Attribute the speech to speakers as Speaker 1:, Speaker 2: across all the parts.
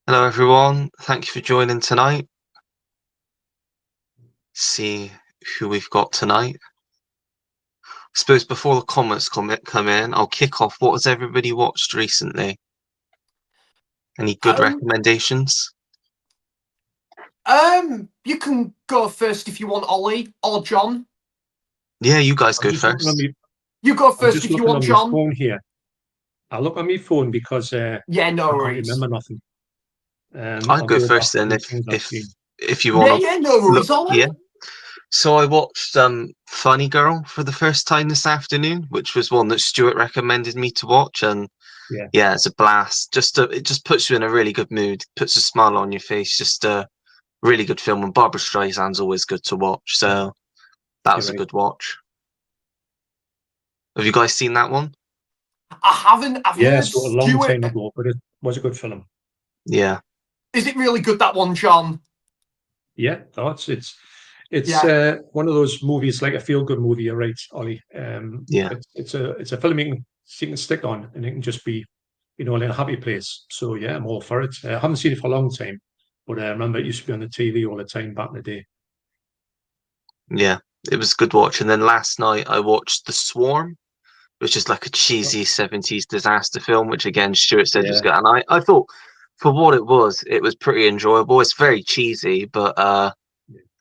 Speaker 1: Hello, everyone. Thank you for joining tonight. See who we've got tonight. I suppose before the comments come in, I'll kick off. What has everybody watched recently? Any good
Speaker 2: Um,
Speaker 1: recommendations?
Speaker 2: you can go first if you want, Ollie or John.
Speaker 1: Yeah, you guys
Speaker 3: I'm
Speaker 1: go
Speaker 3: just looking on
Speaker 1: first.
Speaker 3: me.
Speaker 2: You go
Speaker 3: I'm
Speaker 2: first
Speaker 3: just
Speaker 2: if you
Speaker 3: looking
Speaker 2: want,
Speaker 3: on my
Speaker 2: John.
Speaker 3: phone here. I look on my phone because
Speaker 2: Yeah, no
Speaker 3: I can't
Speaker 2: worries.
Speaker 3: remember nothing.
Speaker 1: I'll
Speaker 3: I'll
Speaker 1: go
Speaker 3: go back
Speaker 1: first then
Speaker 3: to things I've seen.
Speaker 1: if you
Speaker 2: Yeah,
Speaker 1: want to
Speaker 2: yeah, no
Speaker 1: look.
Speaker 2: worries,
Speaker 1: Yeah.
Speaker 2: Ollie.
Speaker 1: So I watched Funny Girl for the first time this afternoon, which was one that Stuart recommended me to watch, and
Speaker 3: Yeah,
Speaker 1: yeah, it's a blast. It just puts you in a really good mood, puts a smile on your face. Just a really good film, and Barbara Streisand's always good to watch. So that
Speaker 3: you're
Speaker 1: was a
Speaker 3: right.
Speaker 1: good watch. Have you guys seen that one?
Speaker 2: I haven't. I've
Speaker 3: Yeah,
Speaker 2: heard
Speaker 3: so a long
Speaker 2: Stuart.
Speaker 3: time ago, but it was a good film.
Speaker 1: Yeah,
Speaker 2: Is it really good, that one, John?
Speaker 3: Yeah, no, it's
Speaker 2: Yeah,
Speaker 3: one of those movies, like a feel-good movie. You're right, Ollie.
Speaker 1: yeah,
Speaker 3: It's a film you can stick on, and it can just be, in a happy place. So yeah, I'm all for it. I haven't seen it for a long time, but I remember it used to be on the TV all the time back in the day.
Speaker 1: yeah. It was a good watch. And then last night I watched The Swarm, which is like a cheesy 70s disaster film, which again Stuart said was
Speaker 3: Yeah.
Speaker 1: good. And I thought for what it was pretty enjoyable. It's very cheesy, but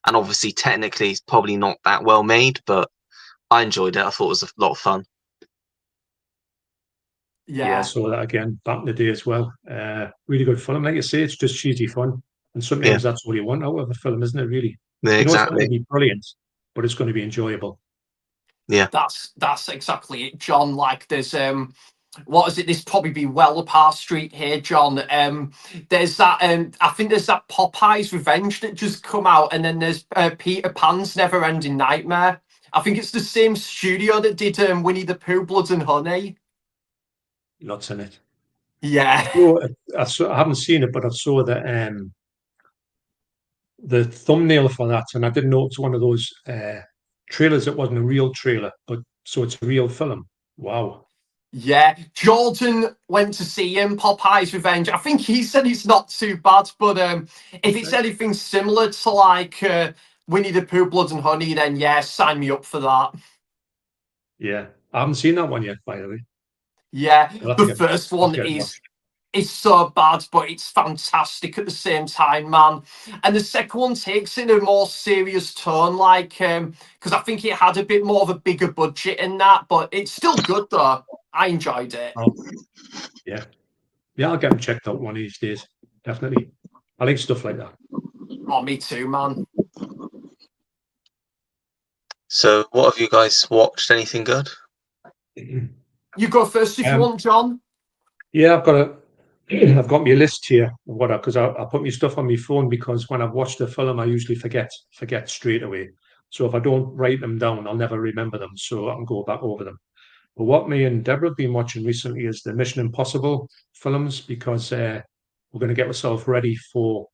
Speaker 1: and obviously technically it's probably not that well made, but I enjoyed it. I thought it was a lot of fun.
Speaker 3: Yeah,
Speaker 2: yeah,
Speaker 3: so that again back in the day as well. Really good film. Like you say, it's just cheesy fun. And
Speaker 1: Yeah,
Speaker 3: sometimes that's what you want out of a film, isn't it, really?
Speaker 1: yeah,
Speaker 3: It's not going to
Speaker 1: exactly.
Speaker 3: be brilliant, but it's going to be enjoyable.
Speaker 1: Yeah,
Speaker 2: that's exactly it, John. Like, there's what is it? This probably be well up our street here, John. There's that. I think there's that Popeye's Revenge that just come out, and then there's Peter Pan's Never Ending Nightmare. I think it's the same studio that did Winnie the Pooh, Blood and Honey.
Speaker 3: Lots in it.
Speaker 2: Yeah.
Speaker 3: I haven't seen it, but I saw the thumbnail for that, and I didn't know it's one of those trailers. It wasn't a real trailer, but so it's a real film. Wow.
Speaker 2: Yeah, Jordan went to see him, Popeye's Revenge. I think he said it's not too bad, but if it's
Speaker 3: Okay.
Speaker 2: anything similar to like Winnie the Pooh, Blood and Honey, then yeah, sign me up for that.
Speaker 3: Yeah, I haven't seen that one yet, by the way.
Speaker 2: Yeah,
Speaker 3: I'll have to
Speaker 2: the
Speaker 3: get,
Speaker 2: first
Speaker 3: have to
Speaker 2: one
Speaker 3: get it watched.
Speaker 2: is so bad, but it's fantastic at the same time, man. And the second one takes in a more serious tone, like because I think it had a bit more of a bigger budget in that, but it's still good though. I enjoyed it.
Speaker 3: Oh, yeah. Yeah, I'll get them checked out one of these days. Definitely. I like stuff like that.
Speaker 2: Oh, me too, man.
Speaker 1: so what have you guys watched? Anything good?
Speaker 2: You go first if you
Speaker 3: Um,
Speaker 2: want, John.
Speaker 3: yeah, I've got my list here of what because I put my stuff on my phone because when I've watched a film, I usually forget straight away. So if I don't write them down, I'll never remember them. So I can go back over them. But what me and Deborah have been watching recently is the Mission Impossible films because we're going to get ourselves ready for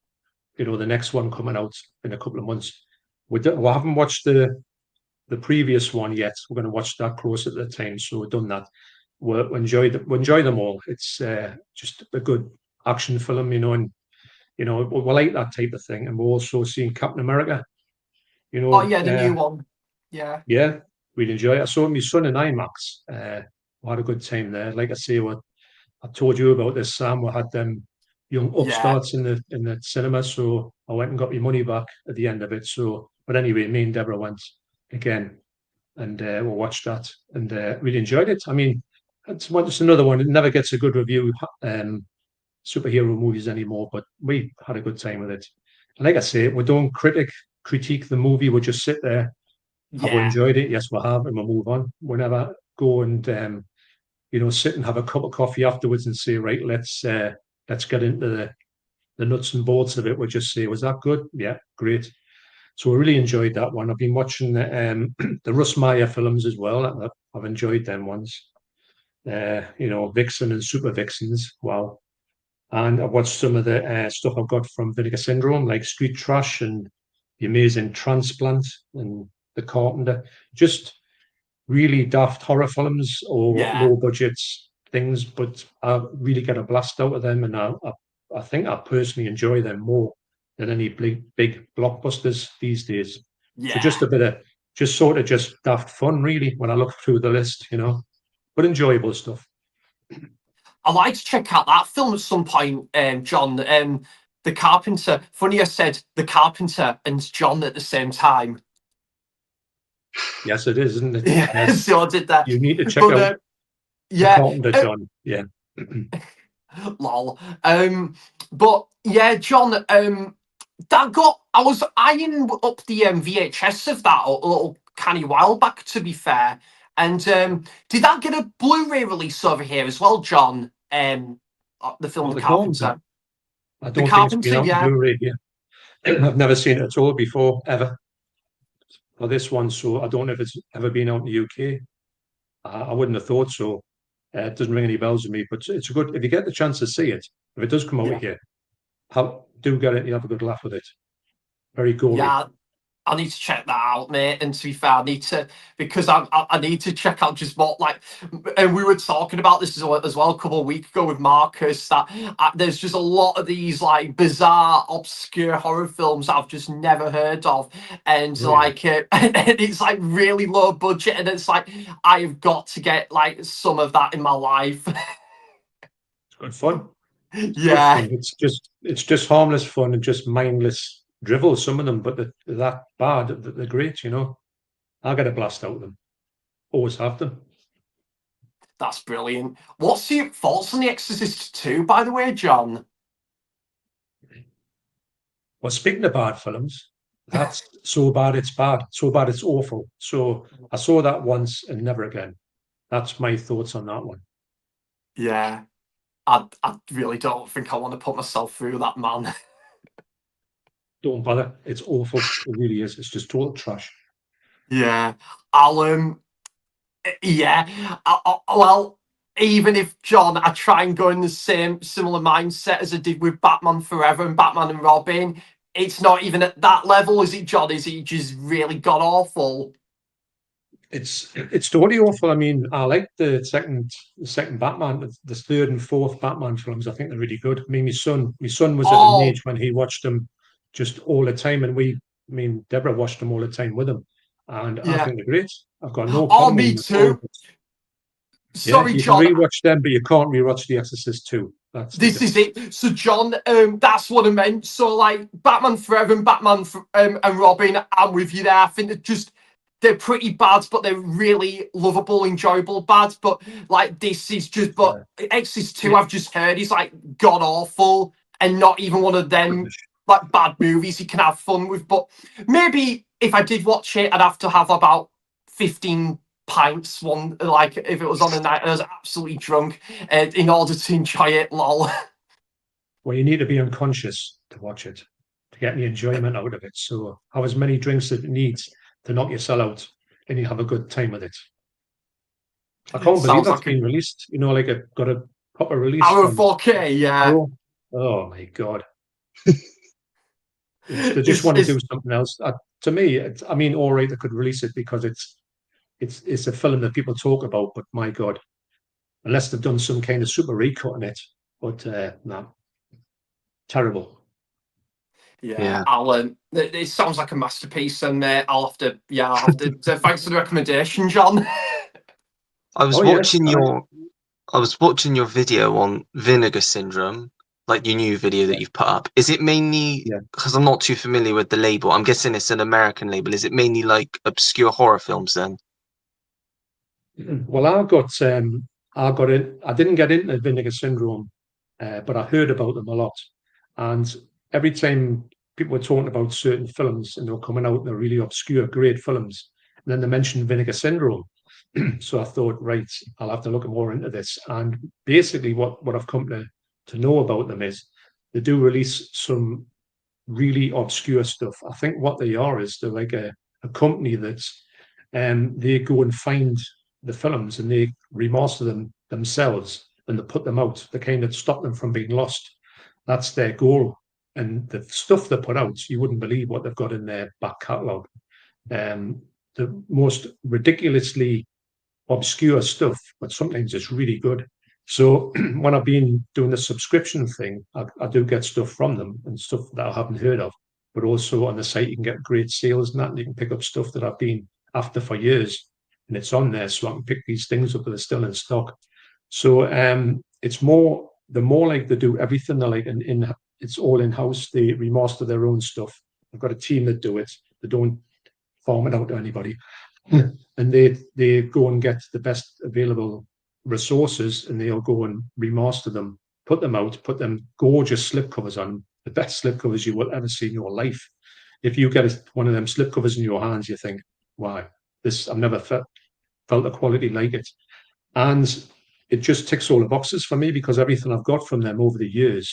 Speaker 3: the next one coming out in a couple of months. We haven't watched the previous one yet. We're going to watch that close at the time, so we've done that. We enjoy them all. It's just a good action film, and we like that type of thing. And we're also seeing Captain America.
Speaker 2: Oh yeah, the new one. Yeah.
Speaker 3: Yeah, we'd enjoy it. I saw my son in IMAX. We had a good time there. Like I say, what I told you about this, Sam. We had them young
Speaker 2: Yeah.
Speaker 3: upstarts in the cinema, so I went and got my money back at the end of it. So, but anyway, me and Deborah went again, and we watched that, and really enjoyed it. I mean, it's another one. It never gets a good review, superhero movies anymore, but we had a good time with it. And like I say, we don't critique the movie. We just sit there. Have we
Speaker 2: Yeah.
Speaker 3: enjoyed it? Yes, we have, and we'll move on. We never go and sit and have a cup of coffee afterwards and say, right, let's get into the nuts and bolts of it. We'll just say, was that good? Yeah, great. So I really enjoyed that one. I've been watching the Russ Meyer films as well. I've enjoyed them ones. Vixen and Super Vixens. Wow. And I've watched some of the stuff I've got from Vinegar Syndrome, like Street Trash and The Amazing Transplant and The Carpenter. Just really daft horror films or
Speaker 2: Yeah.
Speaker 3: low budget things, but I really get a blast out of them, and I I think I personally enjoy them more than any big blockbusters these days. So
Speaker 2: Yeah.
Speaker 3: just a bit of just daft fun, really, when I look through the list, but enjoyable stuff.
Speaker 2: I'd like to check out that film at some point, John. The Carpenter. Funny I said The Carpenter and John at the same time.
Speaker 3: Yes, it is, isn't it?
Speaker 2: Yeah,
Speaker 3: Yes.
Speaker 2: so I did that.
Speaker 3: You need to check
Speaker 2: But,
Speaker 3: out The
Speaker 2: yeah,
Speaker 3: Carpenter, John. Yeah.
Speaker 2: lol. But yeah, John. I was eyeing up the VHS of that a little canny while back, to be fair. And did that get a Blu-ray release over here as well, John? The film
Speaker 3: Well,
Speaker 2: The
Speaker 3: The
Speaker 2: Carpenter.
Speaker 3: Carpenter. I
Speaker 2: The
Speaker 3: don't think it's been
Speaker 2: Carpenter,
Speaker 3: out on
Speaker 2: yeah.
Speaker 3: Blu-ray here. I've never seen it at all before, ever. For this one, so I don't know if it's ever been out in the UK. I wouldn't have thought so. It doesn't ring any bells with me, but it's a good. If you get the chance to see it, if it does come out
Speaker 2: Yeah.
Speaker 3: here, do get it. You have a good laugh with it. Very gory.
Speaker 2: Yeah, I need to check that out, mate. And to be fair, I need to, because I need to check out just what, like, and we were talking about this as well a couple of weeks ago with Marcus, that there's just a lot of these like bizarre, obscure horror films that I've just never heard of, and and it's like really low budget, and it's like I've got to get like some of that in my life.
Speaker 3: It's good fun.
Speaker 2: Yeah.
Speaker 3: It's just harmless fun and just mindless drivel. Some of them, but they're that bad that they're great. I get a blast out of them. Always have them.
Speaker 2: That's brilliant. What's your thoughts on The Exorcist II, by the way, John?
Speaker 3: Well, speaking of bad films, that's so bad it's bad. So bad it's awful. So I saw that once and never again. That's my thoughts on that one.
Speaker 2: Yeah. I really don't think I want to put myself through that, man.
Speaker 3: Don't bother. It's awful. It really is. It's just total trash.
Speaker 2: Yeah. Well, even if, John, I try and go in the similar mindset as I did with Batman Forever and Batman and Robin, it's not even at that level, is it, John? Is it just really god awful?
Speaker 3: It's totally awful. I mean, I like the second Batman, the third and fourth Batman films. I think they're really good. I mean, my son was at an age when he watched them just all the time, and Deborah watched them all the time with him, and I think they're great. I've got no problem.
Speaker 2: Me too. Sorry,
Speaker 3: you
Speaker 2: John.
Speaker 3: can rewatch them, but you can't rewatch The Exorcist II.
Speaker 2: This is it. So, John, that's what I meant. So, like, Batman Forever and Batman and Robin, I'm with you there. I think they're pretty bad, but they're really lovable, enjoyable bad. But like, this is just. But Exorcist 2, I've just heard, is like god awful, and not even one of them like bad movies you can have fun with. But maybe if I did watch it, I'd have to have about 15 pints, one, like if it was on a night I was absolutely drunk, in order to enjoy it. Lol.
Speaker 3: Well, you need to be unconscious to watch it to get any enjoyment out of it. So have as many drinks as it needs to knock yourself out, and you have a good time with it. I can't believe that's been released. Like it got a proper release.
Speaker 2: Our 4K, yeah.
Speaker 3: Oh my god. They just want to do something else. To me, all right, they could release it because it's a film that people talk about, but my god, unless they've done some kind of super recut on it, but no, terrible.
Speaker 2: Yeah. It sounds like a masterpiece, and I'll have to. Thanks for the recommendation, John.
Speaker 1: I was watching your video on Vinegar Syndrome, like your new video that you've put up. Is it mainly, because I'm not too familiar with the label, I'm guessing it's an American label, is it mainly like obscure horror films then?
Speaker 3: Well, I didn't get into Vinegar Syndrome, but I heard about them a lot. And every time people were talking about certain films and they were coming out, they're really obscure, great films, and then they mentioned Vinegar Syndrome. So I thought, right, I'll have to look more into this. And basically what I've come to know about them is they do release some really obscure stuff. I think what they are is they're like a company that's they go and find the films and they remaster them themselves and they put them out. They kind of stop them from being lost. That's their goal. And the stuff they put out, you wouldn't believe what they've got in their back catalogue. The most ridiculously obscure stuff, but sometimes it's really good. So when I've been doing the subscription thing, I do get stuff from them and stuff that I haven't heard of. But also on the site, you can get great sales and that, and you can pick up stuff that I've been after for years, and it's on there, so I can pick these things up that are still in stock. So it's more the more like they do everything. They're like it's all in house. They remaster their own stuff. I've got a team that do it. They don't farm it out to anybody, and they go and get the best available resources, and they'll go and remaster them, put them out, put them gorgeous slipcovers on, the best slipcovers you will ever see in your life. If you get one of them slipcovers in your hands, you think, "Wow, this I've never felt a quality like it." And it just ticks all the boxes for me because everything I've got from them over the years,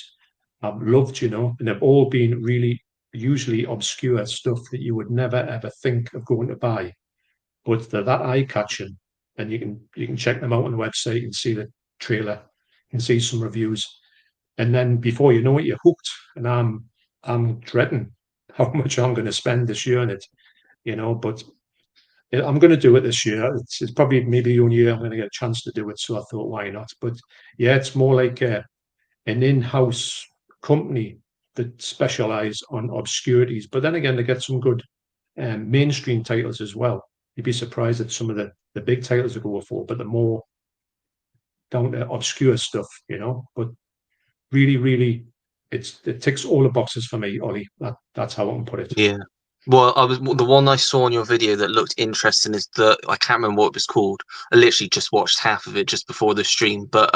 Speaker 3: I've loved, and they've all been really usually obscure stuff that you would never ever think of going to buy, but they're that eye catching, and you can check them out on the website and see the trailer, you can see some reviews, and then before you know it, you're hooked. And I'm dreading how much I'm going to spend this year on it, but I'm going to do it this year. It's probably maybe the only year I'm going to get a chance to do it. So I thought, why not? But yeah, it's more like an in-house company that specialize on obscurities. But then again, they get some good mainstream titles as well. You'd be surprised at some of the big titles they go for, but the more down to obscure stuff, But really, really, it ticks all the boxes for me, Ollie. That's how I can put it.
Speaker 1: Yeah. Well, the one I saw on your video that looked interesting is I can't remember what it was called. I literally just watched half of it just before the stream, but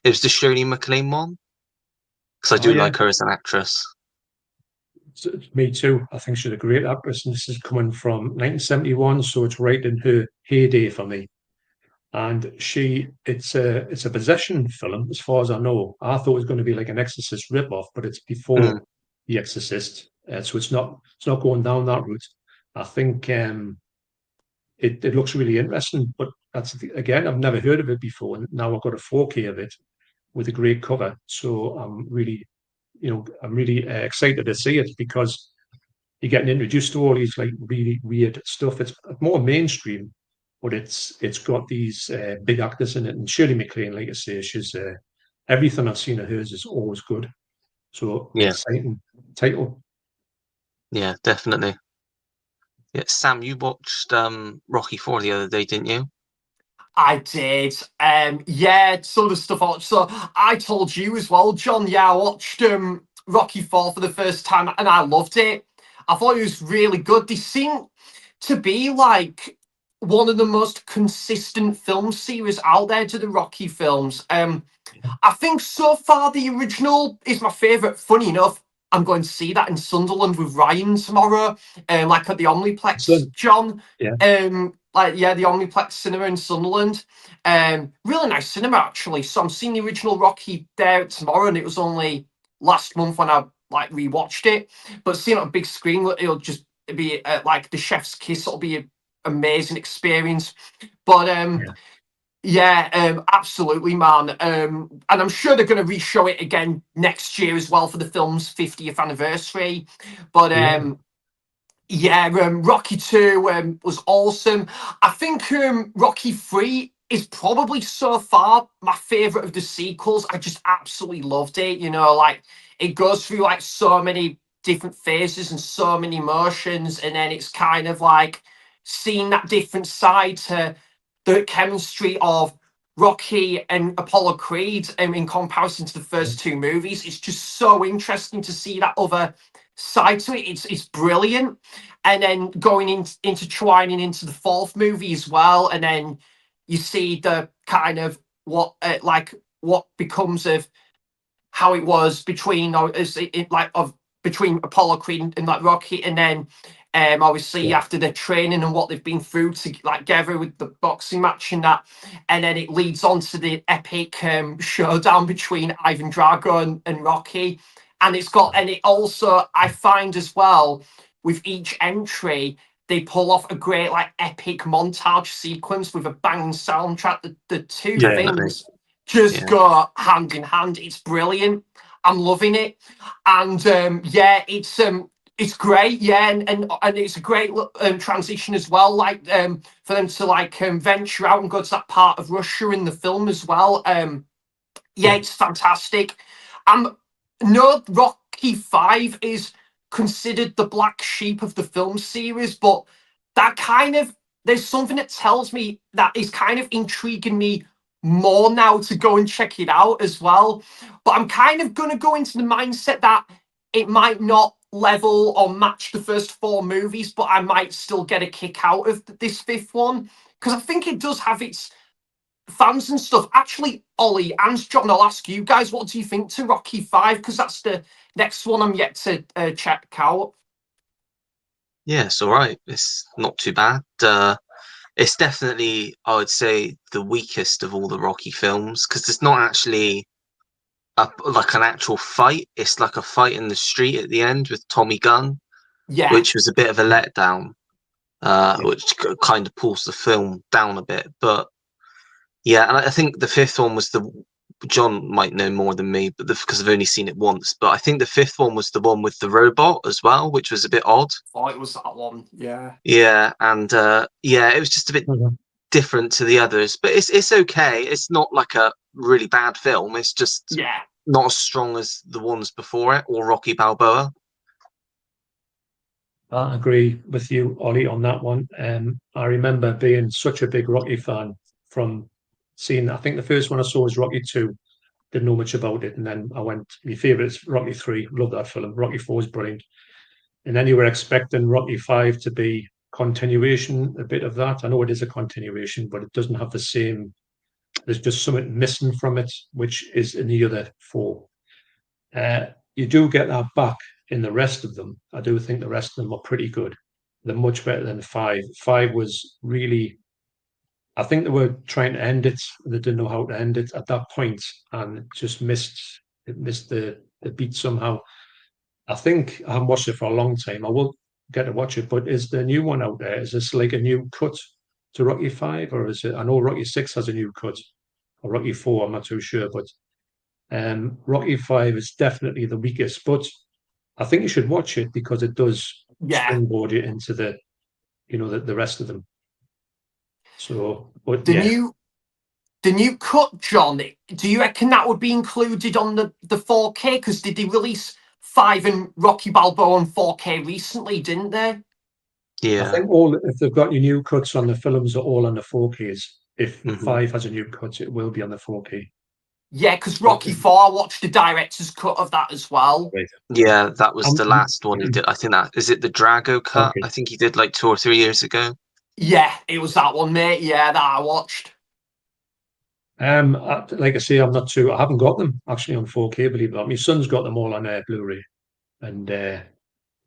Speaker 1: it was the Shirley MacLaine one, because I do like her as an actress.
Speaker 3: Me too. I think she's a great actress, and this is coming from 1971, so it's right in her heyday for me. And it's a possession film, as far as I know. I thought it was going to be like an Exorcist ripoff, but it's before The Exorcist, so it's not going down that route. I think it looks really interesting, but again, I've never heard of it before, and now I've got a 4K of it with a great cover. So I'm really excited to see it because you're getting introduced to all these like really weird stuff. It's more mainstream, but it's got these big actors in it. And Shirley MacLaine, like I say, she's everything I've seen of hers is always good. So exciting title.
Speaker 1: Yeah, definitely. Yeah, Sam, you watched Rocky IV the other day, didn't you?
Speaker 2: I did. Yeah, sort of stuff. So I told you as well, John. Yeah, I watched Rocky IV for the first time, and I loved it. I thought it was really good. They seem to be like one of the most consistent film series out there to the Rocky films. I think so far the original is my favourite. Funny enough, I'm going to see that in Sunderland with Ryan tomorrow, like at the Omniplex, John.
Speaker 3: Yeah.
Speaker 2: The Omniplex cinema in Sunderland. Really nice cinema actually. So I'm seeing the original Rocky there tomorrow, and it was only last month when I rewatched it. But seeing it on a big screen, it'll just be like the chef's kiss. It'll be an amazing experience. But absolutely, man. And I'm sure they're going to re-show it again next year as well for the film's 50th anniversary. But Rocky 2 was awesome. I think Rocky 3 is probably so far my favorite of the sequels. I just absolutely loved it. It goes through like so many different phases and so many emotions, and then it's kind of like seeing that different side to the chemistry of Rocky and Apollo Creed in comparison to the first two movies. It's just so interesting to see that other side to it. It's brilliant. And then going intertwining into the fourth movie as well, and then you see the kind of what becomes of how it was between between Apollo Creed and like Rocky, and then obviously after the training and what they've been through together with the boxing match and that, and then it leads on to the epic showdown between Ivan Drago and Rocky. And it also, I find as well, with each entry, they pull off a great epic montage sequence with a banging soundtrack. The two things just go hand in hand. It's brilliant. I'm loving it. And it's great, and it's a great transition as well, for them to venture out and go to that part of Russia in the film as well. Yeah,
Speaker 3: Yeah.
Speaker 2: it's fantastic. No, Rocky 5 is considered the black sheep of the film series, but that kind of, there's something that tells me that is kind of intriguing me more now to go and check it out as well. But I'm kind of going to go into the mindset that it might not level or match the first four movies, but I might still get a kick out of this fifth one, because I think it does have its fans and stuff. Actually, Ollie and John, I'll ask you guys, what do you think to Rocky 5? Because that's the next one I'm yet to check out.
Speaker 1: Yeah, it's all right. It's not too bad. It's definitely, I would say, the weakest of all the Rocky films because it's not actually like an actual fight. It's like a fight in the street at the end with Tommy Gunn,
Speaker 2: Yeah,
Speaker 1: which was a bit of a letdown,
Speaker 3: Yeah.
Speaker 1: which kind of pulls the film down a bit. But yeah, and I think the fifth one was the John might know more than me, but because I've only seen it once. But I think the fifth one was the one with the robot as well, which was a bit odd.
Speaker 2: oh, it was that one. Yeah.
Speaker 1: Yeah, and yeah, it was just a bit
Speaker 3: Mhm.
Speaker 1: different to the others, but it's okay. It's not like a really bad film. It's just
Speaker 2: Yeah.
Speaker 1: not as strong as the ones before it or Rocky Balboa.
Speaker 3: I agree with you, Ollie, on that one. I remember being such a big Rocky fan from seeing, I think the first one I saw was Rocky 2. Didn't know much about it. And then I went, my favourite is Rocky 3. Love that film. Rocky 4 is brilliant. And then you were expecting Rocky 5 to be continuation, a bit of that. I know it is a continuation, but it doesn't have the same, there's just something missing from it, which is in the other four. You do get that back in the rest of them. I do think the rest of them are pretty good. They're much better than 5. 5 was really, I think they were trying to end it. They didn't know how to end it at that point, and it missed the beat somehow. I think I haven't watched it for a long time. I will get to watch it, but is the new one out there? Is this like a new cut to Rocky 5, or is it? I know Rocky 6 has a new cut, or Rocky 4. I'm not too sure, but Rocky 5 is definitely the weakest. But I think you should watch it because it does
Speaker 2: Yeah.
Speaker 3: springboard you into the rest of them. So, but
Speaker 2: The
Speaker 3: yeah,
Speaker 2: new cut, John, do you reckon that would be included on the 4K? Because did they release 5 and Rocky Balboa on 4K recently, didn't they?
Speaker 3: I
Speaker 1: Yeah.
Speaker 3: think all if they've got your new cuts on the films are all on the 4Ks. If
Speaker 1: Hmm.
Speaker 3: 5 has a new cut, it will be on the 4K.
Speaker 2: Yeah, because
Speaker 3: But
Speaker 2: Rocky 4, I watched the director's cut of that as well.
Speaker 3: right.
Speaker 1: Yeah, that was the
Speaker 3: Um,
Speaker 1: last one he did. I think that is it. The Drago cut.
Speaker 3: okay.
Speaker 1: I think he did like 2 or 3 years ago.
Speaker 2: Yeah, it was that one, mate. Yeah, that I watched.
Speaker 3: Like I say, I'm not too. I haven't got them actually on 4K. Believe it or not, my son's got them all on Blu-ray, and I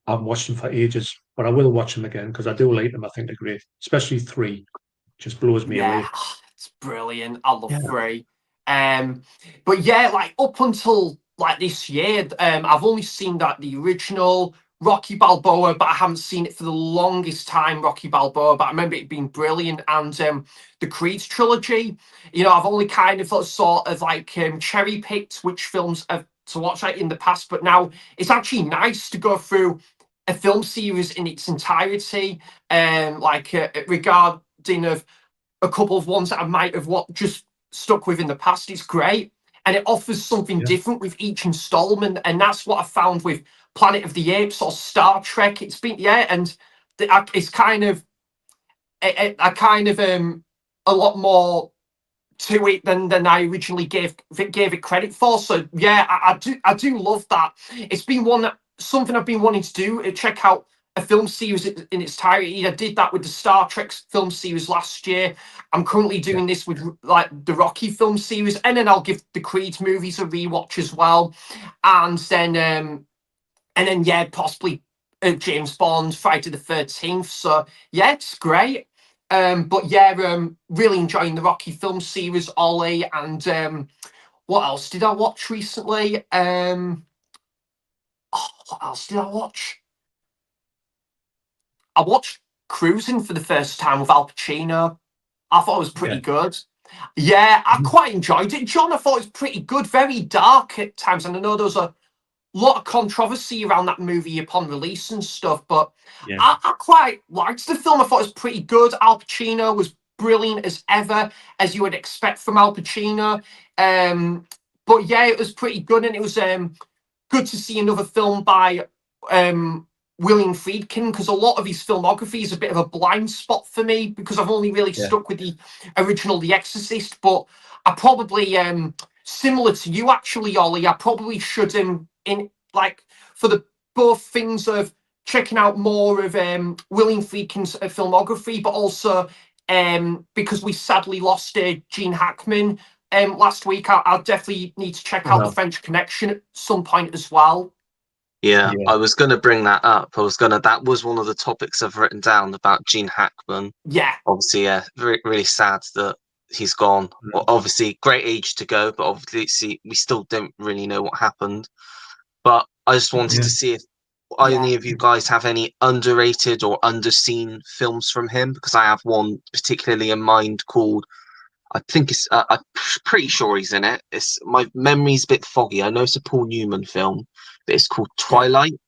Speaker 3: haven't watched them for ages. But I will watch them again because I do like them. I think they're great, especially 3. Just blows me
Speaker 2: Yeah,
Speaker 3: away.
Speaker 2: it's brilliant. I love
Speaker 1: Yeah.
Speaker 2: 3. But yeah, like up until like this year, I've only seen that the original Rocky Balboa, but I haven't seen it for the longest time, Rocky Balboa. But I remember it being brilliant, and the Creed trilogy. I've only kind of sort of like cherry picked which films to watch like in the past, but now it's actually nice to go through a film series in its entirety, like regarding of a couple of ones that I might have just stuck with in the past. It's great, and it offers something
Speaker 3: Yeah,
Speaker 2: different with each installment, and that's what I found with Planet of the Apes or Star Trek. It's been and it's kind of I kind of a lot more to it than I originally gave it credit for. So yeah, I do love that. It's been something I've been wanting to do. Check out a film series in its entirety. I did that with the Star Trek film series last year. I'm currently
Speaker 3: yeah,
Speaker 2: doing this with like the Rocky film series, and then I'll give the Creed movies a rewatch as well, and then yeah, possibly James Bond, Friday the 13th. So yeah, it's great. But yeah, really enjoying the Rocky film series, Ollie. And what else did I watch recently? What else did I watch? I watched Cruising for the first time with Al Pacino. I thought it was
Speaker 3: yeah.
Speaker 2: pretty good. Yeah, I
Speaker 3: Mhm.
Speaker 2: quite enjoyed it, John. I thought it was pretty good, very dark at times. And I know there was a lot of controversy around that movie upon release and stuff, but
Speaker 3: Yeah,
Speaker 2: I quite liked the film. I thought it was pretty good. Al Pacino was brilliant as ever, as you would expect from Al Pacino. but yeah, it was pretty good, and it was good to see another film by William Friedkin, because a lot of his filmography is a bit of a blind spot for me, because I've only really stuck with the original The Exorcist. But I probably similar to you actually, Ollie, I probably should in like for the both things of checking out more of William Friedkin's filmography, but also because we sadly lost Gene Hackman last week, I'll definitely need to check out The French Connection at some point as well.
Speaker 1: Yeah, I was going to bring that up. That was one of the topics I've written down about Gene Hackman.
Speaker 2: Yeah.
Speaker 1: Obviously, yeah, really sad that he's gone. Well, obviously, great age to go, but obviously, we still don't really know what happened. But I just wanted to see if any of you guys have any underrated or underseen films from him, because I have one particularly in mind called, I think it's, I'm pretty sure he's in it. My memory's a bit foggy. I know it's a Paul Newman film, but it's called Twilight,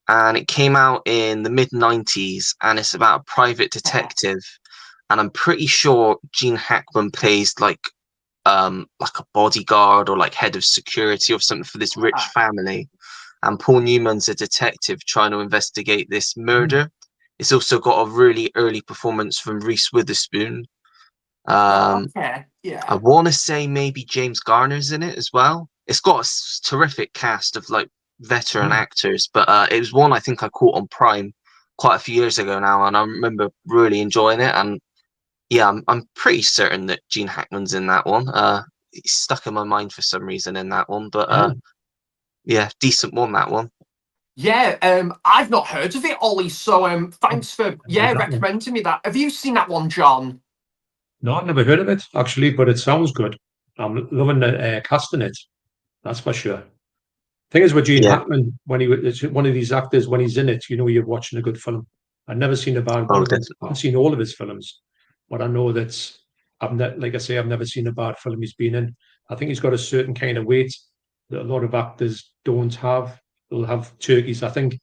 Speaker 1: and it came out in the mid-90s, and it's about a private detective, and I'm pretty sure Gene Hackman plays like a bodyguard or like head of security or something for this rich family, and Paul Newman's a detective trying to investigate this murder. It's also got a really early performance from Reese Witherspoon. I want to say maybe James Garner's in it as well. It's got a terrific cast of like veteran actors, but it was one I think I caught on Prime quite a few years ago now, and I remember really enjoying it. And yeah, I'm pretty certain that Gene Hackman's in that one. He's stuck in my mind for some reason in that one, but yeah, decent one, that one.
Speaker 2: Yeah, I've not heard of it, Ollie. So thanks for recommending me that. Have you seen that one, John?
Speaker 3: No, I've never heard of it actually, but it sounds good. I'm loving the cast in it. That's for sure. Thing is with Gene Hackman, when it's one of these actors, when he's in it, you know you're watching a good film. I've never seen a bad one. I've seen all of his films, but I know that like I say, I've never seen a bad film he's been in. I think he's got a certain kind of weight that a lot of actors don't have. They'll have turkeys. I think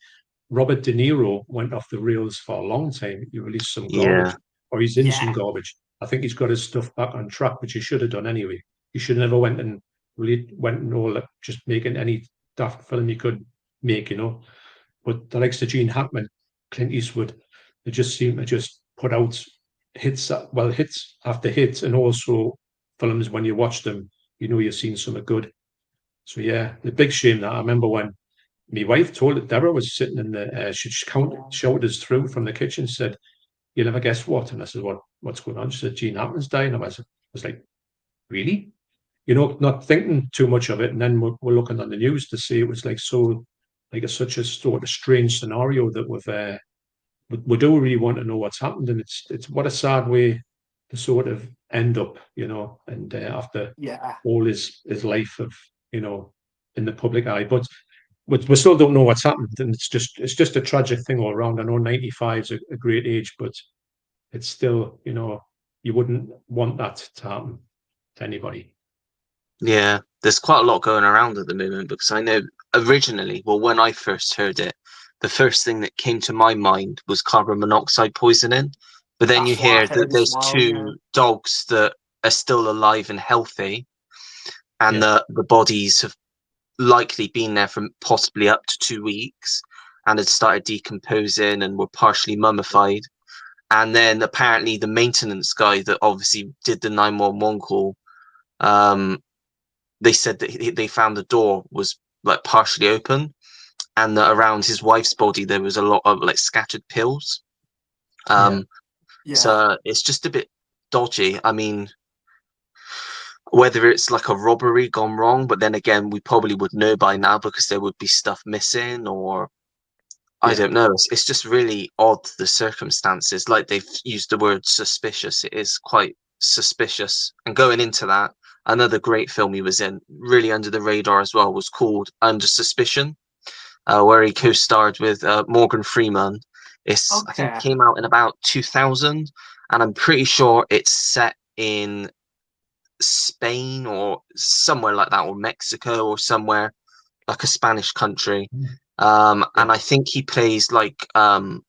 Speaker 3: Robert De Niro went off the rails for a long time. He released some garbage, or he's in some garbage. I think he's got his stuff back on track, which he should have done anyway. He should have never went and all just making any daft film he could make, you know. But the likes of Gene Hackman, Clint Eastwood, they just seem to just put out hits after hits, and also films when you watch them, you know you're seeing something good. So yeah, the big shame that I remember when my wife told it, Deborah was sitting in the, she shouted us through from the kitchen, said, "You'll never guess what." And I said, "What's going on?" She said, "Gene Hackman's dying." And I was like, "Really?" You know, not thinking too much of it. And then we're looking on the news to see it was like such a sort of strange scenario that we do really want to know what's happened. And it's what a sad way to sort of end up, you know, and after all his life of, you know, in the public eye. But we still don't know what's happened. And it's just a tragic thing all around. I know 95 is a great age, but it's still, you know, you wouldn't want that to happen to anybody.
Speaker 1: Yeah, there's quite a lot going around at the moment, because I know originally, well, when I first heard it, the first thing that came to my mind was carbon monoxide poisoning. But then you hear that there's two dogs that are still alive and healthy, and the bodies have likely been there for possibly up to 2 weeks and had started decomposing and were partially mummified. And then apparently the maintenance guy that obviously did the 911 call, they said that they found the door was like partially open, and that around his wife's body there was a lot of like scattered pills. So it's just a bit dodgy. I mean, whether it's like a robbery gone wrong, but then again, we probably would know by now because there would be stuff missing, or I don't know. It's just really odd, the circumstances. Like, they've used the word suspicious. It is quite suspicious. And going into that, another great film he was in, really under the radar as well, was called Under Suspicion, where he co-starred with Morgan Freeman. I think it came out in about 2000, and I'm pretty sure it's set in Spain or somewhere like that, or Mexico, or somewhere like a Spanish country. And I think he plays like the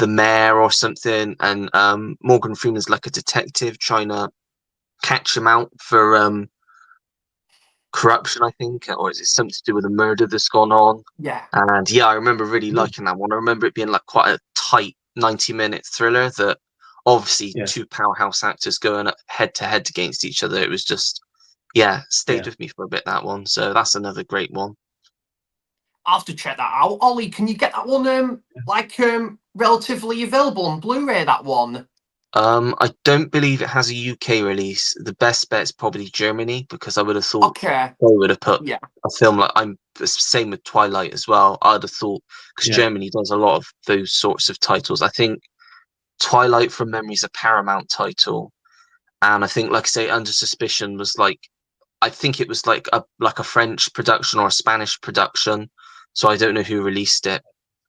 Speaker 1: mayor or something, and Morgan Freeman's like a detective trying to catch him out for corruption, I think, or is it something to do with a murder that's gone on?
Speaker 2: Yeah.
Speaker 1: And yeah, I remember really liking that one. I remember it being like quite a tight 90-minute thriller that obviously
Speaker 3: Yeah,
Speaker 1: two powerhouse actors going head to head against each other. It was just, yeah, stayed
Speaker 3: yeah.
Speaker 1: with me for a bit, that one. So that's another great one.
Speaker 2: I'll have to check that out. Ollie, can you get that one relatively available on Blu-ray, that one?
Speaker 1: I don't believe it has a UK release. The best bet is probably Germany, because I would have thought
Speaker 2: Okay.
Speaker 1: they would have put
Speaker 2: Yeah.
Speaker 1: a film like I'm the same with Twilight as well. I'd have thought, because
Speaker 3: Yeah.
Speaker 1: Germany does a lot of those sorts of titles. I think Twilight from memory is a Paramount title, and I think, like I say, Under Suspicion was like, I think it was like a French production or a Spanish production. So I don't know who released it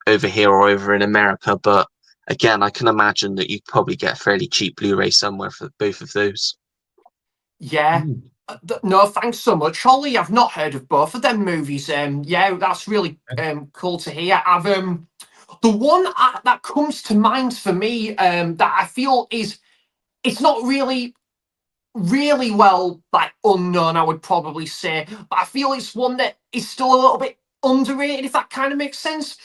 Speaker 1: over here or over in America, but again, I can imagine that you'd probably get a fairly cheap Blu-ray somewhere for both of those.
Speaker 2: Yeah.
Speaker 3: Mm.
Speaker 2: No, thanks so much, Ollie. I've not heard of both of them movies. Yeah, that's really cool to hear. I've the one that comes to mind for me that I feel is it's not really well like unknown, I would probably say, but I feel it's one that is still a little bit underrated, if that kind of makes sense.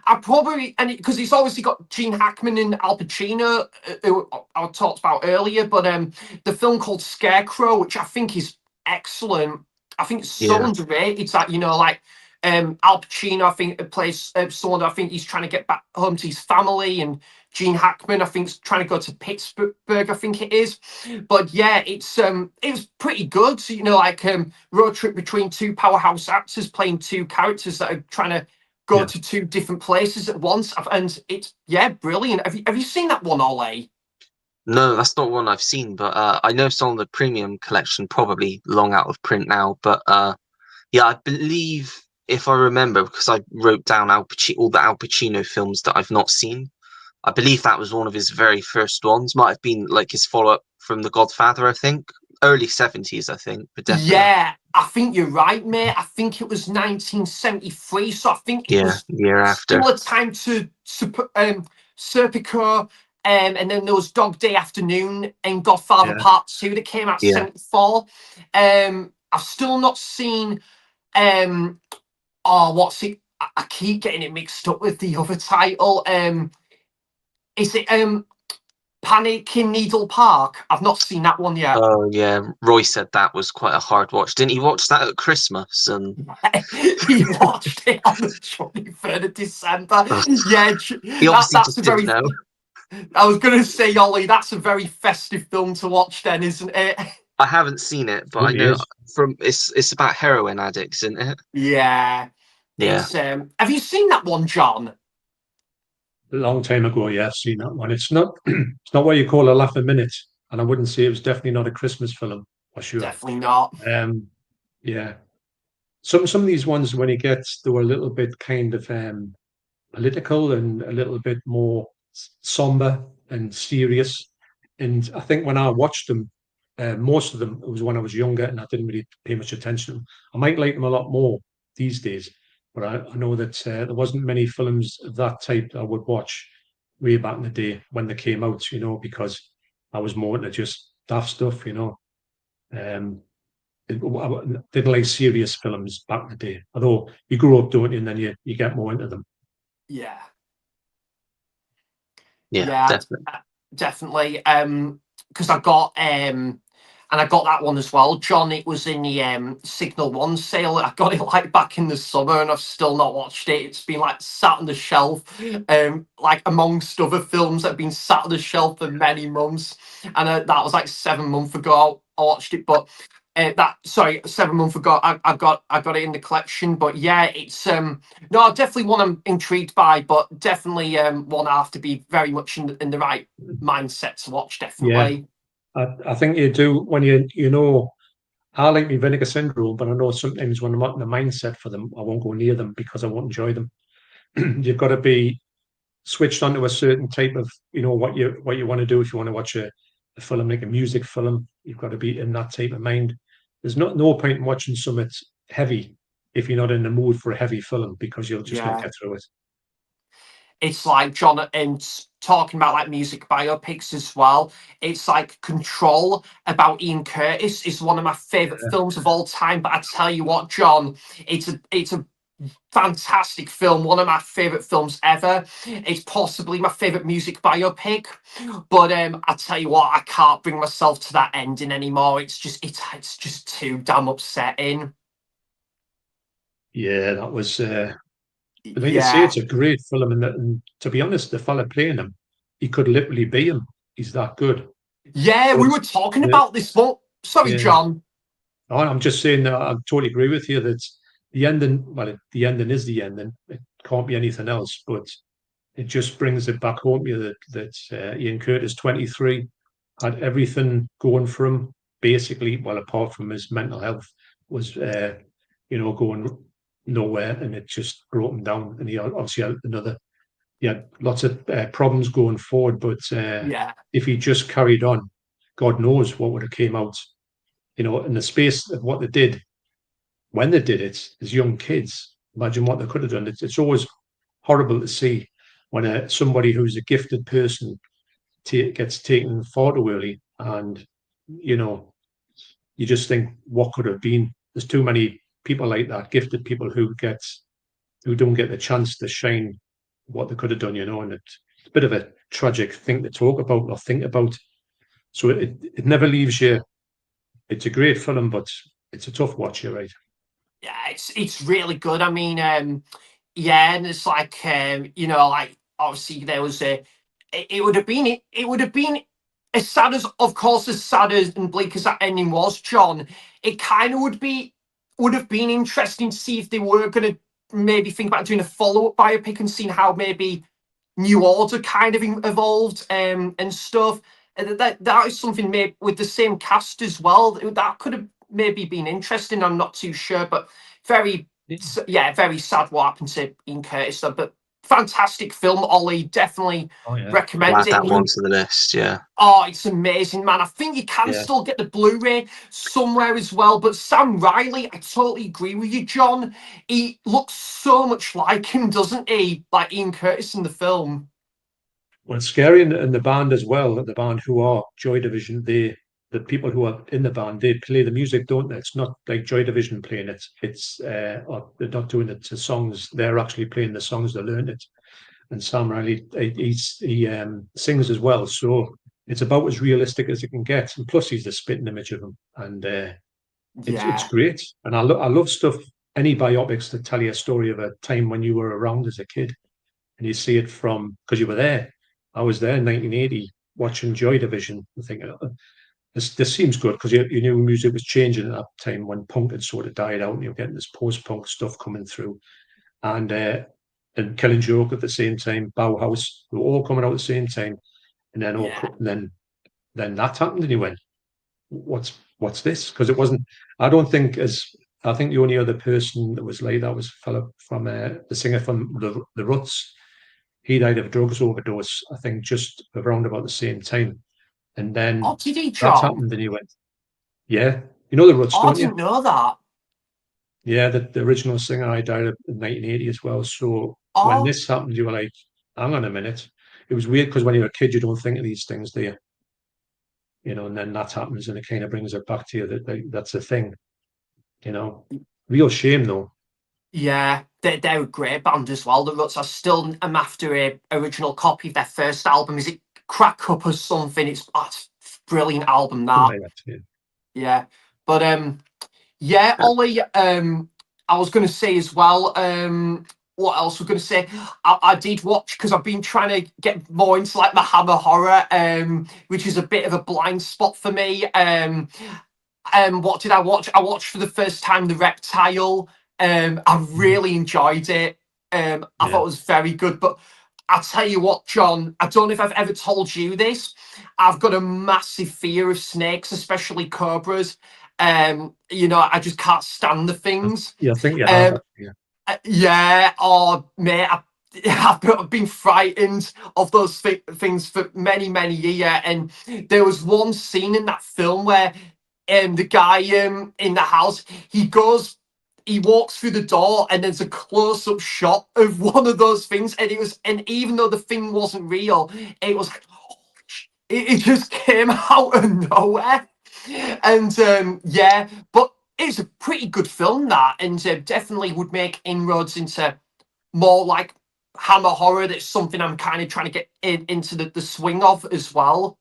Speaker 2: I probably, and because it's obviously got Gene Hackman and Al Pacino, who I talked about earlier, but the film called Scarecrow, which I think is excellent. I think it's so
Speaker 1: Yeah,
Speaker 2: underrated. It's like, like Al Pacino, I think, plays someone that I think he's trying to get back home to his family, and Gene Hackman, I think, is trying to go to Pittsburgh, I think it is. But yeah, it was pretty good. So, like road trip between two powerhouse actors playing two characters that are trying to go
Speaker 3: Yeah.
Speaker 2: to two different places at once, and it's brilliant. Have you seen that one, Ollie?
Speaker 1: no, that's not one I've seen, but I know it's on the premium collection, probably long out of print now. But yeah, I believe, if I remember, because I wrote down all the Al Pacino films that I've not seen. I believe that was one of his very first ones. Might have been like his follow-up from The Godfather, I think. Early 70s, I think, but definitely.
Speaker 2: Yeah, I think you're right, mate. I think it was 1973, so I think it
Speaker 1: Yeah,
Speaker 2: was
Speaker 1: year after.
Speaker 2: still a time to Serpico, and then there was Dog Day Afternoon and Godfather
Speaker 3: Yeah.
Speaker 2: Part 2 that came out
Speaker 1: Yeah.
Speaker 2: 74. I've still not seen what's it? I keep getting it mixed up with the other title. Is it Panic in Needle Park? I've not seen that one yet.
Speaker 1: Oh, yeah. Roy said that was quite a hard watch. Didn't he watch that at Christmas? And
Speaker 2: He watched it on the 23rd of December.
Speaker 1: ugh,
Speaker 2: Yeah,
Speaker 1: he obviously
Speaker 2: that's
Speaker 1: just
Speaker 2: a
Speaker 1: didn't
Speaker 2: very.
Speaker 1: know.
Speaker 2: I was going to say, Ollie, that's a very festive film to watch, then, isn't it?
Speaker 1: I haven't seen it, but I
Speaker 3: Really
Speaker 1: know
Speaker 3: is.
Speaker 1: from it's about heroin addicts, isn't it?
Speaker 2: Yeah,
Speaker 1: Yeah.
Speaker 2: it's. Have you seen that one, John?
Speaker 3: A long time ago, yeah, I've seen that one. It's not it's not what you call a laugh a minute. And I wouldn't say it was definitely not a Christmas film, for sure.
Speaker 2: Definitely not.
Speaker 3: Yeah. Some of these ones when you get they were a little bit kind of political and a little bit more somber and serious. And I think when I watched them, most of them, it was when I was younger and I didn't really pay much attention to them. I might like them a lot more these days, but I know that there wasn't many films of that type that I would watch way back in the day when they came out, because I was more into just daft stuff. Um, I didn't like serious films back in the day. Although you grow up, don't you, and then you get more into them.
Speaker 2: Yeah,
Speaker 1: Yeah,
Speaker 2: yeah,
Speaker 1: definitely.
Speaker 2: definitely. Because I got and I got that one as well, John. It was in the Signal One sale. I got it like back in the summer, and I've still not watched it. It's been like sat on the shelf, like amongst other films that have been sat on the shelf for many months. And that was like 7 months ago. I watched it, but 7 months ago I got it in the collection. But yeah, it's no, definitely one I'm intrigued by, but definitely one I have to be very much in the right mindset to watch.
Speaker 3: Yeah,
Speaker 2: Definitely.
Speaker 3: I think you do when I like me Vinegar Syndrome, but I know sometimes when I'm not in the mindset for them, I won't go near them because I won't enjoy them. You've got to be switched onto a certain type of, what you want to do. If you want to watch a film like a music film, you've got to be in that type of mind. There's no point in watching something heavy if you're not in the mood for a heavy film because you'll just not
Speaker 2: Yeah.
Speaker 3: get through it.
Speaker 2: It's like John and talking about like music biopics as well. It's like Control about Ian Curtis is one of my favorite films of all time. But I tell you what, John, it's a fantastic film, one of my favorite films ever. It's possibly my favorite music biopic, but I tell you what, I can't bring myself to that ending anymore. It's just too damn upsetting.
Speaker 3: Yeah, that was. Like you say,
Speaker 2: Yeah,
Speaker 3: it's a great film, and to be honest, the fella playing him, he could literally be him. He's that good.
Speaker 2: yeah, we
Speaker 3: But
Speaker 2: were talking
Speaker 3: the,
Speaker 2: about this one. Sorry,
Speaker 3: yeah,
Speaker 2: John.
Speaker 3: I'm just saying that I totally agree with you that the ending. Well, the ending is the ending. It can't be anything else. But it just brings it back home to you that Ian Curtis, 23, had everything going for him. Basically, well, apart from his mental health, was going nowhere, and it just brought him down. And he obviously had lots of problems going forward. But
Speaker 2: Yeah,
Speaker 3: if he just carried on, God knows what would have came out. In the space of what they did when they did it as young kids. Imagine what they could have done. It's always horrible to see when somebody who's a gifted person gets taken far too early, and you know you just think what could have been. There's too many people like that, gifted people who don't get the chance to shine what they could have done, and it's a bit of a tragic thing to talk about or think about. So it never leaves you. It's a great film, but it's a tough watch, you're right.
Speaker 2: yeah, it's really good. I mean, yeah, and it's like like obviously there was a. It would have been it would have been as sad as, of course, as sad as and bleak as that ending was, John. It kind of would have been interesting to see if they were going to maybe think about doing a follow-up biopic and seeing how maybe New Order kind of evolved and stuff. And that is something maybe with the same cast as well. That could have maybe been interesting. I'm not too sure, but very yeah, very sad what happened to Ian Curtis. But fantastic film, Ollie. Definitely
Speaker 3: Oh yeah.
Speaker 1: I'll
Speaker 2: recommend
Speaker 1: add
Speaker 2: it.
Speaker 1: that one to the list. Yeah.
Speaker 2: Oh, it's amazing, man. I think you can
Speaker 3: Yeah.
Speaker 2: still get the Blu-ray somewhere as well. But Sam Riley, I totally agree with you, John. He looks so much like him, doesn't he? Like Ian Curtis in the film.
Speaker 3: Well, it's scary in the band as well. The band who are Joy Division, the people who are in the band, they play the music, don't they? It's not like Joy Division playing it. Or they're not doing it to songs. They're actually playing the songs they learned it. And Sam Riley, he sings as well. So it's about as realistic as it can get. And plus, he's the spitting image of him, and it's
Speaker 2: Yeah.
Speaker 3: great. And I love stuff. Any biopics that tell you a story of a time when you were around as a kid, and you see it from because you were there. I was there in 1980 watching Joy Division and thinking, this seems good because you knew music was changing at that time when punk had sort of died out and you were getting this post-punk stuff coming through. And Killing Joke at the same time, Bauhaus, they were all coming out at the same time. And then
Speaker 2: Yeah.
Speaker 3: then that happened and you went, what's this? Because it wasn't, I don't think I think the only other person that was like that was a fellow from the singer from the Ruts. He died of a drugs overdose, I think, just around about the same time. And
Speaker 2: Oh,
Speaker 3: then
Speaker 2: did he,
Speaker 3: that
Speaker 2: John?
Speaker 3: happened, and he went, "Yeah, you know the Ruts,
Speaker 2: Oh, I
Speaker 3: don't you?"
Speaker 2: didn't know that.
Speaker 3: Yeah, the original singer, I died in 1980 as well. So when
Speaker 2: Oh,
Speaker 3: this happened, you were like, "Hang on a minute." It was weird because when you're a kid, you don't think of these things, do you? And then that happens, and it kind of brings it back to you that's a thing. You know, real shame though.
Speaker 2: yeah. They're a great band as well. The Ruts. I still am after a original copy of their first album. Is it Crack Up or something? It's a brilliant album, that.
Speaker 3: Like that, yeah.
Speaker 2: Yeah. But yeah,
Speaker 1: Uh,
Speaker 2: Ollie, I was going to say as well, what else was going to say? I did watch, because I've been trying to get more into like the Hammer horror, which is a bit of a blind spot for me. What did I watch? I watched for the first time The Reptile. I
Speaker 3: Mhm.
Speaker 2: really enjoyed it. I
Speaker 3: Yeah.
Speaker 2: thought it was very good. But I'll tell you what, John, I don't know if I've ever told you this. I've got a massive fear of snakes, especially cobras. I just can't stand the things.
Speaker 3: Yeah, I think you have
Speaker 2: Um,
Speaker 3: actually. Yeah.
Speaker 2: yeah, oh mate, I've been frightened of those things for many, many years. And there was one scene in that film where the guy in the house, he walks through the door and there's a close-up shot of one of those things, and even though the thing wasn't real, it was like, it just came out of nowhere. And yeah, but it's a pretty good film, that, and definitely would make inroads into more like Hammer horror. That's something I'm kind of trying to get into the swing of as well.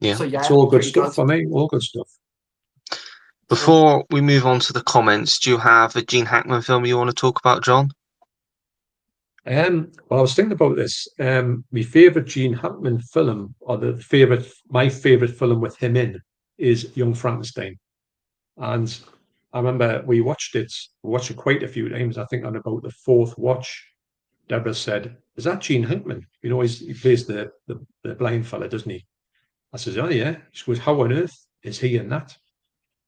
Speaker 1: Yeah,
Speaker 2: so yeah,
Speaker 3: It's all good
Speaker 2: pretty
Speaker 3: stuff for me. All good stuff.
Speaker 1: Before we move on to the comments, do you have a Gene Hackman film you want to talk about, John?
Speaker 3: Well, I was thinking about this. My favorite Gene Hackman film, or my favorite film with him in, is Young Frankenstein. And I remember we watched it quite a few times. I think on about the fourth watch, Deborah said, "Is that Gene Hackman? You know, he plays the blind fella, doesn't he?" I says, "Oh yeah." She goes, "How on earth is he in that?"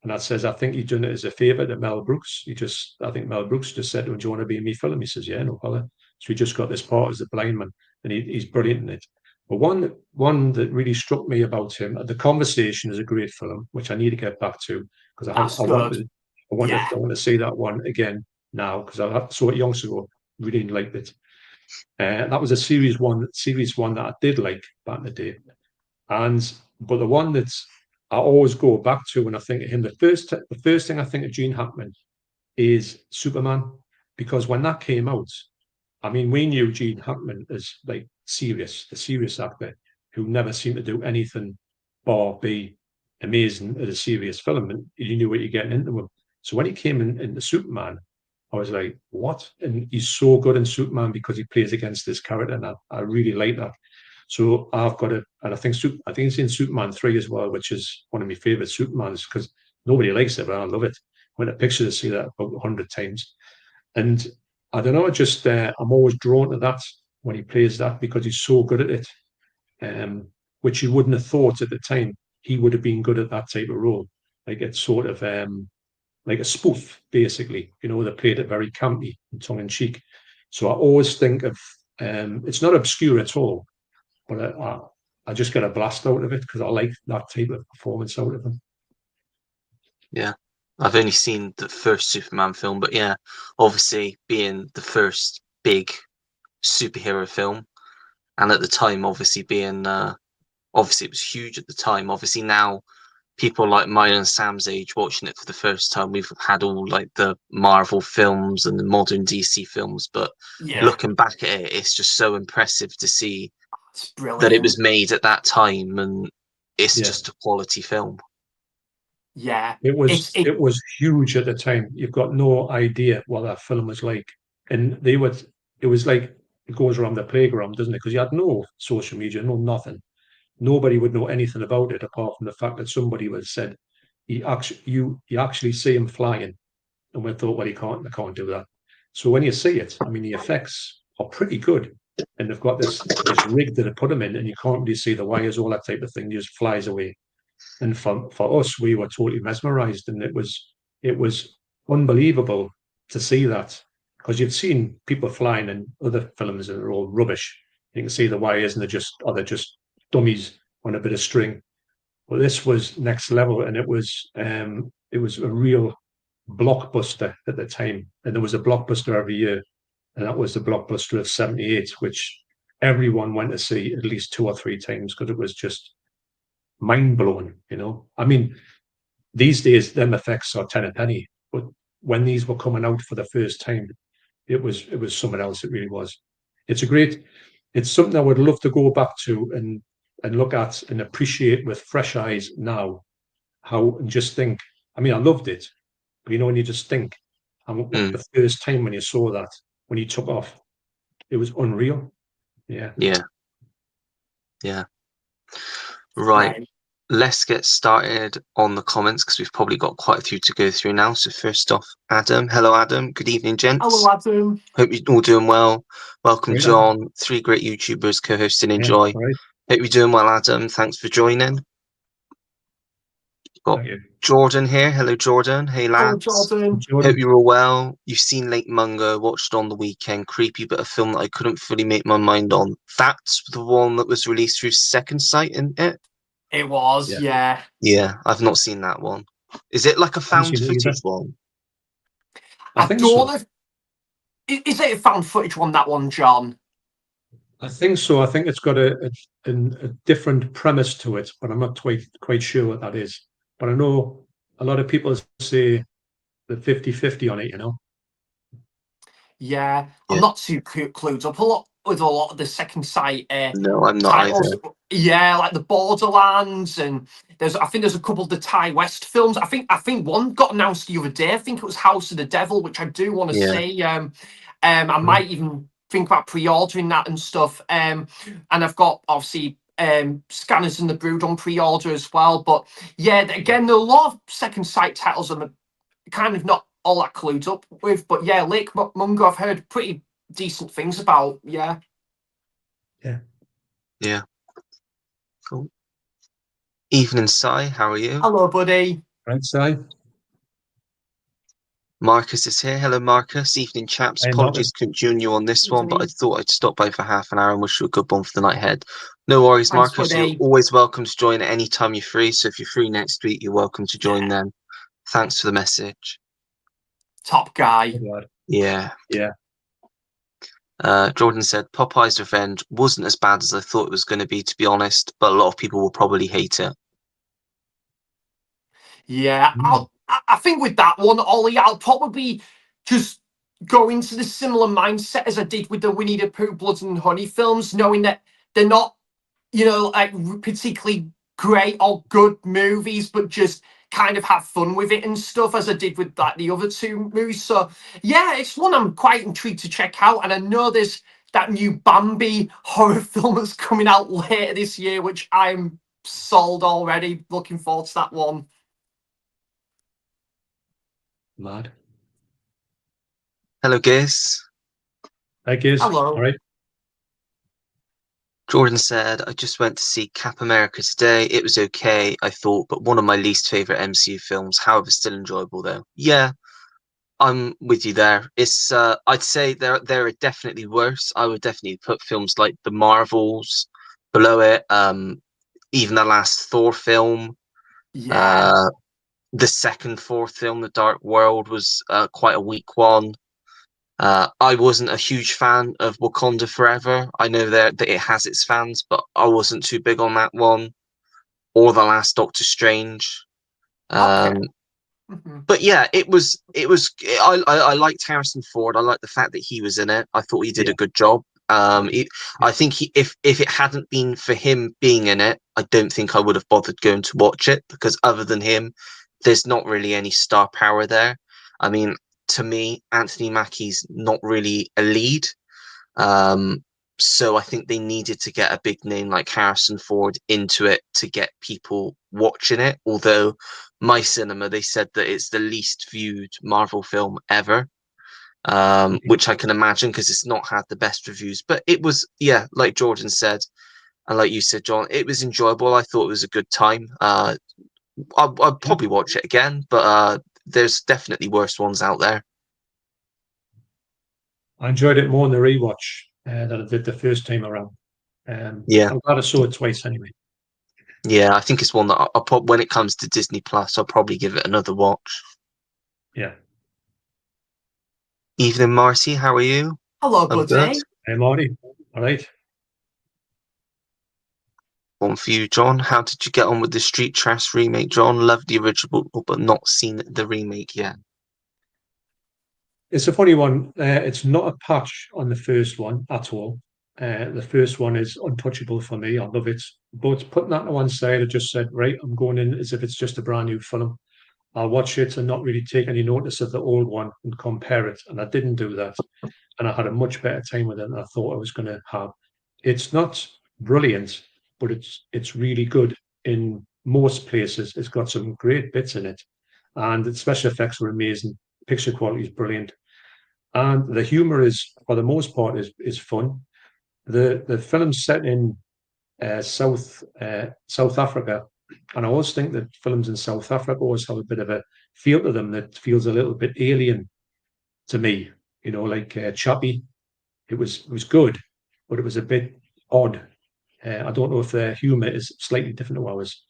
Speaker 3: And I says, "I think he's done it as a favour to Mel Brooks. I think Mel Brooks just said to him, 'Do you want to be in me film?' He says, 'Yeah, no problem.' So he just got this part as the blind man, and he's brilliant in it. But one that really struck me about him, The Conversation is a great film, which I need to get back to, because I want to see that one again now, because I saw it yonks ago, really liked it. That was a series one that I did like back in the day. But the one that I always go back to when I think of him, the first thing I think of Gene Hackman is Superman, because when that came out, I mean, we knew Gene Hackman as like the serious actor who never seemed to do anything bar be amazing at a serious film, and you knew what you're getting into him. So when he came into Superman, I was like, what? And he's so good in Superman because he plays against this character, and I really like that. So I've got it, and I think it's in Superman 3 as well, which is one of my favorite Supermans, because nobody likes it, but I love it. I went to pictures to see that about 100 times. And I don't know, I'm always drawn to that when he plays that, because he's so good at it, which you wouldn't have thought at the time he would have been good at that type of role. Like it's sort of like a spoof, basically. You know, they played it very campy and tongue in cheek. So I always think of it's not obscure at all, but I just get a blast out of it because I like that type of performance out of him.
Speaker 1: Yeah, I've only seen the first Superman film, but yeah, obviously being the first big superhero film, and at the time, obviously obviously it was huge at the time. Obviously now, people like mine and Sam's age watching it for the first time, we've had all like the Marvel films and the modern DC films, but looking back at it, it's just so impressive to see that it was made at that time, and it's just a quality film.
Speaker 2: Yeah,
Speaker 3: it was huge at the time. You've got no idea what that film was like, and it was like it goes around the playground, doesn't it? Because you had no social media, no nothing. Nobody would know anything about it apart from the fact that somebody would have said, you actually see him flying, and we thought, well, I can't do that. So when you see it, I mean, the effects are pretty good, and they've got this rig that they put him in, and you can't really see the wires, all that type of thing. He just flies away. And for us, we were totally mesmerized, and it was unbelievable to see that, because you've seen people flying in other films that are all rubbish. You can see the wires, and they're just dummies on a bit of string. Well, this was next level, and it was a real blockbuster at the time, and there was a blockbuster every year, and that was the blockbuster of '78, which everyone went to see at least 2 or 3 times because it was just mind blowing. You know, I mean, these days them effects are 10 a penny, but when these were coming out for the first time, it was something else. It really was. It's something I would love to go back to and look at and appreciate with fresh eyes now. And just think. I mean, I loved it, but you know, when you just think, the first time when you saw that, when he took off, it was unreal. Yeah.
Speaker 1: Right. Let's get started on the comments, because we've probably got quite a few to go through now. So first off, Adam. Hello, Adam. Good evening, gents.
Speaker 2: Hello, Adam.
Speaker 1: Hope you're all doing well. Welcome, John. 3 great YouTubers co-hosting Enjoy.
Speaker 3: Yeah, right.
Speaker 1: Hope you're doing well, Adam. Thanks for joining. Got Jordan here. Hello, Jordan. Hey, lads.
Speaker 2: Hello, Jordan.
Speaker 1: Hope you're all well. You've seen Lake Mungo, watched on the weekend. Creepy, but a film that I couldn't fully make my mind on. That's the one that was released through Second Sight, isn't it?
Speaker 2: It was, yeah.
Speaker 1: Yeah, I've not seen that one. Is it like a found footage one?
Speaker 3: I
Speaker 2: I
Speaker 3: think
Speaker 2: don't
Speaker 3: so.
Speaker 2: know. Is it a found footage one? That one, John?
Speaker 3: I think so. I think it's got a different premise to it, but I'm not quite sure what that is. But I know a lot of people say the 50-50 on it, you know.
Speaker 2: Yeah, I'm
Speaker 1: Yeah.
Speaker 2: not too clued up a lot with a lot of the second sight
Speaker 1: No, I'm not
Speaker 2: titles.
Speaker 1: either.
Speaker 2: Yeah, like the Borderlands, and I think there's a couple of the Ty West films. I think one got announced the other day. I think it was House of the Devil, which I do want to
Speaker 1: Yeah.
Speaker 2: see. I might even think about pre-ordering that and stuff. And I've got obviously Scanners and the Brood on pre-order as well. But yeah, again, there are a lot of second sight titles I'm kind of not all that clued up with. But yeah, Lake Mungo, I've heard pretty decent things about. Yeah.
Speaker 1: Yeah. Cool. Evening, Sai. How are you?
Speaker 2: Hello, buddy.
Speaker 3: Right, Si?
Speaker 1: Marcus is here. Hello, Marcus. Evening, chaps.
Speaker 3: Hey,
Speaker 1: Apologies,
Speaker 3: Marcus.
Speaker 1: couldn't join you on this one, but I
Speaker 2: Evening.
Speaker 1: thought I'd stop by for half an hour and wish you a good one for the night ahead. No worries,
Speaker 2: Thanks,
Speaker 1: Marcus. You're
Speaker 2: buddy.
Speaker 1: always welcome to join at any time you're free. So if you're free next week, you're welcome to join then. Thanks for the message.
Speaker 2: Top guy.
Speaker 3: Good lad.
Speaker 1: Yeah.
Speaker 3: Yeah.
Speaker 1: Jordan said Popeye's Revenge wasn't as bad as I thought it was going to be honest, but a lot of people will probably hate it.
Speaker 2: Yeah, I think with that one, Ollie, I'll probably just go into the similar mindset as I did with the Winnie the Pooh Blood and Honey films, knowing that they're not, like particularly great or good movies, but just kind of have fun with it and stuff, as I did with like the other two movies. So yeah, it's one I'm quite intrigued to check out, and I know there's that new Bambi horror film that's coming out later this year, which I'm sold already. Looking forward to that one.
Speaker 3: Mad.
Speaker 1: Hello, Giz.
Speaker 3: Hi, Giz.
Speaker 2: Hello.
Speaker 3: All right.
Speaker 1: Jordan said, I just went to see Cap America today. It was okay, I thought, but one of my least favorite MCU films. However, still enjoyable though. Yeah, I'm with you there. It's I'd say there are definitely worse. I would definitely put films like the Marvels below it. Even the last Thor film.
Speaker 2: Yeah.
Speaker 1: The second Thor film, The Dark World, was quite a weak one. I wasn't a huge fan of Wakanda Forever. I know that it has its fans, but I wasn't too big on that one. Or the last Doctor Strange.
Speaker 2: Okay.
Speaker 1: Um,
Speaker 2: Mhm.
Speaker 1: but yeah, it was. I liked Harrison Ford. I liked the fact that he was in it. I thought he did
Speaker 3: Yeah.
Speaker 1: a good job. I think if it hadn't been for him being in it, I don't think I would have bothered going to watch it, because other than him, there's not really any star power there. I mean, to me, Anthony Mackie's not really a lead. So I think they needed to get a big name like Harrison Ford into it to get people watching it. Although My Cinema, they said that it's the least viewed Marvel film ever, which I can imagine because it's not had the best reviews. But it was, yeah, like Jordan said, and like you said, John, it was enjoyable. I thought it was a good time. I'll probably watch it again, but there's definitely worse ones out there.
Speaker 3: I enjoyed it more in the rewatch than I did the first time around.
Speaker 1: Yeah,
Speaker 3: I'm glad I saw it twice anyway.
Speaker 1: yeah, I think it's one that I'll when it comes to Disney Plus, I'll probably give it another watch.
Speaker 3: Yeah.
Speaker 1: Evening, Marcy. How are you?
Speaker 2: Hello,
Speaker 1: I'm good.
Speaker 2: buddy.
Speaker 3: Hey, Marty. All right.
Speaker 1: One for you, John. How did you get on with the Street Trash remake, John? Loved the original, but not seen the remake yet.
Speaker 3: It's a funny one. It's not a patch on the first one at all. The first one is untouchable for me. I love it. But putting that to one side, I just said, right, I'm going in as if it's just a brand new film. I'll watch it and not really take any notice of the old one and compare it. And I didn't do that. And I had a much better time with it than I thought I was going to have. It's not brilliant, but it's really good in most places. It's got some great bits in it. And the special effects were amazing. Picture quality is brilliant. And the humor is, for the most part, is fun. The film's set in South Africa, and I always think that films in South Africa always have a bit of a feel to them that feels a little bit alien to me. You know, like Chappie. It was good, but it was a bit odd. I don't know if the humor is slightly different to ours,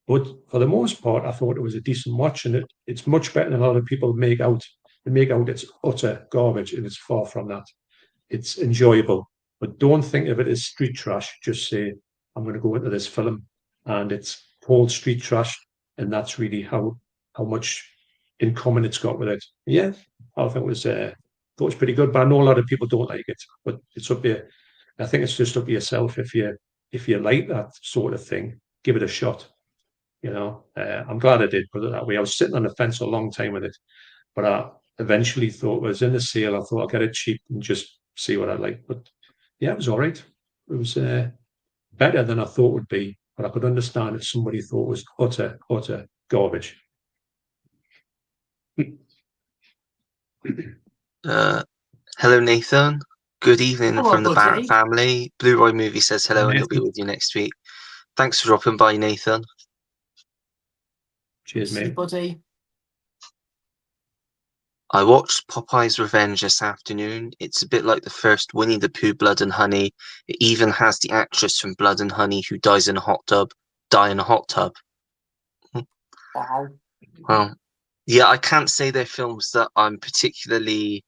Speaker 3: but for the most part, I thought it was a decent watch, and it's much better than a lot of people make out. make out it's utter garbage, and it's far from that. It's enjoyable, but don't think of it as street trash. Just say, I'm going to go into this film, and it's called street trash, and that's really how much in common it's got with it. Yeah, I think thought it was pretty good, but I know a lot of people don't like it. But it's up there. I think it's just up to yourself. If you like that sort of thing, give it a shot. I'm glad I did put it that way. I was sitting on the fence a long time with it, but I eventually thought it was in the sale. I thought I'd get it cheap and just see what I like. But yeah, it was all right. It was better than I thought it would be, but I could understand if somebody thought it was utter garbage.
Speaker 1: Hello, Nathan. Good evening
Speaker 2: Hello,
Speaker 1: from the Barrett
Speaker 2: buddy.
Speaker 1: family. Blue Roy Movie says hello, and he'll be with you next week. Thanks for dropping by, Nathan.
Speaker 3: Cheers,
Speaker 2: See you,
Speaker 3: mate.
Speaker 2: buddy.
Speaker 1: I watched Popeye's Revenge this afternoon. It's a bit like the first Winnie the Pooh Blood and Honey. It even has the actress from Blood and Honey who dies in a hot tub.
Speaker 2: Wow.
Speaker 1: Well, yeah, I can't say they're films that I'm particularly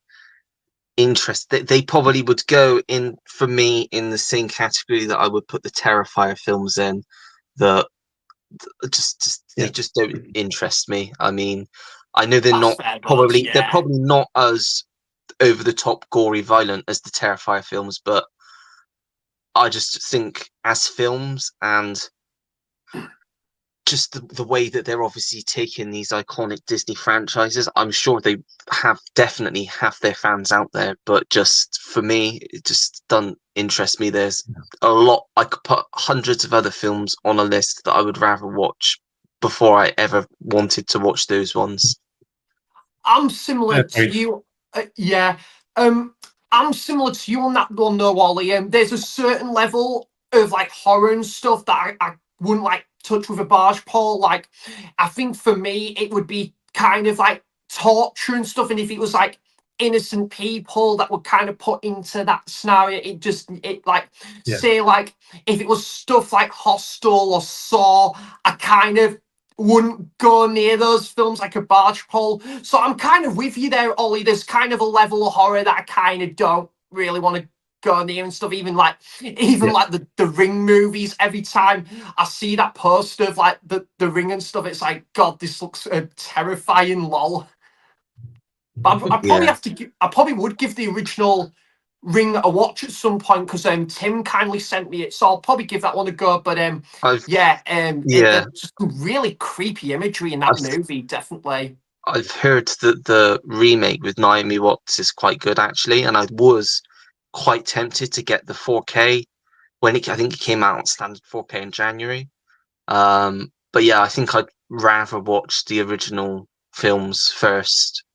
Speaker 1: interested. They probably would go in for me in the same category that I would put the Terrifier films in. That they just don't interest me. I mean, I know they're
Speaker 2: That's
Speaker 1: not
Speaker 2: fair,
Speaker 1: probably
Speaker 2: yeah.
Speaker 1: they're probably not as over the top gory violent as the Terrifier films, but I just think as films and just the way that they're obviously taking these iconic Disney franchises, I'm sure they definitely have their fans out there, but just for me, it just doesn't interest me. There's a lot, I could put hundreds of other films on a list that I would rather watch before I ever wanted to watch those ones.
Speaker 2: I'm similar to you. I'm similar to you on that one, though, Ollie. There's a certain level of like horror and stuff that I wouldn't like touch with a barge pole. Like, I think for me, it would be kind of like torture and stuff. And if it was like innocent people that were kind of put into that scenario, say like if it was stuff like Hostel or Saw, I kind of wouldn't go near those films like a barge pole. So I'm kind of with you there, Ollie. There's kind of a level of horror that I kind of don't really want to go near and stuff. Even like the Ring movies, every time I see that poster of like the Ring and stuff, it's like, God, this looks terrifying, lol. But I probably I probably would give the original Ring a watch at some point because Tim kindly sent me it, so I'll probably give that one a go. But there's just some really creepy imagery in that movie, definitely.
Speaker 1: I've heard that the remake with Naomi Watts is quite good actually, and I was quite tempted to get the 4K when I think it came out on standard 4K in January. But yeah, I think I'd rather watch the original films first.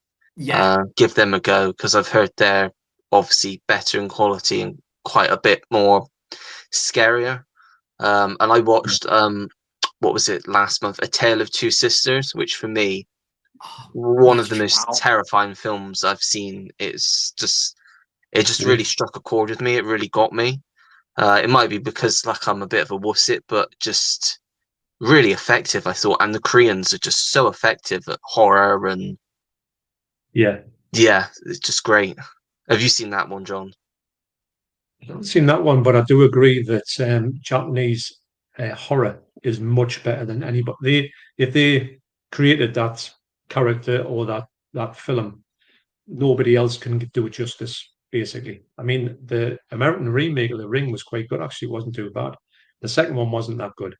Speaker 1: Give them a go because I've heard they're obviously better in quality and quite a bit more scarier. And I watched what was it last month? A Tale of Two Sisters, which for me one of the most terrifying films I've seen. It just really struck a chord with me. It really got me. It might be because like I'm a bit of a wussit, but just really effective, I thought. And the Koreans are just so effective at horror and it's just great. Have you seen that one, John?
Speaker 3: I haven't seen that one, but I do agree that Japanese horror is much better than anybody. If they created that character or that film, nobody else can do it justice. Basically, I mean, the American remake of The Ring was quite good. Actually, it wasn't too bad. The second one wasn't that good,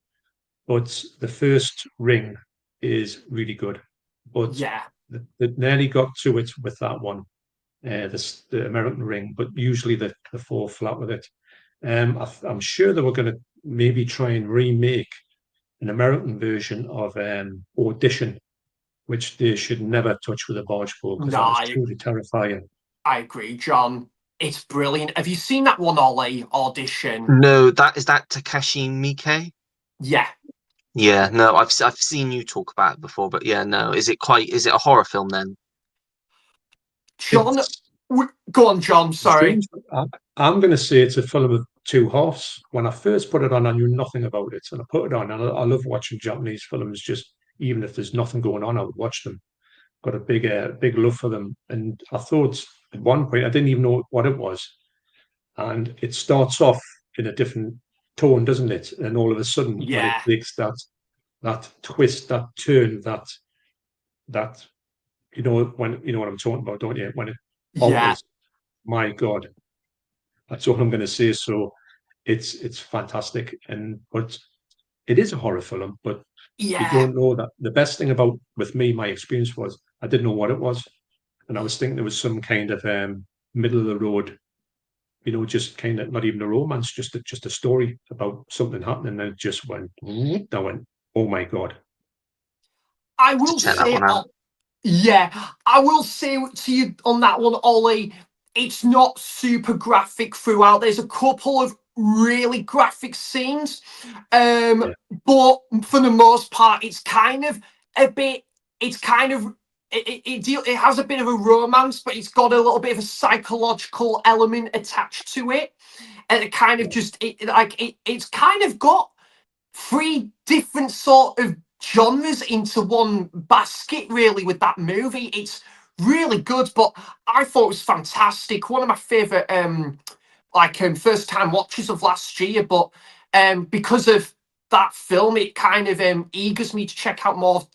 Speaker 3: but the first Ring is really good. But they nearly got to it with that one. The American Ring, but usually they fall flat with it. I'm sure they were going to maybe try and remake an American version of Audition, which they should never touch with a barge pole because that was truly terrifying.
Speaker 2: I agree, John. It's brilliant. Have you seen that one, Ollie? Audition?
Speaker 1: No, is that Takashi Miike?
Speaker 2: Yeah.
Speaker 1: Yeah, no, I've seen you talk about it before, but yeah, no. Is it a horror film then?
Speaker 2: John, go on, John. Sorry.
Speaker 3: I'm going to say it's a film of two halves. When I first put it on, I knew nothing about it, and I put it on, and I love watching Japanese films. Just even if there's nothing going on, I would watch them. got a big love for them. And I thought at one point I didn't even know what it was, and it starts off in a different tone, doesn't it? And all of a sudden, when it
Speaker 2: Yeah,
Speaker 3: takes that twist, that turn, that when you know what I'm talking about, don't you? When it
Speaker 2: yeah,
Speaker 3: alters, my God, that's all I'm going to say. So it's fantastic, and but it is a horror film, but you
Speaker 2: yeah.
Speaker 3: don't know that. The best thing about with me, my experience was I didn't know what it was, and I was thinking there was some kind of middle of the road, just kind of not even a romance, just a story about something happening, and it just went. I went, oh my God.
Speaker 2: I
Speaker 1: To
Speaker 2: will
Speaker 1: check that
Speaker 2: say,
Speaker 1: one out.
Speaker 2: yeah, I will say to you on that one, Ollie, it's not super graphic throughout. There's a couple of really graphic scenes,
Speaker 3: Yeah,
Speaker 2: but for the most part, it's kind of a bit. It's kind of it has a bit of a romance, but it's got a little bit of a psychological element attached to it, and it kind of
Speaker 3: yeah.
Speaker 2: just it's kind of got three different sort of genres into one basket really with that movie. It's really good, but I thought it was fantastic. One of my favorite first time watches of last year, but because of that film it kind of eagers me to check out more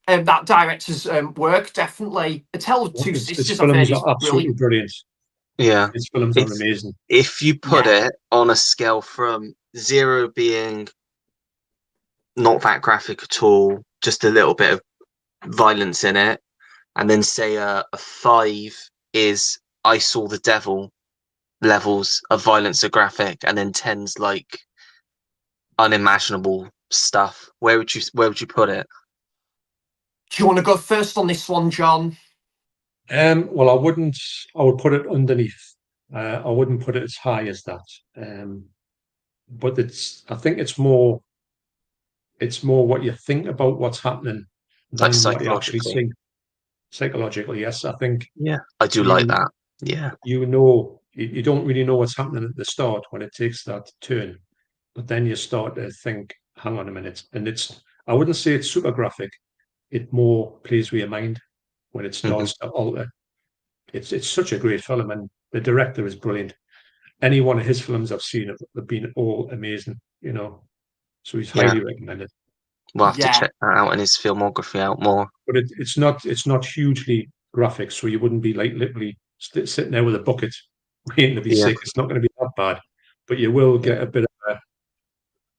Speaker 2: that director's work. Definitely A Tale of Two
Speaker 3: His
Speaker 2: Sisters I've heard
Speaker 3: films
Speaker 2: is
Speaker 3: are absolutely
Speaker 2: brilliant.
Speaker 3: brilliant.
Speaker 1: Yeah.
Speaker 3: His films are
Speaker 1: It's
Speaker 3: amazing.
Speaker 1: if you put
Speaker 2: Yeah,
Speaker 1: it on a scale from 0 being not that graphic at all, just a little bit of violence in it, and then say a 5 is I saw the devil levels of violence or graphic, and then 10's like unimaginable stuff. Where would you put it?
Speaker 2: do you want to go first on this one, John?
Speaker 3: Well, I wouldn't. I would put it underneath. I wouldn't put it as high as that. But I think it's more. It's more what you think about what's happening
Speaker 1: Like
Speaker 3: than what you actually
Speaker 1: psychologically?
Speaker 3: see. Psychologically, yes. I think
Speaker 1: Yeah, I do like
Speaker 3: you
Speaker 1: that. Yeah,
Speaker 3: you don't really know what's happening at the start when it takes that turn, but then you start to think, hang on a minute, and I wouldn't say it's super graphic. It more plays with your mind when it
Speaker 1: hmm
Speaker 3: starts to alter. It's such a great film, and the director is brilliant. Any one of his films I've seen have been all amazing, So he's
Speaker 1: yeah.
Speaker 3: highly recommended.
Speaker 1: We'll have to
Speaker 2: Yeah,
Speaker 1: check that out and his filmography out more.
Speaker 3: But it's not hugely graphic, so you wouldn't be like literally sitting there with a bucket waiting to be
Speaker 1: Yeah,
Speaker 3: sick. It's not going to be that bad, but you will get a bit of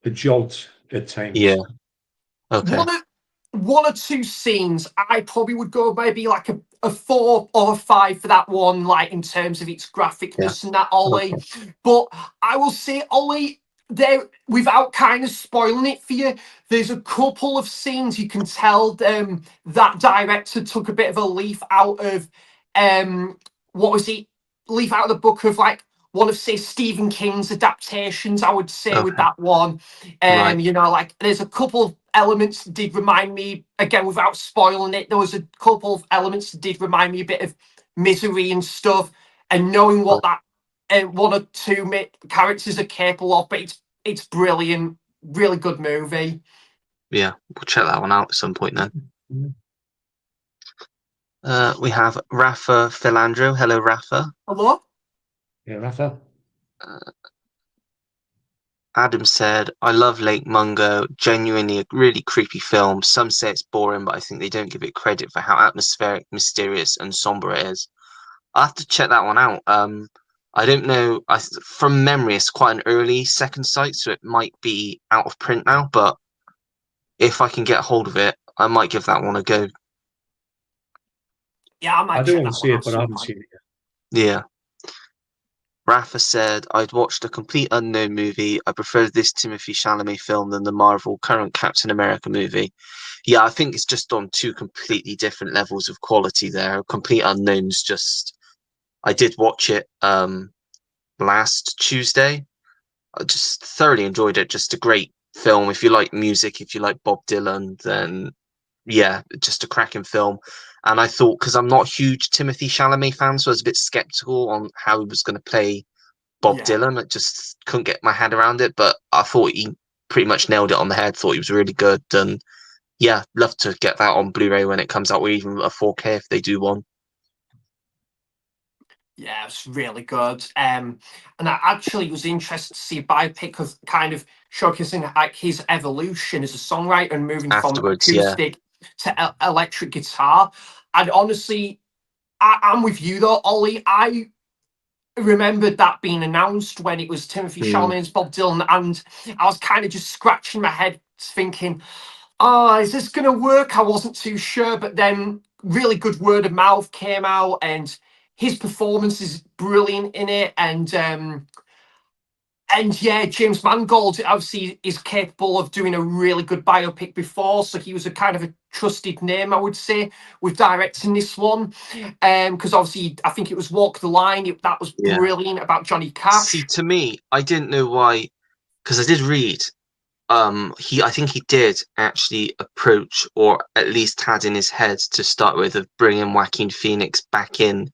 Speaker 3: a jolt at
Speaker 1: yeah.
Speaker 3: times.
Speaker 1: Okay.
Speaker 2: one or two scenes I probably would go maybe like a 4 or a 5 for that one, like in terms of its
Speaker 1: Yeah.
Speaker 2: graphicness and that, Ollie.
Speaker 1: Okay.
Speaker 2: But I will say, Ollie, there, without kind of spoiling it for you, there's a couple of scenes you can tell that director took a bit of a leaf out of what was it, leaf out of the book of like one of say Stephen King's adaptations, I would say, with
Speaker 1: Okay.
Speaker 2: that one.
Speaker 1: Right.
Speaker 2: Like there's a couple of elements that did remind me, again, without spoiling it, there was a couple of elements that did remind me a bit of Misery and stuff, and knowing
Speaker 1: Right.
Speaker 2: what that one or two characters are capable of. But it's brilliant, really good movie.
Speaker 1: Yeah. We'll check that one out at some point then.
Speaker 3: Yeah,
Speaker 1: We have Rafa Philandro. Hello, Rafa.
Speaker 2: Hello.
Speaker 3: Rafa.
Speaker 1: Uh, Adam said, I love Lake Mungo. Genuinely a really creepy film. Some say it's boring, but I think they don't give it credit for how atmospheric, mysterious, and somber it is. I have to check that one out. I don't know. From memory, it's quite an early second sight, so it might be out of print now. But if I can get hold of it, I might give that one a go.
Speaker 2: Yeah, I
Speaker 3: I
Speaker 2: might
Speaker 3: do
Speaker 2: check
Speaker 3: want to
Speaker 2: that one
Speaker 3: see
Speaker 2: out
Speaker 3: it, but I
Speaker 2: some
Speaker 3: haven't
Speaker 2: point.
Speaker 3: seen it yet.
Speaker 1: Yeah. Rafa said, I'd watched a complete unknown movie. I prefer this Timothy Chalamet film than the Marvel current Captain America movie. Yeah, I think it's just on two completely different levels of quality there. Complete Unknown's just I did watch it last Tuesday. I just thoroughly enjoyed it. Just a great film. If you like music, if you like Bob Dylan, then yeah, just a cracking film. And I thought, because I'm not a huge Timothy Chalamet fan, so I was a bit skeptical on how he was going to play Bob
Speaker 2: Yeah.
Speaker 1: Dylan. I just couldn't get my head around it, but I thought he pretty much nailed it on the head. Thought he was really good, and yeah, love to get that on Blu-ray when it comes out, or even a 4K if they do one.
Speaker 2: Yeah, it's really good. And I actually was interested to see a biopic of kind of showcasing like his evolution as a songwriter and moving from
Speaker 1: Afterwards, yeah.
Speaker 2: acoustic to electric guitar. And honestly, I'm with you though, Ollie. I remembered that being announced when it was Timothy Chalamet's Bob Dylan, and I was kind of just scratching my head thinking, oh, is this going to work? I wasn't too sure, but then really good word of mouth came out, and his performance is brilliant in it. And yeah, James Mangold obviously is capable of doing a really good biopic before, so he was a kind of a trusted name, I would say, with directing this one. Because obviously, I think it was Walk the Line. That was
Speaker 1: Yeah.
Speaker 2: brilliant about Johnny
Speaker 1: See,
Speaker 2: Cash.
Speaker 1: to me, I didn't know why, because I did read. I think he did actually approach, or at least had in his head to start with, of bringing Joaquin Phoenix back in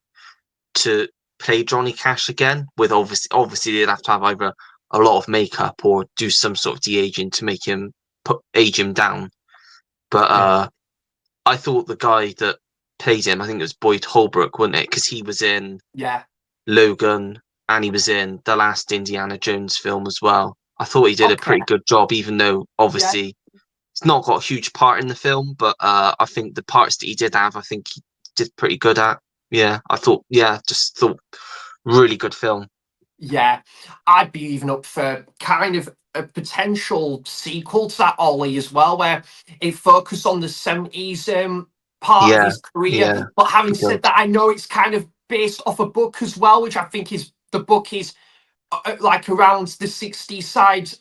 Speaker 1: to play Johnny Cash again. With obviously they'd have to have either a lot of makeup or do some sort of de-aging to make him age him down. But I thought the guy that played him, I think it was Boyd Holbrook, wasn't it? Because he was in Logan and he was in the last Indiana Jones film as well. I thought he did a pretty good job, even though obviously he's not got a huge part in the film. But I think the parts that he did have, I think he did pretty good at. Yeah, I thought, just thought really good film.
Speaker 2: Yeah, I'd be even up for kind of a potential sequel to that, Ollie, as well, where it focused on the 70s part of his career. But having said that, I know it's kind of based off a book as well, which I think is the book is like around the 60s side,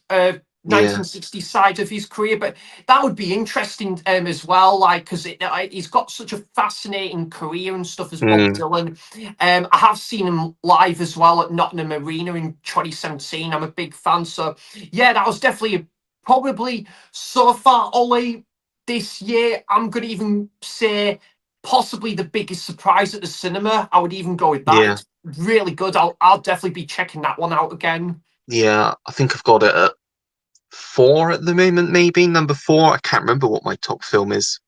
Speaker 2: 1960s side of his career. But that would be interesting as well, like, because he's got such a fascinating career and stuff as Bob Dylan. I have seen him live as well at Nottingham Arena in 2017. I'm a big fan. So yeah, that was definitely probably so far, Ollie, this year. I'm going to even say possibly the biggest surprise at the cinema. I would even go with that.
Speaker 1: Yeah.
Speaker 2: It's really good. I'll definitely be checking that one out again.
Speaker 1: Yeah, I think I've got it at 4 at the moment, maybe number 4. I can't remember what my top film is.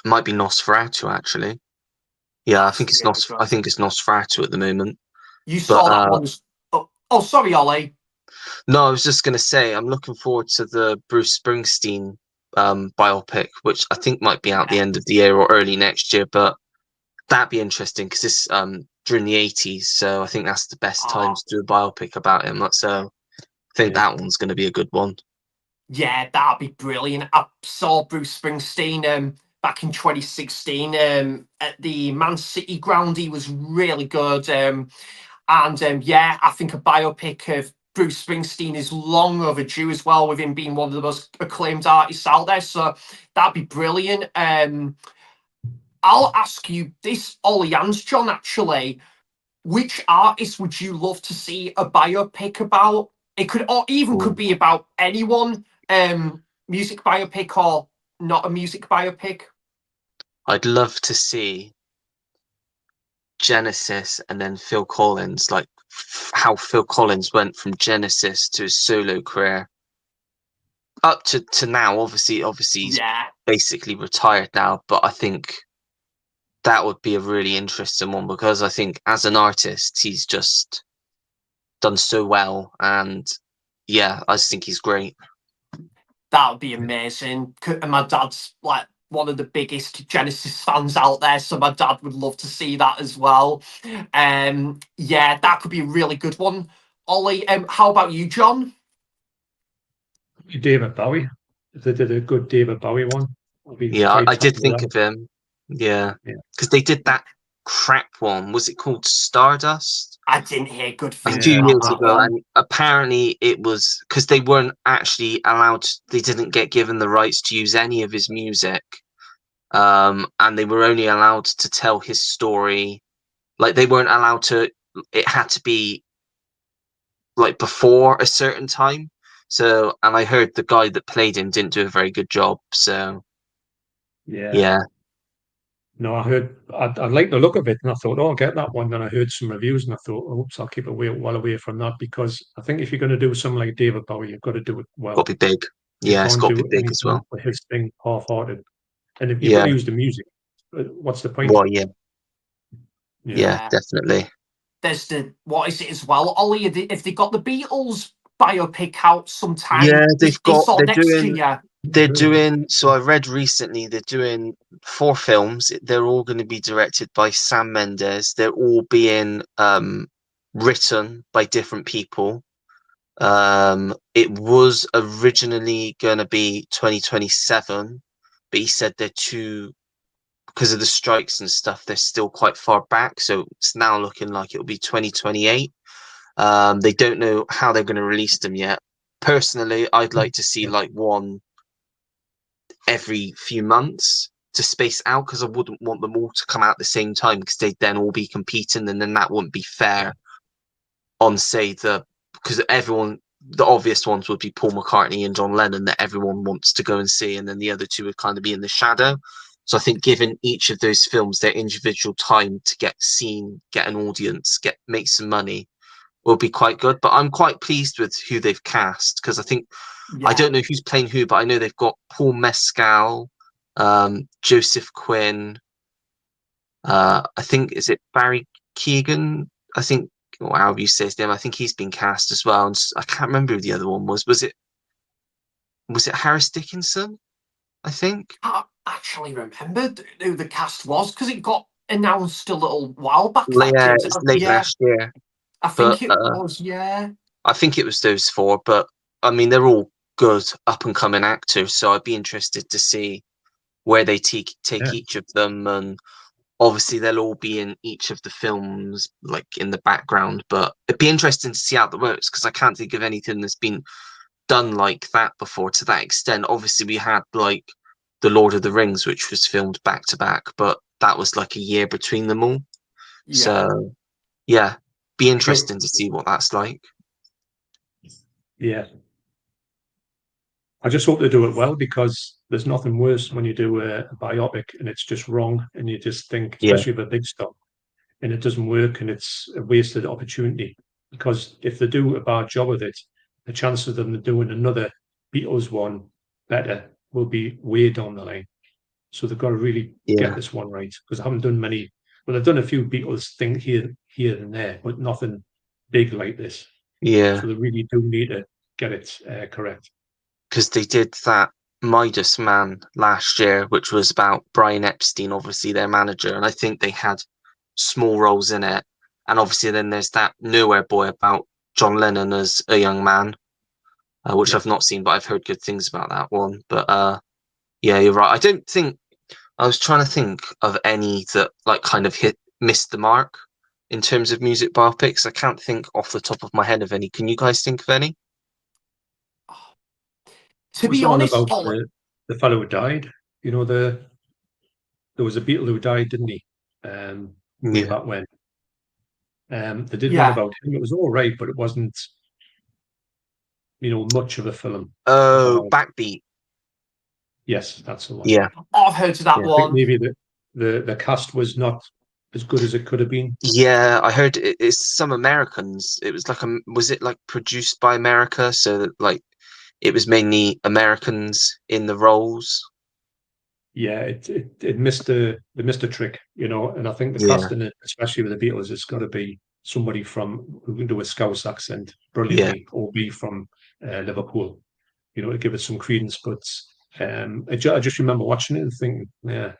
Speaker 1: It might be Nosferatu, actually. Yeah, I think it's Nosferatu at the moment.
Speaker 2: You saw that one. Oh, sorry, Ollie.
Speaker 1: No, I was just going to say I'm looking forward to the Bruce Springsteen biopic, which I think might be out the end of the year or early next year. But that'd be interesting because it's during the 80s, so I think that's the best time to do a biopic about him. So I think that one's going to be a good one.
Speaker 2: Yeah, that'd be brilliant. I saw Bruce Springsteen back in 2016 at the Man City ground. He was really good. Yeah, I think a biopic of Bruce Springsteen is long overdue as well, with him being one of the most acclaimed artists out there. So that'd be brilliant. I'll ask you this, Ollie and John, actually. Which artist would you love to see a biopic about? It could, or even could be about anyone, music biopic or not a music biopic.
Speaker 1: I'd love to see Genesis and then Phil Collins, like how Phil Collins went from Genesis to his solo career up to now. Obviously he's basically retired now, but I think that would be a really interesting one because I think as an artist he's just done so well, and yeah, I just think he's great.
Speaker 2: That would be amazing. And my dad's like one of the biggest Genesis fans out there, so my dad would love to see that as well. Yeah, that could be a really good one. Ollie, how about you, John?
Speaker 3: David Bowie. If they did a good David Bowie one,
Speaker 1: I did think of him. Yeah, because they did that crap one. Was it called Stardust?
Speaker 2: I didn't hear good things
Speaker 1: a few
Speaker 2: about
Speaker 1: years
Speaker 2: that
Speaker 1: ago,
Speaker 2: one.
Speaker 1: and apparently it was because they weren't actually allowed. They didn't get given the rights to use any of his music, and they were only allowed to tell his story. Like they weren't allowed to. It had to be like before a certain time. So, and I heard the guy that played him didn't do a very good job. So, yeah.
Speaker 3: No, I'd like the look of it, and I thought, oh, I'll get that one. Then I heard some reviews, and I thought, oops, I'll keep it well away from that, because I think if you're going to do something like David Bowie, you've got to do it well.
Speaker 1: Got to be big.
Speaker 3: You
Speaker 1: Yeah, it's
Speaker 3: can't
Speaker 1: got to
Speaker 3: do
Speaker 1: be big as
Speaker 3: anything
Speaker 1: well.
Speaker 3: with his thing half-hearted. And if you've got
Speaker 1: Yeah.
Speaker 3: to use the music, what's the point?
Speaker 1: Well, yeah.
Speaker 3: Yeah.
Speaker 1: Yeah, definitely.
Speaker 2: There's the, what is it as well, Ollie? If they got the Beatles biopic out sometime
Speaker 1: Yeah,
Speaker 2: this or next year.
Speaker 1: they're doing, so I read recently they're doing 4 films. They're all going to be directed by Sam Mendes. They're all being written by different people. It was originally going to be 2027, but he said they're too, because of the strikes and stuff, they're still quite far back. So it's now looking like it'll be 2028. They don't know how they're going to release them yet. Personally, I'd like to see like one every few months to space out, because I wouldn't want them all to come out at the same time, because they'd then all be competing, and then that wouldn't be fair on, say, because everyone, the obvious ones would be Paul McCartney and John Lennon that everyone wants to go and see, and then the other two would kind of be in the shadow. So I think giving each of those films their individual time to get seen, get an audience, make some money, will be quite good. But I'm quite pleased with who they've cast, because I think, I don't know who's playing who, but I know they've got Paul Mescal, Joseph Quinn, I think, is it Barry Keoghan? I think, or however you say his name, I think he's been cast as well. And I can't remember who the other one was. Was it Harris Dickinson? I think.
Speaker 2: I actually remembered who the cast was because it got announced a little while back.
Speaker 1: Yeah, it was late last year.
Speaker 2: I think it was, yeah.
Speaker 1: I think it was those 4, but I mean, they're all good up and coming actors, so I'd be interested to see where they take each of them, and obviously they'll all be in each of the films, like in the background. But it'd be interesting to see how that works, because I can't think of anything that's been done like that before to that extent. Obviously, we had like the Lord of the Rings, which was filmed back to back, but that was like a year between them all.
Speaker 2: Yeah.
Speaker 1: So yeah, be interesting to see what that's like.
Speaker 3: Yeah. I just hope they do it well, because there's nothing worse when you do a biopic and it's just wrong, and you just think,
Speaker 1: Yeah.
Speaker 3: especially with a big stuff, and it doesn't work, and it's a wasted opportunity. Because if they do a bad job of it, the chance of them doing another Beatles one better will be way down the line. So they've got to really get this one right, because I haven't done many. Well, I've done a few Beatles things here and there, but nothing big like this.
Speaker 1: Yeah.
Speaker 3: So they really do need to get it correct.
Speaker 1: Because they did that Midas Man last year, which was about Brian Epstein, obviously their manager, and I think they had small roles in it. And obviously then there's that Nowhere Boy about John Lennon as a young man, which I've not seen, but I've heard good things about that one. But yeah, you're right. I was trying to think of any that like kind of missed the mark in terms of music biopics. I can't think off the top of my head of any. Can you guys think of any?
Speaker 2: To be honest,
Speaker 3: about the fellow who died, you know, there was a Beatle who died, didn't he? Way back when. They did one about him. It was all right, but it wasn't, you know, much of a film.
Speaker 1: Oh, Backbeat.
Speaker 3: Yes, that's the one.
Speaker 1: Yeah.
Speaker 2: I've heard of that one.
Speaker 3: I think maybe the cast was not as good as it could have been.
Speaker 1: Yeah, I heard it's some Americans. It was like was it like produced by America, so that like it was mainly Americans in the roles?
Speaker 3: Yeah, it missed the trick, you know. And I think the casting it, especially with the Beatles, it's got to be somebody who can do a Scouse accent brilliantly, or be from Liverpool, you know, to give it some credence. But I just remember watching it and thinking, yeah,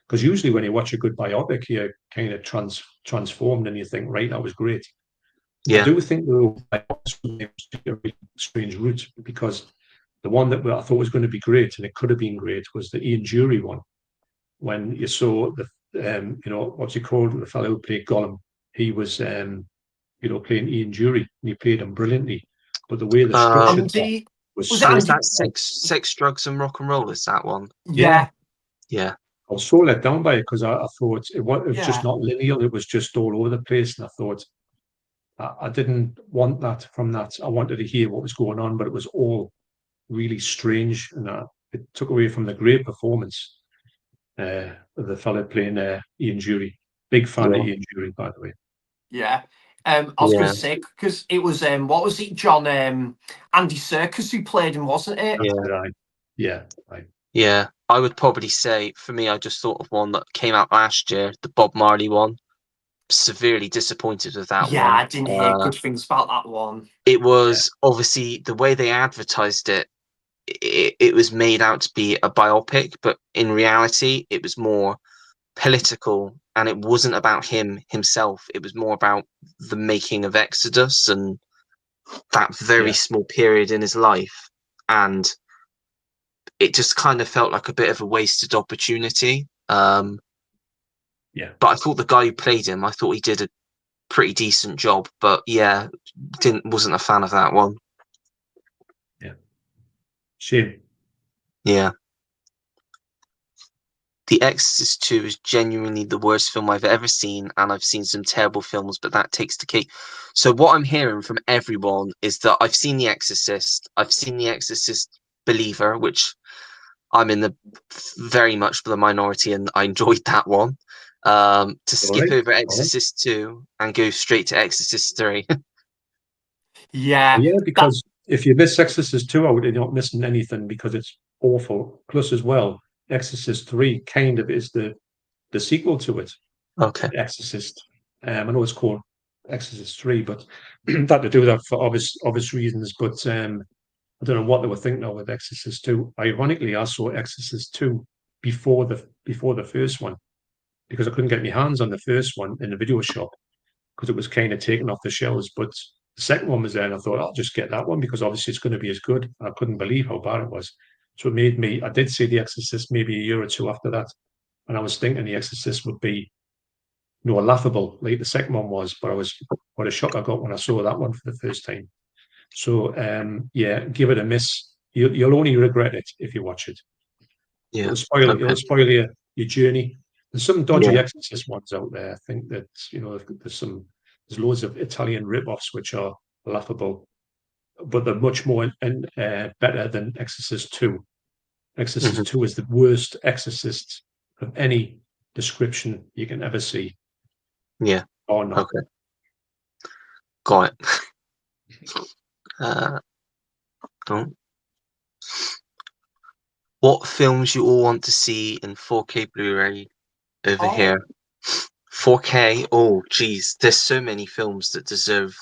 Speaker 3: because usually when you watch a good biopic, you're kind of transformed and you think, right, that was great. I do think though, a really strange route, because the one that I thought was going to be great, and it could have been great, was the Ian Jury one. When you saw the, you know, what's he called, the fellow who played Gollum, he was, you know, playing Ian Jury, and he played him brilliantly. But the way the structured was
Speaker 1: that sex, drugs, and rock and roll. Is that one?
Speaker 2: Yeah.
Speaker 1: Yeah.
Speaker 3: I was so let down by it, because I thought it was just not linear. It was just all over the place, and I thought I didn't want that from that. I wanted to hear what was going on, but it was all really strange, and it took away from the great performance of the fellow playing Ian Jury. Big fan of Ian Jury, by the way.
Speaker 2: Yeah. I was going to say, because it was what was it, John? Andy Serkis who played him, wasn't it?
Speaker 3: Yeah.
Speaker 1: I would probably say, for me, I just thought of one that came out last year, the Bob Marley one. Severely disappointed with that one.
Speaker 2: Yeah, I didn't hear good things about that one.
Speaker 1: It was obviously the way they advertised it. It was made out to be a biopic, but in reality, it was more political, and it wasn't about himself. It was more about the making of Exodus and that very small period in his life, and it just kind of felt like a bit of a wasted opportunity. But I thought the guy who played him, I thought he did a pretty decent job. But yeah, wasn't a fan of that one.
Speaker 3: Yeah, shame.
Speaker 1: Yeah. The Exorcist II is genuinely the worst film I've ever seen, and I've seen some terrible films, but that takes the cake. So what I'm hearing from everyone is that I've seen The Exorcist, I've seen The Exorcist Believer, which I'm in the very much for the minority, and I enjoyed that one. To skip over Exorcist II and go straight to Exorcist III.
Speaker 2: Yeah,
Speaker 3: because if you miss Exorcist II out, you're not missing anything, because it's awful. Plus, as well, Exorcist III kind of is the sequel to it.
Speaker 1: Okay.
Speaker 3: Exorcist. I know it's called Exorcist III, but that to do that for obvious reasons. But I don't know what they were thinking of with Exorcist II. Ironically, I saw Exorcist II before the first one, because I couldn't get my hands on the first one in the video shop, because it was kind of taken off the shelves. But the second one was there, and I thought I'll just get that one, because obviously it's going to be as good. I couldn't believe how bad it was. So it made me. I did see The Exorcist maybe a year or two after that, and I was thinking The Exorcist would be laughable like the second one was. But what a shock I got when I saw that one for the first time. So give it a miss. You'll only regret it if you watch it.
Speaker 1: Yeah,
Speaker 3: it'll spoil your journey. There's some dodgy Exorcist ones out there. I think that there's loads of Italian rip-offs which are laughable, but they're much more better than Exorcist II. Exorcist II is the worst Exorcist of any description you can ever see.
Speaker 1: Yeah.
Speaker 3: Or not.
Speaker 1: Okay. Got it. What films you all want to see in 4K Blu-ray over here? 4K. Oh, geez, there's so many films that deserve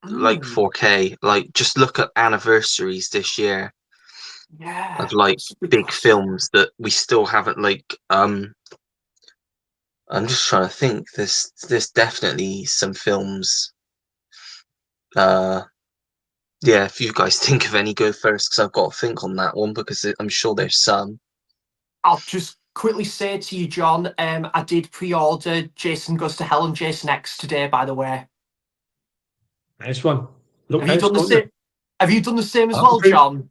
Speaker 1: like 4K. Like, just look at anniversaries this year.
Speaker 2: Yeah.
Speaker 1: Of like big films that we still haven't I'm just trying to think. There's definitely some films. If you guys think of any, go first, because I've got to think on that one, because I'm sure there's some.
Speaker 2: I'll just quickly say to you, John, I did pre-order Jason Goes to Hell and Jason X today, by the way.
Speaker 3: Nice one. Look,
Speaker 2: have you done the same? Have you done the same as well, John?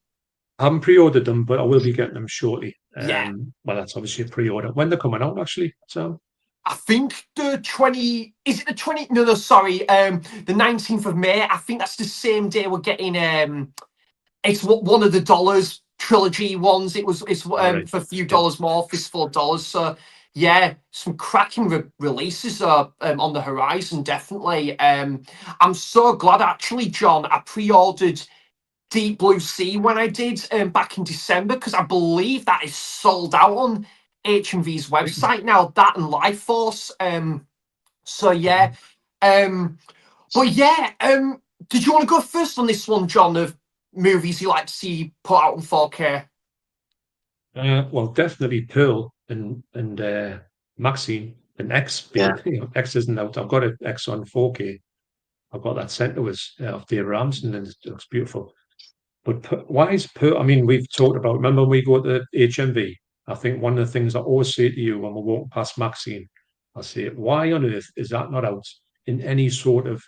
Speaker 3: I haven't pre-ordered them, but I will be getting them shortly.
Speaker 2: Yeah.
Speaker 3: Well, that's obviously a pre-order. When they're coming out, actually. So
Speaker 2: I think the 20. Is it the 20? No, sorry. The 19th of May. I think that's the same day we're getting. It's one of the Dollars trilogy ones. It's for a few dollars more, Fistful of Dollars. So yeah, some cracking releases are on the horizon. Definitely. I'm so glad, actually, John. I pre-ordered Deep Blue Sea when I did back in December, because I believe that is sold out on HMV's website now, that and Life Force. So yeah. But yeah, did you want to go first on this one, John, of movies you like to see put out in 4K?
Speaker 3: Well, definitely Pearl and Maxine and X. X isn't out. I've got an X on 4K. I've got that sent to us of Dave Ramsden, and it looks beautiful. But why is Pearl? I mean, we've talked about, remember when we go to HMV? I think one of the things I always say to you when we're walking past Maxine, I say, why on earth is that not out in any sort of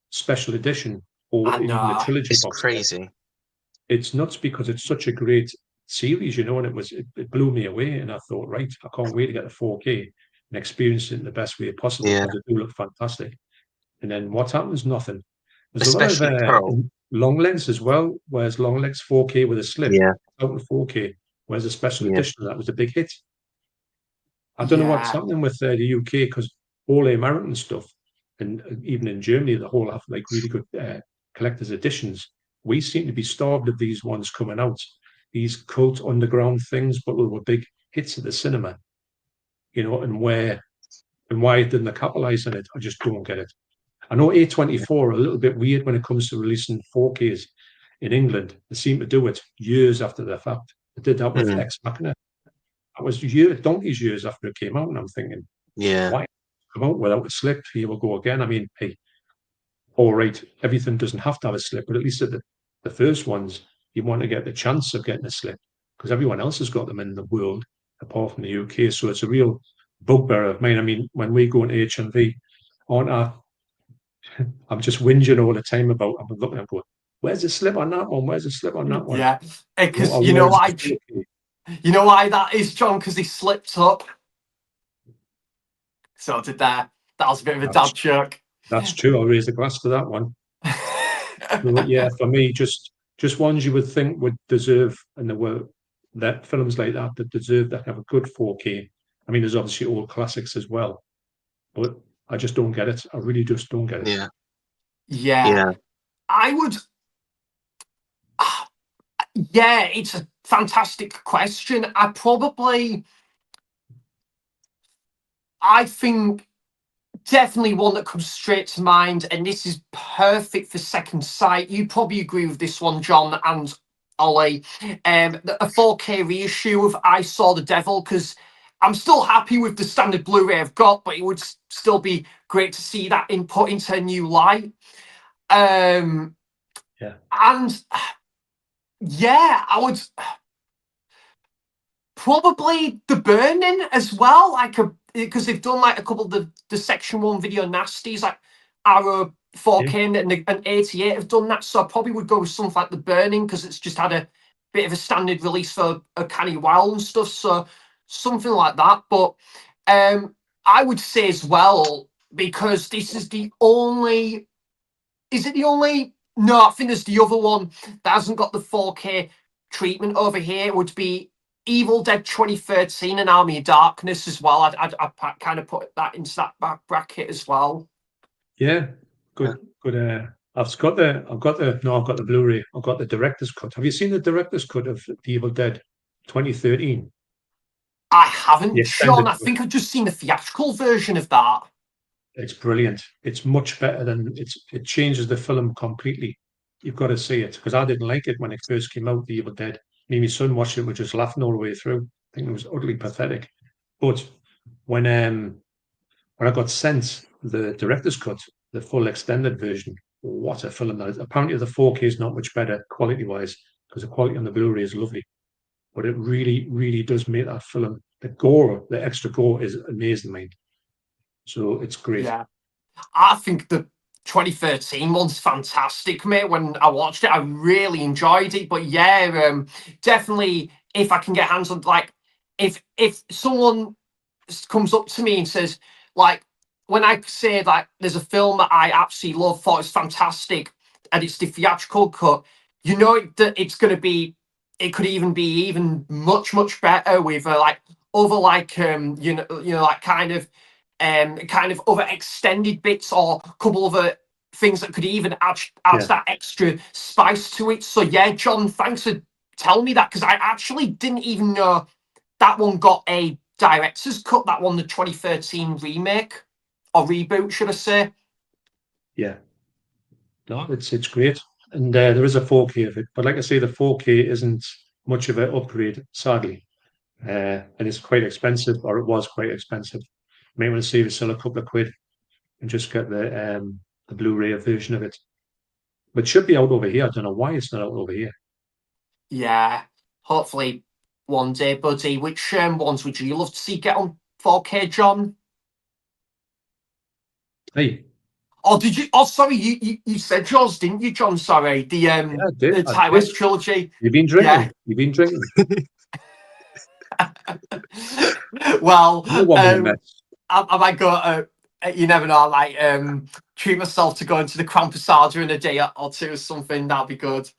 Speaker 3: special edition or even the trilogy box?
Speaker 1: It's crazy.
Speaker 3: It's nuts, because it's such a great series, and it blew me away. And I thought, right, I can't wait to get the 4K and experience it in the best way possible, because it do look fantastic. And then what happens? Nothing. There's
Speaker 1: especially
Speaker 3: a lot of long lens as well, whereas long lens 4K with a slip out in 4K, whereas a special edition that was a big hit. I don't know what's happening with the UK, because all the American stuff and even in Germany, the whole have like really good collector's editions. We seem to be starved of these ones coming out, these cult underground things, but they were big hits at the cinema, and why didn't they capitalize on it? I just don't get it. I know A24 are a little bit weird when it comes to releasing 4Ks in England. They seem to do it years after the fact. They did that with Ex Machina. That was donkey's years after it came out, and I'm thinking,
Speaker 1: Yeah.
Speaker 3: why come out without a slip? Here we'll go again. I mean, hey, all right, everything doesn't have to have a slip, but at least at the first ones, you want to get the chance of getting a slip because everyone else has got them in the world apart from the UK. So it's a real bugbear of mine. I mean, when we go into HMV, aren't I? I'm just whinging all the time about. I'm looking and going, "Where's the slip on that one? Where's the slip on that one?"
Speaker 2: Yeah, because
Speaker 3: You
Speaker 2: know why that is, John? Because he slipped up. So did that. That was a bit of a dad joke.
Speaker 3: That's true. I'll raise the glass to that one. But yeah, for me, just ones you would think would deserve, and there were that films like that deserve that have a good 4K. I mean, there's obviously old classics as well, but I just don't get it. I really just don't get it.
Speaker 1: Yeah.
Speaker 2: Yeah. I would. Yeah, it's a fantastic question. I think definitely one that comes straight to mind, and this is perfect for Second Sight. You probably agree with this one, John and Ollie. A 4K reissue of I Saw the Devil, because I'm still happy with the standard Blu-ray I've got, but it would still be great to see that input into a new light. And yeah, I would probably The Burning as well, because they've done like a couple of the Section 1 video Nasties, like Arrow 4K and 88 have done that. So I probably would go with something like The Burning because it's just had a bit of a standard release for a canny while and stuff. So something like that. But I would say as well, because this is the only. Is it the only? No, I think there's the other one that hasn't got the 4K treatment over here. It would be Evil Dead 2013 and Army of Darkness as well. I'd kind of put that into that back bracket as well.
Speaker 3: Yeah, good. I've got the Blu-ray. I've got the director's cut. Have you seen the director's cut of the Evil Dead 2013?
Speaker 2: I haven't, Sean. I think I've just seen the theatrical version of that.
Speaker 3: It's brilliant. It's much better than it changes the film completely. You've got to see it because I didn't like it when it first came out, The Evil Dead. Me and my son watched it, we're just laughing all the way through. I think it was utterly pathetic. But when I got sent the director's cut, the full extended version, what a film that is. Apparently the 4K is not much better quality-wise because the quality on the Blu-ray is lovely. But it really, really does make that film, the extra gore is amazing, mate. So it's great.
Speaker 2: Yeah, I think the 2013 one's fantastic, mate. When I watched it, I really enjoyed it. But yeah, definitely, if I can get hands on, like, if someone comes up to me and says, like, when I say like there's a film that I absolutely love, thought it's fantastic, and it's the theatrical cut, you know that it's going to be, it could even be even much better with like other like like kind of other extended bits or a couple of things that could even add that extra spice to it. So yeah, John, thanks for telling me that, because I actually didn't even know that one got a director's cut, that one, the 2013 remake or reboot, should I say.
Speaker 3: Yeah. No, it's great. And there is a 4K of it. But like I say, the 4K isn't much of an upgrade, sadly. And it's quite expensive, or it was quite expensive. You may want to save yourself a couple of quid and just get the Blu-ray version of it. But it should be out over here. I don't know why it's not out over here.
Speaker 2: Yeah, hopefully one day, buddy. Which ones would you love to see get on 4K, John?
Speaker 3: Hey.
Speaker 2: Oh, did you? Oh, sorry, you said yours, didn't you, John? Sorry, the Ty West trilogy.
Speaker 3: You've been drinking. Yeah. You've been drinking.
Speaker 2: Well, I might go. You never know. I might treat myself to go into the Krampusada in a day or two or something. That'd be good.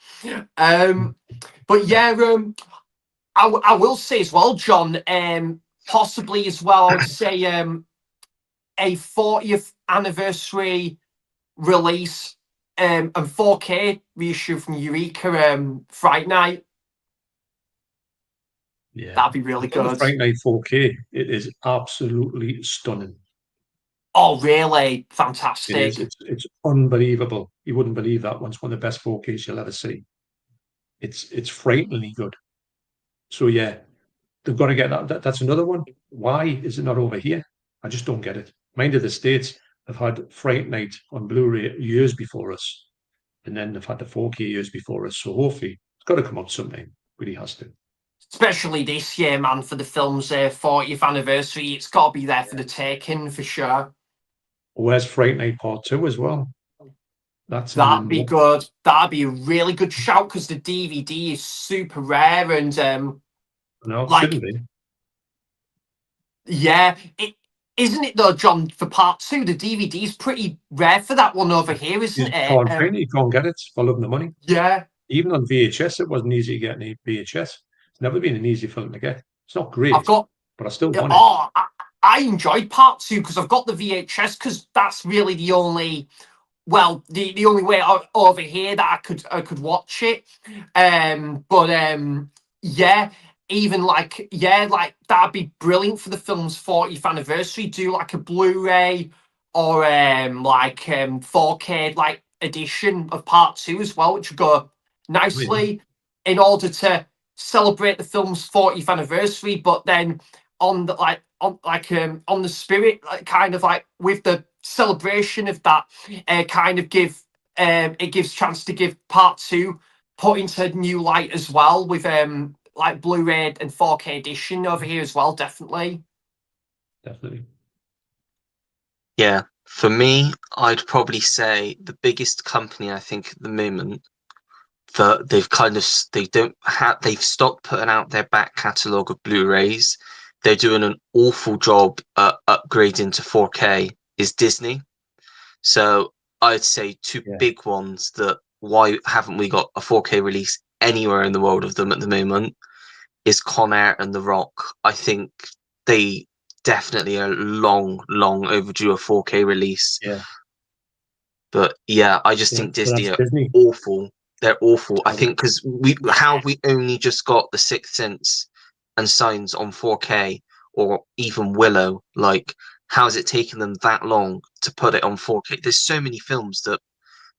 Speaker 2: But yeah, I will say as well, John. Possibly as well, I would say a 40th anniversary release and 4K reissue from Eureka Fright Night.
Speaker 3: Yeah,
Speaker 2: That'd be really good.
Speaker 3: Fright Night 4K, it is absolutely stunning.
Speaker 2: Oh, really?
Speaker 3: It
Speaker 2: Fantastic.
Speaker 3: is. It's unbelievable. You wouldn't believe that one. It's one of the best 4Ks you'll ever see. It's frighteningly good. So yeah, they've got to get that. That's another one. Why is it not over here? I just don't get it. Mind you, the States have had Fright Night on Blu-ray years before us, and then they've had the 4K years before us. So hopefully, it's got to come out sometime. Really has to.
Speaker 2: Especially this year, man, for the film's 40th anniversary. It's got to be there for the taking, for sure.
Speaker 3: Where's Fright Night Part 2 as well?
Speaker 2: That'd be good. That'd be a really good shout, because the DVD is super rare, and
Speaker 3: no,
Speaker 2: like,
Speaker 3: shouldn't be.
Speaker 2: Yeah, isn't it though, John? For Part 2, the DVD is pretty rare for that one over here, isn't
Speaker 3: You
Speaker 2: it?
Speaker 3: can't find it. You can't get it for love of the money.
Speaker 2: Yeah.
Speaker 3: Even on VHS, it wasn't easy to get any VHS. It's never been an easy film to get. It's not great, but I still want it.
Speaker 2: Oh, I enjoyed Part 2 because I've got the VHS, because that's really the only, well, the only way over here that I could watch it. Yeah, even like, yeah, like that'd be brilliant for the film's 40th anniversary. Do like a Blu-ray or 4K like edition of Part 2 as well, which would go nicely in order to celebrate the film's 40th anniversary, but then on the on the spirit, like, kind of like with the celebration of that, kind of give it gives chance to give Part 2 put into new light as well, with like Blu-ray and 4K edition over here as well. Definitely.
Speaker 1: Yeah, for me, I'd probably say the biggest company, I think, at the moment, that they've stopped putting out their back catalogue of Blu-rays. They're doing an awful job at upgrading to 4K, is Disney. So I'd say two big ones that, why haven't we got a 4K release anywhere in the world of them at the moment, is Con Air and The Rock. I think they definitely are long overdue a 4K release.
Speaker 3: Yeah.
Speaker 1: But yeah, I just think Disney are awful. They're awful. I think because we only just got The Sixth Sense and Signs on 4K, or even Willow. Like, how's it taken them that long to put it on 4K? There's so many films that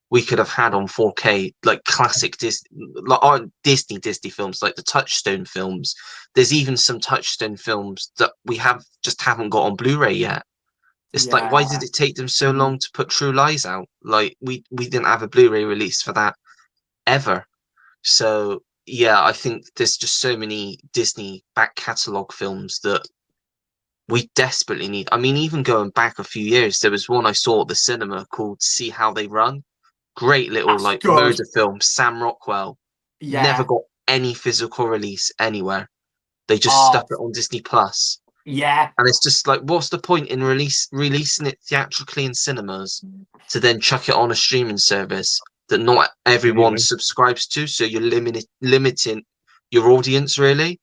Speaker 1: we could have had on 4K, like classic Disney, like aren't Disney films, like the Touchstone films. There's even some Touchstone films that we haven't got on Blu-ray yet. It's like, why did it take them so long to put True Lies out? Like, we didn't have a Blu-ray release for that ever. So yeah, I think there's just so many Disney back catalogue films that we desperately need. I mean, even going back a few years, there was one I saw at the cinema called See How They Run. Great little murder film. Sam Rockwell. Never got any physical release anywhere. They just stuck it on Disney Plus.
Speaker 2: Yeah.
Speaker 1: And it's just like, what's the point in releasing it theatrically in cinemas to then chuck it on a streaming service that not everyone subscribes to? So you're limiting your audience, really.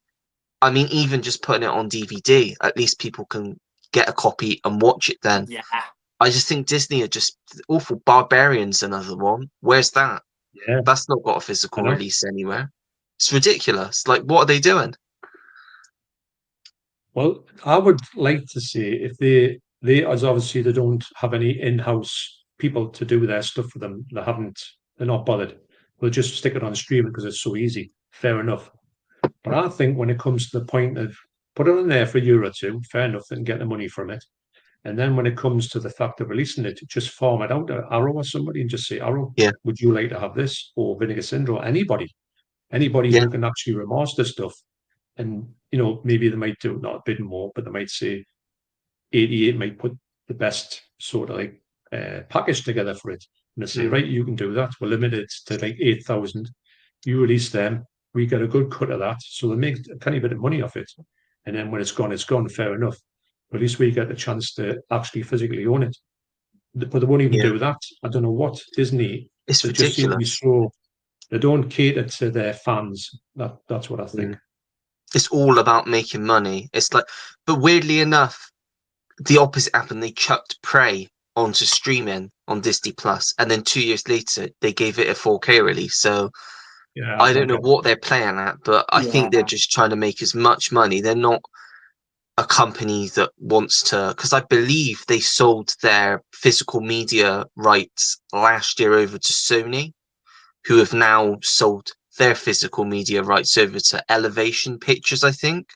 Speaker 1: I mean, even just putting it on DVD, at least people can get a copy and watch it then.
Speaker 2: Yeah.
Speaker 1: I just think Disney are just awful. Barbarians, another one. Where's that?
Speaker 3: Yeah.
Speaker 1: That's not got a physical release anywhere. It's ridiculous. Like, what are they doing?
Speaker 3: Well, I would like to say, if they as obviously they don't have any in-house people to do their stuff for them, they're not bothered. They'll just stick it on streaming because it's so easy. Fair enough. But I think when it comes to the point of put it in there for a year or two, fair enough, and get the money from it. And then when it comes to the fact of releasing it, just farm it out to Arrow or somebody and just say, Arrow, would you like to have this? Or Vinegar Syndrome? Anybody who can actually remaster stuff. And, maybe they might do not a bit more, but they might say 88 might put the best sort of like package together for it. And they say, right, you can do that. We're limited to like 8,000. You release them. We get a good cut of that. So they make a tiny bit of money off it. And then when it's gone, fair enough. But at least we get the chance to actually physically own it. But they won't even do that. I don't know what Disney.
Speaker 1: It's ridiculous.
Speaker 3: Just seem to be so. They don't cater to their fans. That's what I think.
Speaker 1: It's all about making money. It's like, but weirdly enough, the opposite happened. They chucked Prey onto streaming on Disney Plus, and then 2 years later they gave it a 4K release. So
Speaker 3: Yeah,
Speaker 1: I
Speaker 3: I've
Speaker 1: don't
Speaker 3: not
Speaker 1: know
Speaker 3: got.
Speaker 1: what they're playing at, but I think they're
Speaker 2: Yeah.
Speaker 1: just trying to make as much money. They're not a company that wants to, because I believe they sold their physical media rights last year over to Sony, who have now sold their physical media rights over to Elevation Pictures, I think,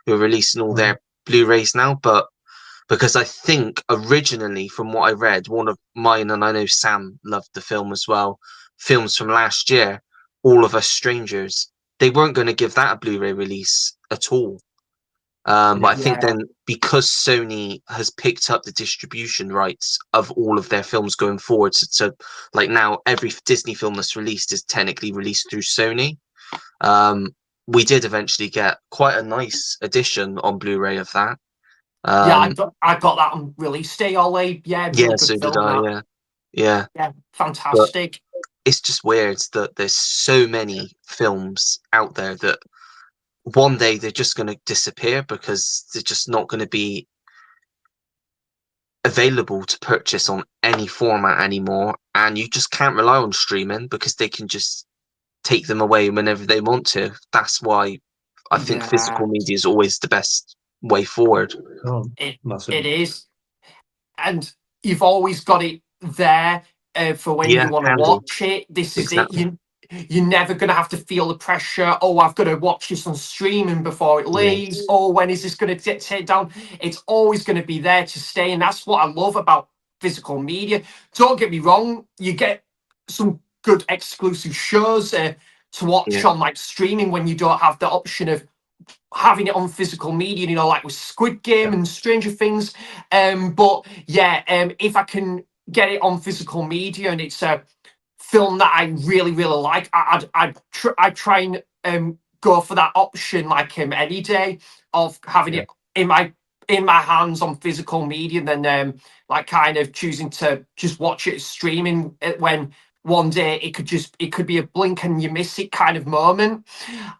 Speaker 1: who are releasing all their Blu-rays now. But because I think originally, from what I read, one of mine, and I know Sam loved the film as well, films from last year, All of Us Strangers, they weren't going to give that a Blu-ray release at all. But I
Speaker 3: Yeah,
Speaker 1: think
Speaker 2: Yeah.
Speaker 1: then, because Sony has picked up the distribution rights of all of their films going forward, so like now every Disney film that's released is technically released through Sony. Um, we did eventually get quite a nice edition on Blu-ray of that.
Speaker 2: Yeah,
Speaker 1: Um,
Speaker 2: I got that on release day, Ollie. Yeah,
Speaker 1: yeah,
Speaker 2: really good
Speaker 1: so did
Speaker 2: film,
Speaker 1: I.
Speaker 2: that.
Speaker 1: Yeah, yeah.
Speaker 2: Yeah,
Speaker 1: But
Speaker 2: fantastic.
Speaker 1: it's just weird that there's so many films out there that one day they're just going to disappear because they're just not going to be available to purchase on any format anymore, and you just can't rely on streaming because they can just take them away whenever they want to. That's why I think
Speaker 2: Yeah,
Speaker 1: physical media is always the best way forward.
Speaker 3: oh,
Speaker 2: it
Speaker 3: massive.
Speaker 2: it is. And you've always got it there for when
Speaker 1: Yeah,
Speaker 2: you want to
Speaker 1: handy.
Speaker 2: watch it. This is it.
Speaker 1: Exactly.
Speaker 2: You're never going to have to feel the pressure. Oh, I've got to watch this on streaming before it
Speaker 1: Yeah.
Speaker 2: leaves. Oh, when is this going to get taken down? It's always going to be there to stay, and that's what I love about physical media. Don't get me wrong. You get some good exclusive shows to watch
Speaker 1: Yeah.
Speaker 2: on like streaming when you don't have the option of having it on physical media, you know, like with Squid Game
Speaker 3: Yeah,
Speaker 2: and Stranger Things. But yeah, if I can get it on physical media and it's a film that I really, really like, I'd try and go for that option like any day of having
Speaker 3: yeah,
Speaker 2: it in my hands on physical media than like kind of choosing to just watch it streaming when one day it could be a blink and you miss it kind of moment.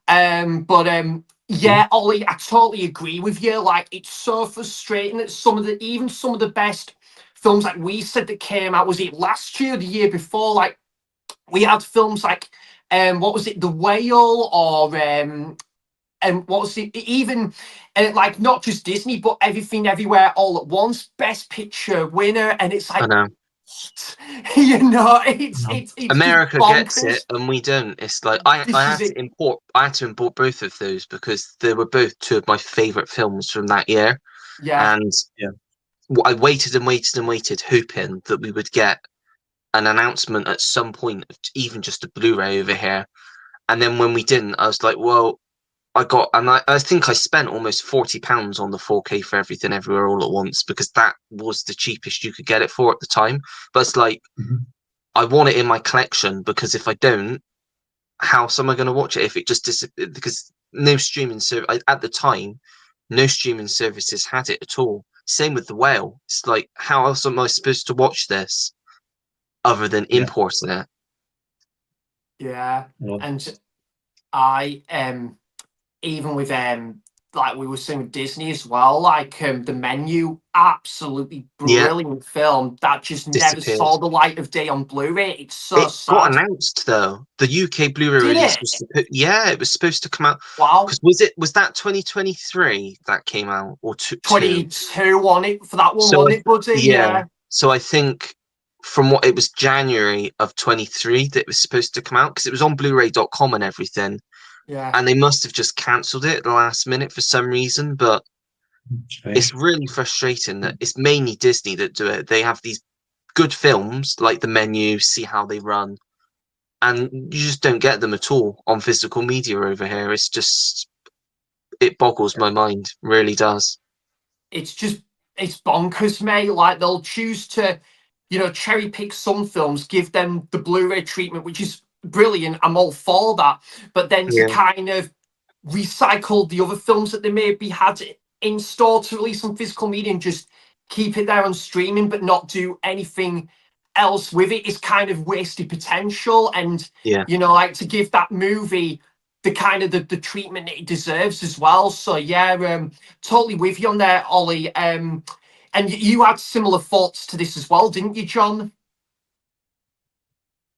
Speaker 2: But
Speaker 3: mm,
Speaker 2: yeah, Ollie, I totally agree with you. Like, it's so frustrating that even some of the best films, like we said, that came out, was it last year, or the year before? Like, we had films like, what was it, The Whale, or and what was it, even like not just Disney, but Everything Everywhere All at Once, Best Picture winner, and it's
Speaker 1: I
Speaker 2: like,
Speaker 1: know.
Speaker 2: you know, it's
Speaker 3: no,
Speaker 2: it's it's just
Speaker 1: America gets it
Speaker 2: bonkers.
Speaker 1: and we don't. It's like
Speaker 2: This is it.
Speaker 1: I had to import both of those because they were both two of my favorite films from that year.
Speaker 2: Yeah,
Speaker 1: And
Speaker 3: yeah,
Speaker 1: I waited and waited and waited, hoping that we would get an announcement at some point of even just a Blu-ray over here. And then when we didn't, I was like, well, I think I spent almost £40 on the 4K for Everything Everywhere All at Once because that was the cheapest you could get it for at the time. But it's like,
Speaker 3: mhm,
Speaker 1: I want it in my collection because if I don't, how else am I going to watch it if it just disappears? Because no streaming service at the time, no streaming services had it at all. Same with The Whale. It's like, how else am I supposed to watch this other than
Speaker 3: yeah,
Speaker 1: importing it?
Speaker 2: yeah.
Speaker 3: no,
Speaker 2: And I even with like we were saying with Disney as well, like The Menu, absolutely
Speaker 1: Yeah,
Speaker 2: brilliant film that just never
Speaker 1: disappeared.
Speaker 2: saw the light of day on Blu-ray. It's so
Speaker 1: It got
Speaker 2: sad.
Speaker 1: announced though. The UK Blu-ray
Speaker 2: Did
Speaker 1: release
Speaker 2: it?
Speaker 1: was yeah, it was supposed to come out
Speaker 2: Wow.
Speaker 1: because was that 2023 that came out or two?
Speaker 2: 22 on it for that one,
Speaker 1: So
Speaker 2: wasn't it, buddy?
Speaker 1: yeah,
Speaker 2: Yeah.
Speaker 1: so I think from what it was January of 23 that it was supposed to come out because it was on Blu-ray.com and everything,
Speaker 2: Yeah.
Speaker 1: and they must have just cancelled it at the last minute for some reason. But it's
Speaker 3: strange.
Speaker 1: really frustrating that it's mainly Disney that do it. They have these good films like The Menu, See How They Run, and you just don't get them at all on physical media over here. It's just it boggles my mind, really does.
Speaker 2: It's bonkers, mate. Like, they'll choose to, cherry pick some films, give them the Blu-ray treatment, which is brilliant. I'm all for that. But then to
Speaker 1: Yeah,
Speaker 2: kind of recycle the other films that they maybe had in store to release on physical media and just keep it there on streaming, but not do anything else with it, is kind of wasted potential. And
Speaker 1: yeah,
Speaker 2: like, to give that movie the kind of the treatment it deserves as well. So yeah, totally with you on there, Ollie. And you had similar thoughts to this as well, didn't you, John?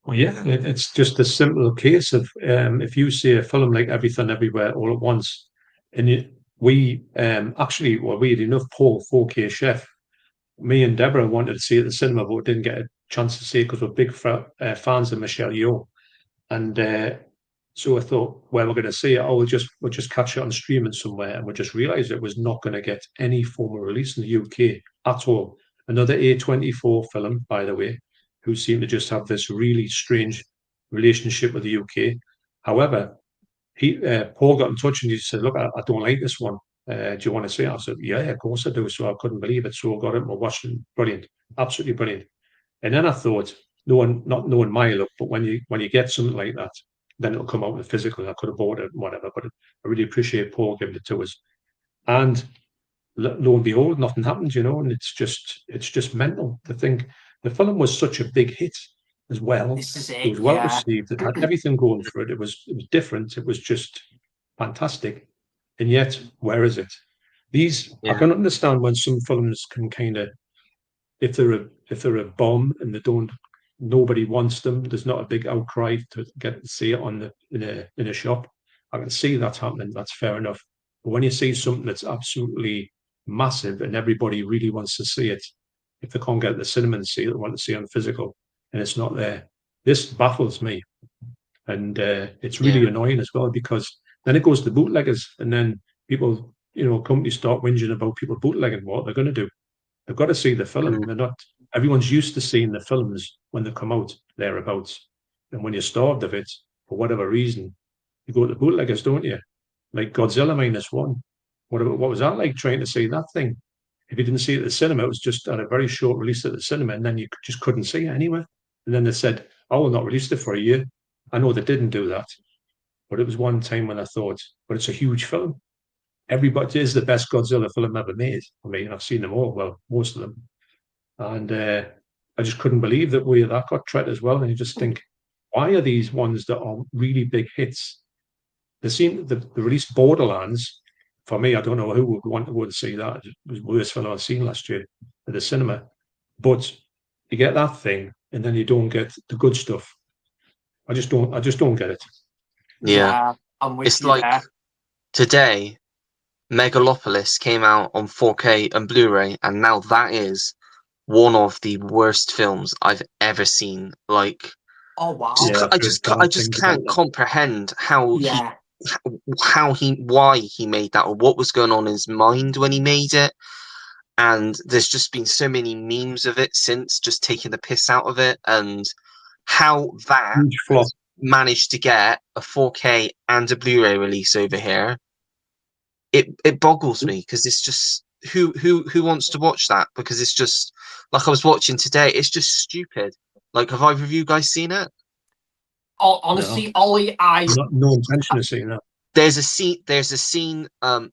Speaker 3: Well, yeah, it's just a simple case of if you see a film like Everything Everywhere All at Once, and we actually, well, we had enough Paul 4K chef. Me and Deborah wanted to see it at the cinema, but we didn't get a chance to see it because we're big fans of Michelle Yeoh. And so I thought, well, we're going to see it. Oh, we'll just catch it on streaming somewhere, and we just realised it was not going to get any form of release in the UK at all. Another A24 film, by the way, who seem to just have this really strange relationship with the UK. However, Paul got in touch and he said, "Look, I don't like this one. Do you want to see it?" I said, "Yeah, of course I do." So I couldn't believe it. So I got it and we're watching. Brilliant, absolutely brilliant. And then I thought, not knowing my luck, but when you get something like that, then it'll come out in physical. I could have bought it, whatever. But I really appreciate Paul giving it to us. And lo and behold, nothing happened, and it's just mental to think the film was such a big hit as well.
Speaker 2: This is
Speaker 3: It
Speaker 2: it,
Speaker 3: was well
Speaker 2: yeah.
Speaker 3: received. It had everything going for it. It was different. It was just fantastic. And yet, where is it? I can understand when some films can kind of, if they're a bomb and nobody wants them, there's not a big outcry to get to see it in a shop. I can see that happening. That's fair enough. But when you see something that's absolutely massive and everybody really wants to see it, if they can't get the cinema and see it, they want to see it on physical, and it's not there. This baffles me, and it's really annoying as well, because then it goes to bootleggers, and then people, companies start whinging about people bootlegging. What they're going to do? They've got to see the film. They're not. Everyone's used to seeing the films when they come out thereabouts, and when you're starved of it for whatever reason, you go to bootleggers, don't you? Like Godzilla -1. What was that like, trying to see that thing? If you didn't see it at the cinema, it was just at a very short release at the cinema, and then you just couldn't see it anywhere. And then they said, "Oh, we'll not release it for a year." I know they didn't do that, but it was one time when I thought, "But it's a huge film. Everybody is the best Godzilla film ever made." I mean, I've seen them all, well, most of them, and I just couldn't believe that that got treated as well. And you just think, why are these ones that are really big hits? They released Borderlands. For me, I don't know who would want to go and see that. It was the worst film I've seen last year at the cinema. But you get that thing, and then you don't get the good stuff. I just don't get it.
Speaker 2: Yeah, I'm with
Speaker 1: It's
Speaker 2: you
Speaker 1: like
Speaker 2: there.
Speaker 1: today, Megalopolis came out on 4K and Blu-ray, and now that is one of the worst films I've ever seen. Like,
Speaker 2: Oh wow.
Speaker 1: I just can't comprehend why he made that, or what was going on in his mind when he made it. And there's just been so many memes of it since, just taking the piss out of it, and how that managed to get a 4K and a Blu-ray release over here. It boggles me, because it's just who wants to watch that? Because it's just like I was watching today. It's just stupid. Like, have either of you guys seen it?
Speaker 2: Honestly, no. Ollie,
Speaker 3: no intention of seeing that.
Speaker 1: There's a scene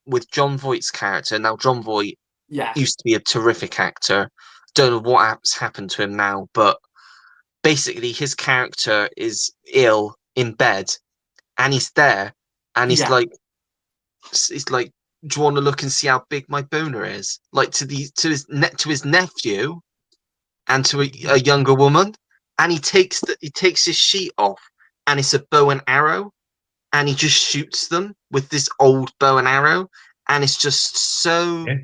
Speaker 1: with Jon Voight's character. Now, Jon Voight used to be a terrific actor. Don't know what's happened to him now, but basically his character is ill in bed, and he's there, and he's like, "Do you want to look and see how big my boner is?" Like to his nephew, and to a younger woman, and he takes his sheet off, and it's a bow and arrow, and he just shoots them with this old bow and arrow, and it's just so. Yeah.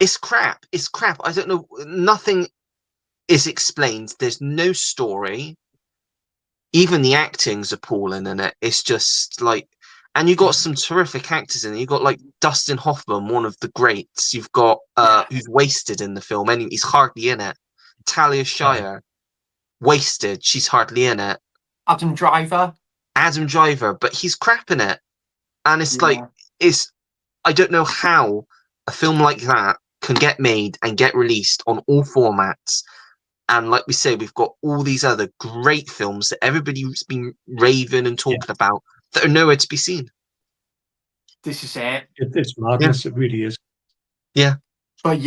Speaker 1: It's crap. It's crap. I don't know. Nothing is explained. There's no story. Even the acting's appalling in it. It's just like, and you got some terrific actors in it. You got like Dustin Hoffman, one of the greats. You've got who's wasted in the film. Anyway, he's hardly in it. Talia Shire, wasted. She's hardly in it.
Speaker 2: Adam Driver,
Speaker 1: but he's crap in it. And it's like, I don't know how a film like that can get made and get released on all formats. And like we say, we've got all these other great films that everybody's been raving and talking about that are nowhere to be seen.
Speaker 2: This is it.
Speaker 3: It's madness. It really is.
Speaker 1: Yeah.
Speaker 2: But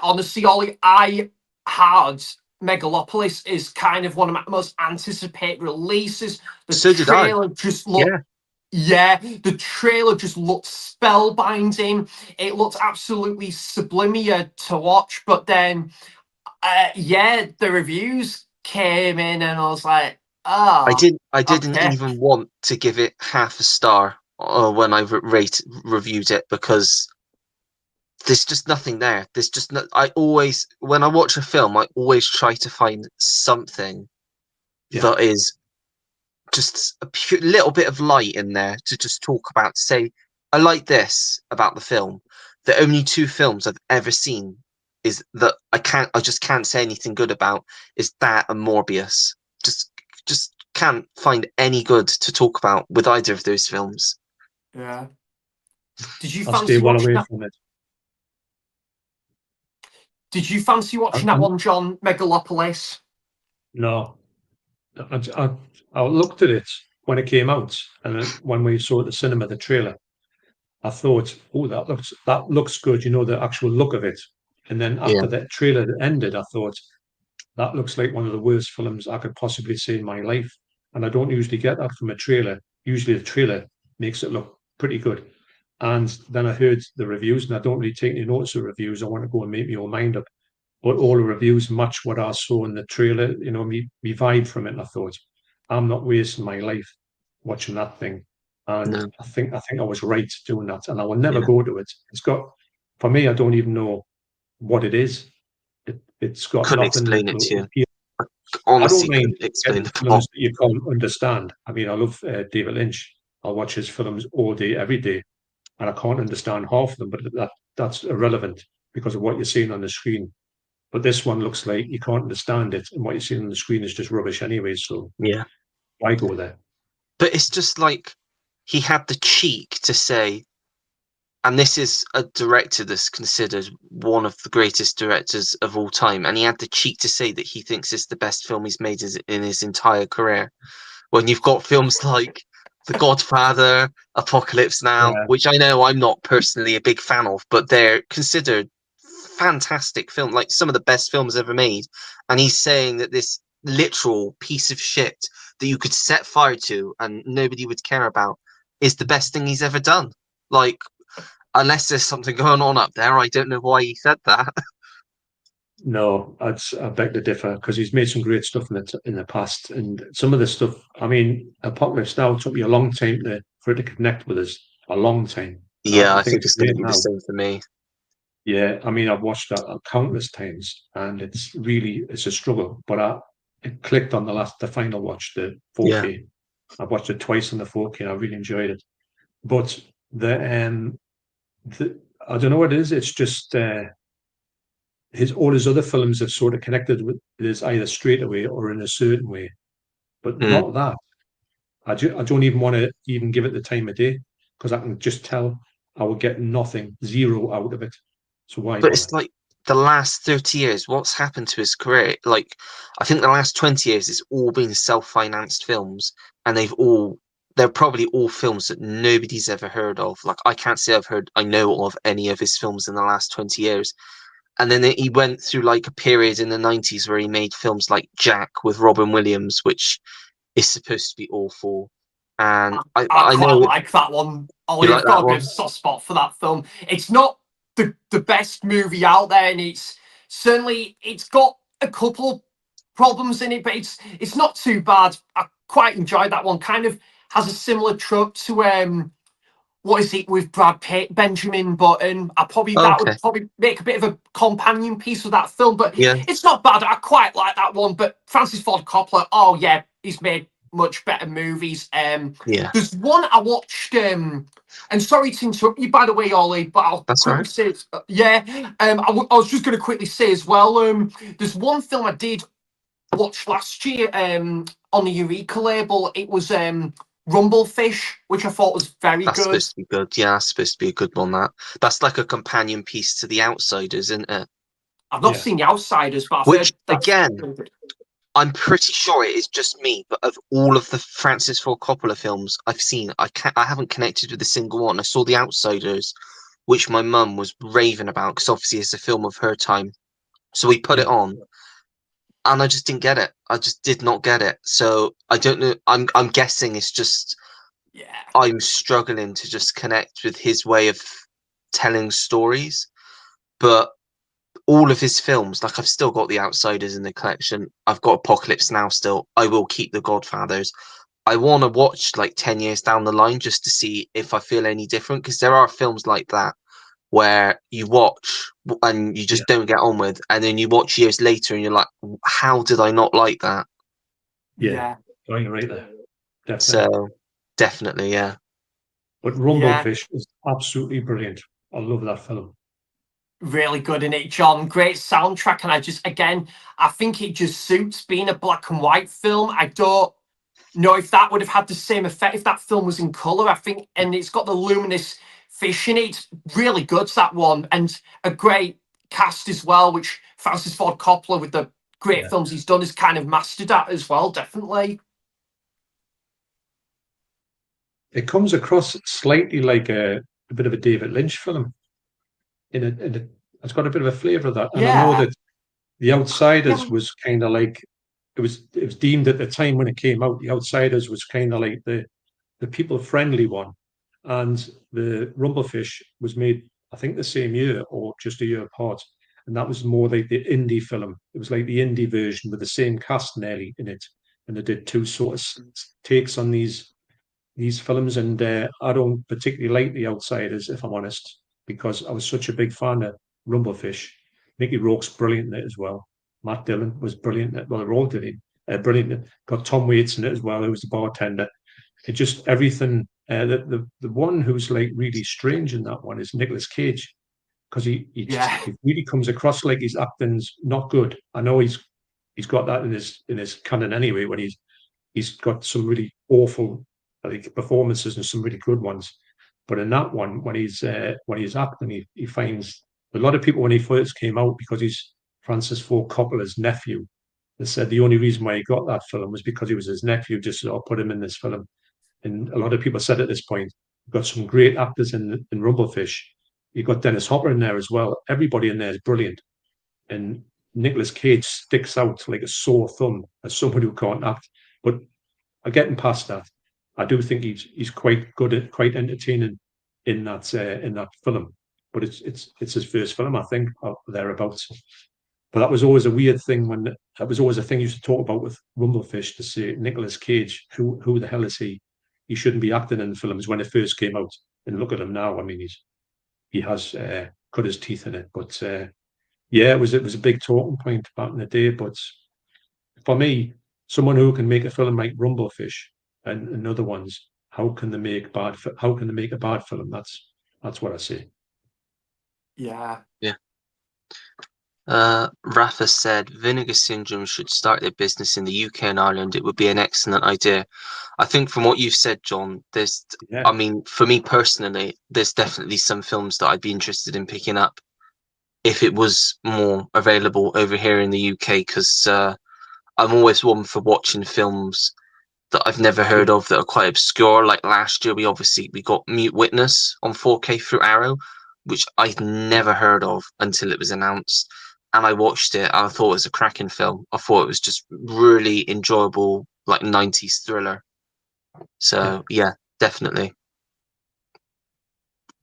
Speaker 2: honestly, Ollie, I had Megalopolis is kind of one of my most anticipated releases. The
Speaker 1: so did I.
Speaker 2: Just looked Yeah, the trailer just looked spellbinding. It looked absolutely sublimier to watch. But then, yeah, the reviews came in, and I was like, oh,
Speaker 1: I didn't
Speaker 2: okay,
Speaker 1: even want to give it half a star when I reviewed it, because there's just nothing there. There's just no. I always, when I watch a film, I always try to find something
Speaker 3: Yeah.
Speaker 1: that is just a little bit of light in there to just talk about. To say, I like this about the film. The only two films I've ever seen is that I just can't say anything good about, is that and Morbius. Just just can't find any good to talk about with either of those films.
Speaker 2: yeah. Did you
Speaker 3: I'll stay
Speaker 2: fancy
Speaker 3: well
Speaker 2: watching
Speaker 3: away
Speaker 2: that?
Speaker 3: from it.
Speaker 2: Did you fancy watching that one, John? Megalopolis?
Speaker 3: No, I looked at it when it came out, and when we saw at the cinema the trailer, I thought, oh, that looks good. You know, the actual look of it. And then
Speaker 1: Yeah,
Speaker 3: after that trailer ended, I thought that looks like one of the worst films I could possibly see in my life. And I don't usually get that from a trailer. Usually, the trailer makes it look pretty good. And then I heard the reviews, and I don't really take any notice of reviews. I want to go and make my own mind up. But all the reviews match what I saw in the trailer, you know, me vibe from it. And I thought, I'm not wasting my life watching that thing. And
Speaker 1: no,
Speaker 3: I think I was right doing that. And I will never
Speaker 1: yeah,
Speaker 3: go to it. It's got, for me, I don't even know what it is. It's got
Speaker 1: couldn't
Speaker 3: nothing that
Speaker 1: explain it
Speaker 3: will
Speaker 1: to you.
Speaker 3: appeal. I don't
Speaker 1: Honestly,
Speaker 3: mind
Speaker 1: couldn't explain
Speaker 3: getting
Speaker 1: the
Speaker 3: films
Speaker 1: plot.
Speaker 3: that you can't understand. I mean, I love David Lynch. I'll watch his films all day, every day, and I can't understand half of them, but that's irrelevant because of what you're seeing on the screen. But this one looks like you can't understand it, and what you're seeing on the screen is just rubbish anyway. So
Speaker 1: Yeah,
Speaker 3: why go there?
Speaker 1: but it's just like he had the cheek to say, and this is a director that's considered one of the greatest directors of all time, and he had the cheek to say that he thinks it's the best film he's made in his entire career. When you've got films like The Godfather, Apocalypse Now,
Speaker 3: Yeah,
Speaker 1: which I know I'm not personally a big fan of, but they're considered fantastic film, like some of the best films ever made. And he's saying that this literal piece of shit that you could set fire to and nobody would care about is the best thing he's ever done. Like, unless there's something going on up there, I don't know why he said that.
Speaker 3: no, I beg to differ because he's made some great stuff in the past, and some of the stuff. I mean, Apocalypse Now took me a long time for it to connect with us, a long time.
Speaker 1: Yeah,
Speaker 3: I
Speaker 1: I
Speaker 3: think
Speaker 1: think
Speaker 3: it's
Speaker 1: it's going to
Speaker 3: great
Speaker 1: be the
Speaker 3: now.
Speaker 1: same for me.
Speaker 3: Yeah, I mean, I've watched that countless times, and it's a struggle. But it clicked on the final watch, the
Speaker 1: Yeah.
Speaker 3: 4K. I've watched it twice on the 4K. And I really enjoyed it. But the I don't know what it is. It's just his all his other films have sort of connected with this either straight away or in a certain way, but
Speaker 1: Mm.
Speaker 3: not that. I don't even want to even give it the time of day because I can just tell I will get nothing, zero out of it. So why
Speaker 1: But
Speaker 3: bother?
Speaker 1: it's like the last 30 years, what's happened to his career? Like, I think the last 20 years, it's all been self-financed films, and they're probably all films that nobody's ever heard of. Like, I can't say I know of any of his films in the last 20 years. And then he went through like a period in the 90s where he made films like Jack with Robin Williams, which is supposed to be awful. And
Speaker 2: I
Speaker 1: I
Speaker 2: quite
Speaker 1: know
Speaker 2: like that one.
Speaker 1: you
Speaker 2: Ollie,
Speaker 1: like
Speaker 2: I've got
Speaker 1: that
Speaker 2: a bit of
Speaker 1: one.
Speaker 2: a soft spot for that film. It's not the best movie out there, and it's got a couple problems in it, but it's not too bad. I quite enjoyed that one. Kind of has a similar trope to what is it with Brad Pitt, Benjamin Button. That
Speaker 1: Okay.
Speaker 2: would probably make a bit of a companion piece of that film, but
Speaker 1: Yeah.
Speaker 2: it's not bad. I quite like that one. But Francis Ford Coppola, oh yeah, he's made much better movies.
Speaker 1: Yeah.
Speaker 2: There's one I watched. And sorry to interrupt you, by the way, Ollie, but I'll
Speaker 1: That's all
Speaker 2: quickly
Speaker 1: right.
Speaker 2: say, yeah. I was just going to quickly say as well. There's one film I did watch last year. On the Eureka label, it was Rumblefish, which I thought was very
Speaker 1: That's
Speaker 2: good.
Speaker 1: supposed to be good. Yeah, that's supposed to be a good one. That's like a companion piece to The Outsiders, isn't it?
Speaker 2: I've not
Speaker 3: Yeah,
Speaker 2: seen The Outsiders, but I've
Speaker 1: Which
Speaker 2: heard that's
Speaker 1: again,
Speaker 2: really good.
Speaker 1: I'm pretty sure it is just me, but of all of the Francis Ford Coppola films I've seen, I haven't connected with a single one. I saw The Outsiders, which my mum was raving about because obviously it's a film of her time. So we put it
Speaker 3: yeah.
Speaker 1: on, and I just didn't get it. I just did not get it. So I don't know. I'm guessing it's just
Speaker 2: Yeah.
Speaker 1: I'm struggling to just connect with his way of telling stories. But all of his films, like I've still got The Outsiders in the collection. I've got Apocalypse Now still. I will keep The Godfathers. I want to watch like 10 years down the line just to see if I feel any different, because there are films like that where you watch and you
Speaker 3: Yeah,
Speaker 1: just don't get on with, and then you watch years later and you're like, how did I not like that?
Speaker 3: yeah.
Speaker 2: Yeah.
Speaker 3: Oh, you're right there. Definitely.
Speaker 1: So definitely, yeah.
Speaker 3: But
Speaker 2: Yeah.
Speaker 3: Rumblefish is absolutely brilliant. I love that film.
Speaker 2: Really good in it, John. Great soundtrack, and I think it just suits being a black and white film. I don't know if that would have had the same effect if that film was in color. I think, and it's got the luminous fish in it. It's really good, that one, and a great cast as well. Which Francis Ford Coppola, with the great
Speaker 3: Yeah.
Speaker 2: films he's done, has kind of mastered that as well. Definitely.
Speaker 3: It comes across slightly like a bit of a David Lynch film. It's got a bit of a flavour of that. And I know
Speaker 2: Yeah.
Speaker 3: that The Outsiders
Speaker 2: Yeah.
Speaker 3: was kind of like it was deemed at the time when it came out, The Outsiders was kind of like the people friendly one. And the Rumblefish was made, I think, the same year or just a year apart. And that was more like the indie film. It was like the indie version with the same cast nearly in it. And they did two sort of takes on these films. And I don't particularly like The Outsiders, if I'm honest, because I was such a big fan of Rumblefish. Mickey Rourke's brilliant in it as well. Matt Dillon was brilliant in it. Well, they're all did it. Brilliant. Got Tom Waits in it as well, who was the bartender. It just everything. The one who's like really strange in that one is Nicolas Cage, because
Speaker 2: Yeah.
Speaker 3: he really comes across like his acting's not good. I know he's got that in his canon anyway. When he's got some really awful like performances and some really good ones, but in that one when he's acting, he finds a lot of people when he first came out, because he's Francis Ford Coppola's nephew. They said the only reason why he got that film was because he was his nephew, just sort of put him in this film. And a lot of people said at this point, you've got some great actors in Rumblefish. You've got Dennis Hopper in there as well. Everybody in there is brilliant. And Nicolas Cage sticks out like a sore thumb as someone who can't act. But getting past that, I do think he's quite good at quite entertaining in that film. But it's his first film, I think, or thereabouts. But that was always a weird thing when that was always a thing you used to talk about with Rumblefish, to say Nicolas Cage, who the hell is he? He shouldn't be acting in films when it first came out. And look at him now. I mean, he has cut his teeth in it. But yeah, it was a big talking point back in the day. But for me, someone who can make a film like Rumblefish and other ones, how can they make a bad film? That's what I say.
Speaker 2: Yeah.
Speaker 1: Yeah. Rafa said Vinegar Syndrome should start their business in the UK and Ireland. It would be an excellent idea. I think from what you've said, John,
Speaker 3: Yeah,
Speaker 1: I mean, for me personally, there's definitely some films that I'd be interested in picking up if it was more available over here in the UK, because I'm always one for watching films that I've never
Speaker 3: yeah,
Speaker 1: heard of that are quite obscure. Like last year, we got Mute Witness on 4K through Arrow, which I'd never heard of until it was announced. And I watched it and I thought it was a cracking film. I thought it was just really enjoyable, like 90s thriller.
Speaker 3: yeah.
Speaker 1: So yeah, definitely.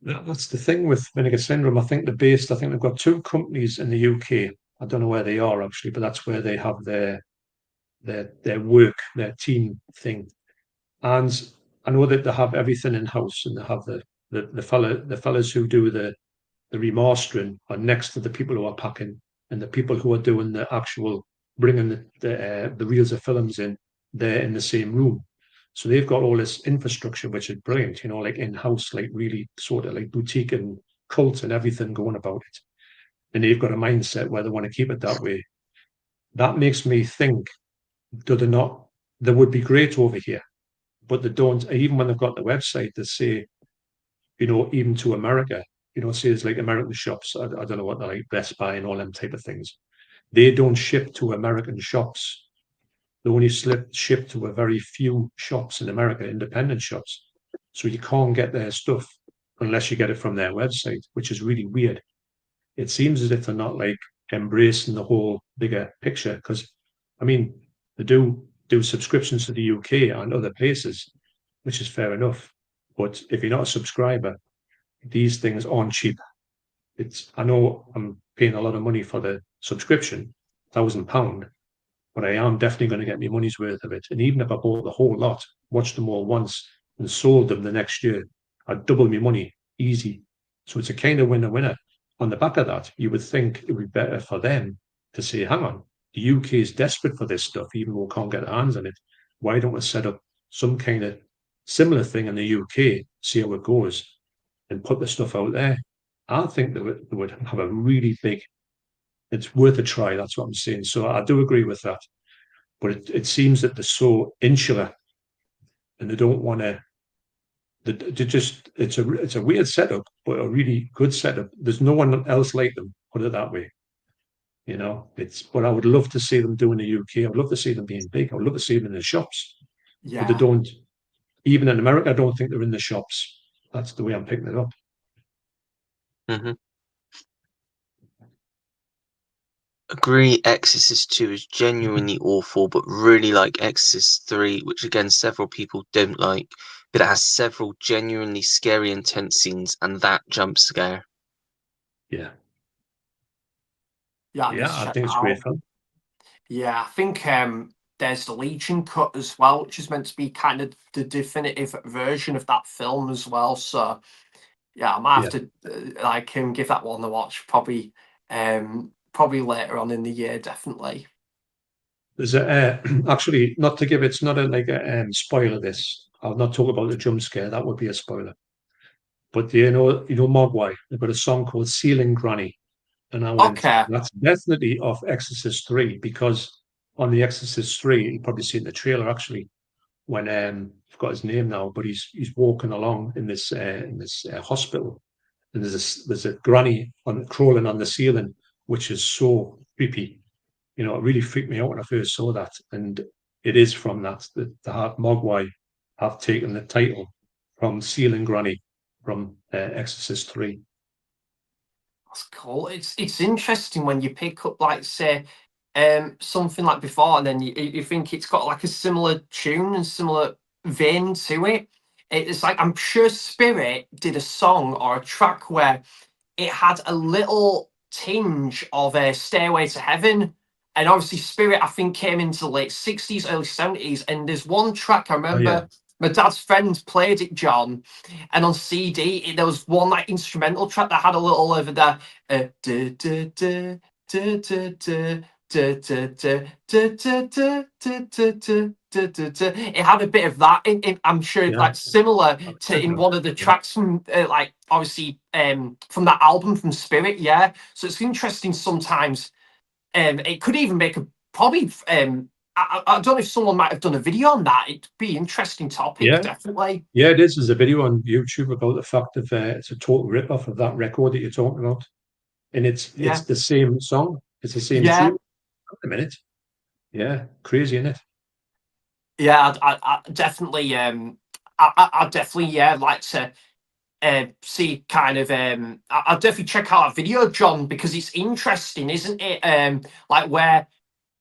Speaker 3: That's the thing with Vinegar Syndrome. I think they've got two companies in the UK. I don't know where they are actually, but that's where they have their work, their team thing. And I know that they have everything in house, and they have the fellas who do the remastering are next to the people who are packing, and the people who are doing the actual bringing the reels of films in. They're in the same room, so they've got all this infrastructure, which is brilliant. Like in house, like really sort of like boutique and cult and everything going about it. And they've got a mindset where they want to keep it that way. That makes me think, do they not? They would be great over here, but they don't. Even when they've got the website, they say, even to America, say it's like American shops. I don't know what they're like, Best Buy and all them type of things. They don't ship to American shops. They only ship to a very few shops in America, independent shops. So you can't get their stuff unless you get it from their website, which is really weird. It seems as if they're not like embracing the whole bigger picture, because I mean they do subscriptions to the UK and other places, which is fair enough. But if you're not a subscriber, these things aren't cheap. I know I'm paying a lot of money for the subscription, £1,000, but I am definitely going to get my money's worth of it. And even if I bought the whole lot, watched them all once, and sold them the next year, I'd double my money easy. So it's a kind of winner-winner. On the back of that, you would think it would be better for them to say, hang on, the UK is desperate for this stuff, even though we can't get our hands on it. Why don't we set up some kind of similar thing in the UK, see how it goes, and put the stuff out there? I think they would have a really big, it's worth a try. That's what I'm saying. So I do agree with that. But it seems that they're so insular and they don't want to, it's a weird setup, but a really good setup. There's no one else like them, put it that way. You know, it's what I would love to see them do in the UK. I would love to see them being big. I would love to see them in the shops. But they
Speaker 2: Yeah.
Speaker 3: don't, even in America, I don't think they're in the shops. That's the way I'm picking it up.
Speaker 1: Mm-hmm. Agree, Exorcist 2 is genuinely awful, but really like Exorcist 3, which again several people don't like, but it has several genuinely scary intense scenes and that jump scare.
Speaker 3: Yeah.
Speaker 2: Yeah,
Speaker 3: Yeah, I
Speaker 2: check
Speaker 3: think
Speaker 2: that
Speaker 3: it's
Speaker 2: out.
Speaker 3: great fun.
Speaker 2: Yeah, I think there's the Legion cut as well, which is meant to be kind of the definitive version of that film as well. So yeah, I might have to give that one a watch. Probably later on in the year, definitely.
Speaker 3: There's actually not to give it's not a spoiler. This I'll not talk about the jump scare. That would be a spoiler. But Mogwai. They've got a song called "Ceiling Granny," and I went,
Speaker 2: Okay.
Speaker 3: that's definitely off Exorcist III because on the Exorcist III, you've probably seen the trailer actually when I forgot his name now, but he's walking along in this hospital, and there's a granny crawling on the ceiling, which is so creepy. You know, it really freaked me out when I first saw that, and it is from that the Mogwai have taken the title from Ceiling Granny from Exorcist III.
Speaker 2: That's cool. It's interesting when you pick up, like, say, something like before, and then you think it's got like a similar tune and similar vein to it. It's like, I'm sure Spirit did a song or a track where it had a little tinge of a Stairway to Heaven. And obviously Spirit, I think, came into the late 60s, early 70s. And there's one track I
Speaker 3: Oh yeah,
Speaker 2: remember my dad's friend played it, John, and on CD there was one like instrumental track that had a little over there. It had a bit of that I'm sure,
Speaker 3: yeah.
Speaker 2: like similar
Speaker 3: I've
Speaker 2: to
Speaker 3: heard
Speaker 2: in
Speaker 3: that.
Speaker 2: one of the
Speaker 3: Yeah.
Speaker 2: tracks from like obviously from that album from Spirit. Yeah, so it's interesting sometimes. It could even make a probably I don't know if someone might have done a video on that. It'd be interesting topic,
Speaker 3: Yeah,
Speaker 2: definitely.
Speaker 3: yeah, it is. There's a video on YouTube about the fact of it's a total rip-off of that record that you're talking about, and it's
Speaker 2: Yeah,
Speaker 3: the same song, it's the same
Speaker 2: yeah,
Speaker 3: tune. A minute, yeah, crazy, isn't it?
Speaker 2: yeah. I definitely I definitely like to see kind of I'll definitely check out a video, John, because it's interesting, isn't it? Like where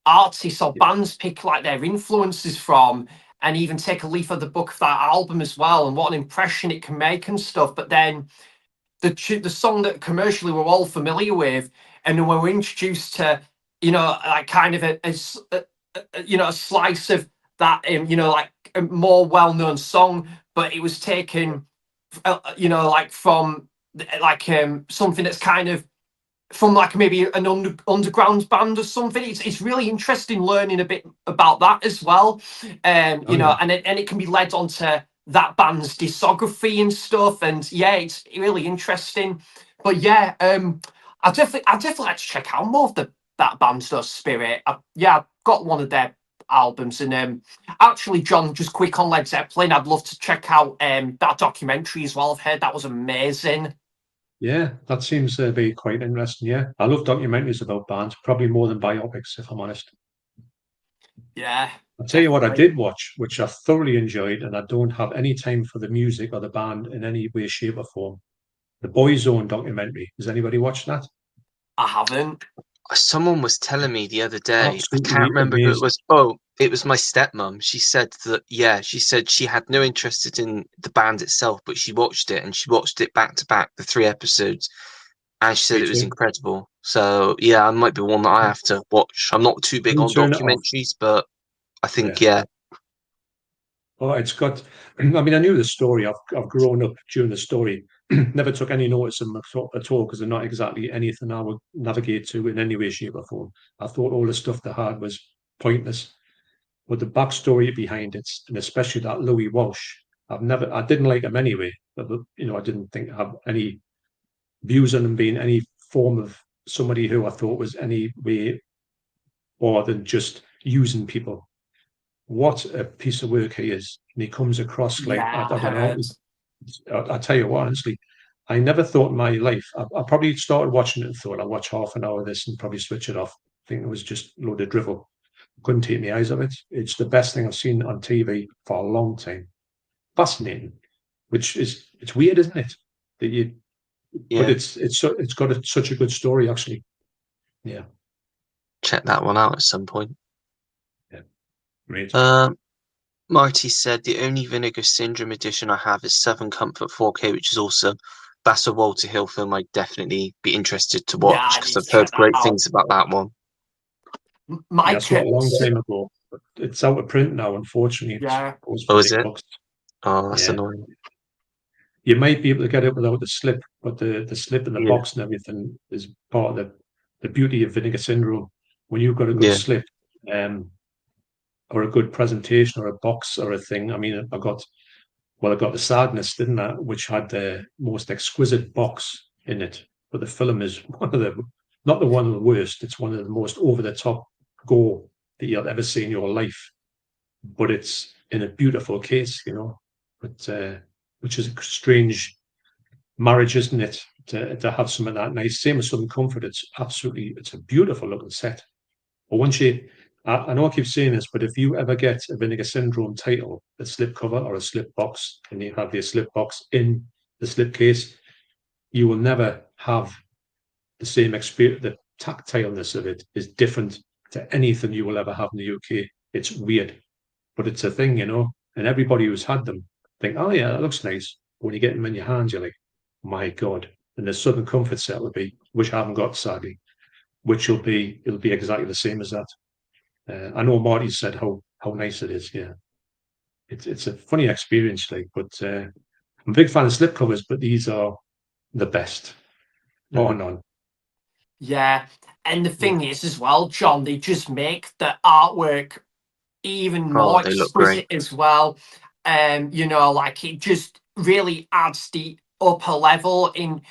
Speaker 2: artists or
Speaker 3: Yeah,
Speaker 2: bands pick like their influences from, and even take a leaf of the book of that album as well, and what an impression it can make and stuff. But then the song that commercially we're all familiar with, and then we're introduced to, like kind of a slice of that, like a more well-known song, but it was taken, like from like something that's kind of from like maybe an underground band or something. It's really interesting learning a bit about that as well.
Speaker 3: oh yeah,
Speaker 2: And it can be led onto that band's discography and stuff. And yeah, it's really interesting. But yeah, I definitely like to check out more of that band's Spirit. I've got one of their albums, and actually, John, just quick on Led Zeppelin, I'd love to check out that documentary as well. I've heard that was amazing.
Speaker 3: yeah. That seems to be quite interesting. Yeah, I love documentaries about bands, probably more than biopics, if I'm honest.
Speaker 2: Yeah,
Speaker 3: I'll tell you what I
Speaker 2: definitely.
Speaker 3: did watch, which I thoroughly enjoyed, and I don't have any time for the music or the band in any way, shape, or form. The Boyzone documentary. Has anybody watched that?
Speaker 2: I haven't.
Speaker 1: Someone was telling me the other day, I can't
Speaker 3: Absolutely
Speaker 1: remember who it
Speaker 3: amazing.
Speaker 1: was. Oh, it was my stepmom. She said that, yeah, she said she had no interest in the band itself, but she watched it, and she watched it back to back, the 3 episodes, and she said
Speaker 3: Me
Speaker 1: it was
Speaker 3: too.
Speaker 1: incredible. So yeah, I might be one that I have to watch. I'm not too big
Speaker 3: Don't
Speaker 1: on
Speaker 3: turn it off.
Speaker 1: documentaries, but I think,
Speaker 3: Yeah.
Speaker 1: yeah,
Speaker 3: Oh, it's got. I mean, I knew the story. I've grown up during the story. Never took any notice of them at all because they're not exactly anything I would navigate to in any way, shape, or form. I thought all the stuff they had was pointless. But the backstory behind it, and especially that Louis Walsh, I didn't like him anyway. But I didn't think I have any views on him being any form of somebody who I thought was any way more than just using people. What a piece of work he is. And he comes across like,
Speaker 2: Yeah,
Speaker 3: I
Speaker 2: I
Speaker 3: don't know,
Speaker 2: heard.
Speaker 3: I tell you what, honestly, I never thought in my life, I probably started watching it and thought I'll watch half an hour of this and probably switch it off. I think it was just a load of drivel. Couldn't take my eyes off it. It's the best thing I've seen on TV for a long time. Fascinating, it's weird, isn't it? That you, but
Speaker 1: yeah,
Speaker 3: it's got such a good story actually. Yeah,
Speaker 1: check that one out at some point.
Speaker 3: yeah, great.
Speaker 1: Um, Marty said the only Vinegar Syndrome edition I have is Southern Comfort 4K, which is awesome. That's a Walter Hill film I'd definitely be interested to
Speaker 2: Yeah,
Speaker 1: watch
Speaker 2: I
Speaker 1: because
Speaker 2: need to
Speaker 1: I've heard
Speaker 2: check that
Speaker 1: great
Speaker 2: out.
Speaker 1: things about that one.
Speaker 3: Yeah, I
Speaker 2: Mike,
Speaker 3: saw it a long time ago. But it's out of print now, unfortunately. It
Speaker 2: yeah,
Speaker 3: goes
Speaker 1: Oh,
Speaker 3: for
Speaker 1: is
Speaker 3: big
Speaker 1: it?
Speaker 3: bucks.
Speaker 1: Oh, that's
Speaker 3: Yeah.
Speaker 1: annoying.
Speaker 3: You might be able to get it without the slip, but the slip in the
Speaker 1: Yeah,
Speaker 3: box and everything is part of the beauty of Vinegar Syndrome. When you've got a good
Speaker 1: yeah,
Speaker 3: slip, um, or a good presentation or a box or a thing. I mean, I got the Sadness, didn't I? Which had the most exquisite box in it. But the film is not the one of the worst. It's one of the most over the top gore that you'll ever see in your life. But it's in a beautiful case, But which is a strange marriage, isn't it? To have something that nice. Same as Southern Comfort. It's a beautiful looking set. But once I know I keep saying this, but if you ever get a Vinegar Syndrome title, a slip cover or a slip box, and you have your slip box in the slip case, you will never have the same experience. The tactileness of it is different to anything you will ever have in the UK. It's weird, but it's a thing, And everybody who's had them think, oh yeah, that looks nice. But when you get them in your hands, you're like, my God. And the Southern Comfort set will be, which I haven't got sadly, which it'll be exactly the same as that. I know Marty said how nice it is. Yeah, it's a funny experience, like. But I'm a big fan of slipcovers, but these are the best, bar
Speaker 1: mm.
Speaker 3: none.
Speaker 2: yeah. And the
Speaker 3: Yeah,
Speaker 2: thing is, as well, John, they just make the artwork even
Speaker 1: Oh,
Speaker 2: more
Speaker 1: they look great.
Speaker 2: exquisite as well. Like it just really adds the upper level in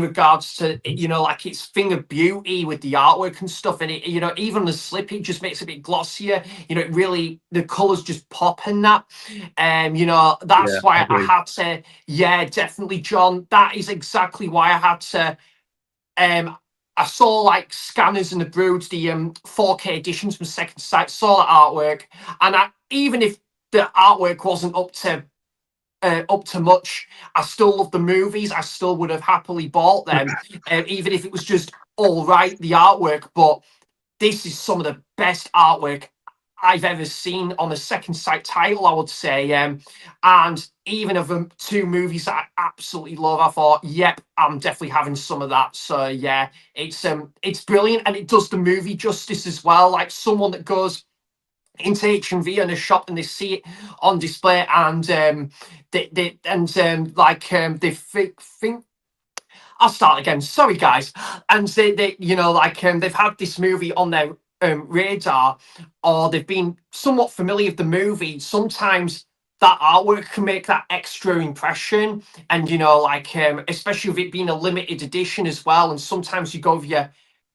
Speaker 2: regards to like its thing of beauty with the artwork and stuff. And it, even the slip, it just makes it a bit glossier. It really the colours just pop in that.
Speaker 1: Yeah,
Speaker 2: That's
Speaker 1: I
Speaker 2: why I
Speaker 1: agree.
Speaker 2: had to, yeah, definitely, John. That is exactly why I had to I saw like Scanners and the Broods, the 4K editions from Second Sight, saw that artwork, and even if the artwork wasn't up to much, I still love the movies. I still would have happily bought them, even if it was just all right, the artwork. But this is some of the best artwork I've ever seen on a Second Sight title, I would say. And even of the two movies that I absolutely love, I thought, yep, I'm definitely having some of that. So yeah, it's brilliant, and it does the movie justice as well. Like someone that goes into HMV in a shop and they see it on display, and they think I'll start again. Sorry, guys. And they they've had this movie on their radar, or they've been somewhat familiar with the movie. Sometimes that artwork can make that extra impression, and especially with it being a limited edition as well. And sometimes you go with your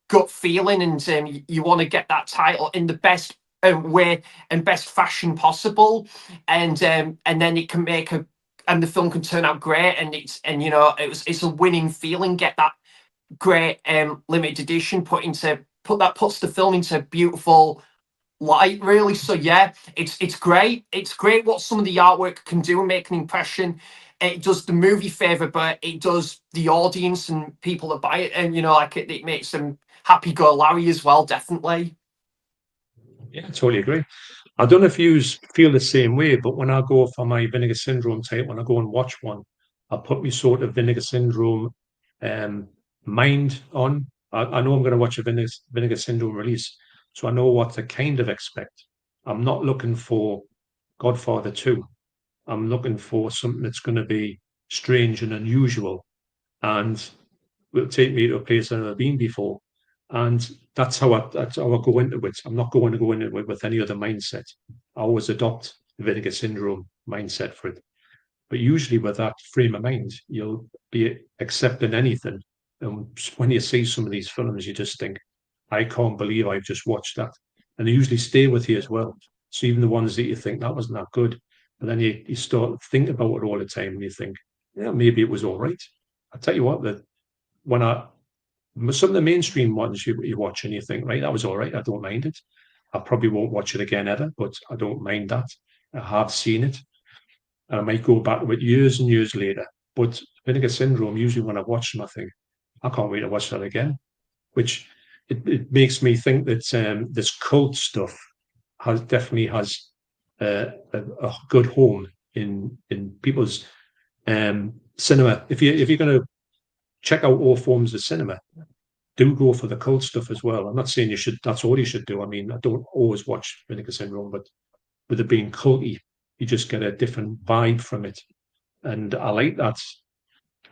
Speaker 2: gut feeling, and you want to get that title in the best way and best fashion possible, and then it can make a and the film can turn out great, and it's a winning feeling. Get that great limited edition puts the film into beautiful light, really. So yeah, it's great. It's great what some of the artwork can do and make an impression. It does the movie favor, but it does the audience and people that buy it, and it makes them Happy Go Larry as well, definitely.
Speaker 3: Yeah, I totally agree. I don't know if you feel the same way, but when I go for my Vinegar Syndrome tape, when I go and watch one, I put me sort of Vinegar Syndrome mind on. I know I'm going to watch a Vinegar Syndrome release, so I know what to kind of expect. I'm not looking for Godfather 2. I'm looking for something that's going to be strange and unusual and will take me to a place I've never been before. And that's how I go into it. I'm not going to go into it with any other mindset. I always adopt the Vinegar Syndrome mindset for it. But usually with that frame of mind, you'll be accepting anything. And when you see some of these films, you just think, I can't believe I've just watched that. And they usually stay with you as well. So even the ones that you think that wasn't that good, but then you start thinking about it all the time and you think, yeah, maybe it was all right. I tell you what, that when some of the mainstream ones you watch and you think, right, that was all right. I don't mind it. I probably won't watch it again ever, but I don't mind that. I have seen it. And I might go back to it years and years later. But Vinegar Syndrome, usually when I watch them, I think, I can't wait to watch that again. Which it makes me think that this cult stuff definitely has a good home in people's cinema. If you're going to check out all forms of cinema, do go for the cult stuff as well. I'm not saying you should. That's all you should do. I mean, I don't always watch Vinegar Syndrome, but with it being culty, you just get a different vibe from it, and I like that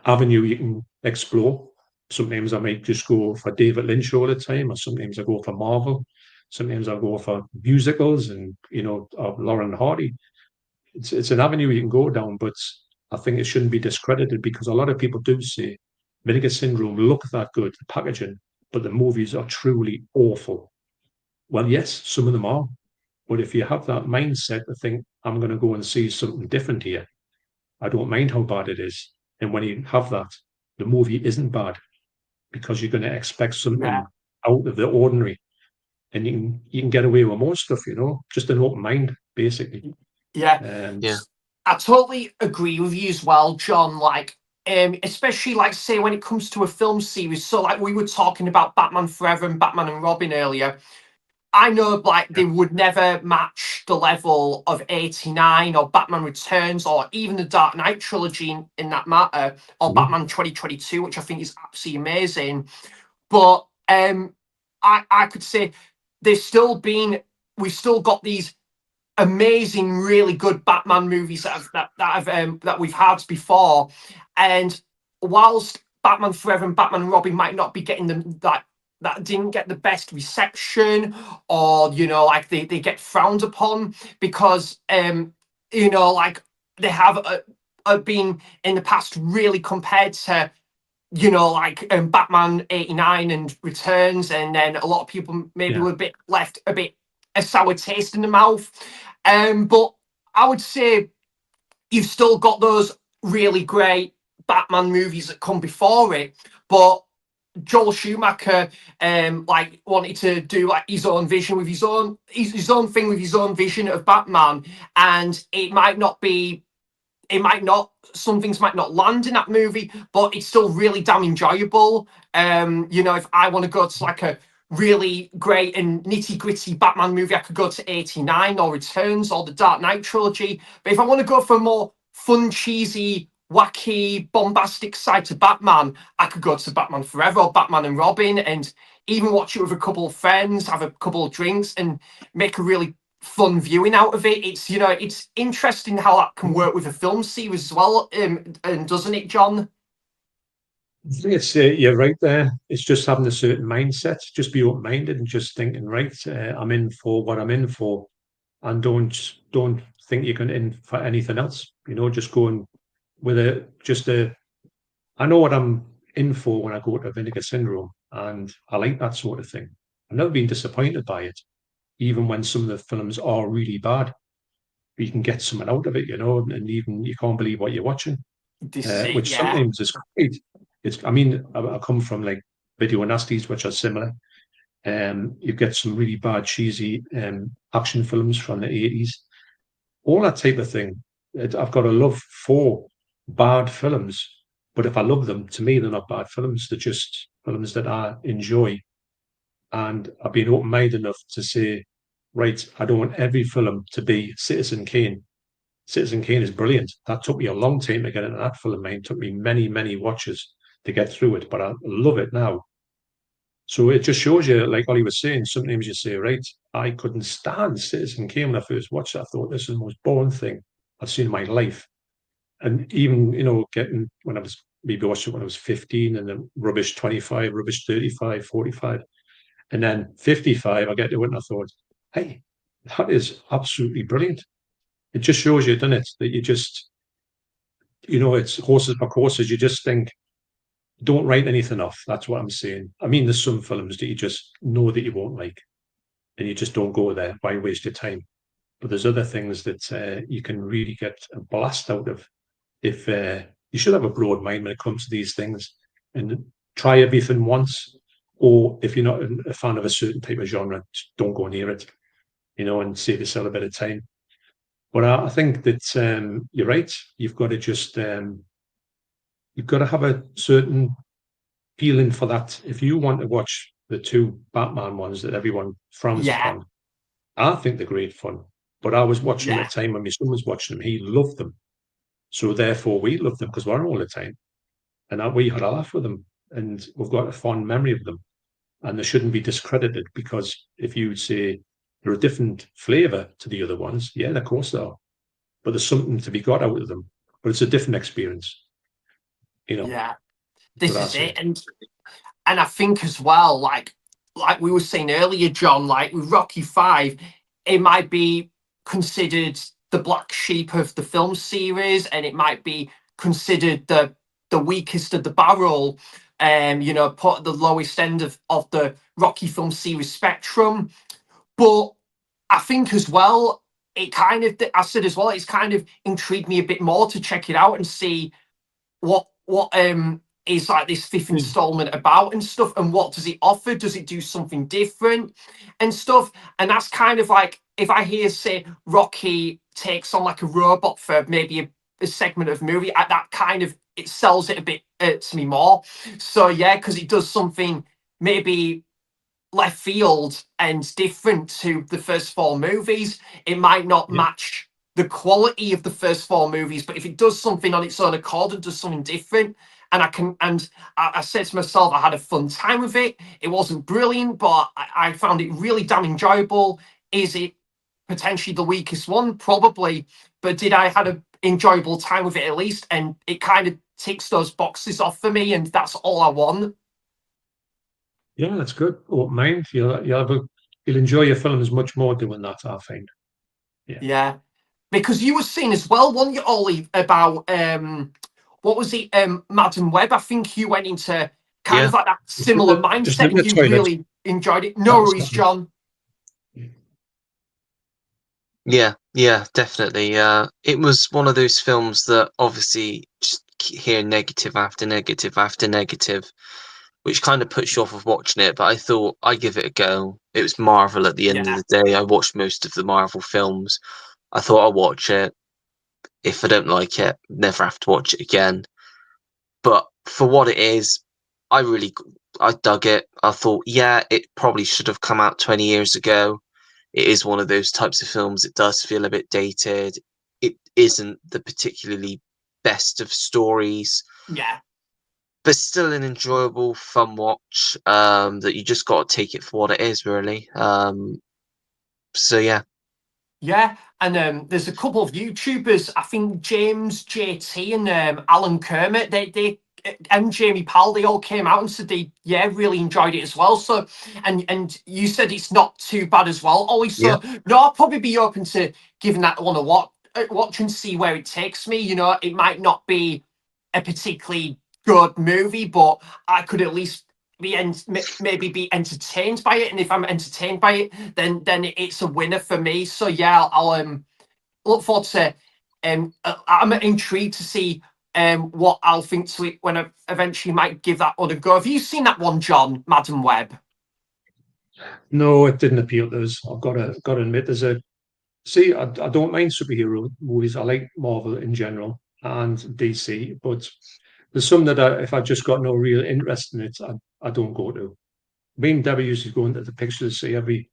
Speaker 3: avenue you can explore. Sometimes I might just go for David Lynch all the time, or sometimes I go for Marvel. Sometimes I go for musicals and Lauren Hardy. It's an avenue you can go down, but I think it shouldn't be discredited because a lot of people do say Vinegar Syndrome look that good, the packaging, but the movies are truly awful. Well, yes, some of them are. But if you have that mindset to think, I'm going to go and see something different here, I don't mind how bad it is. And when you have that, the movie isn't bad because you're going to expect something out of the ordinary. And you can get away with more stuff, just an open mind, basically.
Speaker 2: Yeah.
Speaker 1: Yeah.
Speaker 2: I totally agree with you as well, John. Like, especially like say when it comes to a film series. So like we were talking about Batman Forever and Batman and Robin earlier. I know like they would never match the level of 89 or Batman Returns or even the Dark Knight trilogy in that matter, or Batman 2022, which I think is absolutely amazing. But I could say we've still got these amazing, really good Batman movies that we've had before. And whilst Batman Forever and Batman and Robin might not be getting them that didn't get the best reception, or like they get frowned upon because like they have been in the past really compared to like Batman 89 and Returns, and then a lot of people maybe were left a bit a sour taste in the mouth. But I would say you've still got those really great Batman movies that come before it, but Joel Schumacher like wanted to do like his own vision with his own thing with his own vision of Batman, and some things might not land in that movie, but it's still really damn enjoyable. If I want to go to like a really great and nitty-gritty Batman movie, I could go to 89 or Returns or the Dark Knight trilogy. But if I want to go for a more fun, cheesy, wacky, bombastic side to Batman, I could go to Batman Forever or Batman and Robin and even watch it with a couple of friends, have a couple of drinks and make a really fun viewing out of it. It's it's interesting how that can work with a film series as well, and doesn't it, John?
Speaker 3: I think you're right there. It's just having a certain mindset, just be open-minded and just thinking, right, I'm in for what I'm in for, and don't think you're going in for anything else. Just going with I know what I'm in for when I go to Vinegar Syndrome, and I like that sort of thing. I've never been disappointed by it, even when some of the films are really bad. But you can get something out of it, and even you can't believe what you're watching, which sometimes is great. I come from like video nasties, which are similar. You get some really bad, cheesy action films from the 80s, all that type of thing. I've got a love for bad films, but if I love them, to me, they're not bad films. They're just films that I enjoy. and I've been open-minded enough to say, right, I don't want every film to be Citizen Kane. Citizen Kane is brilliant. That took me a long time to get into that film. It took me many, many watches to get through it, but I love it now. So it just shows you, like Ollie was saying, sometimes you say, right, I couldn't stand Citizen Kane when I first watched it. I thought this is the most boring thing I've seen in my life. And even, getting when I was maybe watched it when I was 15 and then rubbish 25, rubbish 35, 45. And then 55, I get to it and I thought, hey, that is absolutely brilliant. It just shows you, doesn't it, that you just, it's horses for courses. You just think, don't write anything off. That's what I'm saying. I mean, there's some films that you just know that you won't like and you just don't go there. Why waste your time? But there's other things that you can really get a blast out of. If you should have a broad mind when it comes to these things and try everything once. Or if you're not a fan of a certain type of genre, just don't go near it, and save yourself a bit of time. But I think that you're right. You've got to just you've got to have a certain feeling for that. If you want to watch the two Batman ones that everyone frowns
Speaker 2: Yeah,
Speaker 3: upon, I think they're great fun. But I was watching them
Speaker 2: yeah,
Speaker 3: at a time when my son was watching them. He loved them. So therefore we loved them because we're all the time. And we had a laugh with them. And we've got a fond memory of them. And they shouldn't be discredited because if you say they're a different flavour to the other ones, yeah, of course they are. But there's something to be got out of them. But it's a different experience.
Speaker 2: yeah.
Speaker 3: That's
Speaker 2: This
Speaker 3: what I
Speaker 2: is
Speaker 3: say.
Speaker 2: it. And I think as well, like we were saying earlier, John, like with Rocky Five, it might be considered the black sheep of the film series, and it might be considered the weakest of the barrel, put at the lowest end of the Rocky film series spectrum. But I think as well, it kind of, I said as well, it's kind of intrigued me a bit more to check it out and see what is like this fifth installment about and stuff, and what does it offer? Does it do something different and stuff? And that's kind of like, if I hear say Rocky takes on like a robot for maybe a segment of movie, that kind of, it sells it a bit to me more. So yeah, because it does something maybe left field and different to the first four movies. It might not
Speaker 3: Yeah.
Speaker 2: match the quality of the first four movies, but if it does something on its own accord and does something different, I said to myself, I had a fun time with it. It wasn't brilliant, but I found it really damn enjoyable. Is it potentially the weakest one? Probably, but did I had an enjoyable time with it at least? And it kind of ticks those boxes off for me, and that's all I want.
Speaker 3: Yeah, that's good. Open mind. You'll enjoy your films much more doing that, I find. Yeah.
Speaker 2: Yeah. Because you were saying as well, weren't you, Ollie, about what was it, Madam Web? I think you went into kind of
Speaker 1: Yeah,
Speaker 2: like that similar mindset,
Speaker 3: In
Speaker 2: and
Speaker 3: the
Speaker 2: you
Speaker 3: toilet.
Speaker 2: really enjoyed it. No
Speaker 3: That was
Speaker 2: worries,
Speaker 3: something.
Speaker 2: John.
Speaker 1: yeah, definitely. It was one of those films that obviously just hear negative after negative after negative, which kind of puts you off of watching it. But I thought I'd give it a go. It was Marvel at the end of
Speaker 2: Yeah,
Speaker 1: the day. I watched most of the Marvel films. I thought I'll watch it. If I don't like it, never have to watch it again. But for what it is, I dug it. I thought, yeah, it probably should have come out 20 years ago. It is one of those types of films. It does feel a bit dated. It isn't the particularly best of stories,
Speaker 2: yeah.
Speaker 1: but still an enjoyable, fun watch. That you just got to take it for what it is, really. So yeah,
Speaker 2: Yeah, and there's a couple of YouTubers. I think James JT and Alan Kermit. They and Jamie Powell. They all came out and said they really enjoyed it as well. So and you said it's not too bad as well, Ollie.
Speaker 1: yeah,
Speaker 2: So no, I'll probably be open to giving that one a watch and see where it takes me. It might not be a particularly good movie, but I could at least maybe be entertained by it, and if I'm entertained by it, then it's a winner for me. So yeah, I'll look forward to I'm intrigued to see what I'll think to it when I eventually might give that one a go. Have you seen that one, John, Madam Web?
Speaker 3: No, it didn't appeal to us. I've got to admit, I don't mind superhero movies. I like Marvel in general and DC, but there's some that if I just got no real interest in it, I don't go to. Me and Debbie used to go into the pictures, see every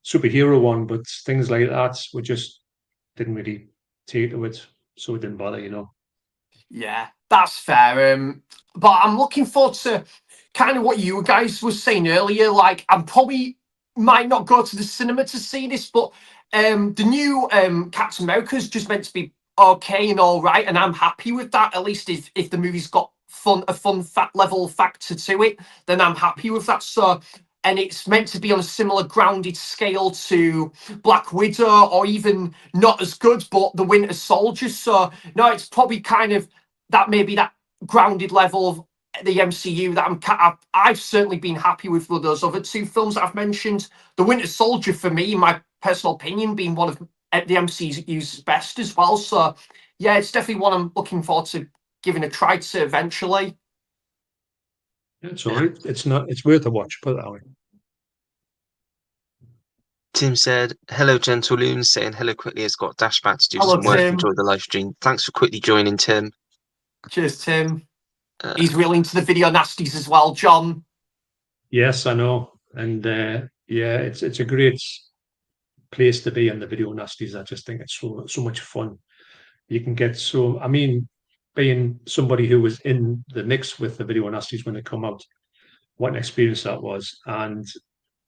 Speaker 3: superhero one, but things like that we just didn't really take to it, so it didn't bother, you know.
Speaker 2: Yeah, that's fair. But I'm looking forward to kind of what you guys were saying earlier. Like, I'm probably might not go to the cinema to see this, but the new Captain America is just meant to be okay and all right, and I'm happy with that. At least if the movie's got a fun level factor to it, then I'm happy with that. So. And it's meant to be on a similar grounded scale to Black Widow, or even not as good, but The Winter Soldier. So no, it's probably kind of that, maybe that grounded level of the MCU that I've certainly been happy with those other two films that I've mentioned. The Winter Soldier, for me, in my personal opinion, being one of the MCU's best as well. So yeah, it's definitely one I'm looking forward to giving a try to eventually.
Speaker 3: Yeah, it's all right. It's worth a watch, put it that way.
Speaker 1: Tim said, hello, gentle Loons, saying hello quickly, has got dash back to do
Speaker 2: Hello,
Speaker 1: some work.
Speaker 2: Tim.
Speaker 1: Enjoy the live stream. Thanks for quickly joining, Tim.
Speaker 2: Cheers, Tim. He's really into the video nasties as well, John.
Speaker 3: Yes, I know. And yeah, it's a great place to be in the video nasties. I just think it's so much fun. You can get so, I mean, being somebody who was in the mix with the video nasties when they come out, what an experience that was. And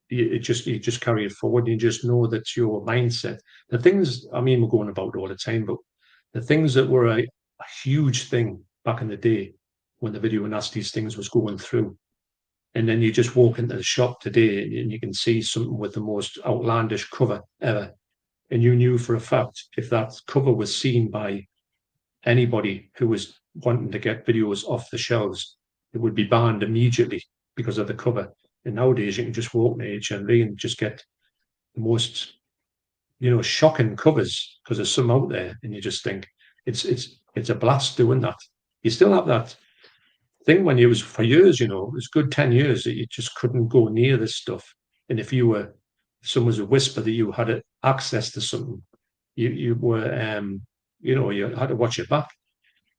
Speaker 3: you just carry it forward. You just know that your mindset, the things, I mean, we're going about all the time, but the things that were a huge thing back in the day when the video nasties things was going through, and then you just walk into the shop today and you can see something with the most outlandish cover ever, and you knew for a fact if that cover was seen by anybody who was wanting to get videos off the shelves, it would be banned immediately because of the cover. And nowadays you can just walk to HMV and just get the most, shocking covers, because there's some out there, and you just think it's a blast doing that. You still have that thing when you was for years, it was good 10 years that you just couldn't go near this stuff. And if someone was a whisper that you had access to something, you were you had to watch your back,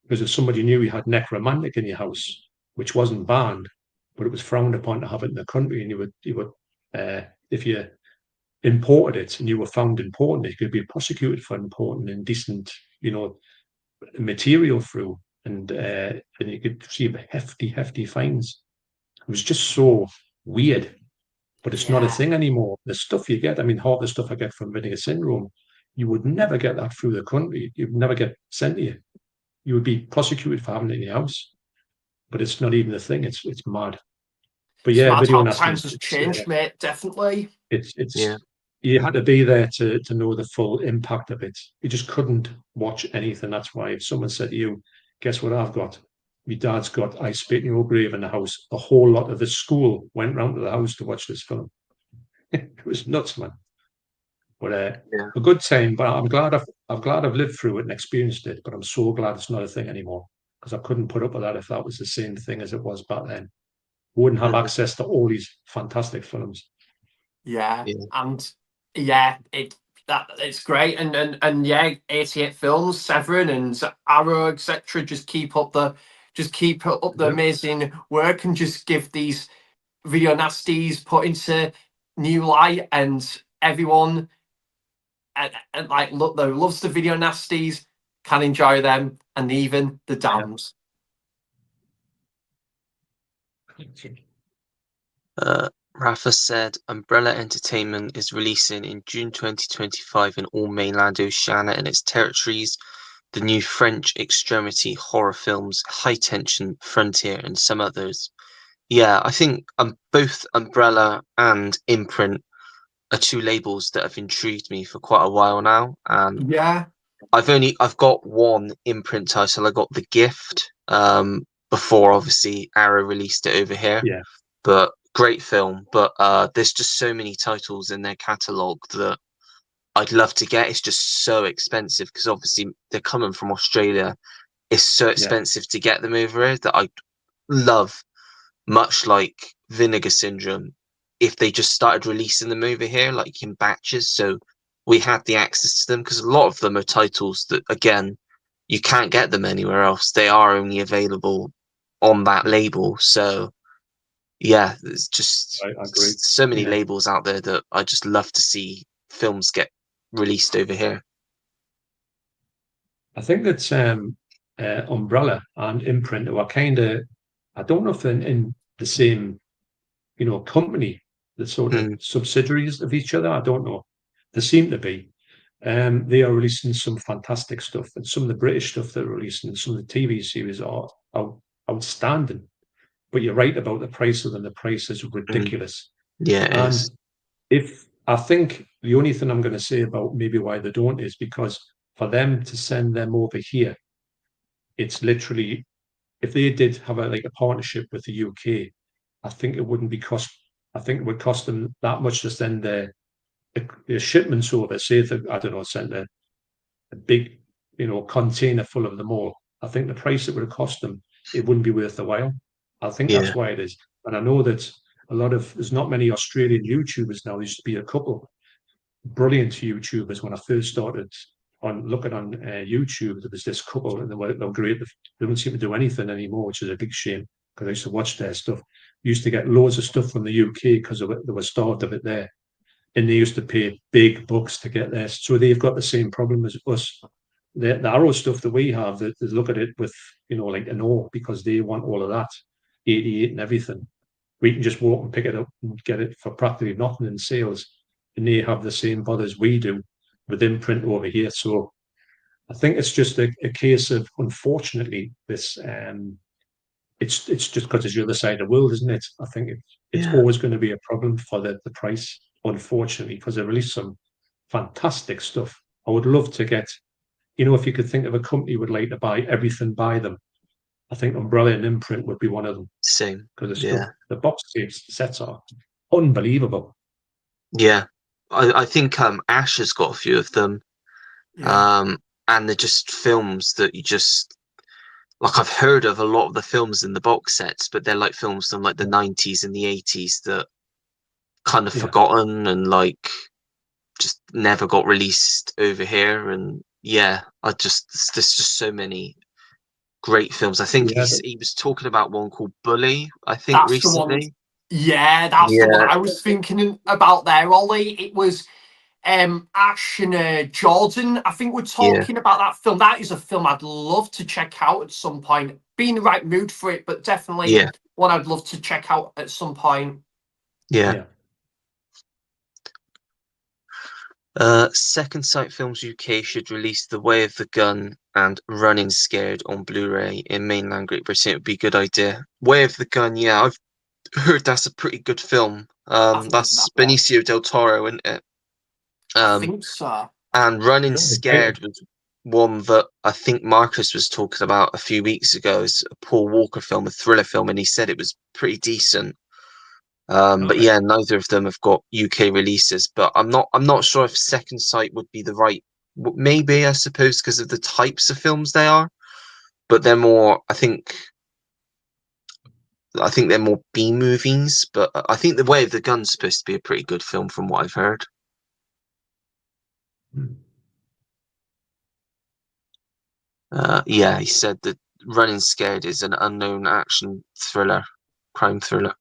Speaker 3: because if somebody knew you had necromantic in your house, which wasn't banned, but it was frowned upon to have it in the country, and you would if you imported it and you were found importing it, you could be prosecuted for importing indecent, material through, and you could receive hefty fines. It was just so weird, but it's not a thing anymore. The stuff you get, I mean, half the stuff I get from Vinegar Syndrome, you would never get that through the country. You'd never get sent to you. You would be prosecuted for having it in your house, but it's not even a thing. It's mad. But yeah, video nasties.
Speaker 2: Times has changed, mate. Definitely.
Speaker 3: It's you had to be there to know the full impact of it. You just couldn't watch anything. That's why if someone said to you, "Guess what I've got? My dad's got I Spit in Your Grave in the house." A whole lot of the school went round to the house to watch this film. It was nuts, man. But a good time. But I'm glad I've lived through it and experienced it. But I'm so glad it's not a thing anymore, because I couldn't put up with that if that was the same thing as it was back then. We wouldn't have access to all these fantastic films.
Speaker 2: Yeah. And yeah, it's great, and yeah, 88 films, Severin and Arrow, etc. Just keep up the amazing work, and just give these video nasties put into new light, and everyone and like look though loves the video nasties can enjoy them, and even the dams.
Speaker 1: Rafa said Umbrella Entertainment is releasing in June 2025 in all mainland Oceania and its territories the new French extremity horror films High Tension, Frontier, and some others. Yeah, I think both Umbrella and Imprint are two labels that have intrigued me for quite a while now. And
Speaker 2: yeah,
Speaker 1: I've got one Imprint title. I got The Gift before obviously Arrow released it over here.
Speaker 3: Yeah.
Speaker 1: But great film. But there's just so many titles in their catalogue that I'd love to get. It's just so expensive because obviously they're coming from Australia. It's so expensive to get them over here that I'd love, much like Vinegar Syndrome, if they just started releasing them over here, like in batches, so we had the access to them, because a lot of them are titles that, again, you can't get them anywhere else. They are only available on that label. So, yeah, there's just
Speaker 3: I agree.
Speaker 1: so many
Speaker 3: Yeah.
Speaker 1: labels out there that I just love to see films get released over here.
Speaker 3: I think that Umbrella and Imprint are kind of, I don't know if they're in the same, company, the sort of
Speaker 1: Mm,
Speaker 3: subsidiaries of each other. I don't know. They seem to be. They are releasing some fantastic stuff, and some of the British stuff they're releasing, and some of the TV series are outstanding. But you're right about the price of them. The price is
Speaker 1: mm.
Speaker 3: ridiculous.
Speaker 1: Yeah, it
Speaker 3: And
Speaker 1: is.
Speaker 3: if I think the only thing I'm going to say about maybe why they don't is because for them to send them over here, it's literally, if they did have like a partnership with the UK, I think it wouldn't be cost. I think it would cost them that much to send their shipments over. Say if they, I don't know, sent a big, container full of them all. I think the price it would have cost them, it wouldn't be worth the while. I think
Speaker 1: Yeah,
Speaker 3: that's why it is. And I know that there's not many Australian YouTubers now. There used to be a couple brilliant YouTubers when I first started on looking on YouTube. There was this couple, and they were great. They don't seem to do anything anymore, which is a big shame because I used to watch their stuff. Used to get loads of stuff from the UK because they were starved of it there, and they used to pay big bucks to get there. So they've got the same problem as us. The Arrow stuff that we have, they look at it with like an awe because they want all of that, 88 and everything. We can just walk and pick it up and get it for practically nothing in sales, and they have the same bothers we do with Imprint over here. So I think it's just a case of, unfortunately, this it's just because it's the other side of the world, isn't it? I think it's
Speaker 1: yeah,
Speaker 3: always going to be a problem for the price, unfortunately, because they release some fantastic stuff. I would love to get, if you could think of a company would like to buy everything by them, I think Umbrella and Imprint would be one of them
Speaker 1: same.
Speaker 3: because the stuff,
Speaker 1: Yeah,
Speaker 3: the box sets are unbelievable.
Speaker 1: yeah. I think Ash has got a few of them.
Speaker 2: Yeah.
Speaker 1: Um, and they're just films that you just like. I've heard of a lot of the films in the box sets, but they're like films from like the 90s and the 80s that kind of
Speaker 3: Yeah,
Speaker 1: forgotten and like just never got released over here. And yeah, there's just so many great films. I think
Speaker 3: yeah,
Speaker 1: he was talking about one called Bully, I think,
Speaker 2: That's the one.
Speaker 1: recently.
Speaker 2: Yeah, that's the one
Speaker 1: Yeah,
Speaker 2: I was thinking about there, Ollie. It was Ash and Jordan. I think we're
Speaker 1: yeah,
Speaker 2: talking about that film. That is a film I'd love to check out at some point. Be in the right mood for it, but definitely
Speaker 1: yeah,
Speaker 2: one I'd love to check out at some point.
Speaker 1: yeah.
Speaker 3: yeah.
Speaker 1: Second Sight Films UK should release The Way of the Gun and Running Scared on Blu-ray in mainland Great Britain. It would be a good idea. Way of the Gun, yeah, I've heard that's a pretty good film.
Speaker 2: I've heard of that
Speaker 1: That's
Speaker 2: one.
Speaker 1: Benicio del Toro, isn't it?
Speaker 2: I
Speaker 1: Um,
Speaker 2: think so.
Speaker 1: and Running
Speaker 3: No, okay.
Speaker 1: Scared was one that I think Marcus was talking about a few weeks ago. It's a Paul Walker film, a thriller film, and he said it was pretty decent. But
Speaker 3: Okay.
Speaker 1: yeah, neither of them have got UK releases. But I'm not sure if Second Sight would be the right. Maybe I suppose because of the types of films they are, but they're more. I think they're more B movies. But I think The Way of the Gun's supposed to be a pretty good film from what I've heard.
Speaker 3: Hmm.
Speaker 1: Yeah, he said that Running Scared is an unknown action thriller, crime thriller.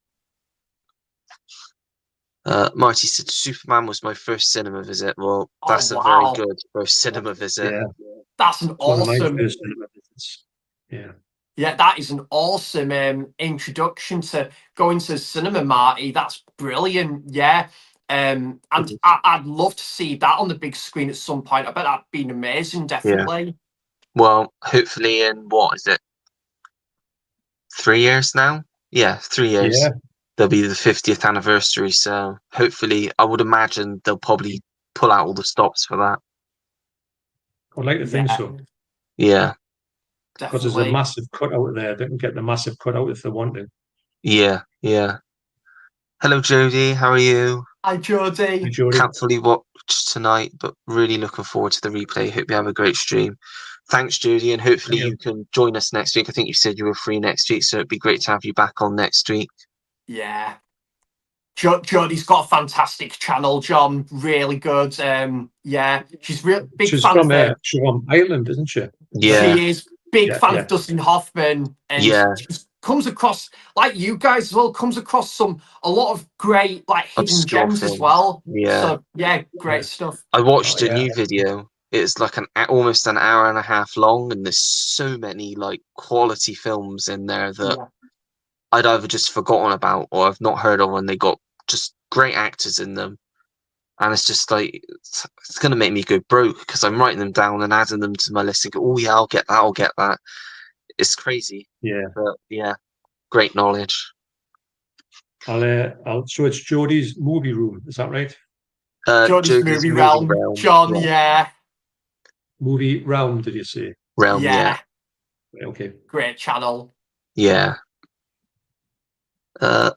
Speaker 1: Marty said Superman was my first cinema visit. Well,
Speaker 2: Oh
Speaker 1: that's a very
Speaker 2: wow,
Speaker 1: good first cinema visit.
Speaker 3: Yeah,
Speaker 2: that's an
Speaker 3: it's one of my
Speaker 2: awesome.
Speaker 3: first cinema visits. Yeah,
Speaker 2: Yeah, that is an awesome introduction to going to cinema, Marty. That's brilliant. Yeah. And I'd love to see that on the big screen at some point. I bet that'd been amazing,
Speaker 1: Yeah.
Speaker 2: definitely.
Speaker 1: Well, hopefully in what is it? 3 years now? Yeah, 3 years.
Speaker 3: yeah.
Speaker 1: There'll be the 50th anniversary. So hopefully, I would imagine they'll probably pull out all the stops for that.
Speaker 3: I'd like to think
Speaker 2: Yeah,
Speaker 3: so
Speaker 1: Yeah,
Speaker 3: because there's a
Speaker 2: definitely.
Speaker 3: massive cutout there. They can get the massive cutout if they want to.
Speaker 1: yeah, yeah. Hello, Jodie. How are you?
Speaker 2: Hi,
Speaker 3: Hey,
Speaker 2: Jodie.
Speaker 3: Jody.
Speaker 1: Can't fully watch tonight, but really looking forward to the replay. Hope you have a great stream. Thanks, Judy, and hopefully
Speaker 3: Thank
Speaker 1: you
Speaker 3: you.
Speaker 1: can join us next week. I think you said you were free next week, so it'd be great to have you back on next week.
Speaker 2: Yeah. Jodie's got a fantastic channel, John. Really good. Yeah, she's real big
Speaker 3: She's
Speaker 2: fan of
Speaker 3: from Ireland, isn't she? Is that
Speaker 1: Yeah,
Speaker 3: right?
Speaker 2: She is big
Speaker 3: Yeah,
Speaker 2: fan
Speaker 3: yeah,
Speaker 2: of Dustin Hoffman, and
Speaker 1: yeah,
Speaker 2: comes across, like you guys as well, comes across a lot of great like hidden
Speaker 1: Obscure
Speaker 2: gems as
Speaker 1: films.
Speaker 2: well.
Speaker 1: Yeah.
Speaker 2: So yeah, great
Speaker 3: Yeah.
Speaker 2: stuff.
Speaker 1: I watched
Speaker 3: Oh,
Speaker 1: a
Speaker 3: yeah.
Speaker 1: new video. It's like almost an hour and a half long, and there's so many like quality films in there that
Speaker 2: Yeah.
Speaker 1: I'd either just forgotten about or I've not heard of, and they got just great actors in them. And it's just like it's gonna make me go broke because I'm writing them down and adding them to my list and go, oh yeah, I'll get that, I'll get that. It's crazy,
Speaker 3: Yeah.
Speaker 1: but yeah, great knowledge.
Speaker 3: So it's Jodie's movie room. Is that right?
Speaker 2: Johnny's
Speaker 1: Jodie's
Speaker 2: movie
Speaker 1: movie
Speaker 2: realm.
Speaker 1: realm.
Speaker 2: John,
Speaker 1: Yeah.
Speaker 2: yeah.
Speaker 3: Movie realm, did you say?
Speaker 1: Realm, yeah.
Speaker 3: Okay.
Speaker 2: Great channel.
Speaker 1: Yeah. The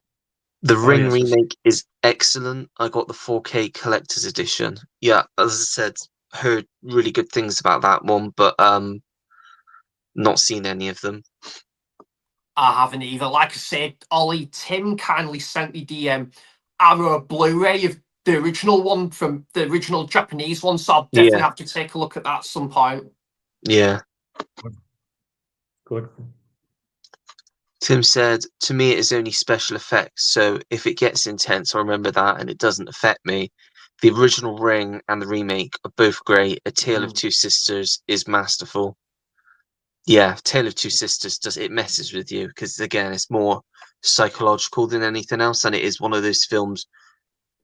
Speaker 3: Oh,
Speaker 1: Ring
Speaker 3: yes.
Speaker 1: remake is excellent. I got the 4K collector's edition. Yeah, as I said, heard really good things about that one, but not seen any of them.
Speaker 2: I haven't either. Like I said, Ollie, Tim kindly sent me the Arrow Blu-ray of the original one from the original Japanese one, so I'll definitely
Speaker 1: Yeah.
Speaker 2: have to take a look at that at some point.
Speaker 1: Yeah.
Speaker 3: Good.
Speaker 1: Tim said, to me, it is only special effects, so if it gets intense, I remember that and it doesn't affect me. The original Ring and the remake are both great. A Tale of Two Sisters is masterful. Yeah, Tale of Two Sisters it messes with you because again, it's more psychological than anything else, and it is one of those films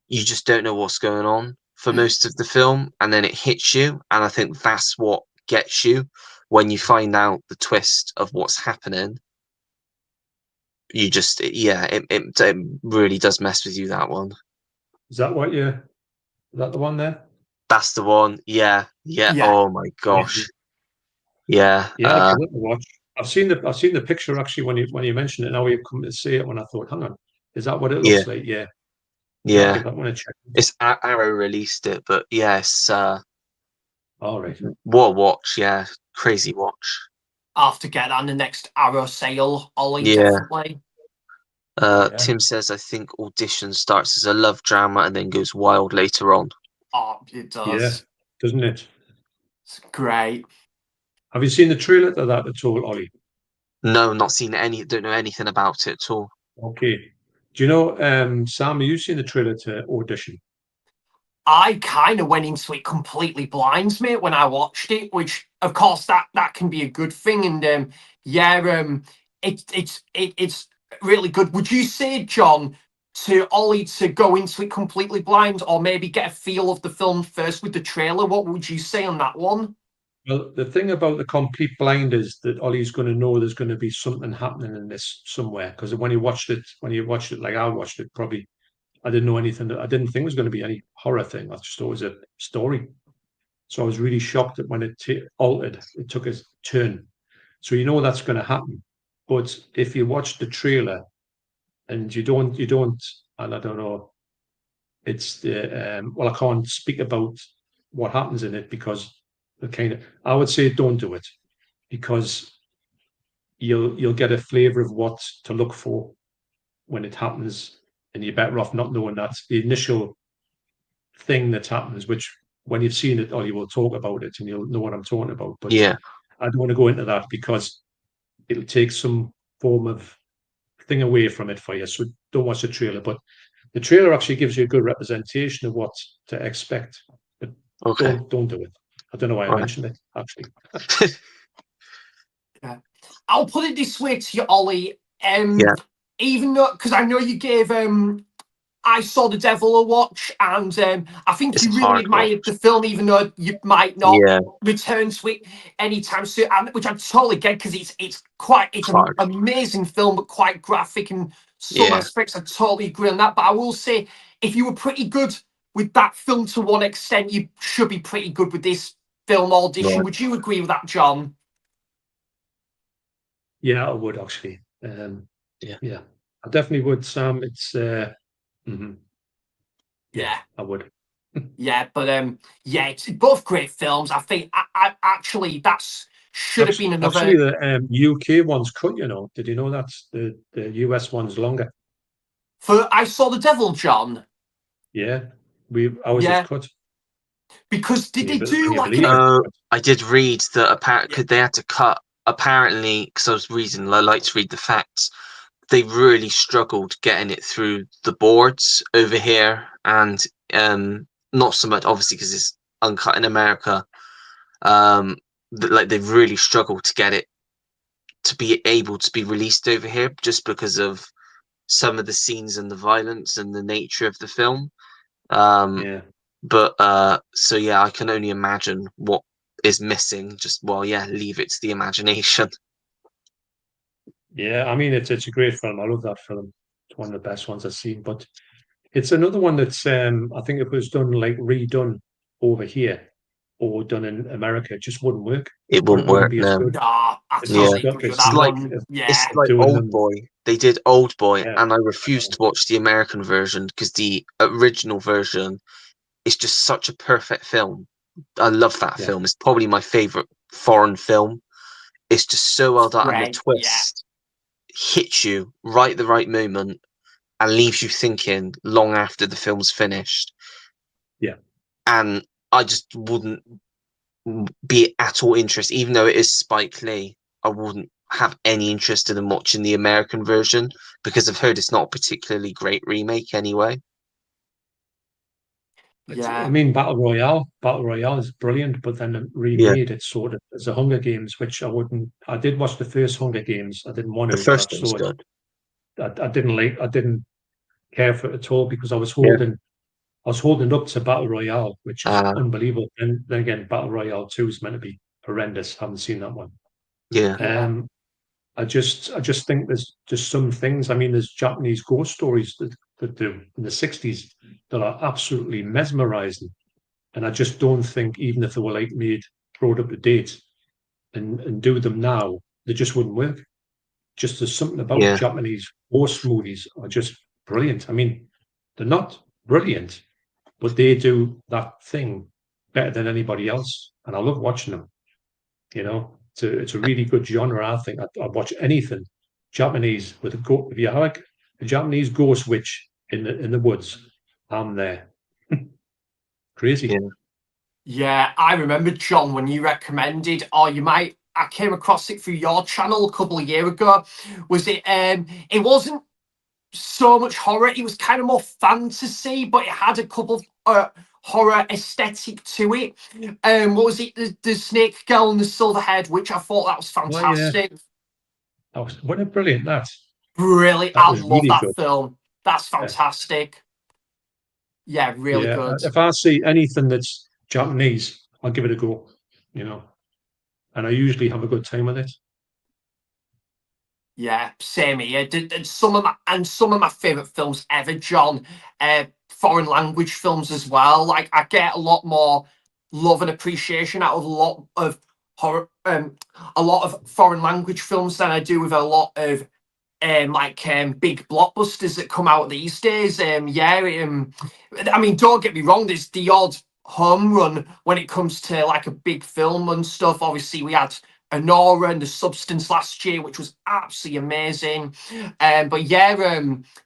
Speaker 1: you just don't know what's going on for most of the film, and then it hits you, and I think that's what gets you when you find out the twist of what's happening. You just, yeah, it really does mess with you, that one.
Speaker 3: Is that the one there?
Speaker 1: That's the one. Yeah.
Speaker 2: Yeah.
Speaker 1: Oh my gosh. Yeah.
Speaker 3: Yeah, I'll give it a watch. I've seen the picture actually when you mentioned it. Now you've come to say it when I thought, hang on, is that what it looks like? Yeah. I'll give that one a check.
Speaker 1: It's Arrow released it, but yes,
Speaker 3: all right.
Speaker 1: what a watch, yeah. Crazy watch.
Speaker 2: I'll have to get that in the next Arrow sale, Ollie,
Speaker 1: Yeah.
Speaker 2: definitely.
Speaker 1: Tim says, I think Audition starts as a love drama and then goes wild later on.
Speaker 2: Oh, it does.
Speaker 3: Yeah, doesn't it?
Speaker 2: It's great.
Speaker 3: Have you seen the trailer to that at all, Ollie?
Speaker 1: No, not seen any. Don't know anything about it at all.
Speaker 3: Okay. Do you know, Sam, have you seen the trailer to Audition?
Speaker 2: I kind of went into it completely blind, mate, when I watched it, which of course that can be a good thing. And it's really good. Would you say, John, to Ollie to go into it completely blind, or maybe get a feel of the film first with the trailer? What would you say on that one?
Speaker 3: Well, the thing about the complete blind is that Ollie's going to know there's going to be something happening in this somewhere. Because when you watched it, like I watched it, probably I didn't know anything. I didn't think it was going to be any horror thing. I just thought it was a story. So I was really shocked that when it altered, it took a turn. So you know that's going to happen. But if you watch the trailer and you don't, and I don't know, it's the well, I can't speak about what happens in it because I would say don't do it because you'll get a flavour of what to look for when it happens, and you're better off not knowing that the initial thing that happens, which when you've seen it, or you will talk about it and you'll know what I'm talking about. But
Speaker 1: yeah,
Speaker 3: I don't want to go into that because it'll take some form of thing away from it for you. So don't watch the trailer. But the trailer actually gives you a good representation of what to expect. But
Speaker 1: okay.
Speaker 3: don't do it. I don't know why I mentioned it, actually.
Speaker 2: Yeah. I'll put it this way to you, Ollie.
Speaker 1: Yeah.
Speaker 2: Even though, because I know you gave I Saw the Devil a watch, and I think
Speaker 1: It's
Speaker 2: you
Speaker 1: a
Speaker 2: really
Speaker 1: hard
Speaker 2: admired
Speaker 1: watch.
Speaker 2: the film, even though you might not
Speaker 1: Yeah.
Speaker 2: return to it anytime soon. Which I totally get because it's an
Speaker 1: Hard.
Speaker 2: amazing film, but quite graphic in some
Speaker 1: Yeah.
Speaker 2: aspects. I totally agree on that. But I will say, if you were pretty good with that film to one extent, you should be pretty good with this film Audition.
Speaker 1: Right.
Speaker 2: Would you agree with that, John?
Speaker 3: Yeah, I would actually. Yeah, I definitely would, Sam. It's
Speaker 2: Yeah,
Speaker 3: I would.
Speaker 2: yeah, but yeah, it's both great films. I think I actually should have been another.
Speaker 3: Actually, the UK one's cut. You know, did you know that the US one's longer?
Speaker 2: For I Saw the Devil, John.
Speaker 3: Yeah, ours is cut.
Speaker 2: Because did they do
Speaker 3: Can you
Speaker 2: like
Speaker 3: believe
Speaker 2: an?
Speaker 3: it?
Speaker 1: I did read that apparently they had to cut apparently, because I was reading, I like to read the facts. They really struggled getting it through the boards over here, and not so much obviously because it's uncut in America. Like they've really struggled to get it to be able to be released over here, just because of some of the scenes and the violence and the nature of the film.
Speaker 3: Yeah.
Speaker 1: But so yeah, I can only imagine what is missing. Just leave it to the imagination.
Speaker 3: Yeah, I mean it's a great film. I love that film. It's one of the best ones I've seen. But it's another one that's I think if it was done like redone over here or done in America, it just wouldn't work.
Speaker 1: It wouldn't
Speaker 3: Wouldn't
Speaker 1: work,
Speaker 3: be as
Speaker 1: no.
Speaker 3: good.
Speaker 2: Nah, I
Speaker 1: Yeah,
Speaker 2: totally agree with
Speaker 3: It's
Speaker 2: that
Speaker 1: it's
Speaker 3: not
Speaker 1: like
Speaker 2: one.
Speaker 1: it's
Speaker 2: Yeah.
Speaker 1: like
Speaker 3: doing
Speaker 1: Old
Speaker 3: them.
Speaker 1: Boy. They did Old Boy,
Speaker 3: Yeah,
Speaker 1: and I refused to watch the American version because the original version is just such a perfect film. I love that
Speaker 3: yeah,
Speaker 1: film. It's probably my favorite foreign film. It's just so well done, and the
Speaker 2: Great. Yeah.
Speaker 1: twist hits you right at the right moment and leaves you thinking long after the film's finished.
Speaker 3: yeah.
Speaker 1: And I just wouldn't be at all interested, even though it is Spike Lee. I wouldn't have any interest in watching the American version because I've heard it's not a particularly great remake anyway.
Speaker 3: I
Speaker 2: Yeah.
Speaker 3: mean, Battle Royale is brilliant, but then it
Speaker 1: Yeah,
Speaker 3: remade it sort of as a Hunger Games, which I wouldn't. I did watch the first Hunger Games. I didn't want
Speaker 1: the
Speaker 3: to, but I
Speaker 1: first one's
Speaker 3: saw it.
Speaker 1: good.
Speaker 3: I didn't like. I didn't care for it at all because
Speaker 1: Yeah.
Speaker 3: I was holding up to Battle Royale, which is
Speaker 1: Uh,
Speaker 3: unbelievable. And then again, Battle Royale 2 is meant to be horrendous. Haven't seen that one.
Speaker 1: yeah.
Speaker 2: Yeah.
Speaker 3: I just think there's just some things. I mean, there's Japanese ghost stories that do in the 60s that are absolutely mesmerizing. And I just don't think, even if they were like made, brought up to date and do them now, they just wouldn't work. Just there's something about
Speaker 1: Yeah.
Speaker 3: Japanese ghost movies are just brilliant. I mean, they're not brilliant, but they do that thing better than anybody else. And I love watching them. You know, it's a really good genre. I think I'd watch anything Japanese with a go. If you like a Japanese ghost witch in the woods, I'm there. Crazy.
Speaker 1: Yeah.
Speaker 2: Yeah, I remember, John, when you recommended, or you might, I came across it through your channel a couple of years ago. Was it, it wasn't so much horror, it was kind of more fantasy, but it had a couple of horror aesthetic to it. What was it? The snake girl and the silver head, which I thought that was
Speaker 3: Oh yeah,
Speaker 2: fantastic.
Speaker 3: what a brilliant that.
Speaker 2: Brilliant.
Speaker 3: That
Speaker 2: I
Speaker 3: was
Speaker 2: love
Speaker 3: really
Speaker 2: that
Speaker 3: good.
Speaker 2: film. That's
Speaker 3: Yeah,
Speaker 2: fantastic. Yeah, really
Speaker 3: yeah.
Speaker 2: good.
Speaker 3: If I see anything that's Japanese, I'll give it a go. You know, and I usually have a good time with it.
Speaker 2: Yeah, same here. Some of my favorite films ever, John. Foreign language films as well. Like I get a lot more love and appreciation out of a lot of horror, a lot of foreign language films than I do with a lot of big blockbusters that come out these days. I mean, don't get me wrong. There's the odd home run when it comes to like a big film and stuff. Obviously, we had Anora and The Substance last year, which was absolutely amazing. But yeah,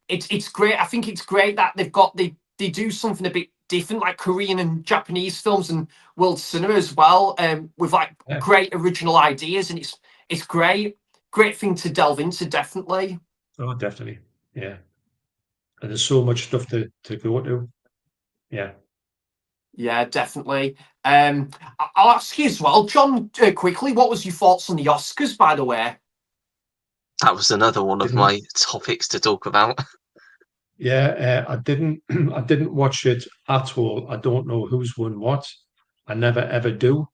Speaker 2: it's great. I think it's great that they do something a bit different, like Korean and Japanese films and world cinema as well, with like
Speaker 3: Yeah.
Speaker 2: great original ideas, and it's great thing to delve into, definitely.
Speaker 3: Oh, definitely. Yeah. And there's so much stuff to go to. Yeah.
Speaker 2: Yeah, definitely. I'll ask you as well, John, quickly, what was your thoughts on the Oscars, by the way?
Speaker 1: That was another one of
Speaker 3: Didn't
Speaker 1: my topics to talk about.
Speaker 3: Yeah, I didn't I didn't watch it at all. I don't know who's won what. I never ever do.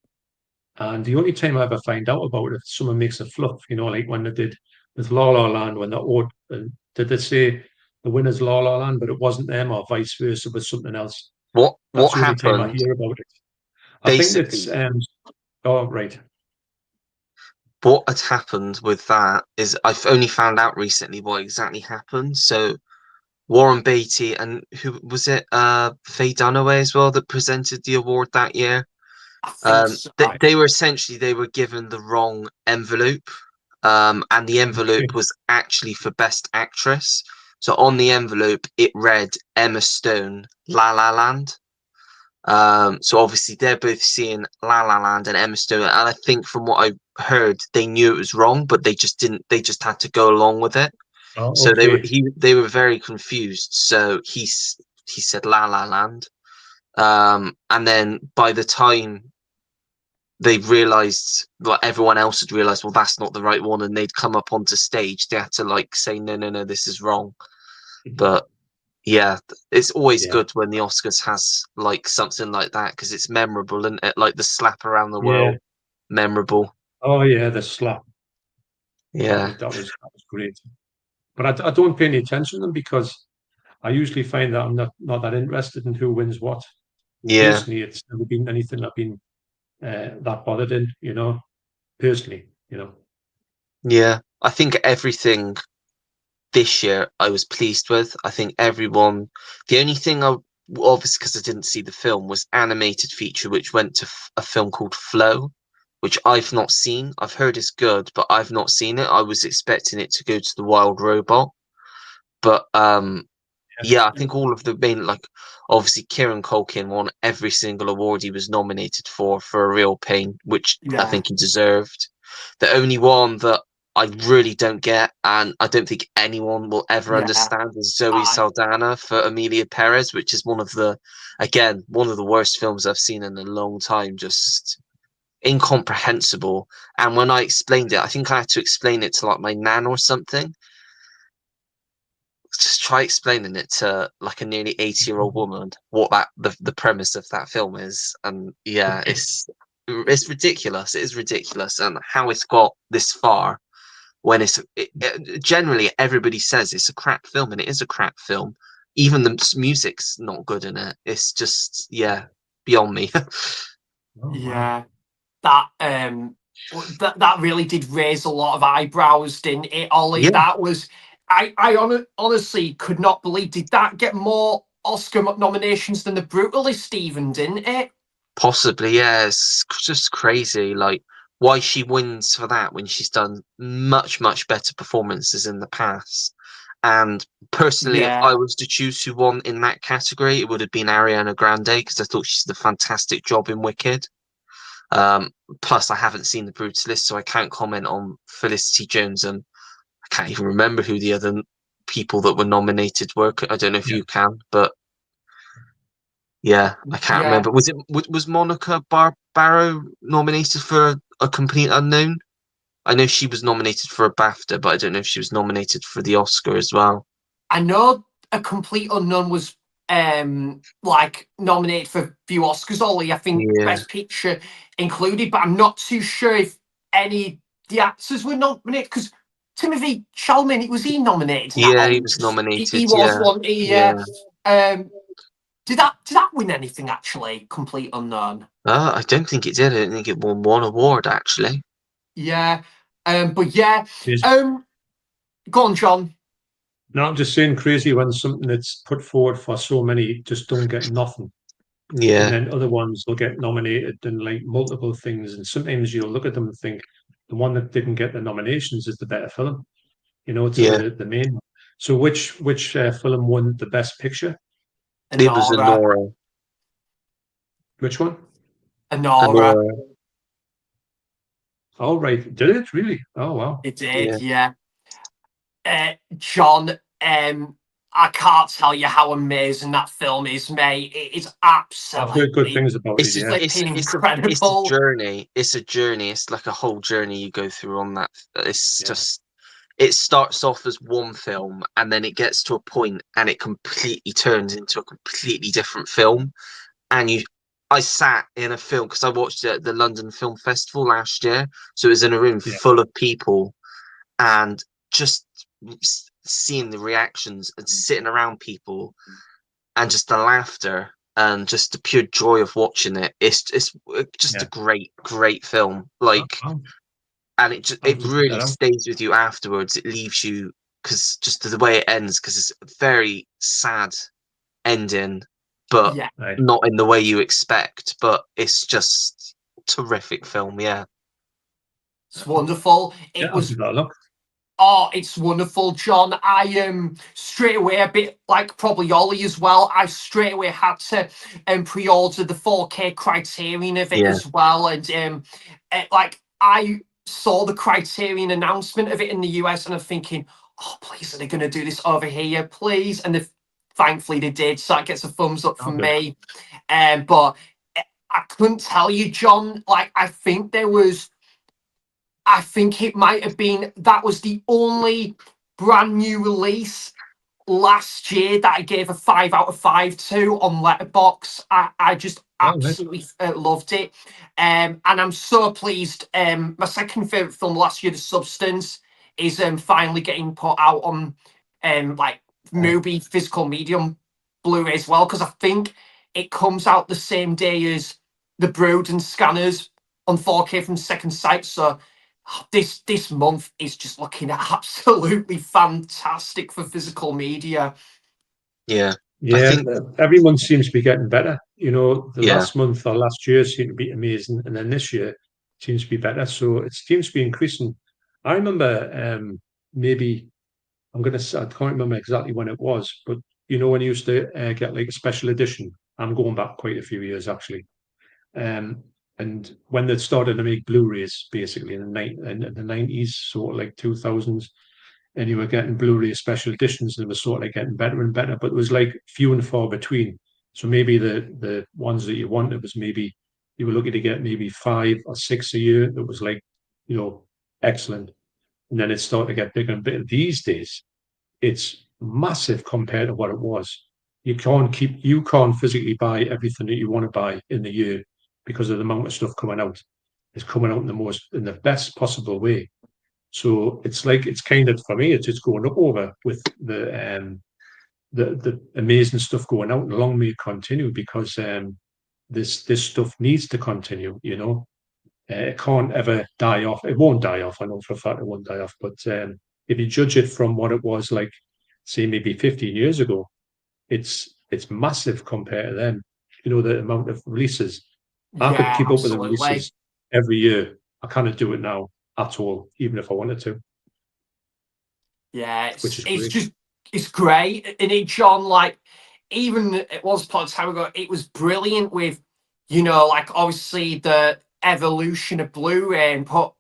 Speaker 3: And the only time I ever find out about it, someone makes a fluff, you know, like when they did with La La Land when did they say the winner's La La Land, but it wasn't them or vice versa with something else.
Speaker 1: What
Speaker 3: That's the only time I
Speaker 1: happened
Speaker 3: hear about it. I think it's
Speaker 1: basically?
Speaker 3: oh right.
Speaker 1: What had happened with that is I've only found out recently what exactly happened. So Warren Beatty and who was it? Faye Dunaway as well that presented the award that year.
Speaker 2: I think so.
Speaker 3: Right.
Speaker 1: They were essentially they were given the wrong envelope, and the envelope
Speaker 3: Okay.
Speaker 1: was actually for Best Actress. So on the envelope it read Emma Stone, La La Land. So obviously they're both seeing La La Land and Emma Stone, and I think from what I heard, they knew it was wrong, but they just didn't. They just had to go along with it.
Speaker 3: Oh,
Speaker 1: So
Speaker 3: okay.
Speaker 1: they were very confused. So he said La La Land, and then by the time they realized, like everyone else had realized, well, that's not the right one, and they'd come up onto stage, they had to like say, no, no, no, this is wrong. But yeah, it's always
Speaker 3: Yeah.
Speaker 1: good when the Oscars has like something like that because it's memorable, and it like the slap around the
Speaker 3: Yeah.
Speaker 1: world, memorable.
Speaker 3: Oh yeah, the slap.
Speaker 1: Yeah,
Speaker 3: That was great. But I don't pay any attention to them because I usually find that I'm not that interested in who wins what.
Speaker 1: yeah,
Speaker 3: Personally, it's never been anything I've been that bothered in, personally,
Speaker 1: yeah. I think everything this year I was pleased with. I think everyone. The only thing obviously because I didn't see the film was animated feature, which went to a film called Flow, which I've not seen. I've heard it's good, but I've not seen it. I was expecting it to go to the Wild Robot, but yeah, I think all of the main, like, obviously Kieran Culkin won every single award he was nominated for A Real Pain, which I
Speaker 2: Yeah,
Speaker 1: think he deserved. The only one that I really don't get, and I don't think anyone will ever
Speaker 2: yeah.
Speaker 1: understand, is Zoe
Speaker 2: I
Speaker 1: Saldana for Amelia Perez, which is again, one of the worst films I've seen in a long time. Just incomprehensible. And when I explained it, I think I had to explain it to like my nan or something. Just try explaining it to like a nearly 80-year-old woman what the premise of that film is, and yeah, it's ridiculous. It is ridiculous, and how it's got this far when generally everybody says it's a crap film, and it is a crap film. Even the music's not good in it. It's just, yeah, beyond me.
Speaker 3: Oh, wow.
Speaker 2: Yeah, that really did raise a lot of eyebrows, didn't it, Ollie?
Speaker 1: Yeah,
Speaker 2: That was honestly could not believe. Did that get more Oscar nominations than The Brutalist, even, didn't it?
Speaker 1: possibly. Yeah, it's just crazy. Like why she wins for that when she's done much, much better performances in the past. And personally, if I
Speaker 2: Yeah,
Speaker 1: was to choose who won in that category, it would have been Ariana Grande because I thought she did a fantastic job in Wicked. Um, Plus, I haven't seen The Brutalist, so I can't comment on Felicity Jones, and I can't even remember who the other people that were nominated were. I don't know if
Speaker 3: Yeah.
Speaker 1: you can, but yeah, I can't
Speaker 2: yeah.
Speaker 1: remember. Was Monica Barbaro nominated for A Complete Unknown? I know she was nominated for a BAFTA, but I don't know if she was nominated for the Oscar as well.
Speaker 2: I know A Complete Unknown was like nominated for a few Oscars, Ollie. I think
Speaker 1: Yeah,
Speaker 2: Best Picture included, but I'm not too sure if any of the actors were nominated because Timothy Chalamet, was he nominated in that,
Speaker 1: yeah, he
Speaker 2: Ollie?
Speaker 1: was
Speaker 2: 'Cause
Speaker 1: nominated.
Speaker 2: he was
Speaker 1: Yeah,
Speaker 2: one.
Speaker 1: yeah.
Speaker 2: Did that win anything actually? Complete Unknown.
Speaker 1: I don't think it did. I don't think it won one award actually.
Speaker 2: Yeah. But yeah.
Speaker 3: Yes.
Speaker 2: Um. Go on, John.
Speaker 3: No, I'm just saying crazy when something that's put forward for so many just don't get nothing. And
Speaker 1: Yeah,
Speaker 3: then other ones will get nominated and like multiple things. And sometimes you'll look at them and think the one that didn't get the nominations is the better film, to
Speaker 1: yeah.
Speaker 3: the main one. So which film won the best picture?
Speaker 1: It was
Speaker 2: Anora.
Speaker 3: Which one?
Speaker 2: Anora.
Speaker 1: Anora.
Speaker 3: Oh, right. Did it really? Oh, wow.
Speaker 2: It did.
Speaker 1: Yeah,
Speaker 2: Yeah. John, I can't tell you how amazing that film is, mate. It is
Speaker 3: I've heard good
Speaker 2: absolutely
Speaker 3: things about it.
Speaker 1: it's a
Speaker 3: Yeah.
Speaker 1: it's
Speaker 2: flipping
Speaker 1: it's a
Speaker 2: incredible.
Speaker 1: journey. It's a journey. It's like a whole journey you go through on that. It's
Speaker 3: Yeah.
Speaker 1: just it starts off as one film and then it gets to a point and it completely turns into a completely different film. And I sat in a film because I watched it at the London Film Festival last year, so it was in a room
Speaker 3: Yeah.
Speaker 1: full of people, and just seeing the reactions and sitting around people and just the laughter and just the pure joy of watching it. It's just a
Speaker 3: Yeah.
Speaker 1: great film.
Speaker 3: Oh,
Speaker 1: Like,
Speaker 3: wow.
Speaker 1: and
Speaker 3: I'll
Speaker 1: it
Speaker 3: have to check
Speaker 1: really
Speaker 3: that out.
Speaker 1: stays with you afterwards. It leaves you because just the way it ends, because it's a very sad ending, but
Speaker 2: Yeah,
Speaker 3: Right.
Speaker 1: not in the way you expect. But it's just terrific film. Yeah,
Speaker 2: it's wonderful.
Speaker 3: Yeah,
Speaker 2: It
Speaker 3: I'll
Speaker 2: was
Speaker 3: give that a look.
Speaker 2: Oh, it's wonderful, John. I straight away, a bit like probably Ollie as well, I straight away had to pre-order the 4K Criterion of it
Speaker 1: Yeah.
Speaker 2: as well. And like I saw the Criterion announcement of it in the US, and I'm thinking, oh, please, are they going to do this over here, please? And thankfully they did, so that gets a thumbs up from me. But I couldn't tell you, John. Like I think it might have been that was the only brand new release last year that I gave a 5 out of 5 to on Letterboxd. I just absolutely loved it. And I'm so pleased. My second favorite film last year, The Substance, is finally getting put out on like movie physical medium Blu-ray as well, because I think it comes out the same day as The Brood and Scanners on 4K from Second Sight. So this month is just looking absolutely fantastic for physical media.
Speaker 1: Yeah.
Speaker 3: Yeah,
Speaker 1: I think,
Speaker 3: every month seems to be getting better. You know, the
Speaker 1: yeah.
Speaker 3: last month or last year seemed to be amazing, and then this year seems to be better. So it seems to be increasing. I remember maybe I can't remember exactly when it was, but you know when you used to get like a special edition. I'm going back quite a few years actually. And when they started to make Blu-rays, basically in the 90s, sort of like 2000s, and you were getting Blu-ray special editions, and it was sort of like getting better and better, but it was like few and far between. So maybe the ones that you wanted was maybe you were looking to get maybe 5 or 6 a year. That was like, you know, excellent. And then it started to get bigger and bigger. These days, it's massive compared to what it was. You can't physically buy everything that you want to buy in the year because of the amount of stuff coming out. It's coming out in the best possible way. So it's like it's kind of for me, it's going up over with the amazing stuff going out, and long may it continue because this stuff needs to continue. You know, it can't ever die off. It won't die off. I know for a fact it won't die off. But if you judge it from what it was like, say maybe 15 years ago, it's massive compared to then. You know, the amount of releases. I could
Speaker 2: Yeah,
Speaker 3: keep up with the
Speaker 2: absolutely.
Speaker 3: releases every year. I cannot do it now at all, even if I wanted to.
Speaker 2: Yeah,
Speaker 3: Which is
Speaker 2: it's
Speaker 3: great.
Speaker 2: just it's great. And it, John, like even it was upon a time ago, it was brilliant with, you know, like obviously the evolution of Blu-ray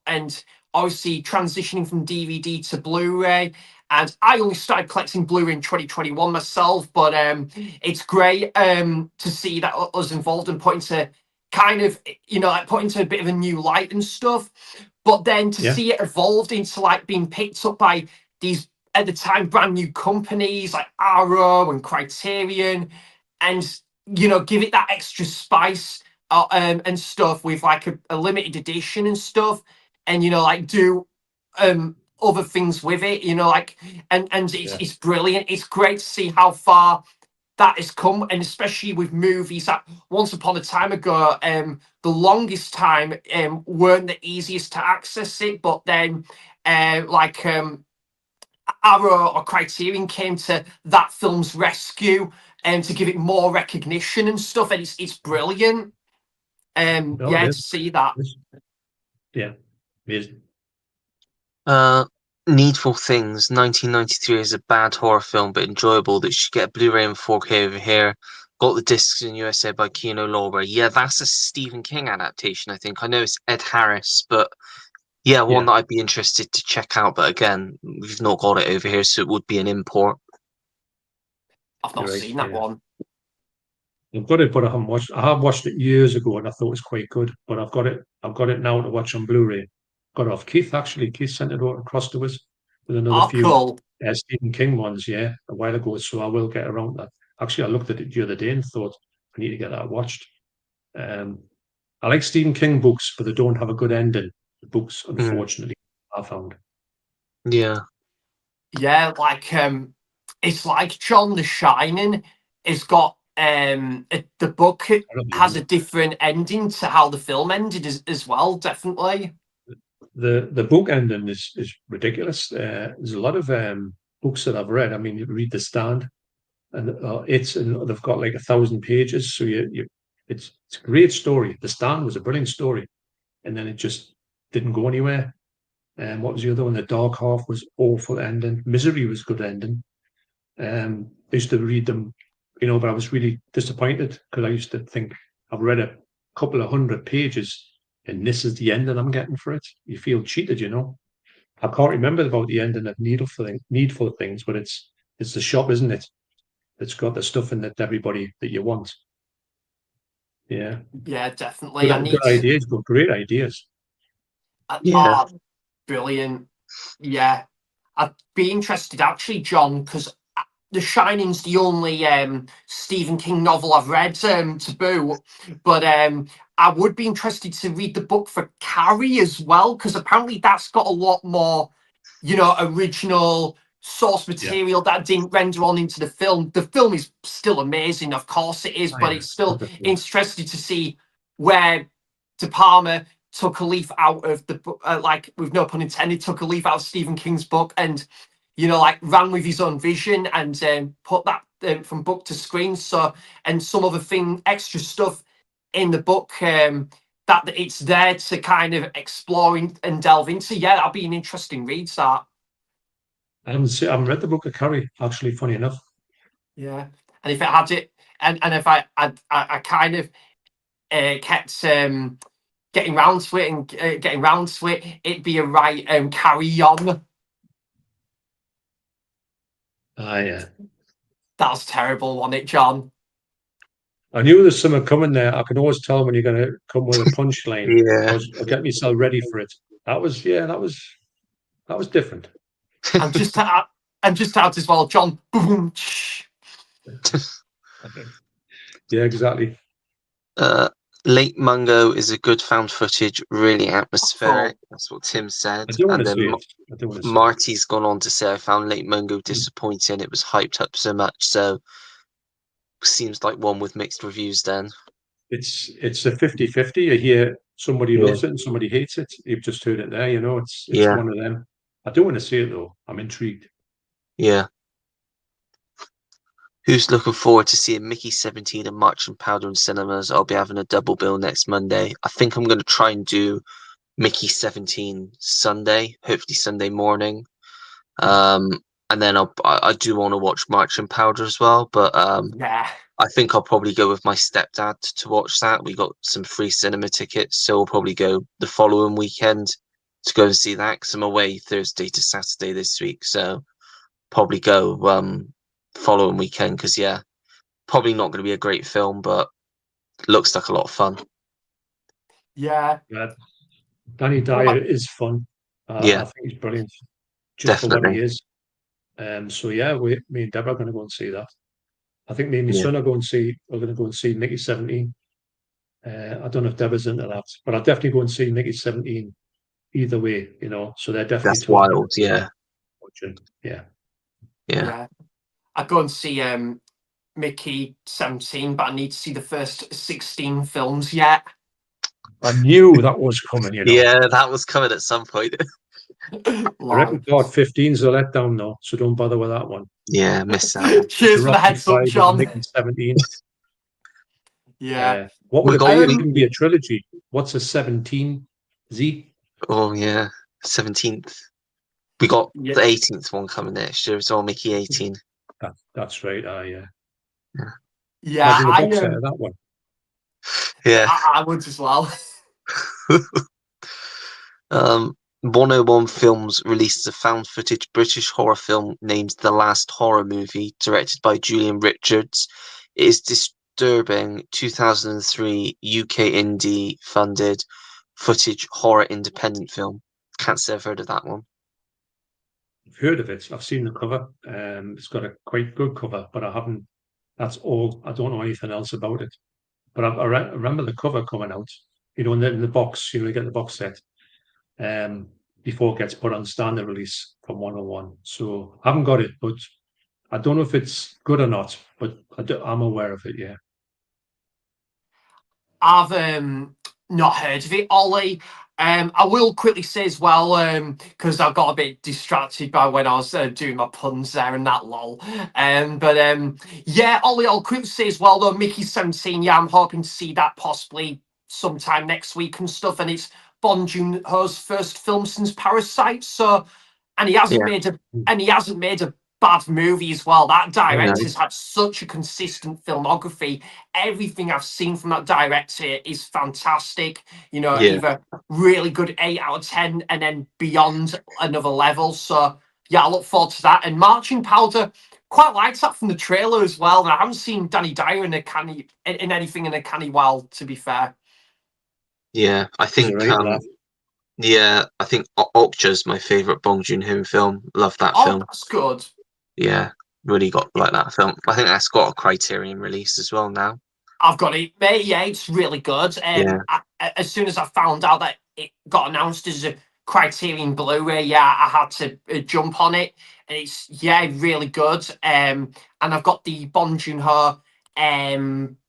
Speaker 2: and obviously transitioning from DVD to Blu-ray. And I only started collecting Blu-ray in 2021 myself, but it's great to see that us involved and put into kind of, you know, like put into a bit of a new light and stuff. But then to
Speaker 3: Yeah.
Speaker 2: see it evolved into like being picked up by these at the time brand new companies like Arrow and Criterion, and you know, give it that extra spice and stuff with like a limited edition and stuff, and you know, like do other things with it, you know, like and it's brilliant. It's great to see how far that has come, and especially with movies that once upon a time ago, the longest time weren't the easiest to access it, but then like Arrow or Criterion came to that film's rescue and to give it more recognition and stuff, and it's brilliant.
Speaker 3: No,
Speaker 2: Yeah,
Speaker 3: it
Speaker 2: to
Speaker 3: is.
Speaker 2: see that.
Speaker 3: Yeah, amazing.
Speaker 1: Needful Things 1993 is a bad horror film, but enjoyable. That you should get a Blu-ray and 4K over here. Got the discs in USA by Kino Lorber. Yeah, that's a Stephen King adaptation, I think. I know it's Ed Harris, but yeah, one that I'd be interested to check out. But again, we've not got it over here, so it would be an import.
Speaker 2: I've not seen that one.
Speaker 3: I've got it, but I haven't watched. I have watched it years ago, and I thought it was quite good. But I've got it. I've got it now to watch on Blu-ray. Got it off Keith actually. Keith sent it over across to us with another few
Speaker 2: Cool.
Speaker 3: Stephen King ones. Yeah, a while ago. So I will get around that. Actually, I looked at it the other day and thought I need to get that watched. I like Stephen King books, but they don't have a good ending. The books, unfortunately, I found.
Speaker 1: Yeah.
Speaker 2: Yeah, like it's like John The Shining has got the book has a different ending to how the film ended as well, definitely.
Speaker 3: The book ending is ridiculous. There's a lot of books that I've read. I mean, you read The Stand, and they've got like 1,000 pages. So it's a great story. The Stand was a brilliant story, and then it just didn't go anywhere. And what was the other one? The Dark Half was awful ending. Misery was good ending. I used to read them, but I was really disappointed because I used to think I've read a couple of 100 pages and this is the ending I'm getting for it. You feel cheated, I can't remember about the ending of Needful Things, but it's the shop, isn't it? It's got the stuff in that everybody that you want. Yeah.
Speaker 2: Yeah, definitely.
Speaker 3: Good ideas, but great ideas.
Speaker 1: Yeah.
Speaker 2: Brilliant. Yeah. I'd be interested actually, John, because The Shining's the only Stephen King novel I've read, to boot. But I would be interested to read the book for Carrie as well, because apparently that's got a lot more, original source material that didn't render on into the film. The film is still amazing, of course it is, but it's still interesting to see where De Palma took a leaf out of the book, with no pun intended, took a leaf out of Stephen King's book and ran with his own vision and put that from book to screen. So, and some other extra stuff in the book that it's there to kind of explore and delve into. Yeah, that'll be an interesting read, that.
Speaker 3: I haven't read the book of Carrie, actually, funny enough.
Speaker 2: Yeah. And if it had it, and if I kind of kept getting round to it and getting round to it, it'd be a right Carry On.
Speaker 3: Yeah.
Speaker 2: That was terrible, wasn't it, John?
Speaker 3: I knew there's something coming there. I can always tell when you're going to come with a punchline.
Speaker 1: Yeah.
Speaker 3: I'll get myself ready for it. That was different.
Speaker 2: And just to add as well, John. Boom.
Speaker 3: Yeah, exactly.
Speaker 1: Lake Mungo is a good found footage, really atmospheric. That's what Tim said.
Speaker 3: I don't want to
Speaker 1: And
Speaker 3: see
Speaker 1: then
Speaker 3: it.
Speaker 1: Marty's gone on to say, I found Lake Mungo disappointing. It was hyped up so much. So seems like one with mixed reviews then.
Speaker 3: It's a 50-50. You hear somebody loves it and somebody hates it. You've just heard it there, it's one of them. I don't want to see it though. I'm intrigued.
Speaker 1: Yeah. Who's looking forward to seeing Mickey 17 and Marching Powder in cinemas? I'll be having a double bill next Monday. I think I'm going to try and do Mickey 17 Sunday, hopefully Sunday morning. And then I do want to watch Marching Powder as well, but I think I'll probably go with my stepdad to watch that. We got some free cinema tickets, so we'll probably go the following weekend to go and see that, because I'm away Thursday to Saturday this week, so probably go following weekend, because probably not going to be a great film, but looks like a lot of fun.
Speaker 2: Yeah.
Speaker 3: Danny Dyer is fun. I think he's brilliant, just for what he is. So me and Deborah are going to go and see that. I think me and my son are going to go and see Mickey 17. I don't know if Deborah's into that, but I'll definitely go and see Mickey 17 either way, so they're definitely
Speaker 1: that's wild. Yeah.
Speaker 2: I'd go and see Mickey 17, but I need to see the first 16 films yet.
Speaker 3: I knew that was coming,
Speaker 1: Yeah, that was coming at some point.
Speaker 3: I reckon part 15's a letdown though, so don't bother with that one.
Speaker 1: Yeah, miss that.
Speaker 2: Cheers for the heads up, John.
Speaker 3: Mickey 17.
Speaker 2: Yeah.
Speaker 3: What would it even be a trilogy? What's a 17? Z?
Speaker 1: Oh yeah, 17th. We got the 18th one coming next year. It's all Mickey 18.
Speaker 3: That's right.
Speaker 2: Yeah,
Speaker 3: I that one.
Speaker 1: Yeah,
Speaker 2: I would as well.
Speaker 1: 101 Films released a found footage British horror film named The Last Horror Movie, directed by Julian Richards. It is disturbing 2003 UK indie funded footage horror independent film. Can't say I've heard of that one.
Speaker 3: I've heard of it. I've seen the cover. It's got a quite good cover, but I haven't. That's all. I don't know anything else about it. But I remember the cover coming out. In the box. You get the box set. Before it gets put on standard release from 101. So I haven't got it, but I don't know if it's good or not. But I'm aware of it. Yeah.
Speaker 2: I've not heard of it, Ollie. I will quickly say as well, because I got a bit distracted by when I was doing my puns there and that lol. Ollie, I'll quickly say as well though, Mickey 17, I'm hoping to see that possibly sometime next week and stuff, and it's Bong Joon-ho's first film since Parasite. So, and he hasn't made a bad movie as well. That director's had such a consistent filmography. Everything I've seen from that director is fantastic. You know, either really good 8 out of 10 and then beyond another level. So yeah, I look forward to that. And Marching Powder, quite liked that from the trailer as well. And I haven't seen Danny Dyer in anything in a canny while, to be fair.
Speaker 1: Yeah, I think I think Okja's my favourite Bong Joon-ho film. Love that film.
Speaker 2: That's good.
Speaker 1: Yeah, really got like that film. I think that's got a Criterion release as well now.
Speaker 2: I've got it, mate. Yeah, it's really good. As soon as I found out that it got announced as a Criterion Blu-ray, I had to jump on it, and it's really good. And I've got the Bong Joon-ho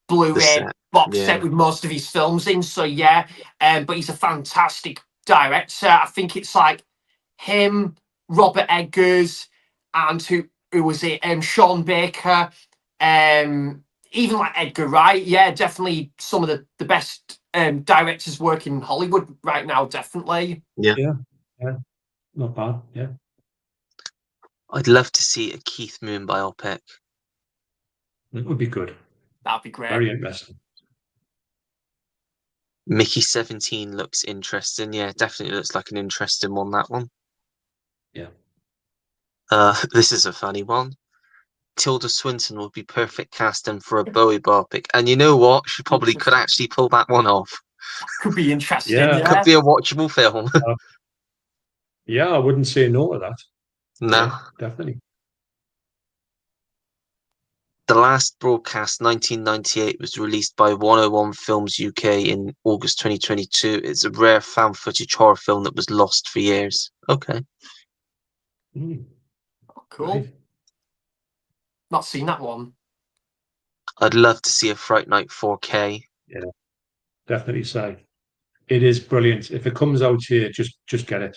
Speaker 2: Blu-ray box set with most of his films in. So but he's a fantastic director. I think it's like him, Robert Eggers, and who was it? Sean Baker, even like Edgar Wright. Yeah, definitely some of the best directors working in Hollywood right now. Definitely.
Speaker 3: Yeah, not bad. Yeah,
Speaker 1: I'd love to see a Keith Moon biopic.
Speaker 3: It would be good.
Speaker 2: That'd be great.
Speaker 3: Very interesting.
Speaker 1: Mickey 17 looks interesting. Yeah, definitely looks like an interesting one. That one.
Speaker 3: Yeah.
Speaker 1: This is a funny one. Tilda Swinton would be perfect casting for a Bowie biopic, and you know what? She probably could actually pull that one off.
Speaker 2: Could be interesting.
Speaker 1: Yeah, could be a watchable film.
Speaker 3: Yeah, I wouldn't say no to that.
Speaker 1: No,
Speaker 3: yeah, definitely.
Speaker 1: The Last Broadcast 1998 was released by 101 Films UK in August 2022. It's a rare found footage horror film that was lost for years. Okay.
Speaker 2: Cool. Right. Not seen that one.
Speaker 1: I'd love to see a Fright Night 4K.
Speaker 3: Yeah, definitely say. It is brilliant. If it comes out here, just get it.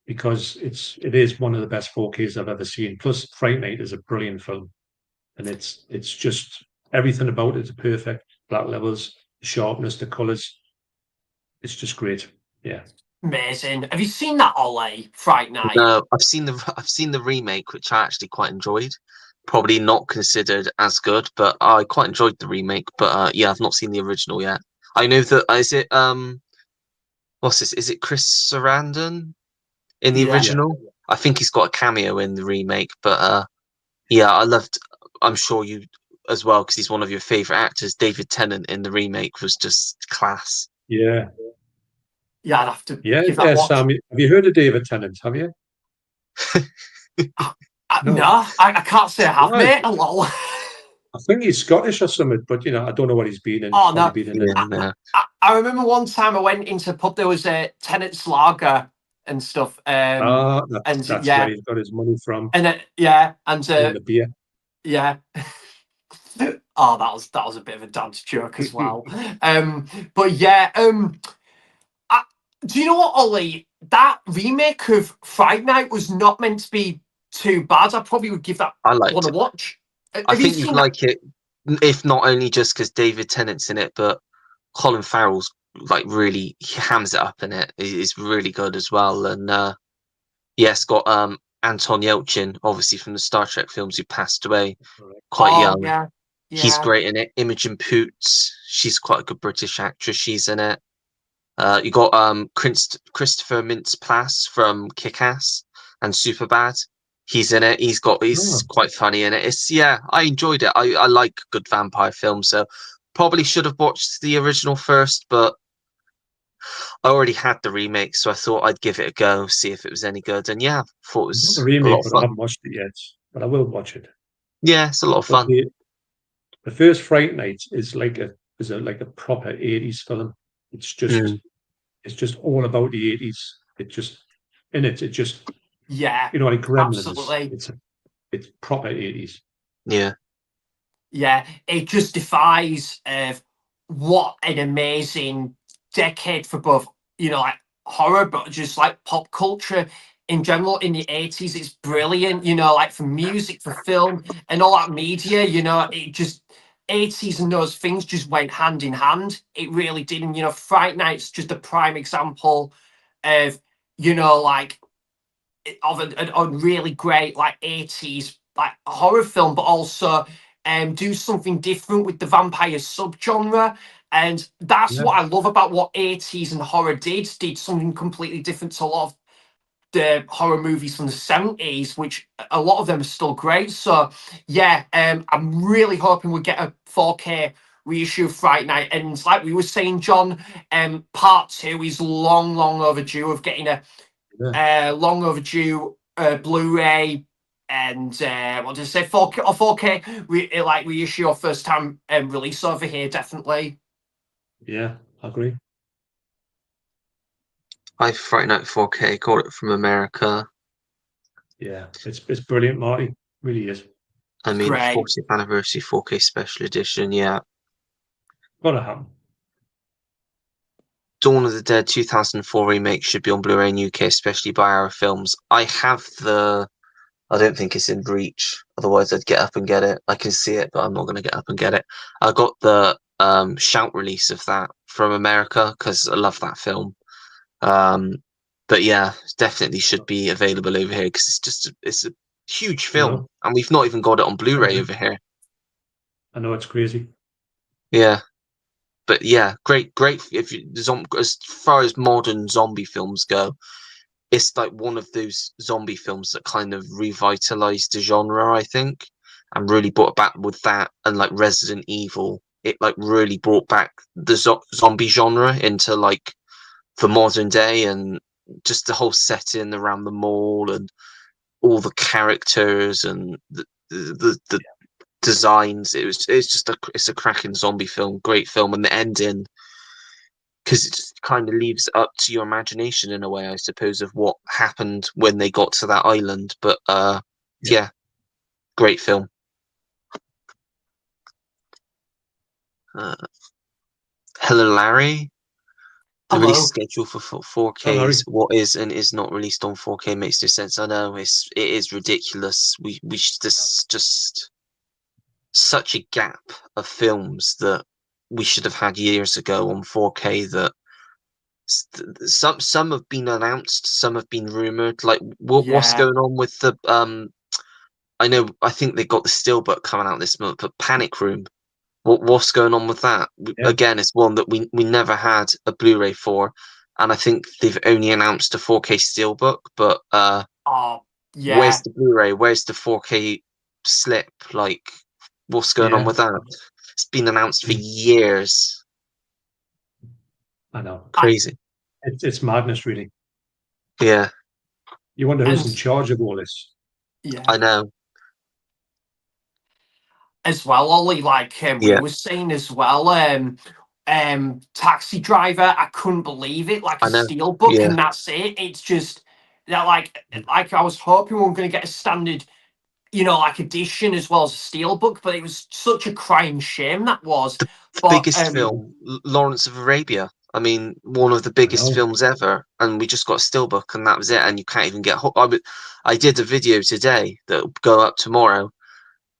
Speaker 3: Because it is one of the best 4Ks I've ever seen. Plus, Fright Night is a brilliant film. And it's just everything about it is perfect. Black levels, the sharpness, the colours. It's just great. Yeah.
Speaker 2: Amazing. Have you seen that Ollie Fright Night?
Speaker 1: No, I've seen the remake, which I actually quite enjoyed. Probably not considered as good, but I quite enjoyed the remake. But yeah, I've not seen the original yet. I know that is it what's this? Is it Chris Sarandon in the original? Yeah. I think he's got a cameo in the remake, but yeah, I'm sure you as well, because he's one of your favourite actors. David Tennant in the remake was just class.
Speaker 3: Yeah.
Speaker 2: Yeah, I'd have to.
Speaker 3: Yeah, Sam. Have you heard of David Tennant? Have you?
Speaker 2: No, I can't say I have, mate. Hello.
Speaker 3: I think he's Scottish or something, but I don't know what he's been in.
Speaker 2: Oh no, I remember one time I went into a pub. There was a Tennant's lager and stuff.
Speaker 3: That's where he's got his money from.
Speaker 2: And and
Speaker 3: the beer.
Speaker 2: Yeah. Oh, that was a bit of a dad joke as well. But yeah, do you know what, Ollie? That remake of Fright Night was not meant to be too bad. I probably would give that one a watch.
Speaker 1: I think you'd like it, if not only just because David Tennant's in it, but Colin Farrell's like really hams it up in it. It's really good as well. And it's got Anton Yelchin, obviously from the Star Trek films, who passed away quite young.
Speaker 2: Yeah.
Speaker 1: He's great in it. Imogen Poots, she's quite a good British actress. She's in it. You got Christopher Mintz-Plasse from Kick-Ass and Superbad. He's in it. He's quite funny in it. I enjoyed it. I like good vampire films, so probably should have watched the original first, but I already had the remake, so I thought I'd give it a go, see if it was any good. And yeah, I thought it was
Speaker 3: the remake,
Speaker 1: a lot of fun.
Speaker 3: I haven't watched it yet, but I will watch it.
Speaker 1: Yeah, it's a lot of fun.
Speaker 3: The first Fright Night is like a proper 80s film. It's just all about the 80s. It just like Gremlins.
Speaker 2: Absolutely.
Speaker 3: It's proper 80s.
Speaker 1: Yeah.
Speaker 2: Yeah, it just defies what an amazing decade for both, like horror, but just like pop culture in general in the 80s. It's brilliant, like for music, for film, and all that media, it just 80s and those things just went hand in hand. It really did. And, you know, Fright Night's just a prime example of, you know, like, of a really great, like, 80s, like, horror film, but also do something different with the vampire subgenre. And that's
Speaker 3: Yeah.
Speaker 2: what I love about what 80s and horror did something completely different to a lot of the horror movies from the 70s, which a lot of them are still great. So yeah, I'm really hoping we get a 4K reissue of Fright Night. And like we were saying, John, part 2 is long overdue of getting a long overdue Blu-ray and what did I say, 4K or 4K like reissue or first time release over here, definitely.
Speaker 3: Yeah, I agree.
Speaker 1: I Friday Night 4K, got it from America.
Speaker 3: Yeah, it's brilliant, Marty. Really is.
Speaker 1: I mean,
Speaker 2: Great.
Speaker 1: 40th anniversary 4K special edition, yeah.
Speaker 3: Gotta happen.
Speaker 1: Dawn of the Dead 2004 remake should be on Blu-ray in UK, especially by Arrow Films. I have the. I don't think it's in reach. Otherwise, I'd get up and get it. I can see it, but I'm not going to get up and get it. I got the shout release of that from America because I love that film. But yeah, definitely should be available over here because it's a huge film, and we've not even got it on Blu-ray over here.
Speaker 3: I know, it's crazy.
Speaker 1: Yeah, but yeah, great. If you, as far as modern zombie films go, it's like one of those zombie films that kind of revitalized the genre, I think, and really brought back with that and like Resident Evil. It like really brought back the zombie genre into like the modern day, and just the whole setting around the mall and all the characters and the designs. It's just it's a cracking zombie film, great film, and the ending, because it just kind of leaves up to your imagination in a way, I suppose, of what happened when they got to that island. But yeah, great film. Hello, Larry. The
Speaker 2: Hello.
Speaker 1: release schedule for 4K is what is and is not released on 4K makes no sense. I know it is ridiculous. We should just such a gap of films that we should have had years ago on 4K. That some have been announced, some have been rumored. Like what's
Speaker 2: Yeah.
Speaker 1: going on with the I think they got the steelbook coming out this month, but Panic Room. What's going on with that? Again, it's one that we never had a Blu-ray for, and I think they've only announced a 4K steelbook. But
Speaker 2: Oh, yeah.
Speaker 1: where's the Blu-ray? Where's the 4K slip? Like, what's going on with that? It's been announced for years.
Speaker 3: I know.
Speaker 1: Crazy.
Speaker 3: It's madness, really.
Speaker 1: Yeah.
Speaker 3: You wonder who's in charge of all this.
Speaker 2: Yeah.
Speaker 1: I know.
Speaker 2: As well, Ollie, like we were saying as well, Taxi Driver, I couldn't believe it, like a steelbook, and that's it. It's just that, like I was hoping we were going to get a standard, you know, like edition as well as a steelbook, but it was such a crying shame that was.
Speaker 1: The biggest film, Lawrence of Arabia. I mean, one of the biggest films ever, and we just got a steelbook, and that was it. And you can't even get. I did a video today that will go up tomorrow,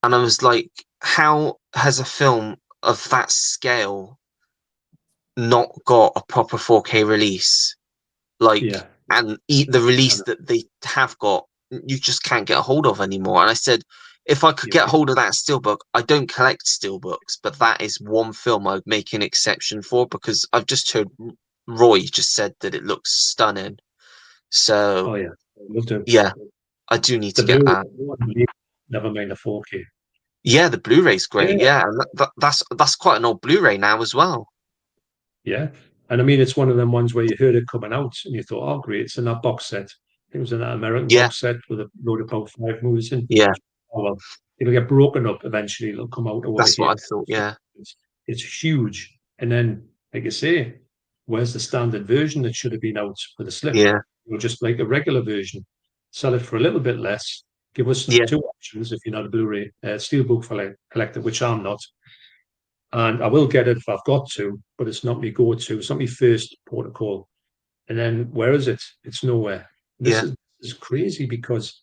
Speaker 1: and I was like, how has a film of that scale not got a proper 4K release? Like, and the release that they have got, you just can't get a hold of anymore. And I said, if I could get a hold of that steelbook, I don't collect steelbooks, but that is one film I'd make an exception for, because I've just heard Roy just said that it looks stunning. So, yeah, I do need to get that.
Speaker 3: Never mind the 4K.
Speaker 1: Yeah, the Blu-ray's great. Yeah, and that's quite an old Blu-ray now as well.
Speaker 3: Yeah, and I mean, it's one of them ones where you heard it coming out and you thought, "Oh, great, it's in that box set." It was in that American box set with a load of about 5 movies in.
Speaker 1: Yeah.
Speaker 3: Oh well, it'll get broken up eventually. It'll come out over
Speaker 1: That's
Speaker 3: here.
Speaker 1: what I thought. Yeah,
Speaker 3: it's huge. And then, like I say, where's the standard version that should have been out with a slip?
Speaker 1: Yeah,
Speaker 3: or just like a regular version, sell it for a little bit less. Give us 2 options if you're not a Blu-ray steelbook collector, which I'm not. And I will get it if I've got to, but it's not my go-to. It's not my first protocol. And then where is it? It's nowhere. This is crazy, because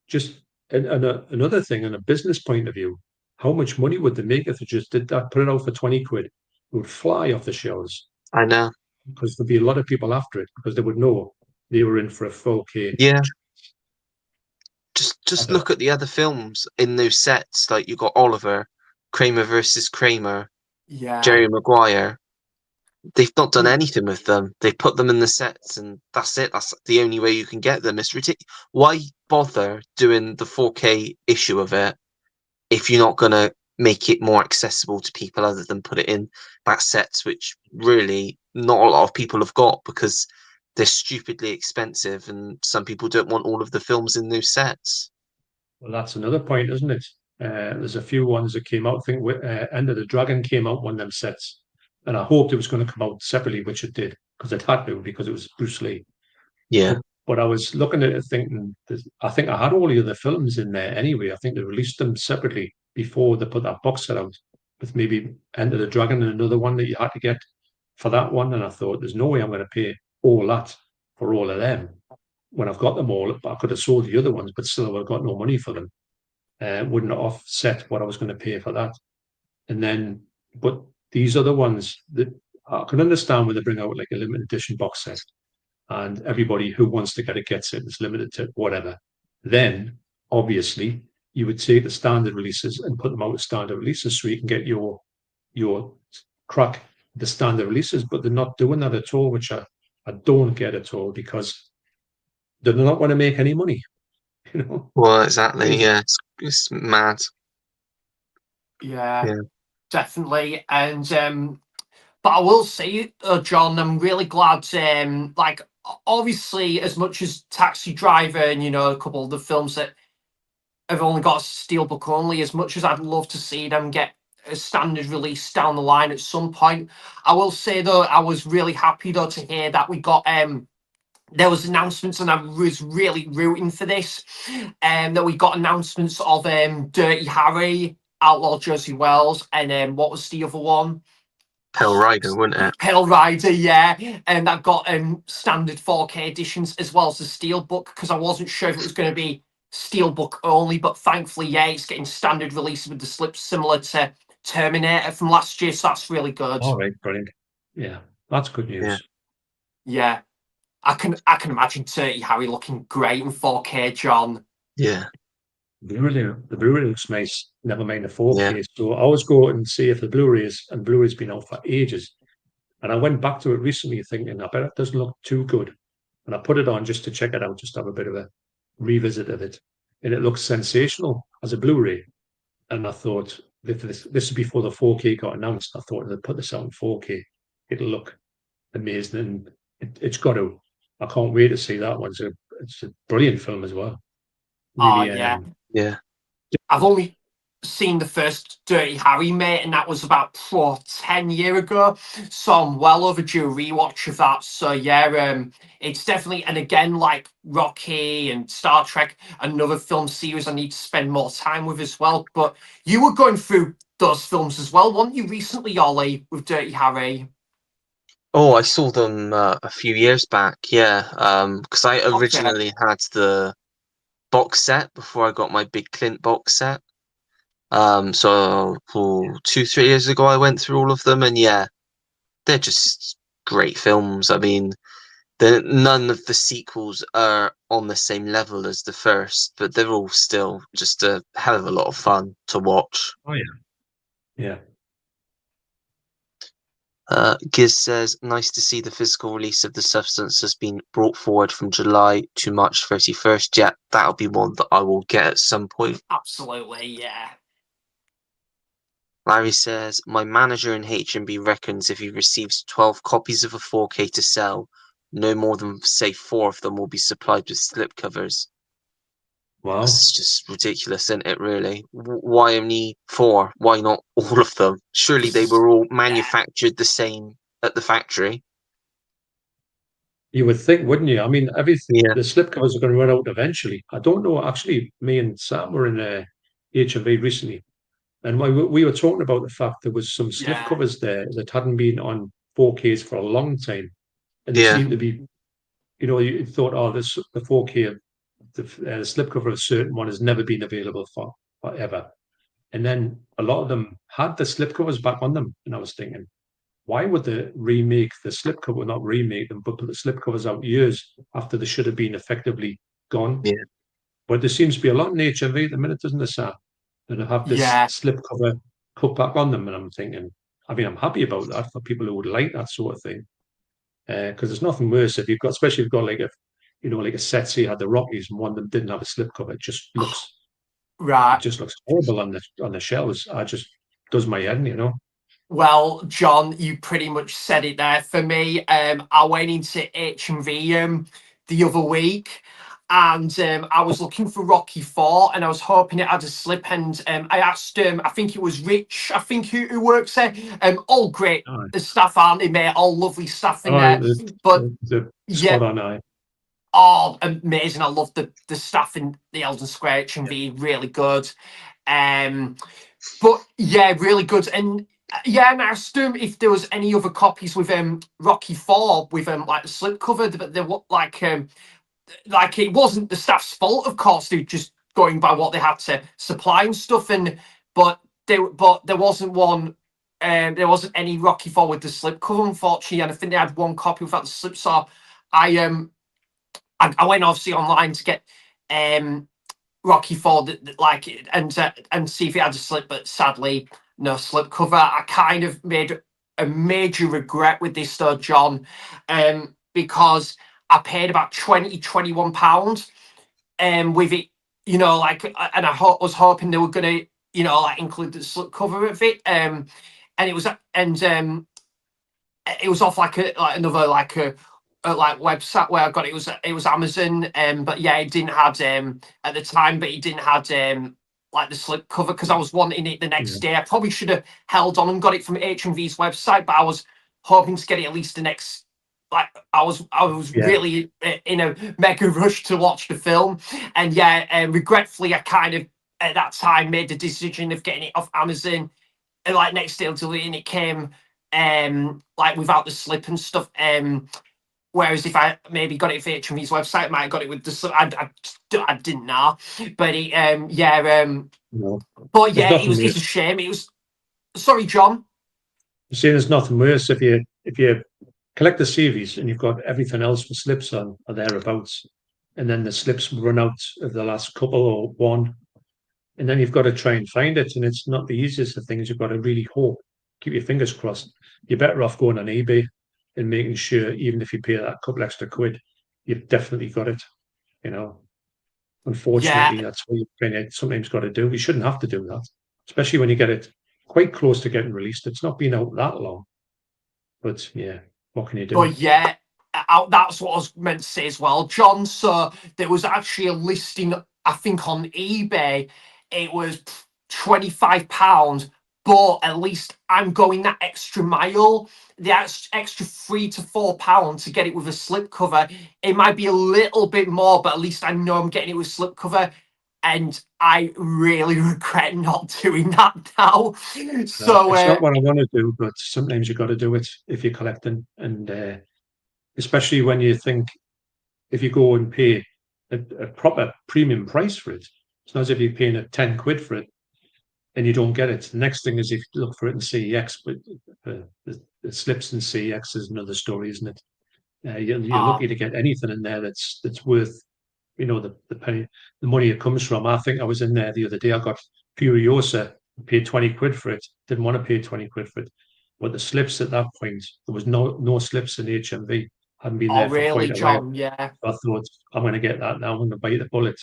Speaker 3: just another thing, on a business point of view, how much money would they make if they just did that? Put it out for 20 quid. It would fly off the shelves
Speaker 1: I know.
Speaker 3: because there'd be a lot of people after it because they would know they were in for a 4K.
Speaker 1: Yeah.
Speaker 3: I
Speaker 1: Just
Speaker 3: don't know.
Speaker 1: look at the other films in those sets. Like you got Oliver, Kramer versus Kramer,
Speaker 2: Yeah.
Speaker 1: Jerry Maguire. They've not done
Speaker 2: Mm.
Speaker 1: anything with them. They put them in the sets, and that's it. That's the only way you can get them. It's ridiculous. Why bother doing the 4K issue of it if you're not gonna make it more accessible to people other than put it in that sets, which really not a lot of people have got because they're stupidly expensive, and some people don't want all of the films in those sets.
Speaker 3: Well, that's another point, isn't it? There's a few ones that came out. I think End of the Dragon came out one of them sets, and I hoped it was going to come out separately, which it did because it had to because it was Bruce Lee.
Speaker 1: Yeah.
Speaker 3: But I was looking at it thinking, I think I had all the other films in there anyway. I think they released them separately before they put that box set out with maybe End of the Dragon and another one that you had to get for that one. And I thought, there's no way I'm going to pay all that for all of them when I've got them all. I could have sold the other ones, but still I've got no money for them. Wouldn't have offset what I was going to pay for that. And then, but these other ones that I can understand when they bring out like a limited edition box set and everybody who wants to get it gets it. It's limited to whatever. Then, obviously, you would take the standard releases and put them out as standard releases so you can get your crack the standard releases. But they're not doing that at all, which I don't get at all because they're not going to make any money. You know,
Speaker 1: Well, exactly.
Speaker 3: crazy.
Speaker 1: Yeah, it's mad.
Speaker 2: Yeah,
Speaker 1: Yeah.
Speaker 2: definitely. And but I will say, John, I'm really glad. Like, obviously, as much as Taxi Driver and a couple of the films that have only got a steelbook only, as much as I'd love to see them get a standard release down the line at some point, I will say though, I was really happy though to hear that we got there was announcements, and I was really rooting for this. That we got announcements of Dirty Harry, Outlaw Jersey Wells, and what was the other one?
Speaker 1: Pale Rider, wouldn't it?
Speaker 2: Pale Rider, yeah, and that got standard 4K editions as well as the steelbook because I wasn't sure if it was going to be steelbook only, but thankfully, yeah, it's getting standard release with the slips similar to Terminator from last year, so that's really good.
Speaker 3: All right, brilliant. Yeah, that's good
Speaker 1: Yeah.
Speaker 3: news.
Speaker 2: Yeah, I can imagine Dirty Harry looking great in 4K, John.
Speaker 1: Yeah.
Speaker 3: The Blu-ray looks nice, never mind the
Speaker 1: Yeah.
Speaker 3: 4K. So I always go and see if the Blu-rays, and Blu-ray's been out for ages. And I went back to it recently thinking, I bet it doesn't look too good. And I put it on just to check it out, just to have a bit of a revisit of it. And it looks sensational as a Blu-ray. And I thought, if this is before the 4K got announced, I thought they'd put this out in 4K. It'll look amazing. And it's got to. I can't wait to see that one. It's a brilliant film as well.
Speaker 2: Oh,
Speaker 3: Really,
Speaker 2: yeah.
Speaker 1: Yeah.
Speaker 2: I've only seen the first Dirty Harry, mate, and that was about 10 years ago. So I'm well overdue a rewatch of that. So yeah, it's definitely, and again, like Rocky and Star Trek, another film series I need to spend more time with as well. But you were going through those films as well, weren't you, recently, Ollie, with Dirty Harry?
Speaker 1: Oh, I saw them a few years back. Yeah. Because I
Speaker 2: Okay.
Speaker 1: originally had the box set before I got my big Clint box set. So 2, 3 years ago, I went through all of them, and yeah, they're just great films. I mean, none of the sequels are on the same level as the first, but they're all still just a hell of a lot of fun to watch.
Speaker 3: oh yeah, yeah.
Speaker 1: Giz says, nice to see the physical release of the substance has been brought forward from July to March 31st. Yeah, that'll be one that I will get at some point.
Speaker 2: Absolutely, yeah.
Speaker 1: Larry says, my manager in HMB reckons if he receives 12 copies of a 4K to sell, no more than, say, 4 of them will be supplied with slipcovers.
Speaker 3: Wow.
Speaker 1: That's just ridiculous, isn't it, really? Why only 4? Why not all of them? Surely they were all manufactured the same at the factory.
Speaker 3: You would think, wouldn't you? I mean,
Speaker 1: Yeah.
Speaker 3: the slipcovers are going to run out eventually. I don't know. Actually, me and Sam were in HMV recently, and we were talking about the fact there was some
Speaker 2: Yeah.
Speaker 3: slipcovers there that hadn't been on 4Ks for a long time, and they
Speaker 1: Yeah.
Speaker 3: seemed to be, you thought, oh, this the 4K, the slipcover of a certain one has never been available for forever. And then a lot of them had the slipcovers back on them. And I was thinking, why would they remake the slipcover, not remake them, but put the slipcovers out years after they should have been effectively gone?
Speaker 1: Yeah.
Speaker 3: But there seems to be a lot in HMV at the minute, doesn't there, Sam? That have this
Speaker 2: Yeah.
Speaker 3: slipcover cut back on them. And I'm thinking, I mean, I'm happy about that for people who would like that sort of thing. Because there's nothing worse if you've got, especially if you've got like a, like a set, say you had the Rockies and one of them didn't have a slipcover. It
Speaker 2: Right.
Speaker 3: just looks horrible on the shelves. I just does my head.
Speaker 2: Well, John, you pretty much said it there for me. I went into H&V the other week, and I was looking for Rocky 4, and I was hoping it had a slip. And I asked, I think it was Rich, I think who works there. All great
Speaker 3: Aye.
Speaker 2: staff, aren't they, mate? All lovely staff in
Speaker 3: Aye,
Speaker 2: there. But
Speaker 3: the
Speaker 2: yeah,
Speaker 3: spot on eye.
Speaker 2: oh, amazing! I love the staff in the Eldon Square H&V, really good. But yeah, really good. And yeah, and I asked him if there was any other copies with Rocky 4 with like the slipcover, but they were like it wasn't the staff's fault, of course. They were just going by what they had to supply and stuff. And but there wasn't one. There wasn't any Rocky 4 with the slipcover, unfortunately. And I think they had one copy without the slip. So I went obviously online to get Rocky 4 and see if it had a slip, but sadly no slip cover. I kind of made a major regret with this though, John, because I paid about 21 pounds with it, and I was hoping they were gonna, like include the slip cover of it. And it was it was off like another like a website where I got it. It was Amazon, but yeah, it didn't have at the time, but it didn't have like the slip cover because I was wanting it the next day. I probably should have held on and got it from HMV's website, but I was hoping to get it at least the next. Like I was really in a mega rush to watch the film, and regretfully, I kind of at that time made the decision of getting it off Amazon, and like next day delivery, and it came like without the slip and stuff. Whereas if I maybe got it for HMV's website, I might have got it with the. I didn't know, but
Speaker 3: No.
Speaker 2: but
Speaker 3: There's
Speaker 2: yeah,
Speaker 3: nothing
Speaker 2: it's a
Speaker 3: worse.
Speaker 2: shame. It was. Sorry, John.
Speaker 3: You see, there's nothing worse if you collect the series and you've got everything else with slips on or thereabouts, and then the slips run out of the last couple or one, and then you've got to try and find it, and it's not the easiest of things. You've got to really hope, keep your fingers crossed. You're better off going on eBay and making sure, even if you pay that couple extra quid, you've definitely got it. You know,
Speaker 2: Yeah,
Speaker 3: unfortunately, that's what you kind of sometimes got to do. You shouldn't have to do that, especially when you get it quite close to getting released. It's not been out that long, but yeah, what can you do?
Speaker 2: but yeah, that's what I was meant to say as well, John. So there was actually a listing, I think, on eBay. It was £25, but at least I'm going that extra mile, the extra £3 to £4 to get it with a slipcover. It might be a little bit more, but at least I know I'm getting it with slipcover. And I really regret not doing that now. So
Speaker 3: It's not what I want to do, but sometimes you've got to do it if you're collecting, and especially when you think if you go and pay a proper premium price for it, it's not as if you're paying a 10 quid for it and you don't get it. The next thing is if you look for it in CEX, but the slips in CEX is another story, isn't it? You're
Speaker 2: uh,
Speaker 3: lucky to get anything in there that's worth, the penny, the money it comes from. I think I was in there the other day. I got Furiosa, paid 20 quid for it. Didn't want to pay 20 quid for it. But the slips at that point, there was no slips in HMV. Hadn't been
Speaker 2: oh,
Speaker 3: there for
Speaker 2: really,
Speaker 3: quite a while.
Speaker 2: John? Yeah.
Speaker 3: I thought, I'm going to get that now. I'm going to bite the bullet.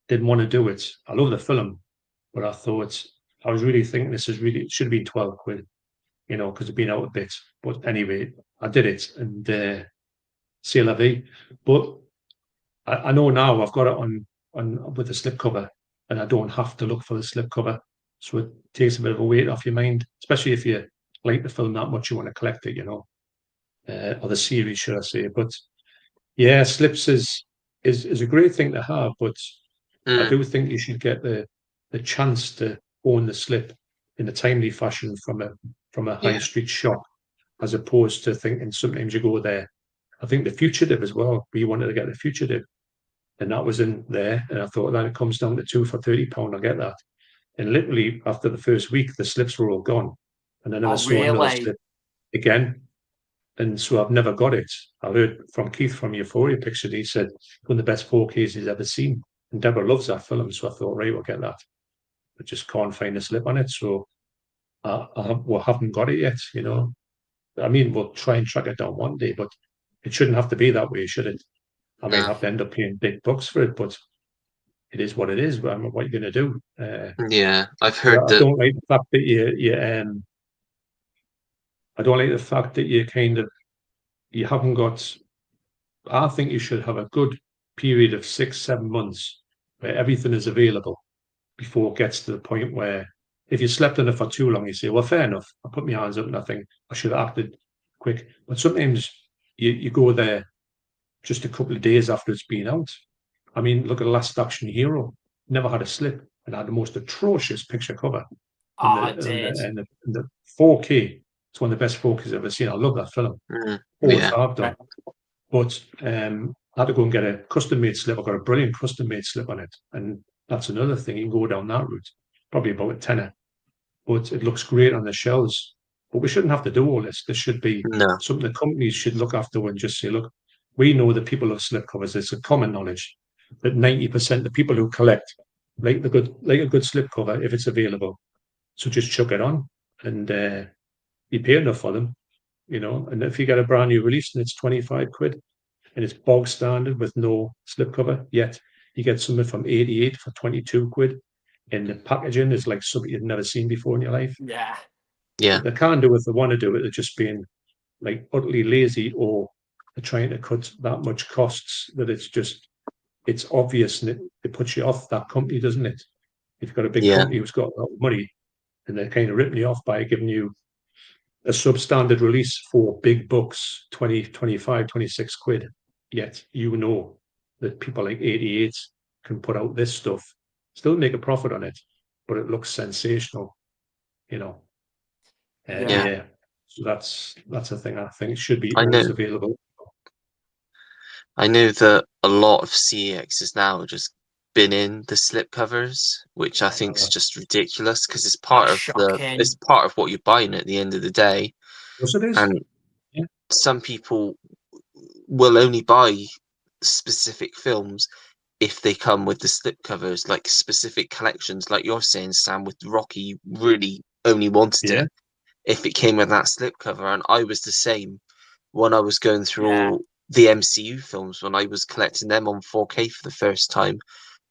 Speaker 3: Didn't want to do it. I love the film, but I thought, I was really thinking it should have been 12 quid, because it'd been out a bit. But anyway, I did it, and c'est la vie. But I know now I've got it on with the slipcover, and I don't have to look for the slipcover. So it takes a bit of a weight off your mind, especially if you like the film that much, you want to collect it, or the series, should I say? But yeah, slips is a great thing to have, but I
Speaker 1: Mm.
Speaker 3: do think you should get the chance to own the slip in a timely fashion from a high
Speaker 1: Yeah.
Speaker 3: street shop, as opposed to thinking sometimes you go there. I think the fugitive as well. We wanted to get the fugitive, and that was in there. And I thought that it comes down to two for £30. I get that, And literally after the first week, the slips were all gone, and I never
Speaker 2: Oh,
Speaker 3: saw another
Speaker 2: really?
Speaker 3: slip again. And so I've never got it. I heard from Keith from Euphoria Picture. He said one of the best 4Ks he's ever seen. And Deborah loves that film, so I thought, right, we'll get that. But just can't find a slip on it, so we haven't got it yet. You know, I mean, we'll try and track it down one day, but it shouldn't have to be that way, should it? I might
Speaker 1: No.
Speaker 3: have to end up paying big bucks for it, but it is what it is. But what are you going to do?
Speaker 1: Yeah, I've heard
Speaker 3: I
Speaker 1: that.
Speaker 3: don't like the fact that I don't like the fact that you haven't got. I think you should have a good period of 6, 7 months where everything is available before it gets to the point where if you slept on it for too long, you say, well, fair enough. I put my hands up and I think I should have acted quick. But sometimes you go there just a couple of days after it's been out. I mean, look at The Last Action Hero. Never had a slip and had the most atrocious picture cover. And
Speaker 2: Oh,
Speaker 3: the,
Speaker 2: it
Speaker 3: and
Speaker 2: did.
Speaker 3: the, and the, and the 4K, it's one of the best 4Ks I've ever seen. I love that film. Always
Speaker 1: Yeah,
Speaker 3: have done. But I had to go and get a custom made slip. I got a brilliant custom made slip on it. And that's another thing. You can go down that route. Probably about a tenner. But it looks great on the shelves. But we shouldn't have to do all this. This should be
Speaker 1: no,
Speaker 3: something the companies should look after and just say, look, we know that people love slip covers. It's a common knowledge that 90% of the people who collect like a good slip cover if it's available. So just chuck it on and you pay enough for them, you know. And if you get a brand new release and it's 25 quid and it's bog standard with no slipcover, yet you get something from 88 for 22 quid. And the packaging is like something you've never seen before in your life.
Speaker 2: Yeah.
Speaker 1: yeah,
Speaker 3: They can't do it if they want to do it. They're just being like utterly lazy, or they're trying to cut that much costs that it's obvious, and it puts you off that company, doesn't it? If you've got a big
Speaker 1: yeah,
Speaker 3: company who's got a lot of money and they're kind of ripping you off by giving you a substandard release for big bucks, 20, 25, 26 quid. Yet you know that people like 88 can put out this stuff, still make a profit on it, but it looks sensational, you know.
Speaker 1: yeah.
Speaker 2: Yeah.
Speaker 3: Yeah. So that's a thing I think should be
Speaker 1: I know.
Speaker 3: always available.
Speaker 1: I know that a lot of CEX is now just bin in the slip covers, which I think is just ridiculous because
Speaker 2: That's
Speaker 1: it's
Speaker 2: shocking.
Speaker 1: part of what you're buying at the end of the day.
Speaker 3: Yes, it is.
Speaker 1: And
Speaker 3: Yeah.
Speaker 1: some people will only buy specific films if they come with the slip covers, like specific collections, like you're saying, Sam, with Rocky, you really only wanted
Speaker 3: Yeah.
Speaker 1: it if it came with that slip cover. And I was the same when I was going through
Speaker 2: Yeah.
Speaker 1: all the MCU films when I was collecting them on 4K for the first time.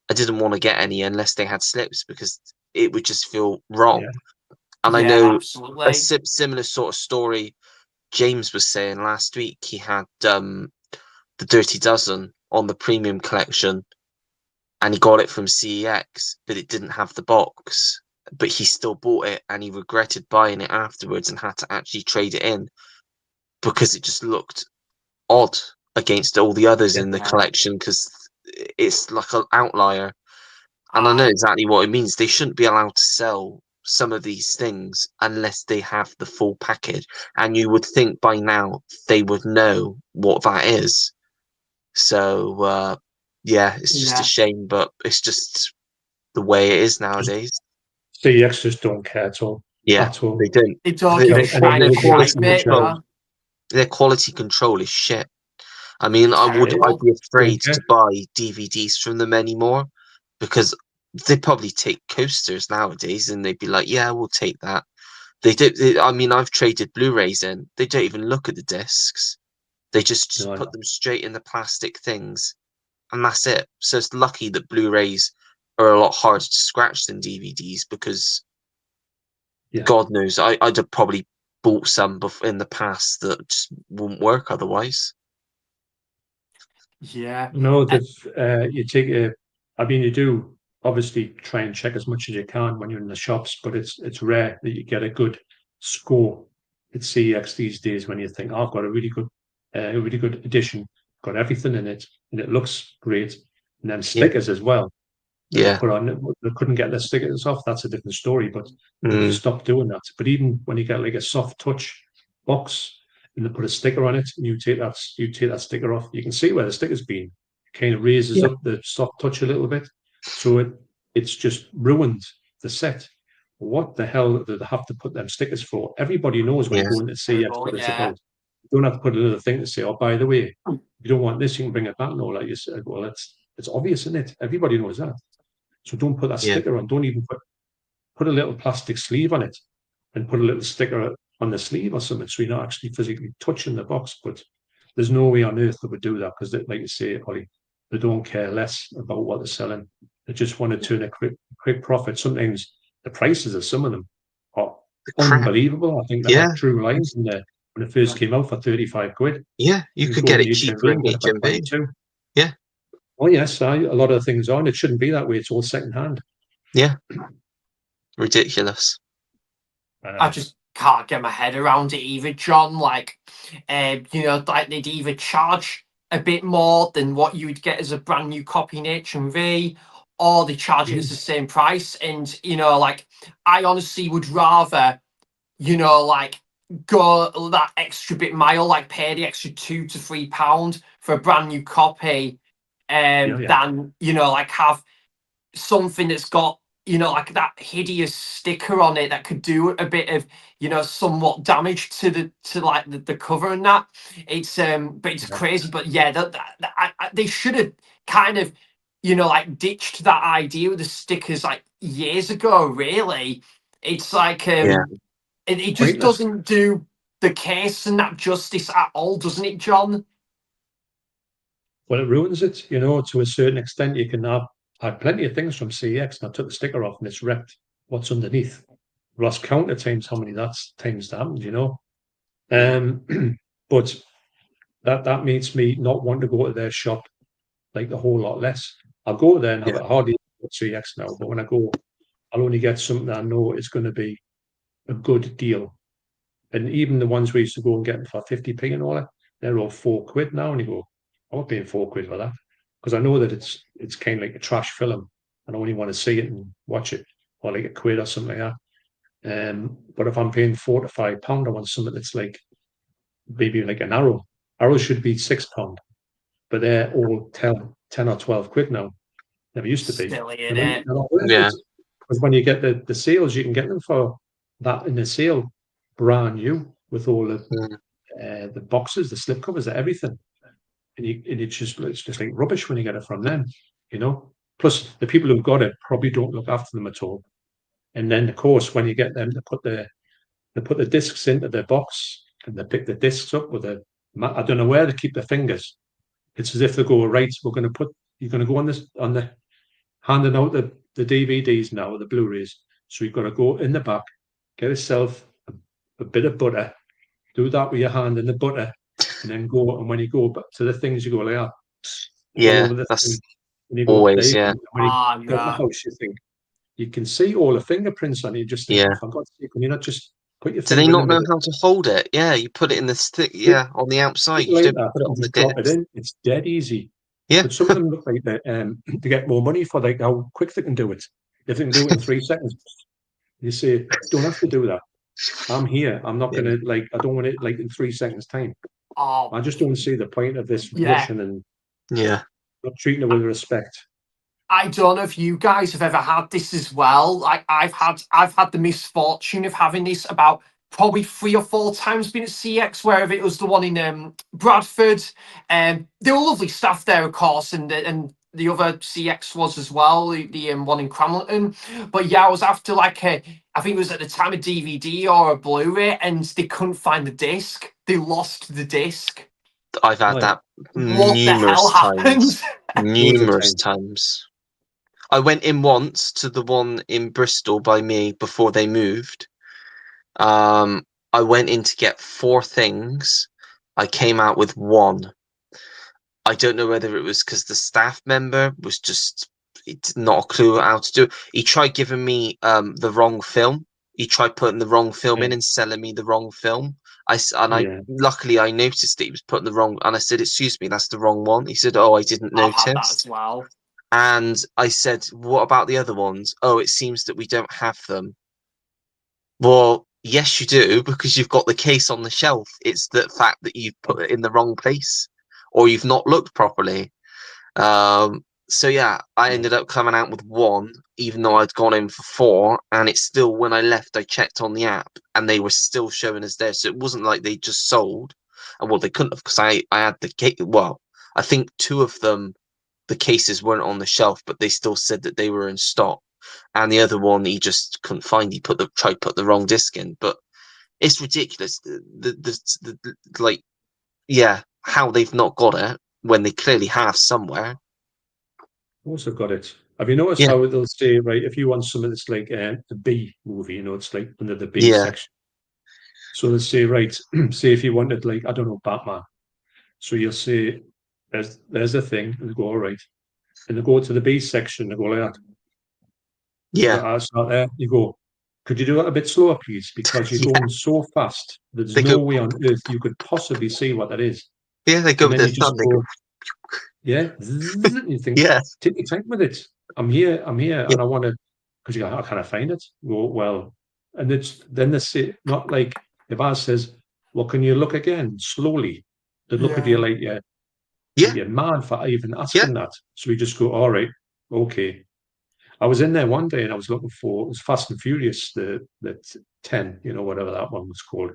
Speaker 1: I didn't want to get any unless they had slips because it would just feel wrong.
Speaker 3: Yeah.
Speaker 1: And I
Speaker 2: Yeah,
Speaker 1: know a
Speaker 2: absolutely.
Speaker 1: similar sort of story. James was saying last week he had the Dirty Dozen on the premium collection, and he got it from CEX, but it didn't have the box. But he still bought it, and he regretted buying it afterwards and had to actually trade it in because it just looked odd against all the others
Speaker 3: Yeah.
Speaker 1: in the
Speaker 2: Yeah.
Speaker 1: collection because it's like an outlier. And I know
Speaker 2: Ah,
Speaker 1: exactly what it means. They shouldn't be allowed to sell some of these things unless they have the full package. And you would think by now they would know what that is. So, yeah, it's just a
Speaker 2: yeah.
Speaker 1: shame, but it's just the way it is
Speaker 3: Just
Speaker 1: nowadays.
Speaker 3: CX just don't care at all.
Speaker 1: Yeah,
Speaker 3: At all.
Speaker 1: they don't.
Speaker 2: They don't
Speaker 1: The,
Speaker 2: give a
Speaker 1: the,
Speaker 3: Any
Speaker 2: shite
Speaker 1: their
Speaker 3: movie
Speaker 2: one
Speaker 3: that's
Speaker 1: quality
Speaker 3: on the
Speaker 2: bit,
Speaker 3: shelf,
Speaker 1: control,
Speaker 2: no.
Speaker 1: their quality control is shit. I mean, I'd
Speaker 2: Terrible.
Speaker 1: be
Speaker 3: don't
Speaker 1: afraid
Speaker 3: care.
Speaker 1: to buy DVDs from them anymore because they probably take coasters nowadays and they'd be like, yeah, we'll take that. I mean, I've traded Blu-rays in. They don't even look at the discs. They just
Speaker 3: No,
Speaker 1: put
Speaker 3: no.
Speaker 1: them straight in the plastic things and that's it. So it's lucky that Blu-rays are a lot harder to scratch than DVDs because
Speaker 3: Yeah.
Speaker 1: God knows, I'd have probably bought some in the past that just wouldn't work otherwise.
Speaker 2: Yeah.
Speaker 3: No, that you take a. I mean, you do obviously try and check as much as you can when you're in the shops, but it's rare that you get a good score at CEX these days when you think, oh, I've got a really good edition, got everything in it, and it looks great, and then
Speaker 1: Yeah,
Speaker 3: stickers as well that they
Speaker 1: yeah,
Speaker 3: put on. They couldn't get the stickers off. That's a different story, but they've
Speaker 1: mm,
Speaker 3: stopped doing that. But even when you get like a soft touch box and they put a sticker on it, and you take that sticker off, you can see where the sticker's been. It kind of raises
Speaker 1: yeah,
Speaker 3: up the soft touch a little bit, so it's just ruined the set. What the hell do they have to put them stickers for? Everybody knows when
Speaker 1: Yeah.
Speaker 3: you go in to see it, what it's
Speaker 2: Yeah.
Speaker 3: about. You don't have to put another thing to say, oh, by the way, if you don't want this, you can bring it back. No, like you said, well, it's obvious, isn't it? Everybody knows that. So don't put that
Speaker 1: Yeah.
Speaker 3: sticker on. Don't even put a little plastic sleeve on it and put a little sticker on the sleeve or something, so you're not actually physically touching the box. But there's no way on earth they would do that, because, like you say, Ollie, they don't care less about what they're selling. They just want to turn a quick profit. Sometimes the prices of some of them are
Speaker 1: Crap.
Speaker 3: unbelievable. I think they
Speaker 1: Yeah.
Speaker 3: had True Lines in there when it first came out for 35 quid.
Speaker 1: Yeah, you could
Speaker 3: go
Speaker 1: get
Speaker 3: on
Speaker 1: it cheaper in
Speaker 3: and get it for
Speaker 1: HMV.
Speaker 3: 22.
Speaker 1: Yeah.
Speaker 3: Oh yes, a lot of things on. It shouldn't be that way. It's all second hand.
Speaker 1: Yeah. Ridiculous.
Speaker 2: I just can't get my head around it either, John. Like, you know, like they'd either charge a bit more than what you would get as a brand new copy in HMV, or they charge it as the same price. And, you know, like, I honestly would rather, you know, like, go that extra bit mile, like pay the extra £2 to £3 for a brand new copy, than, you know, like have something that's got, you know, like that hideous sticker on it that could do a bit of, you know, somewhat damage to the cover and that. It's but it's crazy. But yeah, they should have kind of, you know, like ditched that idea with the stickers like years ago. Really, it's like it just doesn't do the case and that justice at all, doesn't it, John?
Speaker 3: Well, it ruins it, you know, to a certain extent. You can have had plenty of things from CX, and I took the sticker off and it's ripped what's underneath. Lost count of times how many times that happened, you know. But that makes me not want to go to their shop like a whole lot less. I'll go there and have it hardly CX now, but when I go, I'll only get something I know is going to be a good deal. And even the ones we used to go and get them for 50p and all that, they're all £4 now. And you go, I'm not paying £4 for that, because I know that it's kind of like a trash film, and I only want to see it and watch it, or like £1 or something like that. But if I'm paying £4 to £5, I want something that's like maybe like an Arrow. Arrow should be £6, but they're all 10 or £12 now. Never used to be.
Speaker 2: Silly,
Speaker 3: And
Speaker 2: innit?
Speaker 3: because when you get the sales, you can get them for that in the sale, brand new, with all the boxes, the slip covers, everything. And it's just like rubbish when you get it from them, you know. Plus, the people who've got it probably don't look after them at all. And then, of course, when you get them to put the discs into the box, and they pick the discs up with I don't know where they keep their fingers. It's as if they go, right, you're going to go on the handing out the DVDs now, the Blu-rays. So you've got to go in the back, get yourself a bit of butter, do that with your hand in the butter, and then go. And when you go back to the things, you go like that.
Speaker 1: Yeah,
Speaker 3: all over the
Speaker 1: that's
Speaker 3: thing. When you go
Speaker 1: always,
Speaker 3: there,
Speaker 1: yeah.
Speaker 3: when you go in the house, you think you can see all the fingerprints on it. You just think,
Speaker 1: Yeah.
Speaker 3: for God's sake, can you not just put your
Speaker 1: Do they
Speaker 3: finger
Speaker 1: not
Speaker 3: in the
Speaker 1: know
Speaker 3: middle?
Speaker 1: how to hold it? Yeah, you put it in the stick. Yeah, on the outside. You
Speaker 3: Like
Speaker 1: don't
Speaker 3: that,
Speaker 1: put it
Speaker 3: you
Speaker 1: on the
Speaker 3: just drop it
Speaker 1: disc.
Speaker 3: in. It's dead easy.
Speaker 1: Yeah.
Speaker 3: But some of them look like they get more money for like how quick they can do it. If they can do it in 3 seconds, you say, don't have to do that. I'm here. I'm not
Speaker 1: Yeah.
Speaker 3: going to I don't want it like in 3 seconds time.
Speaker 2: Oh,
Speaker 3: I just don't see the point of this
Speaker 2: yeah.
Speaker 3: rushing and
Speaker 1: Yeah.
Speaker 3: not treating it with respect.
Speaker 2: I don't know if you guys have ever had this as well. Like I've had the misfortune of having this about probably 3 or 4 times been at CX, wherever it was the one in Bradford. They were lovely staff there, of course, and the other CX was as well, the one in Cramlington. But yeah, I was after like I think it was at the time a DVD or a Blu-ray, and they couldn't find the disc. They lost the disc.
Speaker 1: I've had that
Speaker 2: What the hell
Speaker 1: numerous times.
Speaker 2: happened?
Speaker 1: Numerous times. I went in once to the one in Bristol by me before they moved. I went in to get 4 things. I came out with 1. I don't know whether it was because the staff member was just not a clue how to do it. He tried giving me the wrong film. He tried putting the wrong film in and selling me the wrong film. Luckily I noticed that he was putting the wrong, and I said, "Excuse me, that's the wrong one." He said, "Oh, I didn't
Speaker 2: I've had that
Speaker 1: notice."
Speaker 2: as well.
Speaker 1: And I said, "What about the other ones?" "Oh, it seems that we don't have them." Well, yes, you do, because you've got the case on the shelf. It's the fact that you've put it in the wrong place, or you've not looked properly. So yeah, I ended up coming out with one, even though I'd gone in for four, and it's still, when I left, I checked on the app, and they were still showing us there. So it wasn't like they just sold, and well, they couldn't have, because I had the case. Well, I think two of them, the cases weren't on the shelf, but they still said that they were in stock, and the other one he just couldn't find. He tried to put the wrong disc in, but it's ridiculous. Like, yeah, how they've not got it when they clearly have somewhere.
Speaker 3: Also got it. Have you noticed
Speaker 1: Yeah,
Speaker 3: how they'll say, right, if you want something that's like a B movie, it's like under the B
Speaker 1: yeah,
Speaker 3: section. So they'll say, right, say if you wanted like, I don't know, Batman. So you'll say, there's a thing, and they go, all right. And they go to the B section, they go like that. So
Speaker 1: yeah.
Speaker 3: that's not there. You go, could you do that a bit slower, please? Because you're
Speaker 1: Yeah,
Speaker 3: going so fast. There's
Speaker 1: they
Speaker 3: no
Speaker 1: go.
Speaker 3: way on earth you could possibly see what that is.
Speaker 1: Yeah, they go
Speaker 3: And
Speaker 1: with
Speaker 3: then
Speaker 1: their
Speaker 3: you just
Speaker 1: thumb. They go.
Speaker 3: go, yeah. You think,
Speaker 1: Yeah,
Speaker 3: take your time with it. I'm here,
Speaker 1: yeah,
Speaker 3: and I want to, because you go, how can I find it? Well, and it's then they say, not like if I says, well, can you look again slowly? They look at you
Speaker 2: Yeah.
Speaker 3: like
Speaker 1: yeah,
Speaker 3: you're mad for even
Speaker 1: yeah,
Speaker 3: asking that. So we just go, all right, okay. I was in there one day and I was looking for, it was Fast and Furious, the 10, whatever that one was called.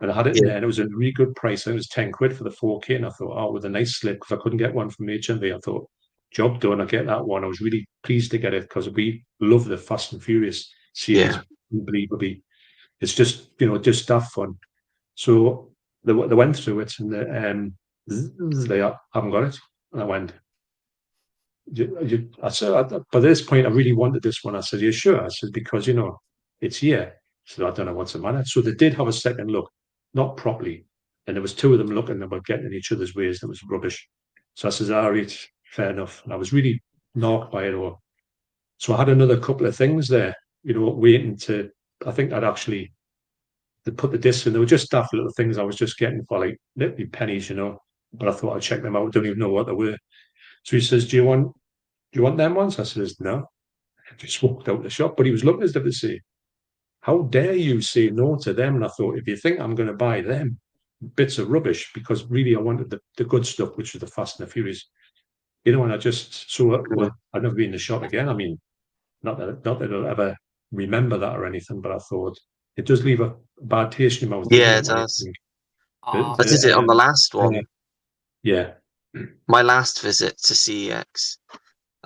Speaker 3: And I had it in
Speaker 1: yeah,
Speaker 3: there, and it was a really good price. It was 10 quid for the 4K. And I thought, oh, with a nice slip, because I couldn't get one from HMV. I thought, job done. I get that one. I was really pleased to get it because we love the Fast and Furious
Speaker 1: yeah,
Speaker 3: series. Unbelievably. It's just, just stuff fun. So they went through it and they haven't got it. And I went, I said, by this point, I really wanted this one. I said, you sure? I said, because, it's here. So I don't know what's the matter. So they did have a second look, not properly. And there was two of them looking, and were getting in each other's ways. That was rubbish. So I said, all right, fair enough. And I was really knocked by it all. So I had another couple of things there, waiting to, I think I'd actually, they put the discs in. They were just daft little things I was just getting for like literally pennies, But I thought I'd check them out. Don't even know what they were. So he says, do you want them ones? I says, no. I just walked out the shop. But he was looking as if to say, how dare you say no to them? And I thought, if you think I'm going to buy them, bits of rubbish, because really I wanted the good stuff, which was the Fast and the Furious. And I just saw it.
Speaker 1: yeah.
Speaker 3: Well, I'd never been in the shop again. I mean, not that I'll ever remember that or anything, but I thought it does leave a bad taste in your mouth, doesn't
Speaker 1: Yeah,
Speaker 3: it?
Speaker 1: it
Speaker 3: When you
Speaker 1: does.
Speaker 3: think,
Speaker 2: Ah,
Speaker 1: I did it on the last
Speaker 3: uh,
Speaker 1: one.
Speaker 3: yeah,
Speaker 1: My last visit to CEX.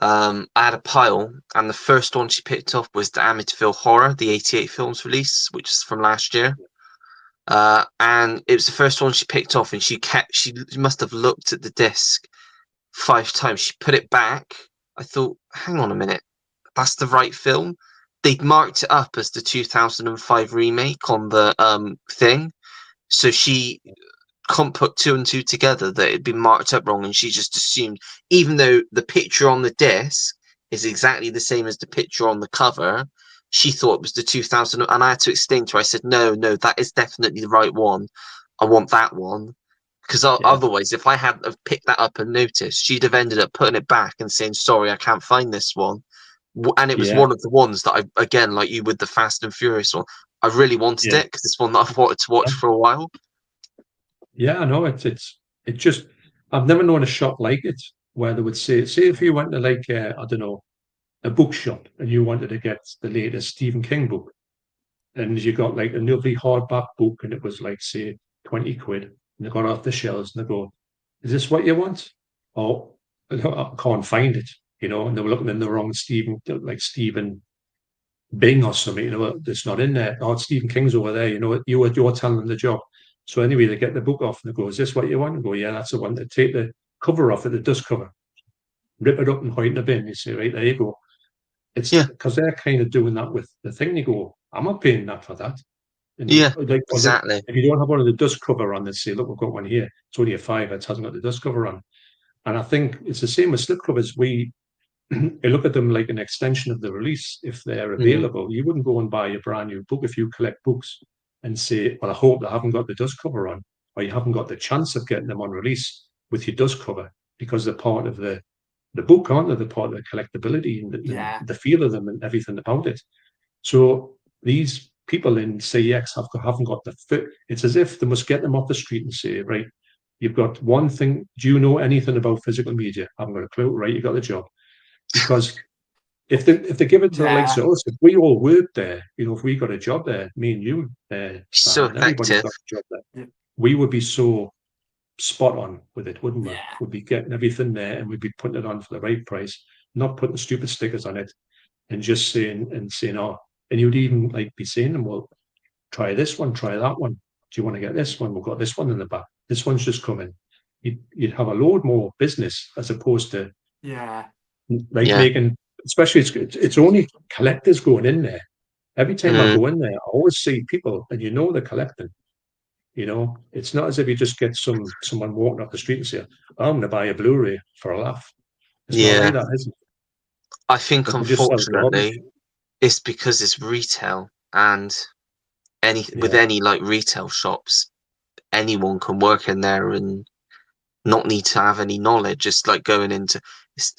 Speaker 1: I had a pile, and the first one she picked up was the Amityville Horror, the '88 films release, which is from last year. And it was the first one she picked off, and she must have looked at the disc 5 times. She put it back. I thought, hang on a minute, that's the right film. They'd marked it up as the 2005 remake on the thing, so she couldn't put two and two together that it'd been marked up wrong, and she just assumed, even though the picture on the disc is exactly the same as the picture on the cover, she thought it was the 2000. And I had to explain to her. I said, no, that is definitely the right one. I want that one. Because
Speaker 3: yeah,
Speaker 1: otherwise, if I hadn't have picked that up and noticed, she'd have ended up putting it back and saying, sorry, I can't find this one. And it was
Speaker 3: yeah,
Speaker 1: one of the ones that I, again, like you with the Fast and Furious one, I really wanted
Speaker 3: yeah.
Speaker 1: it because it's one that I've wanted to watch for a while.
Speaker 3: Yeah, I know it just I've never known a shop like it where they would say if you went to like I don't know, a bookshop and you wanted to get the latest Stephen King book and you got like a lovely hardback book and it was like say 20 quid and they got off the shelves and they go, is this what you want? Oh, I can't find it, and they were looking in the wrong Stephen Bing or something, that's not in there. Oh, Stephen King's over there, you're telling them the job. So anyway, they get the book off and they go, is this what you want? And go, yeah, that's the one. They take the cover off it, the dust cover, rip it up and hide in the bin. You say, right, there you go. It's
Speaker 1: Yeah,
Speaker 3: because they're kind of doing that with the thing. You go, I'm not paying that for that. And
Speaker 1: yeah,
Speaker 3: like, or
Speaker 1: exactly.
Speaker 3: if you don't have one of the dust cover on, they say, look, we've got one here. It's only a five. It hasn't got the dust cover on. And I think it's the same with slipcovers. I look at them like an extension of the release. If they're
Speaker 1: Mm.
Speaker 3: available, you wouldn't go and buy a brand new book if you collect books and say, well, I hope they haven't got the dust cover on, or you haven't got the chance of getting them on release with your dust cover because they're part of the book, aren't they? They're part of the collectability and
Speaker 2: yeah.
Speaker 3: the feel of them and everything about it. So these people in CEX haven't got the fit. It's as if they must get them off the street and say, right, You've got one thing. Do you know anything about physical media? I haven't got a clue. Right, you got the job. Because if they give it to the likes
Speaker 2: Yeah,
Speaker 3: of us, if we all worked there, if we got a job there, me and you,
Speaker 1: So
Speaker 3: Sam, and everybody's
Speaker 1: effective.
Speaker 3: got a job there,
Speaker 2: yeah,
Speaker 3: we would be so spot on with it, wouldn't we?
Speaker 2: yeah,
Speaker 3: We'd be getting everything there, and we'd be putting it on for the right price, not putting stupid stickers on it, and just saying, oh, and you'd even like be saying them, well, try this one, try that one. Do you want to get this one? We've got this one in the back. This one's just coming. You'd have a load more business as opposed to
Speaker 2: yeah,
Speaker 3: like
Speaker 1: Yeah.
Speaker 3: making, especially it's only collectors going in there. Every time I
Speaker 1: Mm,
Speaker 3: go in there, I always see people, and they're collecting. It's not as if you just get someone walking up the street and say, oh, "I'm going to buy a Blu-ray for a laugh." It's not
Speaker 1: yeah.
Speaker 3: like that, is it?
Speaker 1: I think
Speaker 3: But they just sell it to hobbies.
Speaker 1: unfortunately it's because it's retail, and with
Speaker 3: Yeah,
Speaker 1: any like retail shops, anyone can work in there and not need to have any knowledge. It's like going into,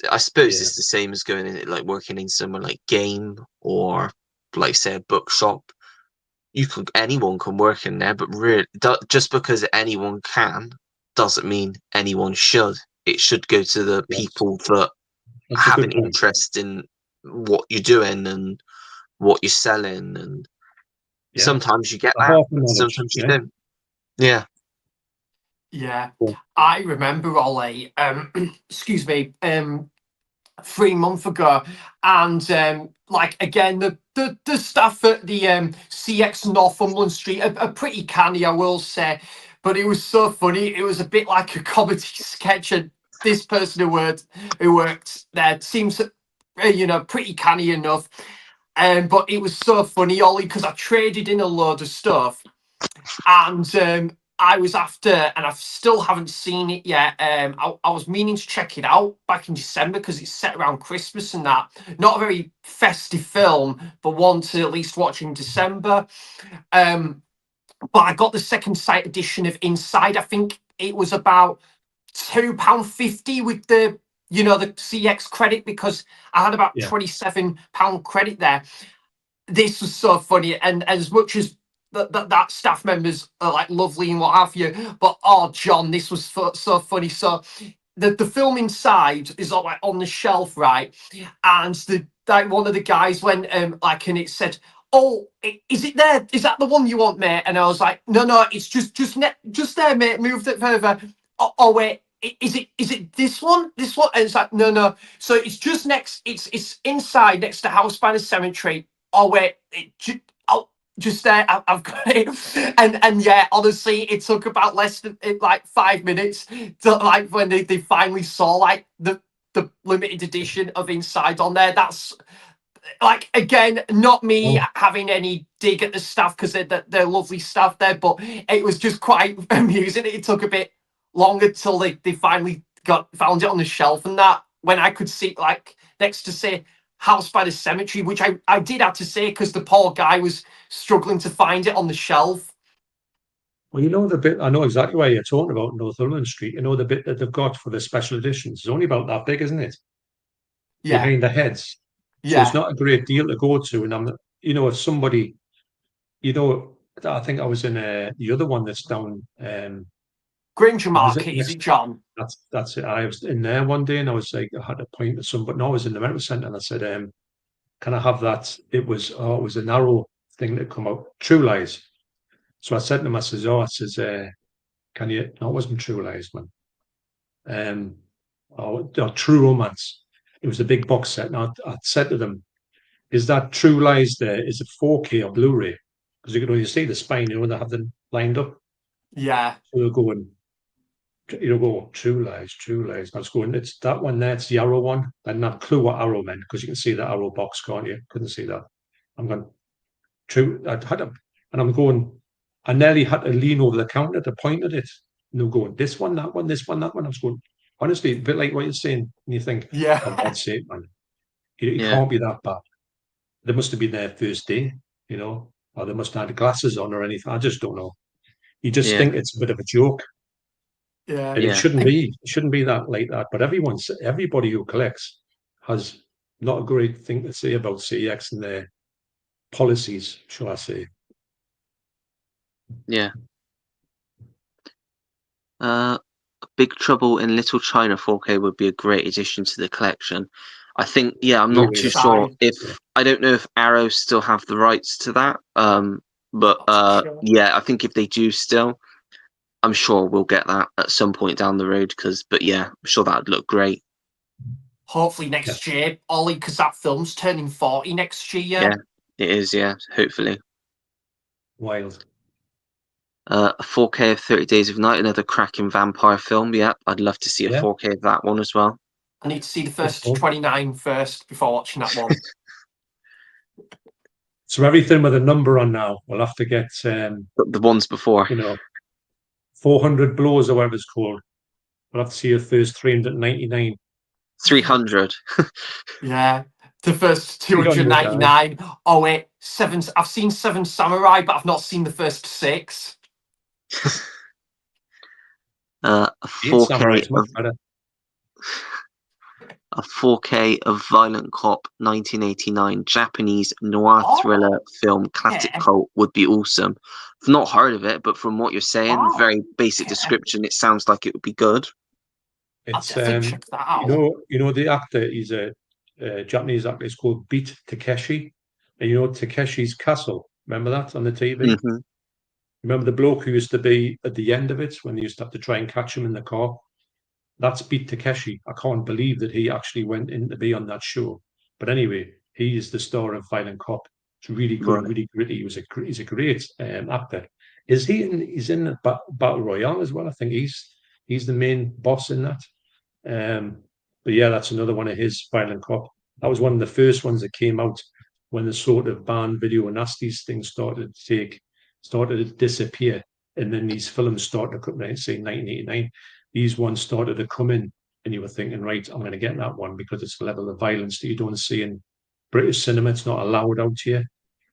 Speaker 1: I suppose
Speaker 3: yeah,
Speaker 1: it's the same as going in, like working in somewhere like game or like say a bookshop. Anyone can work in there, but really, just because anyone can doesn't mean anyone should. It should go to the
Speaker 3: yes,
Speaker 1: people that
Speaker 3: that's a
Speaker 1: have an
Speaker 3: good point.
Speaker 1: interest in what you're doing and what you're selling. And
Speaker 3: Yeah,
Speaker 1: sometimes you get
Speaker 3: a
Speaker 1: that,
Speaker 3: half the knowledge.
Speaker 1: sometimes you
Speaker 3: Yeah,
Speaker 1: don't. Yeah.
Speaker 2: yeah.
Speaker 3: cool.
Speaker 2: I remember Ollie, excuse me, 3 months ago, and like again, the staff at the CX Northumberland Street are pretty canny, I will say, but it was so funny. It was a bit like a comedy sketch, and this person who worked there seems pretty canny enough. But it was so funny, Ollie, because I traded in a load of stuff, and I was after, and I still haven't seen it yet. I was meaning to check it out back in December because it's set around Christmas and that. Not a very festive film, but one to at least watch in December. Um, but I got the second sight edition of Inside. I think it was about £2.50 with the CX credit, because I had about
Speaker 3: Yeah,
Speaker 2: £27 credit there. This was so funny, and as much as that staff members are like lovely and what have you, but oh John, this was so funny. So the film Inside is like on the shelf, right? And one of the guys went like, and it said, oh, is it there? Is that the one you want, mate? And I was like, no, it's just there, mate. Move it further. Oh wait, is it this one? This one? And it's like, no. So it's just next. It's inside next to House by the Cemetery. Oh wait, oh, just there. I've got it. And yeah, honestly, it took about less than like 5 minutes to like when they finally saw like the limited edition of Inside on there. That's like, again, not me
Speaker 3: well,
Speaker 2: having any dig at the staff, because they're lovely staff there, but it was just quite amusing. It took a bit longer till they finally found it on the shelf, and that when I could see like next to say House by the Cemetery, which I did have to say because the poor guy was struggling to find it on the shelf.
Speaker 3: well, the bit. I know exactly where you're talking about, Northumberland Street. The bit that they've got for the special editions. It's only about that big, isn't it?
Speaker 2: Yeah,
Speaker 3: Behind the heads. So it's
Speaker 2: yeah.
Speaker 3: not a great deal to go to. And if somebody, I think I was in the other one that's down.
Speaker 2: Granger
Speaker 3: I was at
Speaker 2: Market, is it,
Speaker 3: next.
Speaker 2: John?
Speaker 3: That's it. I was in there one day, and I was like, I had to point at some, but no, I was in the medical centre, and I said, "Can I have that?" It was a narrow thing that come out, True Lies. So I said to him, I says, "Oh," I says, "Can you?" No, it wasn't True Lies, man. No, True Romance. It was a big box set, and I said to them, "Is that True Lies? There is it 4K or Blu-ray? Because you can only see the spine, they have them lined up."
Speaker 2: Yeah,
Speaker 3: So they're going. Go True Lies, True Lies. I was going, it's that one there, it's the arrow one. I didn't have a clue what arrow meant because you can see the arrow box, can't you? Couldn't see that. I'm going, true. And I'm going, I nearly had to lean over the counter to point at it. And they're going, this one, that one, this one, that one. I was going, honestly, a bit like what you're saying. And you think, for
Speaker 2: yeah,
Speaker 3: God's sake, man, it
Speaker 1: Yeah.
Speaker 3: can't be that bad. They must have been there first day, or they must have had glasses on or anything. I just don't know. You just
Speaker 1: Yeah.
Speaker 3: think it's a bit of a joke.
Speaker 2: yeah.
Speaker 3: And it
Speaker 1: Yeah.
Speaker 3: shouldn't be that like that. But everybody who collects has not a great thing to say about CX and their policies, shall I say.
Speaker 1: Yeah. Big Trouble in Little China 4K would be a great addition to the collection. I think, yeah, I'm not too sure if I don't know if Arrow still have the rights to that. But yeah, I think if they do still, I'm sure we'll get that at some point down the road. But yeah, I'm sure that'd look great.
Speaker 2: Hopefully next year, Ollie, because that film's turning 40 next year.
Speaker 1: Yeah, it is. Yeah, hopefully.
Speaker 3: Wild.
Speaker 1: A 4K of 30 Days of Night, another cracking vampire film. Yeah, I'd love to see a 4K of that one as well.
Speaker 2: I need to see the first 29 first before watching that one.
Speaker 3: So everything with a number on now, we'll have to get
Speaker 1: the ones before.
Speaker 3: 400 blows or whatever it's called. We'll have to see your first 399.
Speaker 1: 300.
Speaker 2: Yeah. The first 299. Oh wait, I've seen 7 Samurai, but I've not seen the first 6.
Speaker 1: A 4K of Violent Cop 1989 Japanese noir thriller film classic cult would be awesome. I've not heard of it, but from what you're saying, very basic description, it sounds like it would be good.
Speaker 3: It's
Speaker 2: check that out.
Speaker 3: You know the actor, he's a Japanese actor, it's called Beat Takeshi. And you know Takeshi's Castle, remember that on the TV?
Speaker 1: Mm-hmm.
Speaker 3: Remember the bloke who used to be at the end of it when they used to have to try and catch him in the car? That's Beat Takeshi. I can't believe that he actually went in to be on that show. But anyway, he is the star of Violent Cop. It's really good, really gritty. He's a great actor. He's in the Battle Royale as well. I think he's the main boss in that. But yeah, that's another one of his, Violent Cop. That was one of the first ones that came out when the sort of banned video and Nasties thing started to disappear, and then these films started to come in, say 1989. These ones started to come in, and you were thinking, right, I'm going to get that one because it's a level of violence that you don't see in British cinema. It's not allowed out here,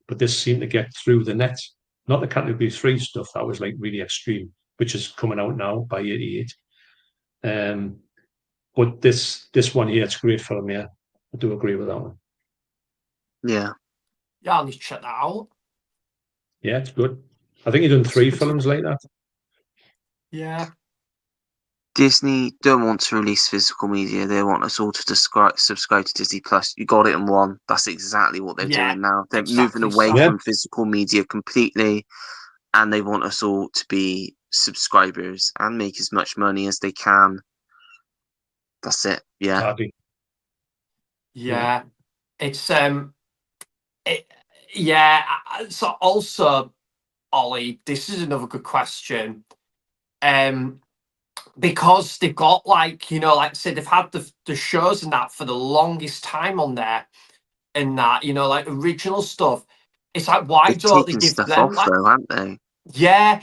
Speaker 3: but this seemed to get through the net. Not the Category 3 stuff that was like really extreme, which is coming out now by 88. But this one here, it's a great film. Yeah, I do agree with that one.
Speaker 2: Yeah, I'll need to check that out.
Speaker 3: Yeah, it's good. I think you've done 3 films like that.
Speaker 2: Yeah.
Speaker 1: Disney don't want to release physical media. They want us all to subscribe to Disney Plus. You got it in one. That's exactly what they're doing now. They're moving away from physical media completely, and they want us all to be subscribers and make as much money as they can. That's it. Yeah.
Speaker 2: Yeah. It's so also, Ollie, this is another good question. Because they've got like I said, they've had the shows and that for the longest time on there, and that like original stuff. It's like, why don't they give them
Speaker 1: off, though, haven't they?
Speaker 2: Yeah,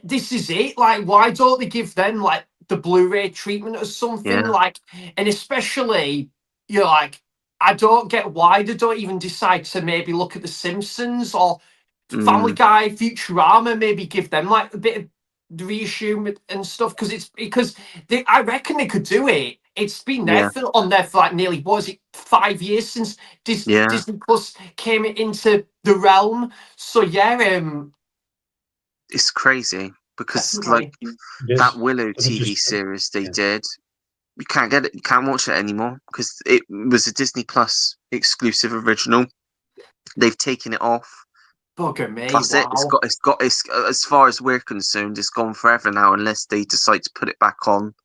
Speaker 2: this is it. Like, why don't they give them like the Blu-ray treatment or something? Like, and especially like, I don't get why they don't even decide to maybe look at The Simpsons or Family Guy, Futurama. Maybe give them like a bit of reissue and stuff, because I reckon they could do it. It's been there on there for like nearly, what was it, 5 years since Disney Plus came into the realm. So
Speaker 1: it's crazy because like that Willow TV series they did, you can't get it, you can't watch it anymore because it was a Disney Plus exclusive original. They've taken it off.
Speaker 2: Bugger me.
Speaker 1: That's it. It's as far as we're concerned, it's gone forever now unless they decide to put it back on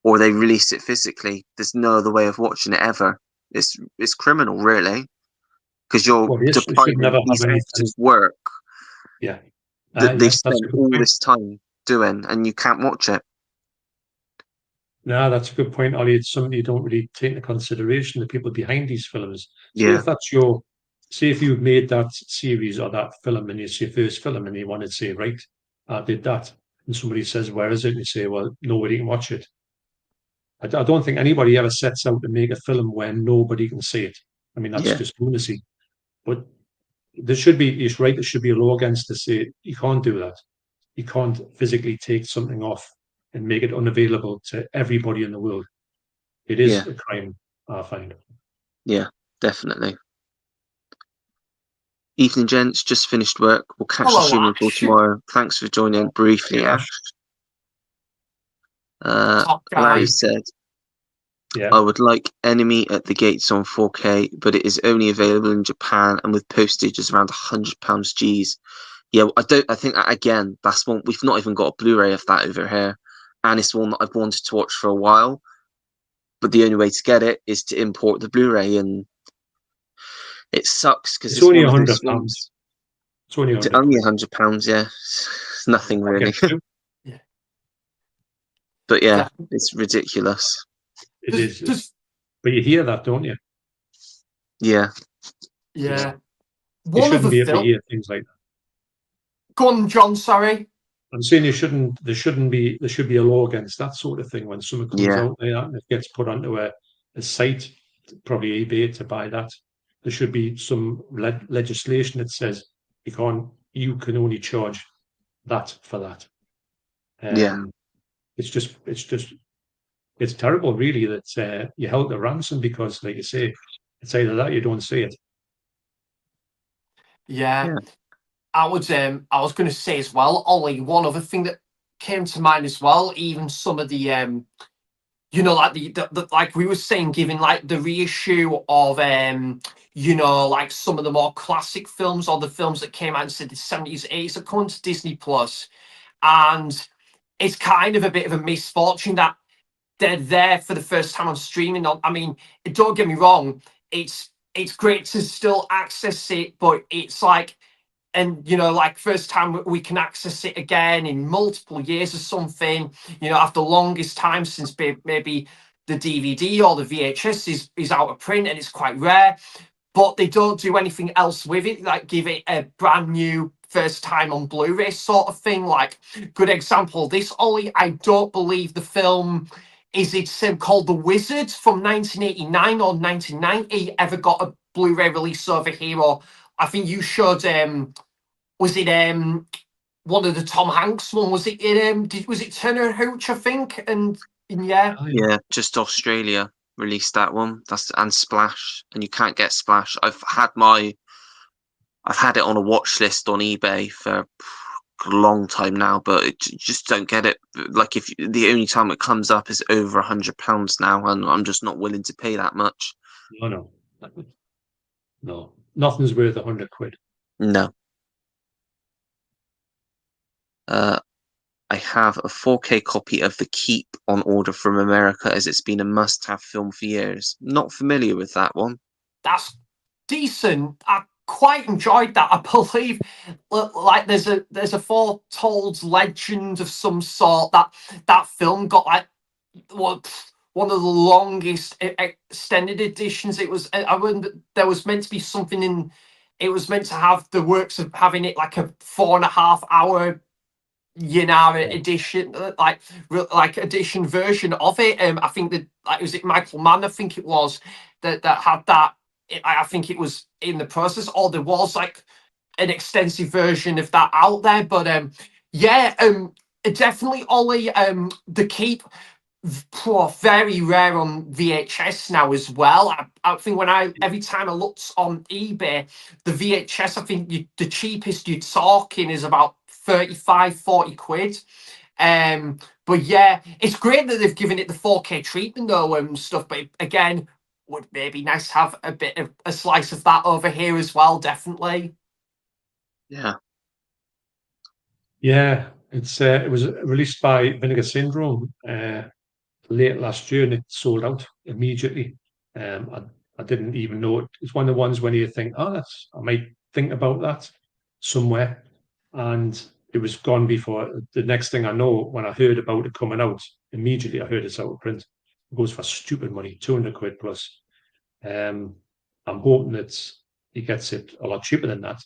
Speaker 1: or they release it physically. There's no other way of watching it ever. It's criminal, really, because you're depriving these actors work.
Speaker 3: Yeah.
Speaker 1: They've spent all this time doing, and you can't watch it.
Speaker 3: No, that's a good point, Ollie. It's something you don't really take into consideration, the people behind these films. So if that's say if you've made that series or that film and it's your first film and you want to say, right, I did that, and somebody says, where is it? And you say, well, nobody can watch it. I don't think anybody ever sets out to make a film where nobody can see it. I mean, that's just lunacy. But there should be a law against to say you can't do that. You can't physically take something off and make it unavailable to everybody in the world. It is a crime, I find.
Speaker 1: Yeah, definitely. Evening, gents. Just finished work. We'll catch the streaming call tomorrow. Thanks for joining briefly, Ash.
Speaker 2: Top
Speaker 1: Larry
Speaker 2: guy.
Speaker 1: said,
Speaker 3: Yeah.
Speaker 1: I would like Enemy at the Gates on 4K, but it is only available in Japan and with postage is around £100 G's. Yeah, I think again, that's one we've not even got a Blu-ray of that over here. And it's one that I've wanted to watch for a while. But the only way to get it is to import the Blu-ray, and it sucks because
Speaker 3: It's
Speaker 1: it's
Speaker 3: only
Speaker 1: one of those
Speaker 3: £100.
Speaker 1: films.
Speaker 3: It's only
Speaker 1: It's
Speaker 3: 100
Speaker 1: only
Speaker 3: quid.
Speaker 1: £100, yeah. It's nothing
Speaker 3: I'll
Speaker 1: really.
Speaker 3: get two.
Speaker 2: Yeah.
Speaker 1: But yeah,
Speaker 2: Definitely.
Speaker 1: it's ridiculous.
Speaker 3: It is.
Speaker 2: Just
Speaker 3: But you hear that, don't you?
Speaker 1: Yeah.
Speaker 2: yeah.
Speaker 3: You
Speaker 2: One of the
Speaker 3: shouldn't be able to
Speaker 2: film.
Speaker 3: hear things like that.
Speaker 2: Go on, John. Sorry.
Speaker 3: I'm saying you shouldn't. There should be a law against that sort of thing when something comes
Speaker 1: Yeah.
Speaker 3: out there and it gets put onto a site, probably eBay, to buy that. There should be some legislation that says you can only charge that for that.
Speaker 1: Yeah.
Speaker 3: It's terrible, really, that you held a ransom because, like you say, it's either that or you don't see it.
Speaker 2: Yeah.
Speaker 1: Yeah.
Speaker 2: I was going to say as well, Ollie. One other thing that came to mind as well. Even some of the like the like we were saying, giving like the reissue of like some of the more classic films or the films that came out in the 70s, 80s that come to Disney Plus, and it's kind of a bit of a misfortune that they're there for the first time on streaming. I mean, don't get me wrong, it's great to still access it, but it's like, and like first time we can access it again in multiple years or something, after longest time since maybe the DVD or the VHS is out of print, and it's quite rare, but they don't do anything else with it, like give it a brand new first time on Blu-ray sort of thing. Like, good example of this, Ollie, I don't believe the film is it's called The Wizard from 1989 or 1990 ever got a Blu-ray release over here, or I think you showed was it one of the Tom Hanks one? Was it was it Turner Hooch, I think? And yeah.
Speaker 3: Oh,
Speaker 1: Yeah. Just Australia released that one. And Splash. And you can't get Splash. I've had it on a watch list on eBay for a long time now, but just don't get it. Like, if the only time it comes up is over £100 now, and I'm just not willing to pay that much.
Speaker 3: no, no, nothing's worth 100 quid.
Speaker 1: No. I have a 4K copy of The Keep on order from America, as it's been a must-have film for years. Not familiar with that one.
Speaker 2: That's decent. I quite enjoyed that. I believe like there's a foretold legend of some sort that film got like one of the longest extended editions. It was there was meant to be something in. It was meant to have the works of having it like a 4.5 hour edition, like edition version of it. I think that like, was it Michael Mann? I think it was that had that. I think it was in the process, or there was like an extensive version of that out there. But definitely, Ollie. The Keep, very rare on VHS now as well. I think every time I looked on eBay, the VHS, I think the cheapest you're talking is about 35-40 quid. But yeah, it's great that they've given it the 4K treatment though and stuff, but again, would maybe nice to have a bit of a slice of that over here as well, definitely.
Speaker 1: Yeah.
Speaker 3: Yeah, it was released by Vinegar Syndrome late last year, and it sold out immediately. I didn't even know it. It's one of the ones when you think, oh, I might think about that somewhere, and it was gone before. The next thing I know, when I heard about it coming out, immediately I heard it's out of print. It goes for stupid money, 200 quid plus. I'm hoping that he gets it a lot cheaper than that,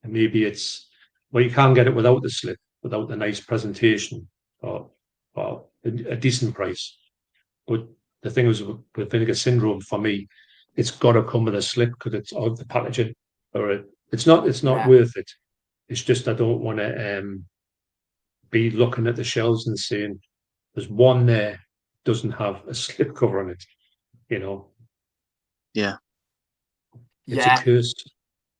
Speaker 3: and maybe you can get it without the slip, without the nice presentation, or a decent price. But the thing is with Vinegar Syndrome, for me, it's got to come with a slip because it's out of the packaging, or it's not
Speaker 2: Yeah.
Speaker 3: worth it. It's just I don't want to be looking at the shelves and saying there's one there doesn't have a slip cover on it.
Speaker 1: Yeah.
Speaker 3: It's a
Speaker 2: Yeah.
Speaker 3: curse.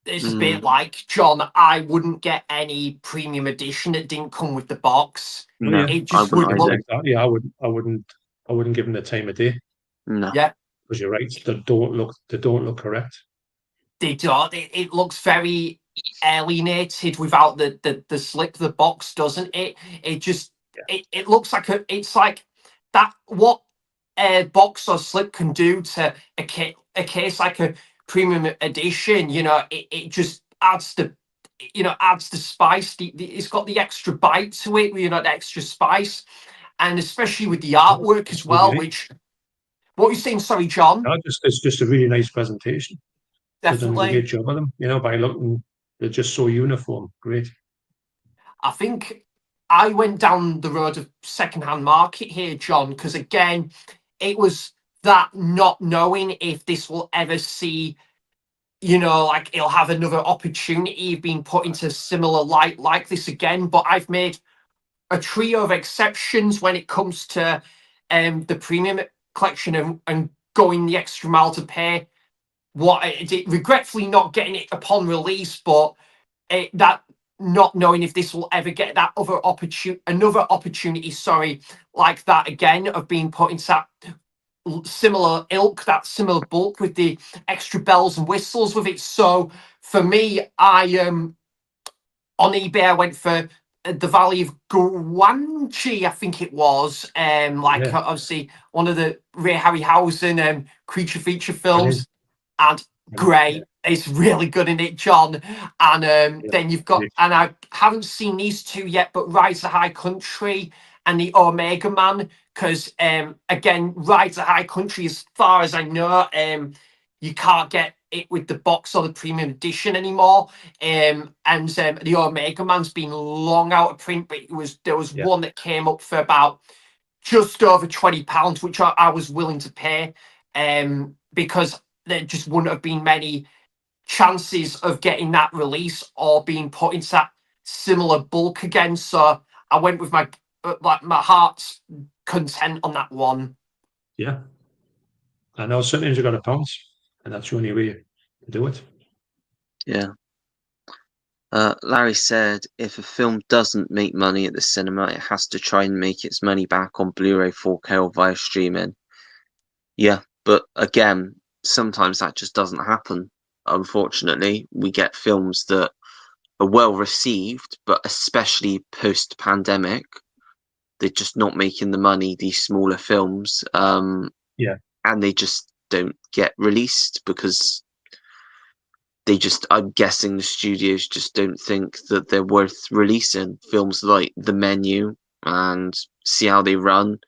Speaker 2: It's a bit like, John, I wouldn't get any premium edition that didn't come with the box.
Speaker 1: No,
Speaker 2: It
Speaker 1: I
Speaker 2: just
Speaker 1: wouldn't
Speaker 2: wouldn't look.
Speaker 3: Exactly. Yeah, I wouldn't give them the time of day.
Speaker 1: No.
Speaker 2: Yeah,
Speaker 3: Because you're right, they don't look correct.
Speaker 2: they don't. It looks very alienated without the slip. The box, doesn't it? It just it looks like it's like that. What a box or slip can do to a case like a premium edition, it just adds the spice. It's got the extra bite to it, the extra spice, and especially with the artwork as well.
Speaker 3: Really?
Speaker 2: Which, what are you saying? Sorry, John.
Speaker 3: No, it's just a really nice presentation. They've done a great
Speaker 2: Definitely.
Speaker 3: job of them, by looking, they're just so uniform. Great.
Speaker 2: I think I went down the road of secondhand market here, John, because again, it was that not knowing if this will ever see, like it'll have another opportunity of being put into similar light like this again. But I've made a trio of exceptions when it comes to the premium collection and going the extra mile to pay regretfully not getting it upon release, but that not knowing if this will ever get that another opportunity, like that again, of being put into that similar ilk, that similar bulk with the extra bells and whistles with it. So for me, I on eBay I went for the Valley of Guanchi, I think it was, obviously one of the Ray Harryhausen creature feature films, and great. It's really good in it, John. And then you've got, and I haven't seen these two yet, but Rise of High Country and the Omega Man, because again, Rise of High Country, as far as I know, you can't get it with the box or the premium edition anymore. And the Omega Man's been long out of print, but there was one that came up for about just over £20, which I was willing to pay, because there just wouldn't have been many chances of getting that release or being put into that similar bulk again. So I went with my heart's content on that one.
Speaker 3: Yeah. I know sometimes you've got to pounce, and that's the only way to do it.
Speaker 1: Yeah. Larry said, if a film doesn't make money at the cinema, it has to try and make its money back on Blu-ray, 4K, or via streaming. Yeah, but again, sometimes that just doesn't happen. Unfortunately, we get films that are well received, but especially post-pandemic, they're just not making the money, these smaller films. And they just don't get released because I'm guessing the studios just don't think that they're worth releasing. Films like The Menu and See How They Run,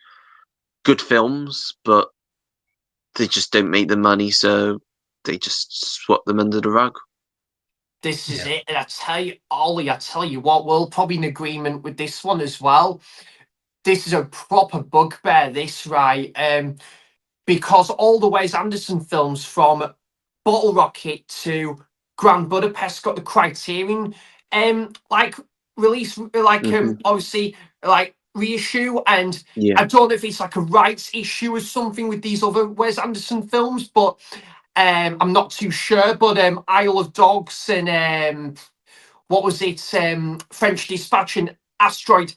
Speaker 1: good films, but they just don't make the money, so they just swap them under the rug.
Speaker 2: This is it. And I tell you, Ollie, what, we're probably in agreement with this one as well. This is a proper bugbear, this, right? Because all the Wes Anderson films, from Bottle Rocket to Grand Budapest, got the Criterion release, obviously reissue, and I don't know if it's like a rights issue or something with these other Wes Anderson films, but I'm not too sure. But Isle of Dogs and what was it, French Dispatch and Asteroid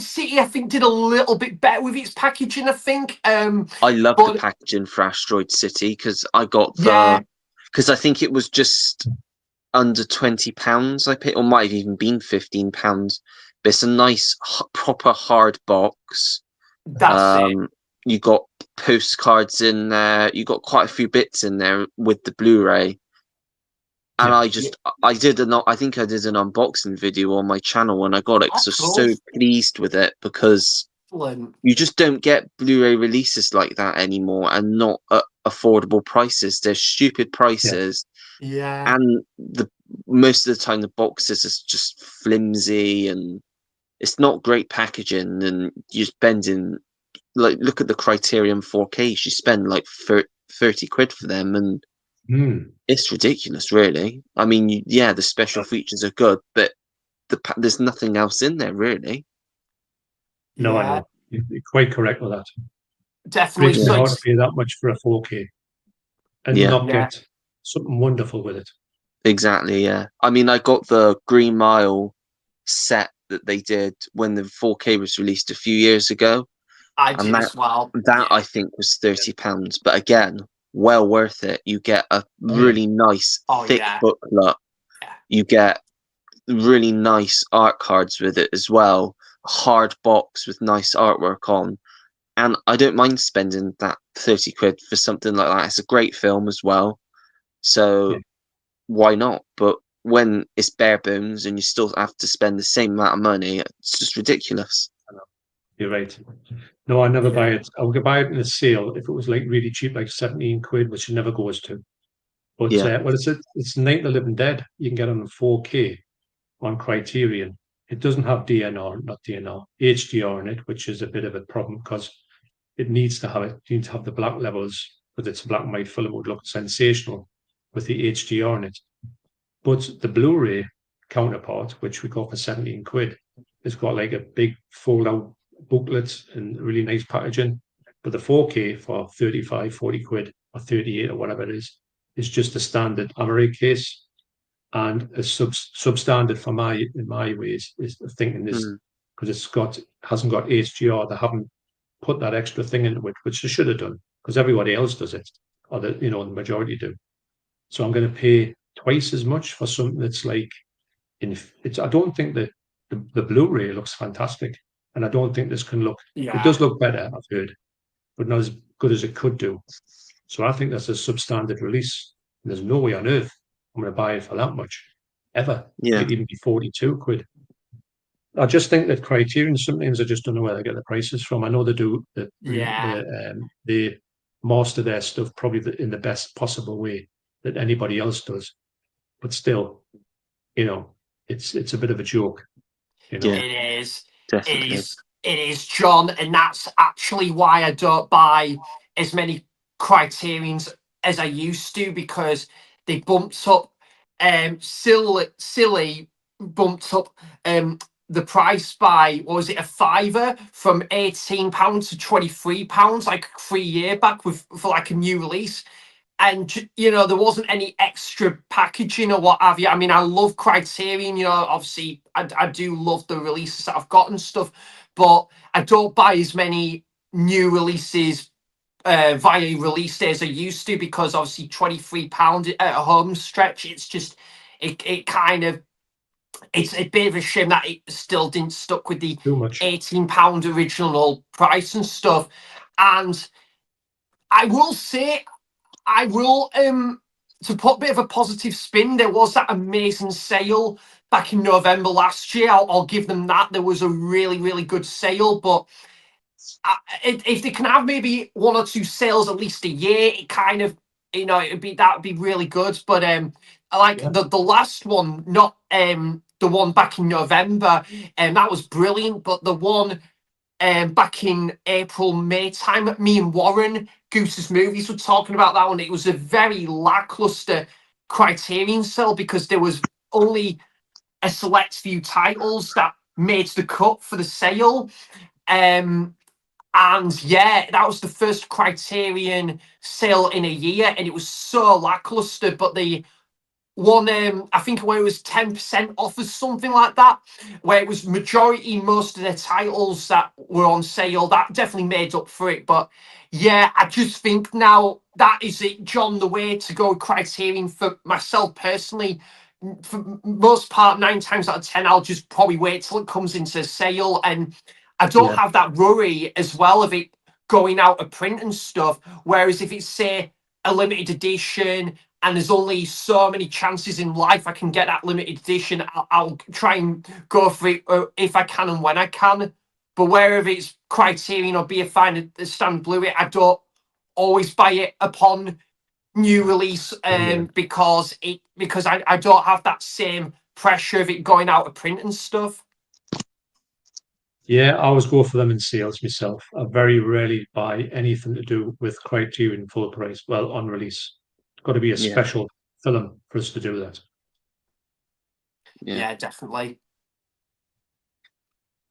Speaker 2: City, I think, did a little bit better with its packaging, I think.
Speaker 1: I love the packaging for Asteroid City, because I got because I think it was just under £20 I paid, or might have even been £15. But it's a nice proper hard box.
Speaker 2: That's it.
Speaker 1: You got postcards in there, you got quite a few bits in there with the Blu-ray. And I think I did an unboxing video on my channel when I got it, because I was so pleased with it, because you just don't get Blu-ray releases like that anymore, and not at affordable prices. They're stupid prices. And most of the time the boxes is just flimsy, and it's not great packaging, and you're spending, like, look at the Criterion 4Ks, you spend like 30 quid for them, and it's ridiculous, really. I mean, the special features are good, but there's nothing else in there, really.
Speaker 3: No, I know. You're quite correct with that.
Speaker 2: Definitely.
Speaker 3: It's hard to pay that much for a 4K and not get something wonderful with it.
Speaker 1: Exactly, yeah. I mean, I got the Green Mile set that they did when the 4K was released a few years ago,
Speaker 2: I
Speaker 1: and
Speaker 2: did as well.
Speaker 1: that I
Speaker 2: Yeah.
Speaker 1: think was £30. But again, well worth it. You get a
Speaker 3: Oh yeah,
Speaker 1: really nice
Speaker 2: Oh
Speaker 1: thick
Speaker 2: yeah.
Speaker 1: booklet.
Speaker 2: Yeah.
Speaker 1: You get really nice art cards with it as well. A hard box with nice artwork on. And I don't mind spending that 30 quid for something like that. It's a great film as well.
Speaker 3: yeah.
Speaker 1: So why not? But when it's bare bones and you still have to spend the same amount of money, it's just ridiculous.
Speaker 3: You're right. No, I never buy
Speaker 2: Yeah.
Speaker 3: it. I would buy it in a sale if it was like really cheap, like 17 quid, which it never goes to. But
Speaker 1: Yeah.
Speaker 3: well, it's Night of the Living Dead. You can get it on 4K on Criterion. It doesn't have not DNR, HDR in it, which is a bit of a problem because it needs to have it. You need to have the black levels, but it's a black and white film. It would look sensational with the HDR in it. But the Blu-ray counterpart, which we got for 17 quid, has got like a big fold-out booklet and really nice packaging. But the 4K for 35, 40 quid or 38 or whatever it is just a standard American case. And a substandard for in my ways is thinking this
Speaker 1: Mm.
Speaker 3: because hasn't got HDR. They haven't put that extra thing into it, which they should have done because everybody else does it, or the majority do. So I'm going to pay twice as much for something that's like it's. I don't think that the Blu-ray looks fantastic, and I don't think this can look. It
Speaker 2: Yeah.
Speaker 3: does look better, I've heard, but not as good as it could do. So I think that's a substandard release. And there's no way on earth I'm going to buy it for that much ever.
Speaker 1: Yeah.
Speaker 3: Might even be 42 quid. I just think that Criterion sometimes I just don't know where they get the prices from. I know they do
Speaker 2: Yeah.
Speaker 3: they master their stuff probably in the best possible way that anybody else does, but still, it's a bit of a joke, you
Speaker 1: Yeah.
Speaker 3: know.
Speaker 2: It is. It
Speaker 1: Definitely.
Speaker 2: is. It is, John, and that's actually why I don't buy as many Criterions as I used to because they bumped up, silly bumped up the price by what was it, a fiver from £18 to £23 like 3 year back for like a new release. And there wasn't any extra packaging or what have you. I mean, I love Criterion, obviously I do love the releases that I've got and stuff, but I don't buy as many new releases via release day as I used to because obviously £23 at a home stretch, it's just it kind of, it's a bit of a shame that it still didn't stuck with the
Speaker 3: Too much.
Speaker 2: £18 original price and stuff. And I will say, I will to put a bit of a positive spin, there was that amazing sale back in November last year. I'll give them that. There was a really, really good sale, but if they can have maybe one or two sales at least a year, it kind of, that'd be really good. But I like
Speaker 3: Yeah,
Speaker 2: the last one, not the one back in November, and that was brilliant. But the one back in April, May time, me and Warren, Goose's Movies, were talking about that one. It was a very lackluster Criterion sale because there was only a select few titles that made the cut for the sale. And yeah, that was the first Criterion sale in a year, and it was so lackluster. But the one, I think where it was 10% off or something like that, where it was majority most of the titles that were on sale, that definitely made up for it. But yeah, I just think now that is it, John, the way to go Criterion for myself personally. For most part, 9 times out of 10, I'll just probably wait till it comes into sale, and I don't
Speaker 1: Yeah.
Speaker 2: have that worry as well of it going out of print and stuff. Whereas if it's, say, a limited edition and there's only so many chances in life I can get that limited edition, I'll try and go for it if I can and when I can. But wherever it's Criterion or BFI and Stand Blu-ray, I don't always buy it upon new release
Speaker 3: yeah.
Speaker 2: because I don't have that same pressure of it going out of print and stuff.
Speaker 3: Yeah, I always go for them in sales myself. I very rarely buy anything to do with Criterion full price, well, on release. It's got to be a
Speaker 1: Yeah.
Speaker 3: special film for us to do that.
Speaker 1: Yeah.
Speaker 2: Yeah, definitely.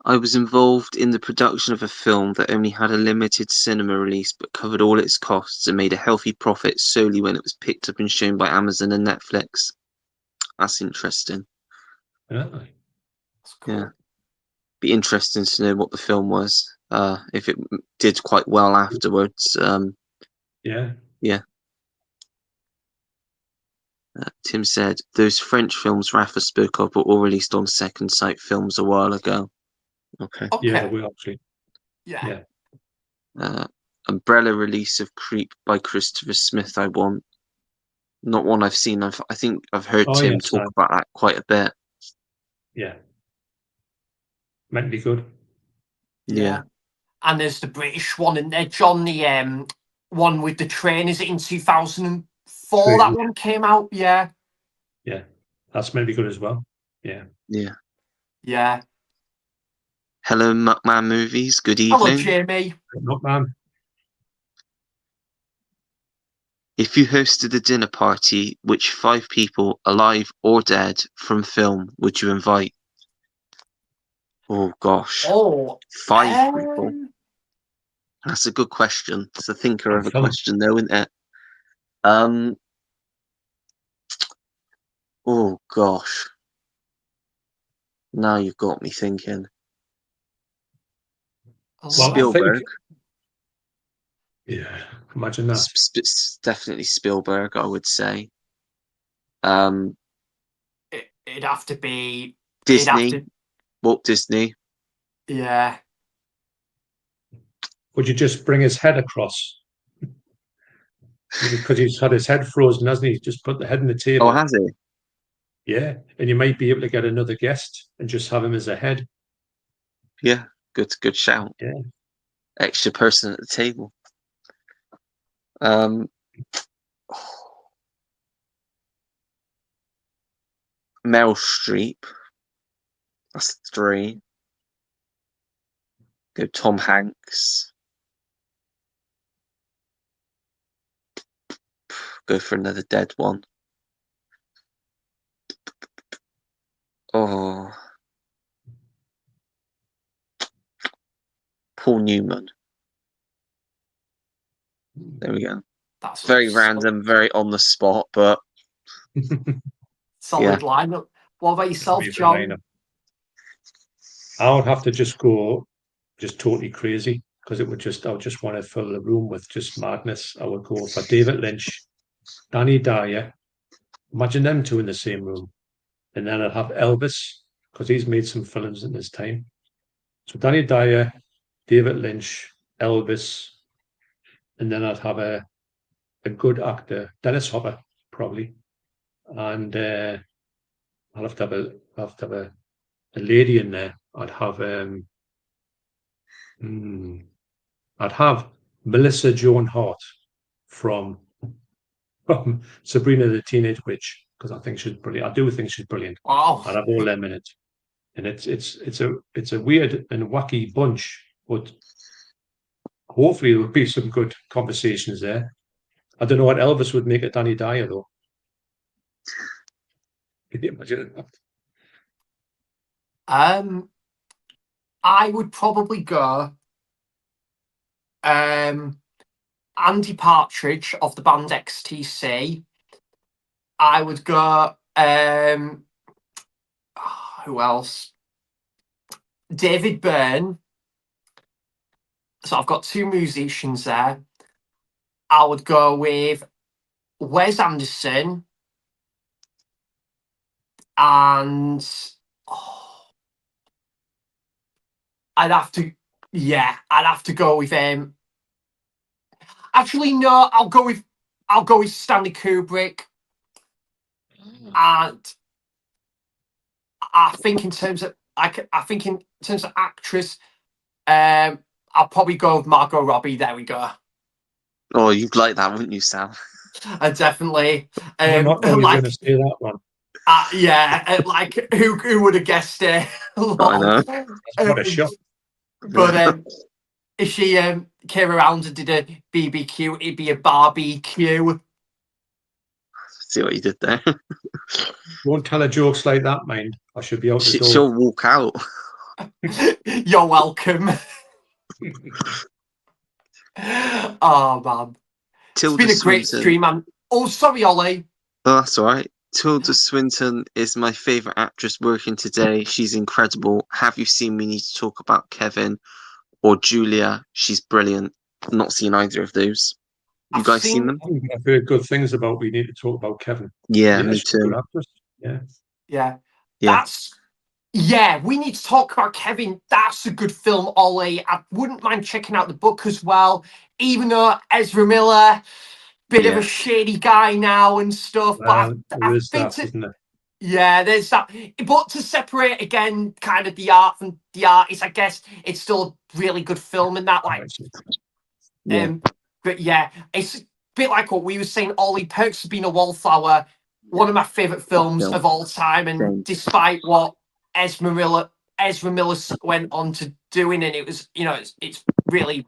Speaker 1: I was involved in the production of a film that only had a limited cinema release but covered all its costs and made a healthy profit solely when it was picked up and shown by Amazon and Netflix. That's interesting.
Speaker 3: Yeah.
Speaker 2: That's cool.
Speaker 1: Yeah. Be interesting to know what the film was. If it did quite well afterwards.
Speaker 3: Yeah.
Speaker 1: Yeah. Tim said those French films Rafa spoke of were all released on Second Sight Films a while ago. Okay.
Speaker 3: Yeah,
Speaker 2: Okay.
Speaker 3: they were actually.
Speaker 2: Yeah.
Speaker 3: Yeah.
Speaker 1: Umbrella release of Creep by Christopher Smith. I want. Not one I've seen. I think I've heard
Speaker 3: Oh,
Speaker 1: Tim
Speaker 3: yes.
Speaker 1: talk about that quite a bit.
Speaker 3: Yeah. Meant to be good.
Speaker 1: Yeah.
Speaker 2: And there's the British one in there, John, the one with the train. Is it in 2004
Speaker 3: Train.
Speaker 2: that one came out? Yeah.
Speaker 3: Yeah. That's meant to be good as well. Yeah.
Speaker 1: Yeah.
Speaker 2: Yeah.
Speaker 1: Hello, Muckman Movies. Good
Speaker 2: Hello,
Speaker 1: evening.
Speaker 2: Jamie.
Speaker 3: Not man.
Speaker 1: If you hosted a dinner party, which 5 people, alive or dead, from film would you invite? Oh gosh,
Speaker 2: Oh.
Speaker 1: 5 people. That's a good question. It's a thinker of a
Speaker 3: Film.
Speaker 1: question, though, isn't it? Oh gosh. Now you've got me thinking. Spielberg.
Speaker 3: Yeah. Imagine that.
Speaker 1: Definitely Spielberg, I would say.
Speaker 2: It'd have to be
Speaker 1: Disney. Walt Disney.
Speaker 2: Yeah.
Speaker 3: Would you just bring his head across? Because he's had his head frozen, hasn't he? Just put the head on the table.
Speaker 1: Oh, has he?
Speaker 3: Yeah. And you might be able to get another guest and just have him as a head.
Speaker 1: Yeah, good shout.
Speaker 3: Yeah.
Speaker 1: Extra person at the table. Meryl Streep. That's 3. Go Tom Hanks. Go for another dead one. Oh. Paul Newman. There we go.
Speaker 2: That's
Speaker 1: very random, very on the spot, but
Speaker 2: solid lineup. What about yourself, John?
Speaker 3: I would have to just go just totally crazy because I would just want to fill the room with just madness. I would go for David Lynch, Danny Dyer. Imagine them two in the same room. And then I'd have Elvis because he's made some films in his time. So Danny Dyer, David Lynch, Elvis, and then I'd have a good actor, Dennis Hopper, probably. And I'll have to have a lady in there. I'd have Melissa Joan Hart from Sabrina the Teenage Witch because I think she's brilliant. I do think she's brilliant.
Speaker 2: Wow.
Speaker 3: I'd have all them in it, and it's a weird and wacky bunch, but hopefully there'll be some good conversations there. I don't know what Elvis would make of Danny Dyer though. Can you imagine that?
Speaker 2: I would probably go Andy Partridge of the band XTC. I would go who else? David Byrne. So I've got 2 musicians there. I would go with Wes Anderson and I'd have to go with actually no, I'll go with Stanley Kubrick. And I think in terms of actress, I'll probably go with Margot Robbie. There we go.
Speaker 1: Oh, you'd like that, wouldn't you, Sam?
Speaker 2: Definitely.
Speaker 3: I'm not always going to say that one.
Speaker 2: Like who would have guessed it?
Speaker 1: I know.
Speaker 3: What a shock.
Speaker 2: But if she came around and did a BBQ, it'd be a barbecue.
Speaker 1: See what you did there.
Speaker 3: Won't tell her jokes like that, mind. I should be out the door.
Speaker 1: She'll walk out.
Speaker 2: You're welcome. Oh man,
Speaker 1: Tilda
Speaker 2: it's been a great
Speaker 1: Swinton.
Speaker 2: stream, man. Oh, sorry, Ollie.
Speaker 1: Oh, that's all right. Tilda Swinton is my favourite actress working today. She's incredible. Have you seen We Need to Talk About Kevin or Julia? She's brilliant. Not seen either of those. You
Speaker 2: I've
Speaker 1: guys seen
Speaker 2: seen,
Speaker 1: them?
Speaker 3: I've heard good things about. We need to talk about Kevin.
Speaker 1: Yeah,
Speaker 3: Yeah,
Speaker 1: me
Speaker 3: she's a good
Speaker 1: too.
Speaker 3: actress. Yeah.
Speaker 2: yeah,
Speaker 1: Yeah.
Speaker 2: that's, yeah, we need to talk about Kevin. That's a good film, Ollie. I wouldn't mind checking out the book as well, even though Ezra Miller, bit of a
Speaker 1: Yeah.
Speaker 2: shady guy now and stuff, but
Speaker 3: Well,
Speaker 2: I
Speaker 3: there is
Speaker 2: think
Speaker 3: that, isn't there?
Speaker 2: yeah, there's that. But to separate again, kind of the art from the artist, I guess it's still a really good film and that, like,
Speaker 1: Yeah.
Speaker 2: but yeah, it's a bit like what we were saying. Ollie, Perks of Being a Wallflower, one of my favorite films
Speaker 1: Film.
Speaker 2: of all time, and
Speaker 1: Same.
Speaker 2: despite what Ezra Miller went on to doing, and it was, it's really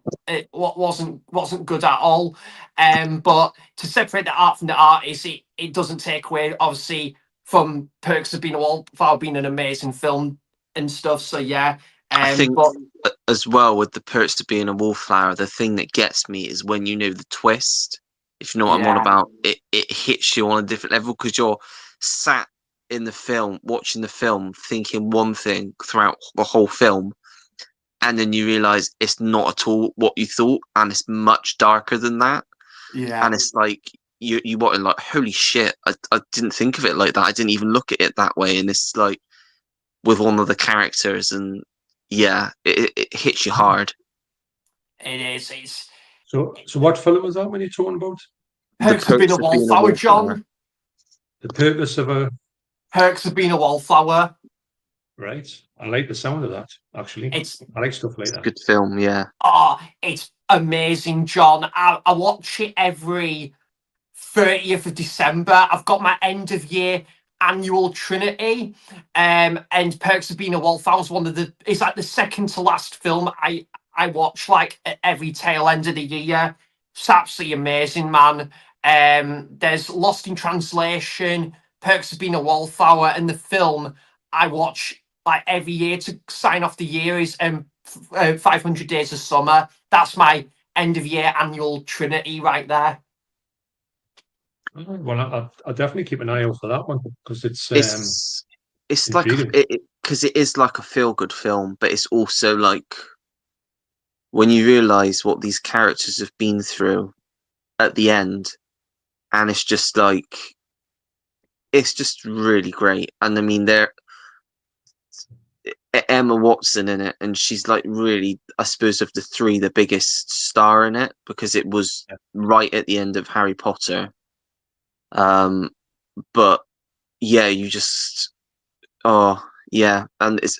Speaker 2: what wasn't good at all. But to separate the art from the artist, it doesn't take away, obviously, from Perks of Being a Wallflower being an amazing film and stuff. So yeah,
Speaker 1: I think
Speaker 2: but
Speaker 1: as well with the Perks of Being a Wallflower, the thing that gets me is when you know the twist. If you know what I'm on
Speaker 2: yeah,
Speaker 1: about, it hits you on a different level because you're sat in the film, watching the film, thinking one thing throughout the whole film, and then you realize it's not at all what you thought, and it's much darker than that.
Speaker 2: yeah.
Speaker 1: And it's like you watching like, holy shit, I didn't think of it like that. I didn't even look at it that way. And it's like with one of the characters, and yeah, it hits you hard.
Speaker 2: It is. It's
Speaker 3: So what film was that when you're talking about?
Speaker 1: The
Speaker 2: Perks of Being a
Speaker 1: Perks of Being a
Speaker 2: Wallflower,
Speaker 1: Wallflower.
Speaker 2: John.
Speaker 3: The purpose of a
Speaker 2: Perks of Being a Wallflower.
Speaker 3: right. I like the sound of that, actually.
Speaker 2: It's
Speaker 3: I like stuff like
Speaker 1: It's a
Speaker 3: that.
Speaker 1: good film, yeah.
Speaker 2: it's amazing, John. I watch it every 30th of December. I've got my end of year annual Trinity. And Perks of Being a Wallflower is it's like the second to last film I watch like at every tail end of the year. It's absolutely amazing, man. There's Lost in Translation, Perks of Being a Wallflower, and the film I watch like every year to sign off the year is 500 Days of Summer. That's my end of year annual Trinity right there.
Speaker 3: Oh, well, I'll definitely keep an eye out for that one because it's
Speaker 1: It's like
Speaker 3: intriguing.
Speaker 1: because it is like a feel good film, but it's also like when you realize what these characters have been through at the end, and it's just like it's just really great. And I mean, Emma Watson in it, and she's like really, I suppose, of the three, the biggest star in it because it was
Speaker 3: Yeah.
Speaker 1: right at the end of Harry Potter. But yeah, you just oh yeah, and it's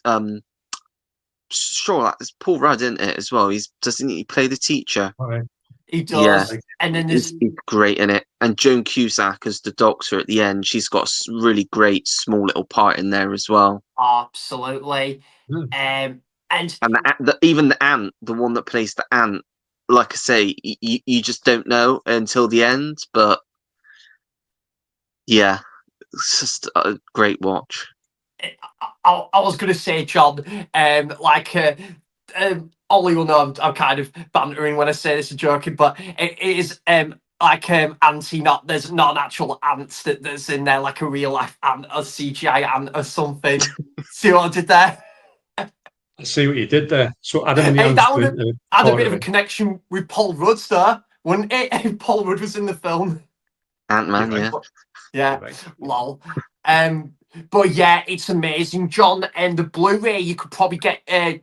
Speaker 1: sure that's Paul Rudd in it as well. Doesn't he play the teacher?
Speaker 3: All right.
Speaker 2: He
Speaker 1: Yeah,
Speaker 2: does. And then there's
Speaker 1: he's great in it. And Joan Cusack as the doctor at the end, she's got a really great small little part in there as well.
Speaker 2: absolutely.
Speaker 3: Hmm.
Speaker 2: And
Speaker 1: And even the ant, the one that plays the ant, like I say, you just don't know until the end. But yeah, it's just a great watch.
Speaker 2: I was going to say, John, Ollie will know I'm kind of bantering when I say this and joking, but it is anti, not there's not an actual ant that's in there, like a real life ant, a CGI ant or something. See what I did there?
Speaker 3: I see what you did there. So Adam and the
Speaker 2: Hey,
Speaker 3: Ants
Speaker 2: that would have
Speaker 3: were
Speaker 2: had a
Speaker 3: part
Speaker 2: bit
Speaker 3: of
Speaker 2: of a
Speaker 3: it.
Speaker 2: connection with Paul Rudd, sir, wouldn't it? If Paul Rudd was in the film.
Speaker 3: You're
Speaker 1: Ant-Man,
Speaker 3: right.
Speaker 1: yeah.
Speaker 2: Yeah,
Speaker 3: You're right.
Speaker 2: lol. But yeah, it's amazing, John. And the Blu-ray you could probably get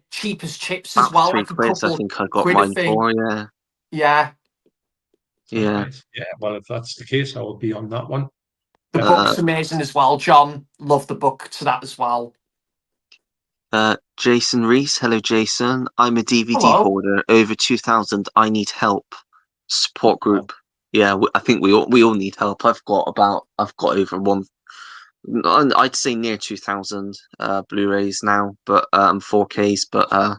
Speaker 2: cheap as chips as
Speaker 1: About
Speaker 2: well,
Speaker 1: three
Speaker 2: like a
Speaker 1: quid, I
Speaker 2: couple of
Speaker 1: think I got
Speaker 2: quid a
Speaker 1: mine
Speaker 2: thing.
Speaker 1: for, yeah.
Speaker 2: Yeah,
Speaker 3: All
Speaker 1: Yeah.
Speaker 3: right. Yeah. Well, if that's the case, I will be on that one.
Speaker 2: the
Speaker 1: Uh,
Speaker 2: book's amazing as well, John. Love the book to that as well.
Speaker 1: Jason Reese, hello Jason. I'm a DVD
Speaker 2: Hello.
Speaker 1: hoarder, over 2,000. I need help. Support group. Yeah, I think we all need help. I've got over one. I'd say near 2,000 Blu-rays now, but 4Ks. But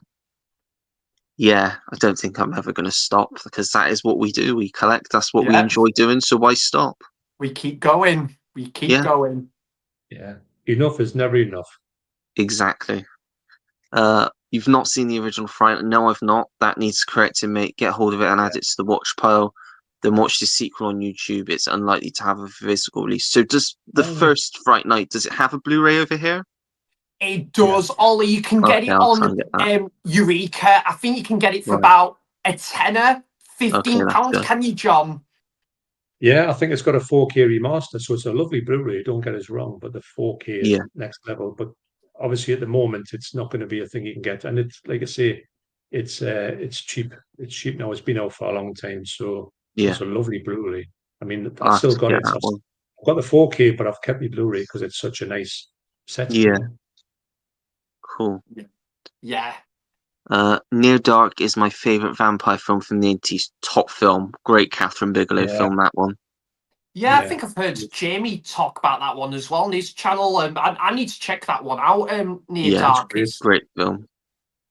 Speaker 1: yeah, I don't think I'm ever going to stop because that is what we do. We collect. That's what we
Speaker 2: Yeah,
Speaker 1: enjoy doing. So why stop?
Speaker 2: we keep going. We keep
Speaker 1: Yeah.
Speaker 2: going.
Speaker 3: Yeah. Enough is never enough.
Speaker 1: Exactly. You've not seen the original Friday? No, I've not. That needs correcting, mate. Get hold of it and add it to the watch pile. then watch the sequel on YouTube. It's unlikely to have a physical release. So does the
Speaker 3: Oh,
Speaker 1: first Fright Night, does it have a Blu-ray over here?
Speaker 2: It does, Ollie. You can get
Speaker 1: Okay,
Speaker 2: it
Speaker 1: I'll try
Speaker 2: on
Speaker 1: and get that.
Speaker 2: Eureka. I think you can get it for
Speaker 1: Right.
Speaker 2: about a tenner,
Speaker 1: Okay, that's
Speaker 2: £15.
Speaker 1: good.
Speaker 2: Can you, John?
Speaker 3: Yeah, I think it's got a 4K remaster, so it's a lovely Blu-ray. Don't get us wrong, but the 4K is
Speaker 1: Yeah.
Speaker 3: next level. But obviously, at the moment, it's not going to be a thing you can get. And it's like I say, it's cheap. It's cheap now. It's been out for a long time, so
Speaker 1: Yeah.
Speaker 3: it's a lovely Blu-ray. I mean,
Speaker 1: I'll
Speaker 3: I've
Speaker 1: have
Speaker 3: still
Speaker 1: to
Speaker 3: got
Speaker 1: get
Speaker 3: it.
Speaker 1: that one.
Speaker 3: I've got the 4K, but I've kept my Blu-ray because it's such a nice set.
Speaker 1: Yeah. Cool.
Speaker 2: Yeah.
Speaker 1: Near Dark is my favourite vampire film from the 80s. Top film. Great Catherine Bigelow
Speaker 3: Yeah.
Speaker 1: film, that one.
Speaker 2: Yeah, I
Speaker 3: Yeah.
Speaker 2: think I've heard Jamie talk about that one as well on his channel. I need to check that one out. Near
Speaker 1: Yeah,
Speaker 2: Dark.
Speaker 1: Great film.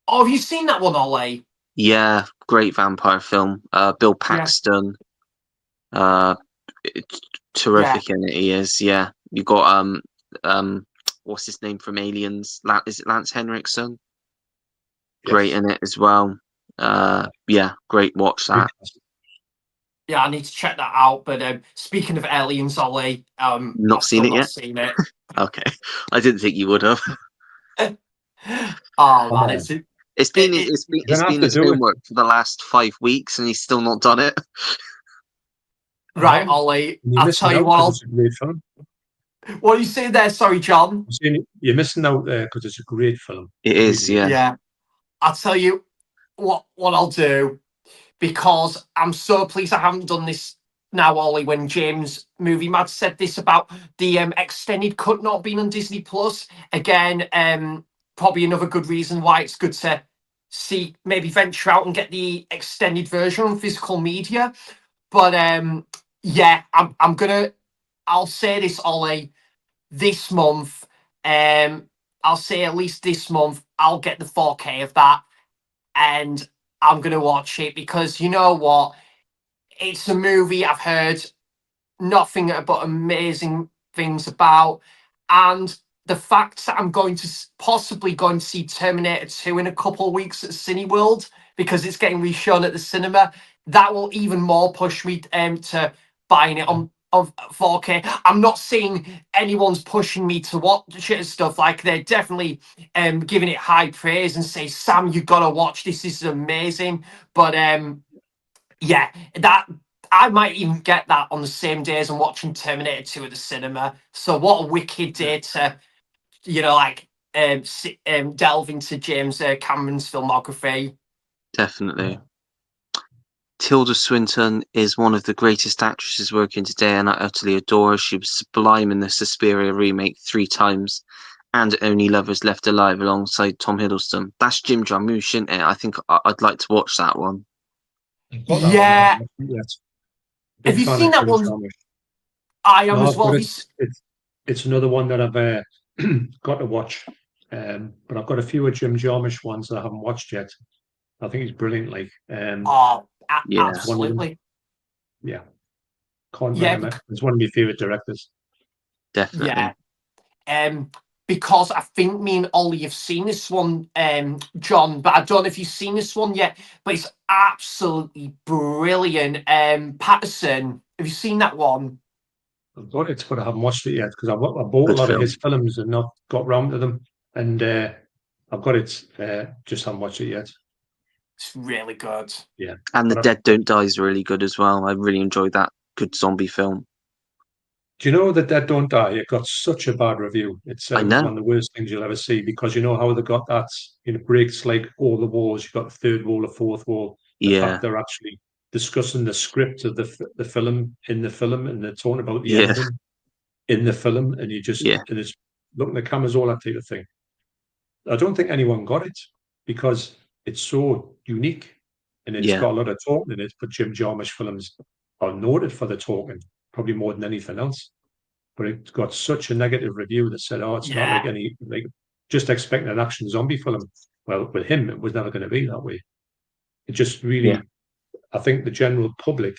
Speaker 2: Oh, have you seen that one, Ollie?
Speaker 1: Yeah, great vampire film. Bill
Speaker 2: Yeah.
Speaker 1: Paxton. It's terrific in it. He is. Yeah, you got what's his name from Aliens? Is it Lance Henriksen? Great
Speaker 3: Yes.
Speaker 1: in it as well. Yeah, great. Watch that.
Speaker 2: Yeah, I need to check that out. But speaking of aliens, Ollie,
Speaker 1: Not
Speaker 2: I've
Speaker 1: seen
Speaker 2: still
Speaker 1: it
Speaker 2: not
Speaker 1: yet?
Speaker 2: seen it.
Speaker 1: Okay, I didn't think you would have.
Speaker 2: Oh
Speaker 3: Come
Speaker 2: man,
Speaker 3: on.
Speaker 2: it's
Speaker 3: You're
Speaker 1: It's
Speaker 3: gonna have
Speaker 1: been
Speaker 3: to
Speaker 1: his
Speaker 3: do it.
Speaker 1: homework for the last 5 weeks, and he's still not done it.
Speaker 2: right, Ollie.
Speaker 3: You're
Speaker 2: I'll
Speaker 3: missing
Speaker 2: tell you
Speaker 3: out
Speaker 2: what.
Speaker 3: because it's a great film.
Speaker 2: What are you saying there? Sorry, John.
Speaker 3: I'm saying you're missing out there because it's a great film.
Speaker 1: It
Speaker 3: It
Speaker 1: is,
Speaker 3: really is.
Speaker 1: yeah.
Speaker 2: Yeah, I'll tell you what I'll do, because I'm so pleased I haven't done this now, Ollie. When James Movie Mad said this about the extended cut not being on Disney Plus again, probably another good reason why it's good to see, maybe venture out and get the extended version on physical media. But yeah, I'll say this, Ollie. This month, I'll say at least this month, I'll get the 4K of that, and I'm gonna watch it, because you know what? It's a movie I've heard nothing but amazing things about, and the fact that I'm going to possibly going to see Terminator 2 in a couple of weeks at Cineworld, because it's getting reshown at the cinema, that will even more push me to buying it on 4K. I'm not saying anyone's pushing me to watch it and stuff. Like, they're definitely giving it high praise and say, Sam, you gotta watch this. This is amazing. But yeah, that I might even get that on the same day as I'm watching Terminator 2 at the cinema. So what a wicked day to, like, delve into James Cameron's filmography.
Speaker 1: Definitely. Tilda Swinton is one of the greatest actresses working today, and I utterly adore her. She was sublime in the Suspiria remake 3 times, and Only Lovers Left Alive alongside Tom Hiddleston. That's Jim Jarmusch, isn't it? I think I'd like to watch that one.
Speaker 2: Yeah.
Speaker 3: Big
Speaker 2: Have you
Speaker 3: fan
Speaker 2: seen
Speaker 3: of
Speaker 2: that
Speaker 3: Jim
Speaker 2: one?
Speaker 3: Jarmusch.
Speaker 2: I am
Speaker 3: No,
Speaker 2: as well.
Speaker 3: but it's another one that I've got to watch. But I've got a few of Jim Jarmusch ones that I haven't watched yet. I think he's brilliant. Like,
Speaker 2: Oh,
Speaker 1: Yeah.
Speaker 3: it's one of them.
Speaker 2: absolutely.
Speaker 3: Yeah, can't
Speaker 2: Yeah,
Speaker 3: recommend. It's one of my favorite directors.
Speaker 1: Definitely.
Speaker 2: Yeah. Because I think me and Ollie have seen this one, John, but I don't know if you've seen this one yet, but it's absolutely brilliant. Patterson, have you seen that one?
Speaker 3: I've got it, but I haven't watched it yet because I bought a
Speaker 1: Good
Speaker 3: lot of
Speaker 1: film.
Speaker 3: his films and not got round to them. And I've got it, just haven't watched it yet.
Speaker 2: It's really good.
Speaker 3: Yeah.
Speaker 1: And The
Speaker 3: But
Speaker 1: Dead Don't Die is really good as well. I really enjoyed that. Good zombie film.
Speaker 3: do you know that Dead Don't Die? It got such a bad review. It's
Speaker 1: I
Speaker 3: one
Speaker 1: know.
Speaker 3: of the worst things you'll ever see because you know how they got that. It breaks like all the walls. You've got the third wall, the fourth wall. The
Speaker 1: Yeah.
Speaker 3: fact they're actually discussing the script of the film in the film, and they're talking about the
Speaker 1: Yeah.
Speaker 3: ending in the film, and
Speaker 1: Yeah.
Speaker 3: and it's looking at the cameras, all that type of thing. I don't think anyone got it because it's so unique and it's
Speaker 1: Yeah.
Speaker 3: got a lot of talking in it. But Jim Jarmusch films are noted for the talking, probably more than anything else. But it got such a negative review that said, "Oh, it's not like
Speaker 2: Yeah.
Speaker 3: any like just expecting an action zombie film." Well, with him, it was never going to be that way. It just
Speaker 1: Yeah.
Speaker 3: really, I think the general public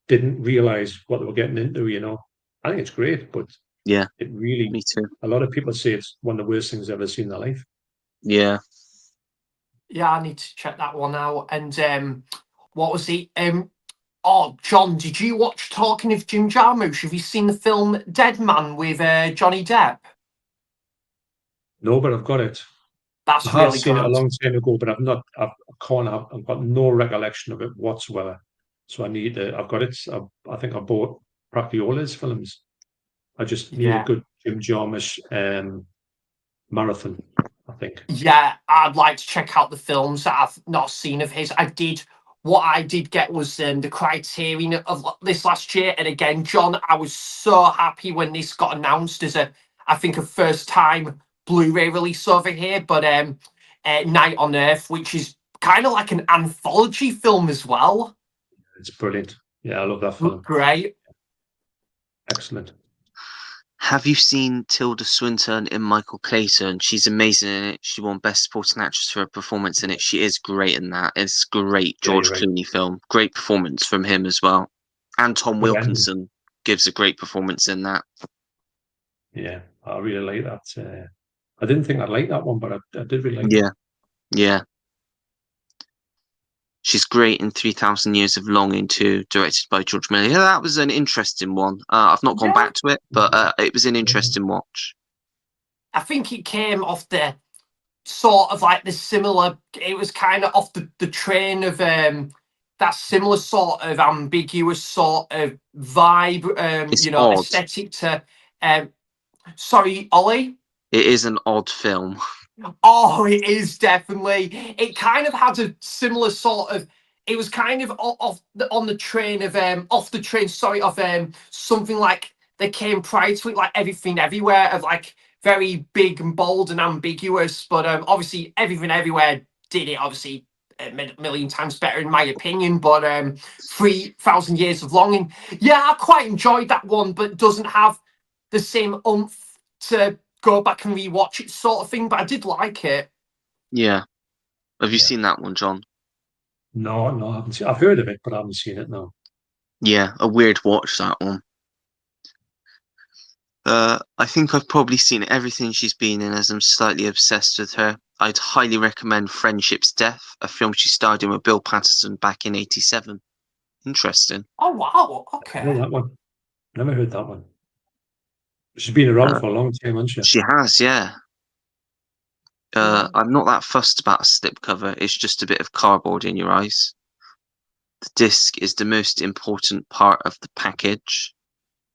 Speaker 3: didn't realize what they were getting into. I think it's great, but
Speaker 1: Yeah.
Speaker 3: it really,
Speaker 1: Me too.
Speaker 3: a lot of people say it's one of the worst things they've ever seen in their life.
Speaker 1: Yeah.
Speaker 2: Yeah, I need to check that one out. And what was it? Oh, John, did you watch, talking of Jim Jarmusch, have you seen the film Dead Man with Johnny Depp?
Speaker 3: No, but I've got it. I
Speaker 2: That's
Speaker 3: have
Speaker 2: really
Speaker 3: seen it a
Speaker 2: good.
Speaker 3: long time ago, but I've got no recollection of it whatsoever. So I need to, I've got it. I think I bought practically all his films. I just need a
Speaker 2: Yeah.
Speaker 3: good Jim Jarmusch marathon, I think.
Speaker 2: Yeah, I'd like to check out the films that I've not seen of his. What I did get was the Criterion of this last year. And again, John, I was so happy when this got announced as I think, a first time Blu-ray release over here. But Night on Earth, which is kind of like an anthology film as well.
Speaker 3: It's brilliant. Yeah, I love that film.
Speaker 2: Great.
Speaker 3: Excellent.
Speaker 1: Have you seen Tilda Swinton in Michael Clayton? She's amazing in it. She won Best Supporting Actress for her performance in it. She is great in that. It's great
Speaker 3: Yeah,
Speaker 1: George
Speaker 3: you're right.
Speaker 1: Clooney film. Great performance from him as well. And Tom
Speaker 3: Yeah,
Speaker 1: Wilkinson gives a great performance in that.
Speaker 3: yeah, I really like that. I didn't think I'd like that one, but I did really like it.
Speaker 1: Yeah, yeah. She's great in 3,000 Years of Longing too, directed by George Miller. Yeah, that was an interesting one. I've not gone
Speaker 2: Yeah.
Speaker 1: back to it, but it was an interesting watch.
Speaker 2: I think it came off the sort of like the similar, it was kind of off the train of that similar sort of ambiguous sort of vibe,
Speaker 1: It's odd.
Speaker 2: aesthetic to sorry, Ollie.
Speaker 1: It is an odd film.
Speaker 2: Oh, it is definitely. It kind of had a similar sort of. It was kind of on the train of off the train. Sorry, of something like they came prior to it, like Everything Everywhere, of like very big and bold and ambiguous. But obviously, Everything Everywhere did it obviously a million times better in my opinion. But 3,000 Years of Longing, yeah, I quite enjoyed that one, but doesn't have the same oomph to go back and rewatch it sort of thing, but I did like it.
Speaker 1: Yeah. Have you
Speaker 3: Yeah.
Speaker 1: seen that one, John?
Speaker 3: No, I haven't seen. I've heard of it, but I haven't seen it. No.
Speaker 1: Yeah, a weird watch, that one. I think I've probably seen everything she's been in as I'm slightly obsessed with her. I'd highly recommend Friendship's Death, a film she starred in with Bill Patterson back in '87. Interesting.
Speaker 2: Oh wow,
Speaker 3: I
Speaker 2: okay.
Speaker 3: know that one. Never heard that one. She's been around
Speaker 1: Uh,
Speaker 3: for a long time, hasn't she?
Speaker 1: She has, yeah.
Speaker 2: Yeah.
Speaker 1: I'm not that fussed about a slipcover. It's just a bit of cardboard in your eyes. The disc is the most important part of the package,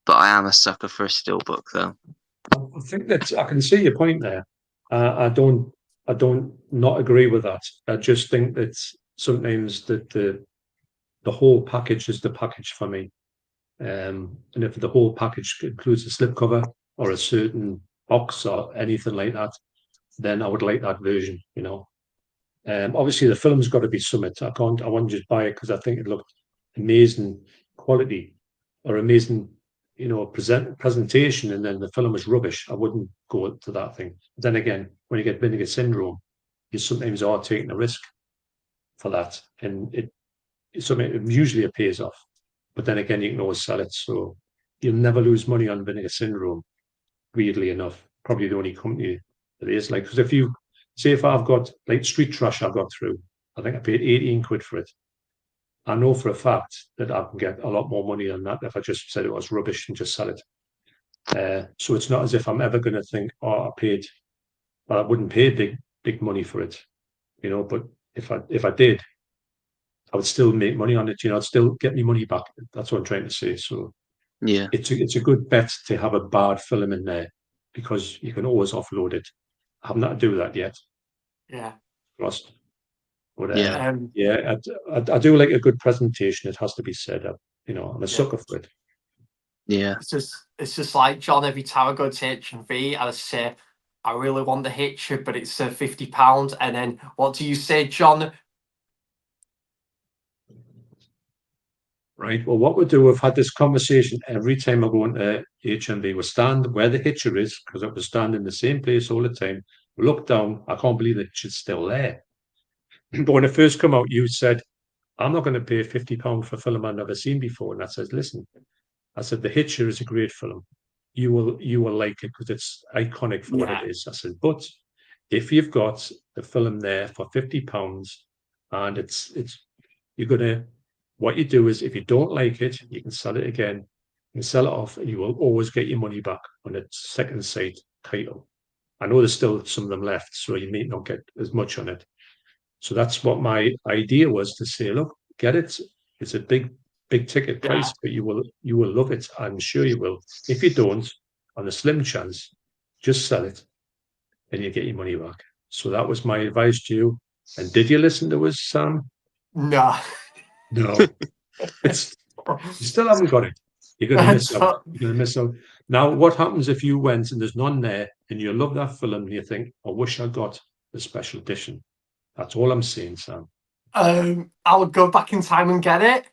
Speaker 1: but I am a sucker for a steelbook, though.
Speaker 3: I think that I can see your point there. I don't not agree with that. I just think that sometimes that the whole package is the package for me. And if the whole package includes a slipcover or a certain box or anything like that, then I would like that version, you know. Obviously, the film's got to be summit. I want to just buy it because I think it looked amazing quality or amazing, presentation, and then the film is rubbish. I wouldn't go to that thing. But then again, when you get Vinegar Syndrome, you sometimes are taking a risk for that, and it usually it pays off. But then again, you can always sell it, so you'll never lose money on Vinegar Syndrome. Weirdly enough, probably the only company that is like, because if you say if I've got like Street Trash, I've got through, I think I paid 18 quid for it. I know for a fact that I can get a lot more money than that if I just said it was rubbish and just sell it. So it's not as if I'm ever going to think, oh, I wouldn't pay big money for it, But if I did, I would still make money on it. I'd still get me money back. That's what I'm trying to say. So
Speaker 1: Yeah,
Speaker 3: it's a good bet to have a bad film in there because you can always offload it. I have not to do that yet.
Speaker 2: Yeah.
Speaker 3: Lost. But
Speaker 1: yeah,
Speaker 3: yeah, I do like a good presentation. It has to be said. I'm a
Speaker 2: Yeah.
Speaker 3: sucker for it.
Speaker 1: yeah.
Speaker 2: It's just like John, every time I go to H&V and I say I really want the Hitcher, but it's £50. And then what do you say, John?
Speaker 3: Right. Well, what we'll do, we've had this conversation every time I go into HMV. We stand where the hitcher is, because I was standing in the same place all the time. We look down. I can't believe the hitcher's still there. But when it first come out, you said, I'm not going to pay £50 for a film I've never seen before. And I said, listen, I said, The Hitcher is a great film. You will like it because it's iconic for what it
Speaker 2: Yeah.
Speaker 3: is. I said, but if you've got the film there for £50 and it's you're gonna What you do is, if you don't like it, you can sell it again. You can sell it off, and you will always get your money back on a second sight title. I know there's still some of them left, so you may not get as much on it. So that's what my idea was, to say, look, get it. It's a big ticket price, but you will love it. I'm sure you will. If you don't, on a slim chance, just sell it and you get your money back. So that was my advice to you. And did you listen to us, Sam?
Speaker 2: No.
Speaker 3: No. It's you still haven't got it. You're going to miss out. You're going to miss out. Now, what happens if you went and there's none there and you love that film and you think, I wish I got the special edition? That's all I'm saying, Sam.
Speaker 2: I would go back in time and get it.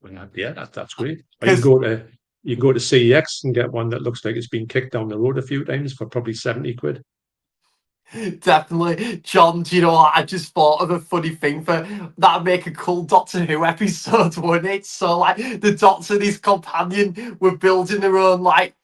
Speaker 3: Well, yeah, that's great. Or you can go to CEX and get one that looks like it's been kicked down the road a few times for probably 70 quid.
Speaker 2: Definitely. John, do you know what? I just thought of a funny thing for that'd make a cool Doctor Who episode, wouldn't it? So like the Doctor and his companion were building their own like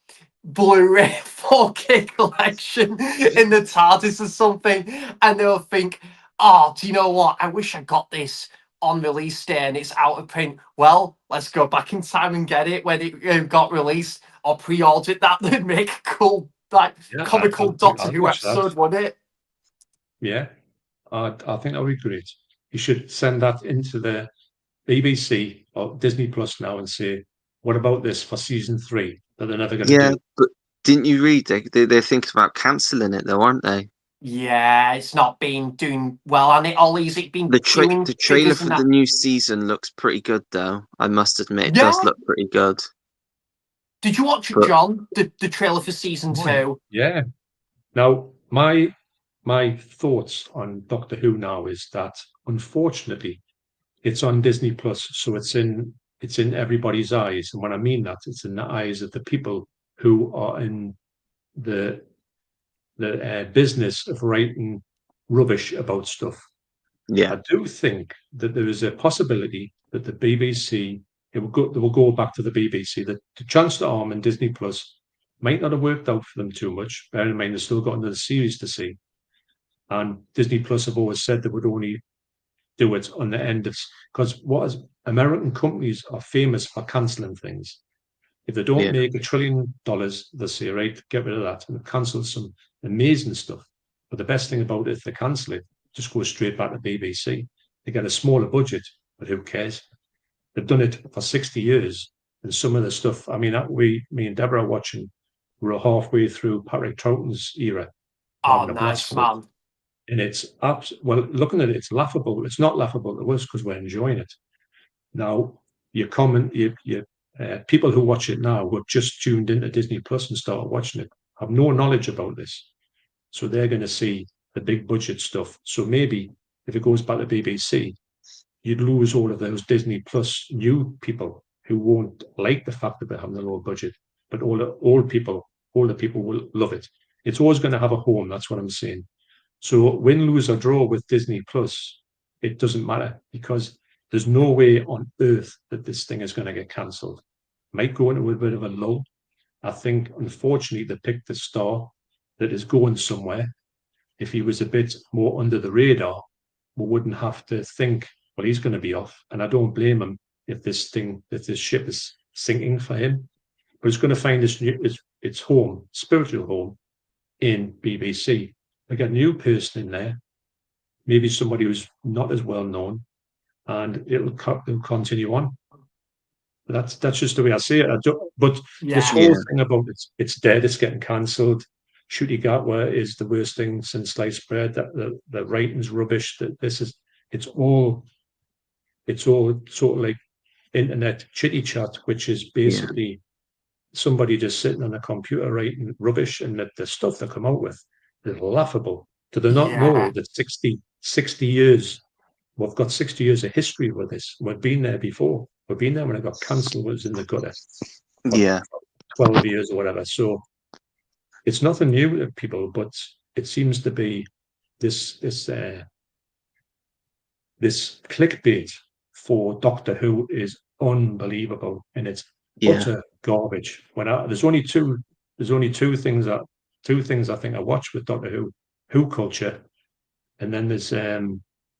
Speaker 2: Blu-ray 4K collection in the TARDIS or something, and they'll think, oh, do you know what? I wish I got this on release day and it's out of print. Well, let's go back in time and get it when it got released, or pre-order that. They'd make a cool like comical Doctor Who episode, wouldn't it?
Speaker 3: Yeah, I think that would be great. You should send that into the BBC or Disney Plus now and say, what about this for season 3 that they're never going to do?
Speaker 1: But didn't you read? They're thinking about cancelling it, though, aren't they?
Speaker 2: Yeah, it's not been doing well on it. Ollie's it been
Speaker 1: the trailer for the new season looks pretty good, though. I must admit, it does look pretty good.
Speaker 2: Did you watch it, John? The trailer for season 2?
Speaker 3: Yeah. Now, my thoughts on Doctor Who now is that, unfortunately, it's on Disney Plus, so it's in everybody's eyes. And when I mean that, it's in the eyes of the people who are in the business of writing rubbish about stuff.
Speaker 1: Yeah,
Speaker 3: I do think that there is a possibility that the BBC, they will go back to the BBC. That the Chancellor Arm and Disney Plus might not have worked out for them too much. Bear in mind, they've still got another series to see. And Disney Plus have always said they would only do it on the end of, because American companies are famous for cancelling things. If they don't make $1 trillion, they'll say, right, get rid of that, and cancel some amazing stuff. But the best thing about it, if they cancel it, just go straight back to BBC. They get a smaller budget, but who cares? They've done it for 60 years, and some of the stuff, I mean, me and Deborah are watching, we're halfway through Patrick Troughton's era.
Speaker 2: Oh, nice, man.
Speaker 3: And it's looking at it, it's laughable. It's not laughable to us because we're enjoying it. Now, people who watch it now who have just tuned into Disney Plus and started watching it have no knowledge about this. So they're going to see the big budget stuff. So maybe if it goes back to BBC, you'd lose all of those Disney Plus new people who won't like the fact that they're having a low budget. But all the people will love it. It's always going to have a home. That's what I'm saying. So win, lose, or draw with Disney Plus, it doesn't matter, because there's no way on earth that this thing is going to get cancelled. Might go into a bit of a lull. I think, unfortunately, they picked the star that is going somewhere. If he was a bit more under the radar, we wouldn't have to think, well, he's going to be off. And I don't blame him if this ship is sinking for him. But it's going to find its home, spiritual home, in BBC. They get a new person in there, maybe somebody who's not as well known, and it'll continue on. That's just the way I see it. This whole thing about it's dead, it's getting cancelled. Shooty Gatwa is the worst thing since sliced bread. That the writing's rubbish. That it's all sort of like internet chitty chat, which is basically somebody just sitting on a computer writing rubbish, and that the stuff they come out with is laughable. Do they not know that 60 years, we've got 60 years of history with this? We've been there before. We've been there when it got cancelled, it was in the gutter. 12 years or whatever. So it's nothing new to people, but it seems to be this clickbait for Doctor Who is unbelievable, and it's utter garbage. There's only two things I think I watch with Doctor Who culture, and then there's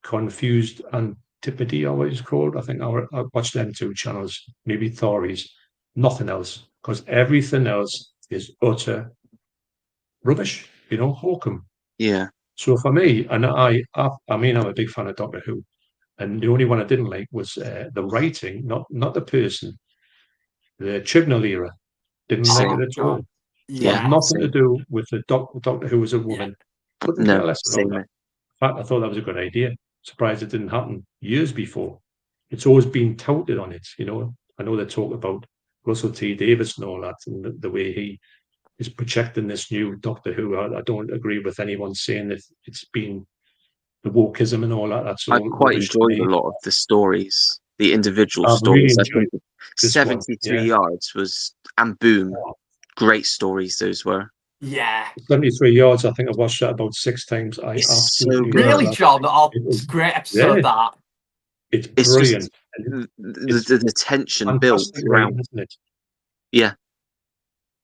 Speaker 3: confused and Tippity or what it's called. I think I watched them 2 channels, maybe Thories, nothing else, because everything else is utter rubbish, hokum.
Speaker 1: Yeah.
Speaker 3: So for me, and I mean, I'm a big fan of Doctor Who, and the only one I didn't like was the writing, not the person. The Chibnall era, didn't like
Speaker 1: Same.
Speaker 3: it at all. It had
Speaker 2: Yeah.
Speaker 3: nothing to
Speaker 1: Same.
Speaker 3: do with the Doctor Who as a woman. Couldn't care
Speaker 1: No.
Speaker 3: less about
Speaker 1: Same.
Speaker 3: that. In fact, I thought that was a good idea. Surprised it didn't happen years before. It's always been touted on it, I know they talk about Russell T Davies and all that, and the way he is projecting this new Doctor Who. I don't agree with anyone saying that it's been the wokeism and all that. That's
Speaker 1: I
Speaker 3: all
Speaker 1: quite
Speaker 3: rubbish to
Speaker 1: enjoyed a
Speaker 3: me.
Speaker 1: lot of the stories, the individual
Speaker 3: I've really
Speaker 1: stories. I
Speaker 3: enjoyed
Speaker 1: think
Speaker 3: this one.
Speaker 1: 73
Speaker 3: Yeah.
Speaker 1: yards was, and boom, great stories those were.
Speaker 2: Yeah.
Speaker 3: 73 yards, I think I watched that about 6 times. I
Speaker 1: It's so
Speaker 3: absolutely
Speaker 1: good.
Speaker 3: love
Speaker 2: Really,
Speaker 3: that.
Speaker 2: John? Oh,
Speaker 3: It
Speaker 2: it's
Speaker 3: was,
Speaker 2: a great
Speaker 3: yeah,
Speaker 2: episode, that.
Speaker 3: it's
Speaker 1: It's
Speaker 3: brilliant.
Speaker 1: just
Speaker 3: And
Speaker 1: the,
Speaker 3: it's
Speaker 1: the tension built
Speaker 3: fantastic
Speaker 1: throughout.
Speaker 3: writing, isn't it?
Speaker 1: Yeah,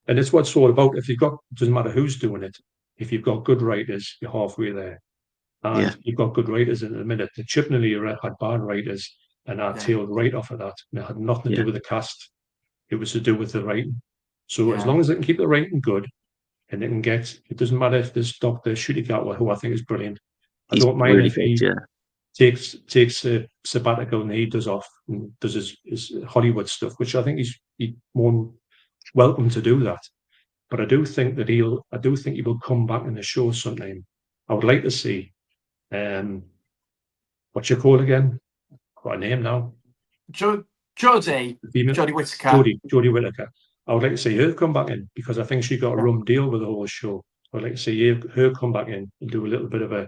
Speaker 3: And it's what it's all about. If you've got, it doesn't matter who's doing it. If you've got good writers, you're halfway there.
Speaker 1: yeah,
Speaker 3: And you've got good writers in a minute. The Chibnall era had bad writers, and I
Speaker 2: Yeah.
Speaker 3: tailed right off of that. And it had nothing to
Speaker 1: yeah.
Speaker 3: do with the cast. It was to do with the writing. So as
Speaker 2: Yeah.
Speaker 3: long as they can keep the writing good, and they can get, it doesn't matter if there's Dr. Shooty, who I think is brilliant. I
Speaker 1: He's
Speaker 3: don't mind
Speaker 1: really
Speaker 3: if
Speaker 1: good.
Speaker 3: he
Speaker 1: Yeah,
Speaker 3: takes a sabbatical and he does off and does his Hollywood stuff, which I think he's more welcome to do that. But I do think he will come back in the show sometime. I would like to see what's your call again? Got a name now.
Speaker 2: Jodie
Speaker 3: Female
Speaker 2: Whittaker.
Speaker 3: Jodie Whittaker. I would like to see her come back in because I think she got a rum deal with the whole show. I'd like to see her come back in and do a little bit of a.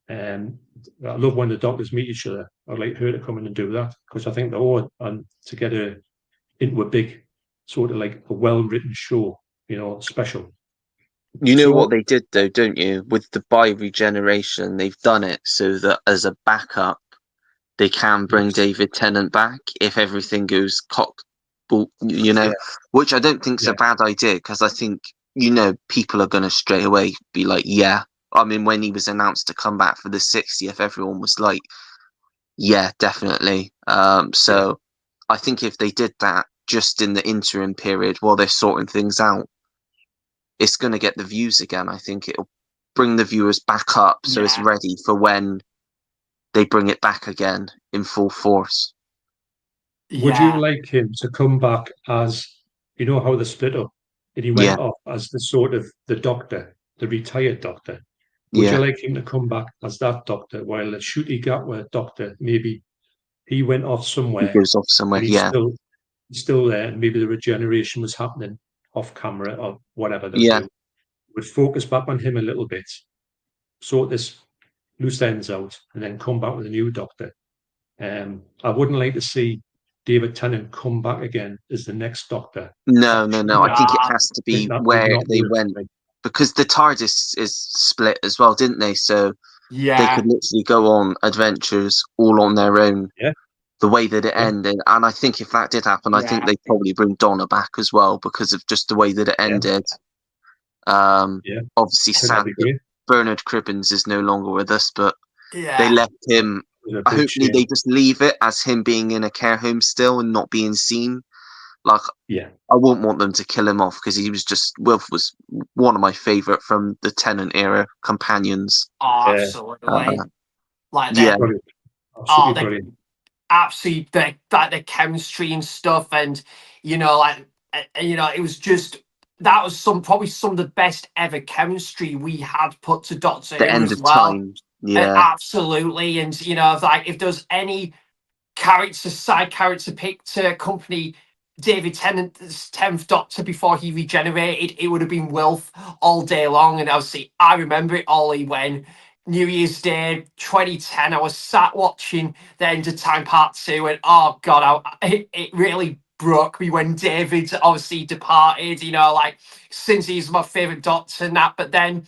Speaker 3: I love when the doctors meet each other. I'd like her to come in and do that because I think and to get her into a big sort of like a well-written show, special.
Speaker 1: you know what
Speaker 3: So
Speaker 1: they did though, don't you? With the bi regeneration, they've done it so that as a backup, they can bring
Speaker 3: yes,
Speaker 1: David Tennant back if everything goes yeah. Which I don't think's
Speaker 3: yeah,
Speaker 1: a bad idea because I think people are going to straight away be like, yeah. I mean, when he was announced to come back for the 60th, everyone was like, yeah, definitely.
Speaker 3: yeah,
Speaker 1: So I think if they did that just in the interim period while they're sorting things out, it's going to get the views again. I think it'll bring the viewers back up so it's
Speaker 2: Yeah.
Speaker 1: ready for when they bring it back again in full force.
Speaker 3: Would you
Speaker 2: Yeah.
Speaker 3: like him to come back as how they split up? And he
Speaker 1: Yeah,
Speaker 3: went off as the sort of the doctor, the retired doctor. Would you
Speaker 1: yeah.
Speaker 3: like him to come back as that doctor while the Shooty Gatwa doctor maybe he went off
Speaker 1: He
Speaker 3: somewhere
Speaker 1: goes off somewhere.
Speaker 3: and
Speaker 1: Yeah,
Speaker 3: he's still there and maybe the regeneration was happening off camera or whatever they'll
Speaker 1: yeah.
Speaker 3: do. Would focus back on him a little bit, sort this loose ends out, and then come back with a new doctor. I wouldn't like to see David Tennant come back again as the next doctor.
Speaker 1: No, no, no. I think it
Speaker 2: Nah.
Speaker 1: has to
Speaker 3: I think
Speaker 1: be
Speaker 3: that would
Speaker 1: where
Speaker 3: not
Speaker 1: they
Speaker 3: work
Speaker 1: went
Speaker 3: for me.
Speaker 1: because the TARDIS is split as well, didn't they? So they
Speaker 2: Yeah.
Speaker 1: could literally go on adventures all on their own.
Speaker 3: Yeah,
Speaker 1: The way that it
Speaker 3: yeah,
Speaker 1: ended, and I think if that did happen, I think
Speaker 2: Yeah.
Speaker 1: they'd probably bring Donna back as well because of just the way that it
Speaker 3: yeah,
Speaker 1: ended.
Speaker 3: yeah.
Speaker 1: Obviously,
Speaker 3: I think that'd
Speaker 1: sad
Speaker 3: be
Speaker 1: that
Speaker 3: great.
Speaker 1: Bernard Cribbins is no longer with us, but they
Speaker 2: Yeah.
Speaker 1: left him.
Speaker 3: It was a big
Speaker 1: Hopefully, they
Speaker 3: shame.
Speaker 1: just leave it as him being in a care home still and not being seen. Like,
Speaker 3: Yeah,
Speaker 1: I wouldn't want them to kill him off because he was just Wilf was one of my favourite from the Tennant era companions.
Speaker 2: Oh,
Speaker 3: yeah.
Speaker 2: absolutely. Like
Speaker 1: Yeah,
Speaker 2: that.
Speaker 3: Brilliant.
Speaker 2: Oh,
Speaker 3: Absolutely
Speaker 2: the
Speaker 3: brilliant.
Speaker 2: absolutely the chemistry and stuff, and it was just that was probably some of the best ever chemistry we had put to Doctor
Speaker 1: the
Speaker 2: Who
Speaker 1: end
Speaker 2: as
Speaker 1: of
Speaker 2: well.
Speaker 1: time. Yeah,
Speaker 2: Absolutely, and like if there was any side character pick to accompany David Tennant's 10th Doctor before he regenerated, it would have been Wilf all day long. And obviously, I remember it, Ollie, when New Year's Day 2010, I was sat watching The End of Time Part 2, and oh God, it really broke me when David obviously departed, like, since he's my favourite Doctor and that, but then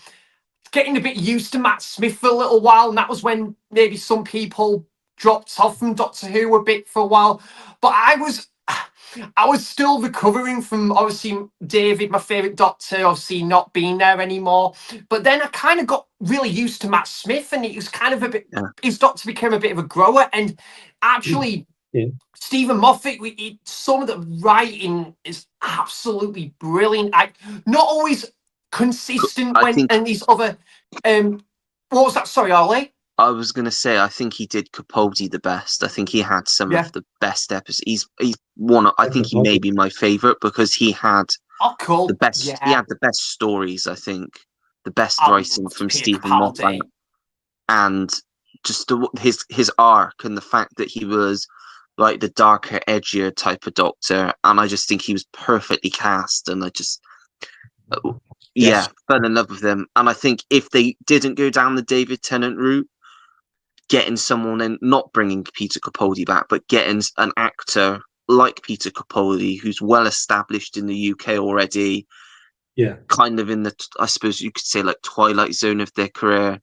Speaker 2: getting a bit used to Matt Smith for a little while, and that was when maybe some people dropped off from Doctor Who a bit for a while. But I was still recovering from obviously David, my favourite Doctor, obviously not being there anymore. But then I kind of got really used to Matt Smith, and it was kind of a bit.
Speaker 1: Yeah.
Speaker 2: His Doctor became a bit of a grower, and actually, Stephen Moffat, some of the writing is absolutely brilliant. Not always consistent and these other. What was that? Sorry, Ollie.
Speaker 4: I was going to say, I think he did Capaldi the best. I think he had some of the best episodes. He's one. I think he may be my favorite because he had the best.
Speaker 2: Yeah.
Speaker 4: He had the best stories. I think the best writing from Stephen Moffat, and just his arc and the fact that he was like the darker, edgier type of Doctor, and I just think he was perfectly cast, and I just. Fell in love with him. And I think if they didn't go down the David Tennant route, getting someone in, not bringing Peter Capaldi back, but getting an actor like Peter Capaldi, who's well established in the UK already, kind of in the, I suppose you could say, like twilight zone of their career,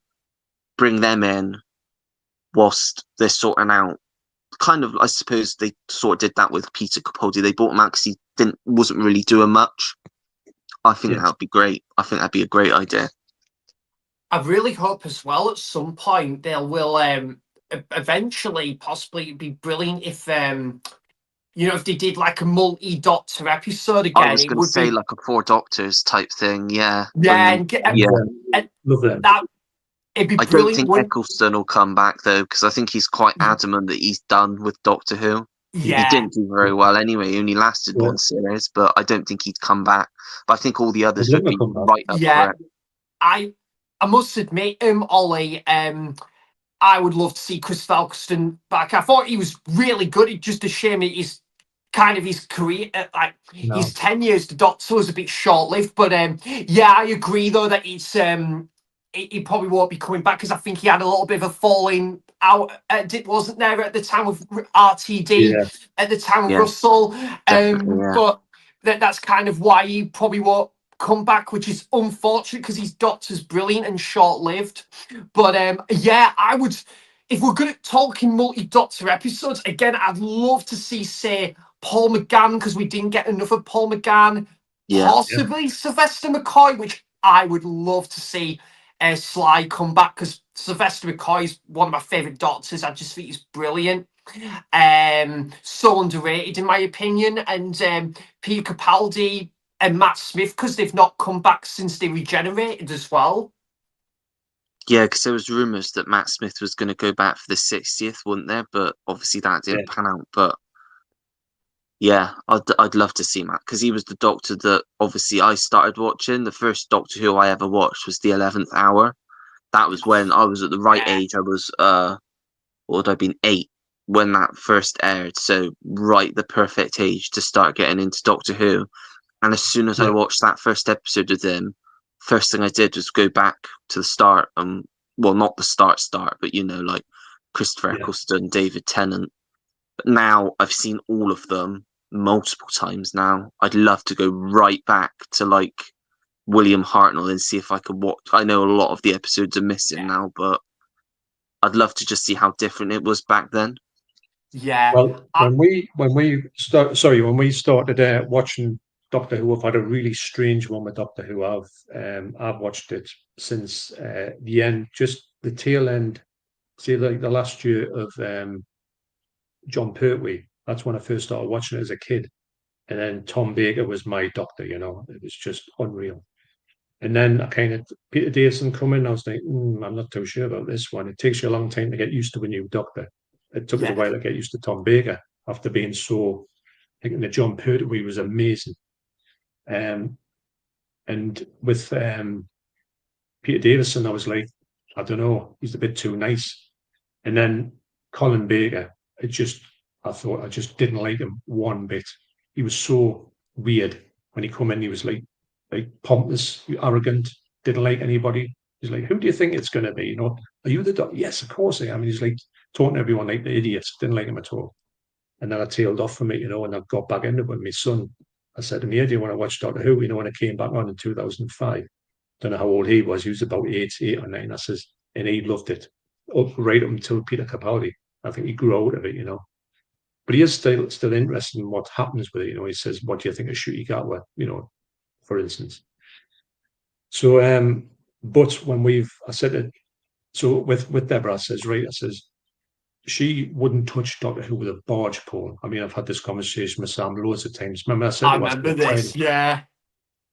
Speaker 4: bring them in whilst they're sorting out. Kind of, I suppose they sort of did that with Peter Capaldi. They brought him out because he wasn't really doing much. I think that would be great. I think that'd be a great idea.
Speaker 2: I really hope as well at some point they will eventually possibly be brilliant if if they did like a multi-Doctor episode again.
Speaker 4: I was going to say like a 4 Doctors type thing. Yeah.
Speaker 2: Love that. It'd be brilliant.
Speaker 4: I don't think Eccleston will come back though, because I think he's quite adamant that he's done with Doctor Who. He didn't do very well anyway. He only lasted one series, but I don't think he'd come back. But I think all the others would be right up for it.
Speaker 2: I must admit, Ollie, I would love to see Chris Eccleston back. I thought he was really good. It's just a shame his career, his 10 years to Doctor was a bit short-lived. But I agree though that it's he probably won't be coming back because I think he had a little bit of a falling out. Wasn't there at the time of RTD, at the time of Russell, but that's kind of why he probably won't come back, which is unfortunate because his Doctor's brilliant and short-lived. But I would, if we're good at talking multi-Doctor episodes again, I'd love to see, say, Paul McGann, because we didn't get enough of Paul McGann. Possibly Sylvester McCoy, which I would love to see Sly come back, because Sylvester McCoy is one of my favourite Doctors. I just think he's brilliant. So underrated in my opinion. And Peter Capaldi and Matt Smith, because they've not come back since they regenerated as well.
Speaker 4: Yeah, because there was rumours that Matt Smith was going to go back for the 60th, wasn't there? But obviously that didn't pan out. But yeah, I'd love to see Matt, because he was the Doctor that obviously I started watching. The first Doctor Who I ever watched was the 11th Hour. That was when I was at the right age. I was, what would I have been, 8 when that first aired. So the perfect age to start getting into Doctor Who. And as soon as I watched that first episode of them, first thing I did was go back to the start. Well, not the start, but like Christopher Eccleston, David Tennant. But now I've seen all of them multiple times now. I'd love to go right back to like William Hartnell and see if I could watch. I know a lot of the episodes are missing now, but I'd love to just see how different it was back then.
Speaker 2: Yeah.
Speaker 3: Well, when we started watching Doctor Who, I've had a really strange one with Doctor Who. I've watched it since the end, just the tail end. See, like the last year of John Pertwee. That's when I first started watching it as a kid. And then Tom Baker was my Doctor. It was just unreal. And then I kind of Peter Davison come in. I was like, I'm not too sure about this one. It takes you a long time to get used to a new Doctor. It took us a while to get used to Tom Baker after being so. I think the John Pertwee was amazing. And with Peter Davison, I was like, I don't know, he's a bit too nice. And then Colin Baker, I just didn't like him one bit. He was so weird when he come in. He was like pompous, arrogant, didn't like anybody. He's like, who do you think it's going to be? Are you the Doctor? Yes, of course I am. And he's like talking to everyone like the idiots. Didn't like him at all. And then I tailed off from it, and I got back into it with my son. I said to him, do you want to watch Doctor Who? When it came back on in 2005. Don't know how old he was. He was about 8 or 9. I says, and he loved it right up until Peter Capaldi. I think he grew out of it, but he is still interested in what happens with it. He says, "What do you think of Shooty Gatwa?" For instance. So, but when I said it, so with Deborah, I says, right, I says, she wouldn't touch Doctor Who with a barge pole. I mean, I've had this conversation with Sam loads of times. Remember, I said,
Speaker 2: I remember this, yeah.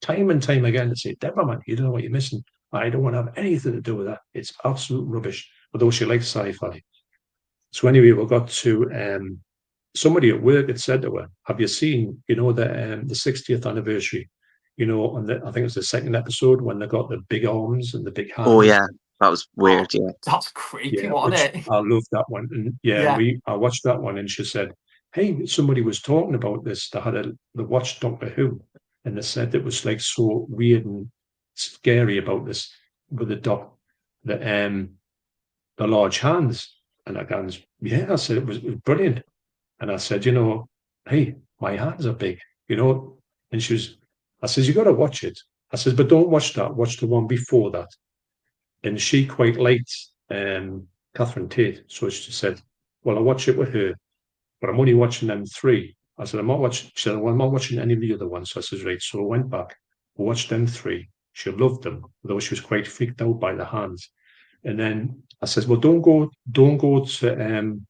Speaker 3: Time and time again to say, Deborah, man, you don't know what you're missing. I don't want to have anything to do with that. It's absolute rubbish. Although she likes sci-fi. So anyway, we got to somebody at work had said to her, "Have you seen, the 60th anniversary? On I think it was the second episode when they got the big arms and the big hands."
Speaker 4: Oh yeah, that was weird. Yeah,
Speaker 2: that's creepy, wasn't it?
Speaker 3: I love that one. And I watched that one, and she said, "Hey, somebody was talking about this. They watched Doctor Who, and they said it was like so weird and scary about this with the large hands." And I goes, "Yeah," I said, it was brilliant. And I said, "Hey, my hands are big, And I says, "You got to watch it." I says, "But don't watch that. Watch the one before that." And she quite liked Catherine Tate. So she said, "Well, I watch it with her, but I'm only watching them three." I said, "I'm not watching." She said, "Well, I'm not watching any of the other ones." So I says, "Right." So I went back, watched them three. She loved them, although she was quite freaked out by the hands. And then I says, "Well, don't go to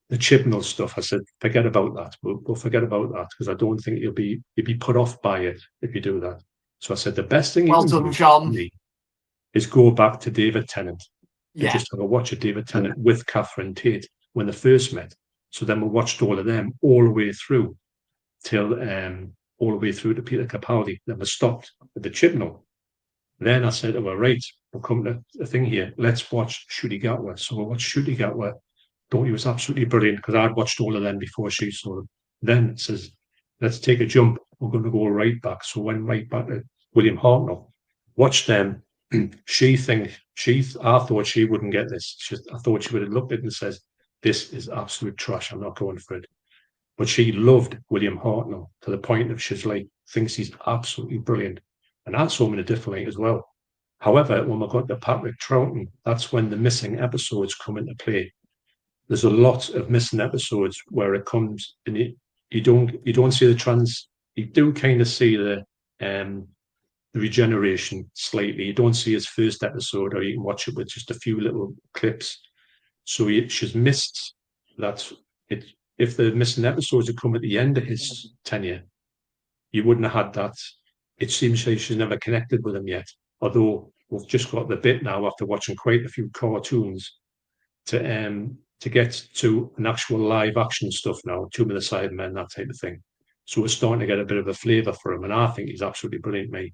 Speaker 3: the Chibnall stuff." I said, "Forget about that. We'll forget about that because I don't think you'll be put off by it if you do that." So I said, "The best thing you
Speaker 2: well
Speaker 3: can
Speaker 2: done,
Speaker 3: do
Speaker 2: John.
Speaker 3: for me is go back to David Tennant and
Speaker 2: Yeah.
Speaker 3: just have a watch of David Tennant with Catherine Tate when they first met." So then we watched all of them all the way through till all the way through to Peter Capaldi. Then we stopped at the Chibnall. Then I said, "Well, right, we'll come to the thing here. Let's watch Shooty Gatwa." So we watched Shooty Gatwa. Thought he was absolutely brilliant because I'd watched all of them before she saw them. Then it says, "Let's take a jump. We're going to go right back." So went right back to William Hartnell. Watched them. I thought she wouldn't get this. I thought she would have looked at it and says, "This is absolute trash. I'm not going for it." But she loved William Hartnell to the point of she's like, thinks he's absolutely brilliant. And I saw him in a different light as well. However, when we got to Patrick Troughton, that's when the missing episodes come into play. There's a lot of missing episodes where it comes and you don't see you do kind of see the regeneration slightly. You don't see his first episode, or you can watch it with just a few little clips. So she's missed that. If the missing episodes had come at the end of his tenure, you wouldn't have had that. It seems like she's never connected with him yet. Although we've just got the bit now after watching quite a few cartoons to get to an actual live action stuff now, Tomb of the Cybermen, that type of thing. So we're starting to get a bit of a flavour for him, and I think he's absolutely brilliant, mate.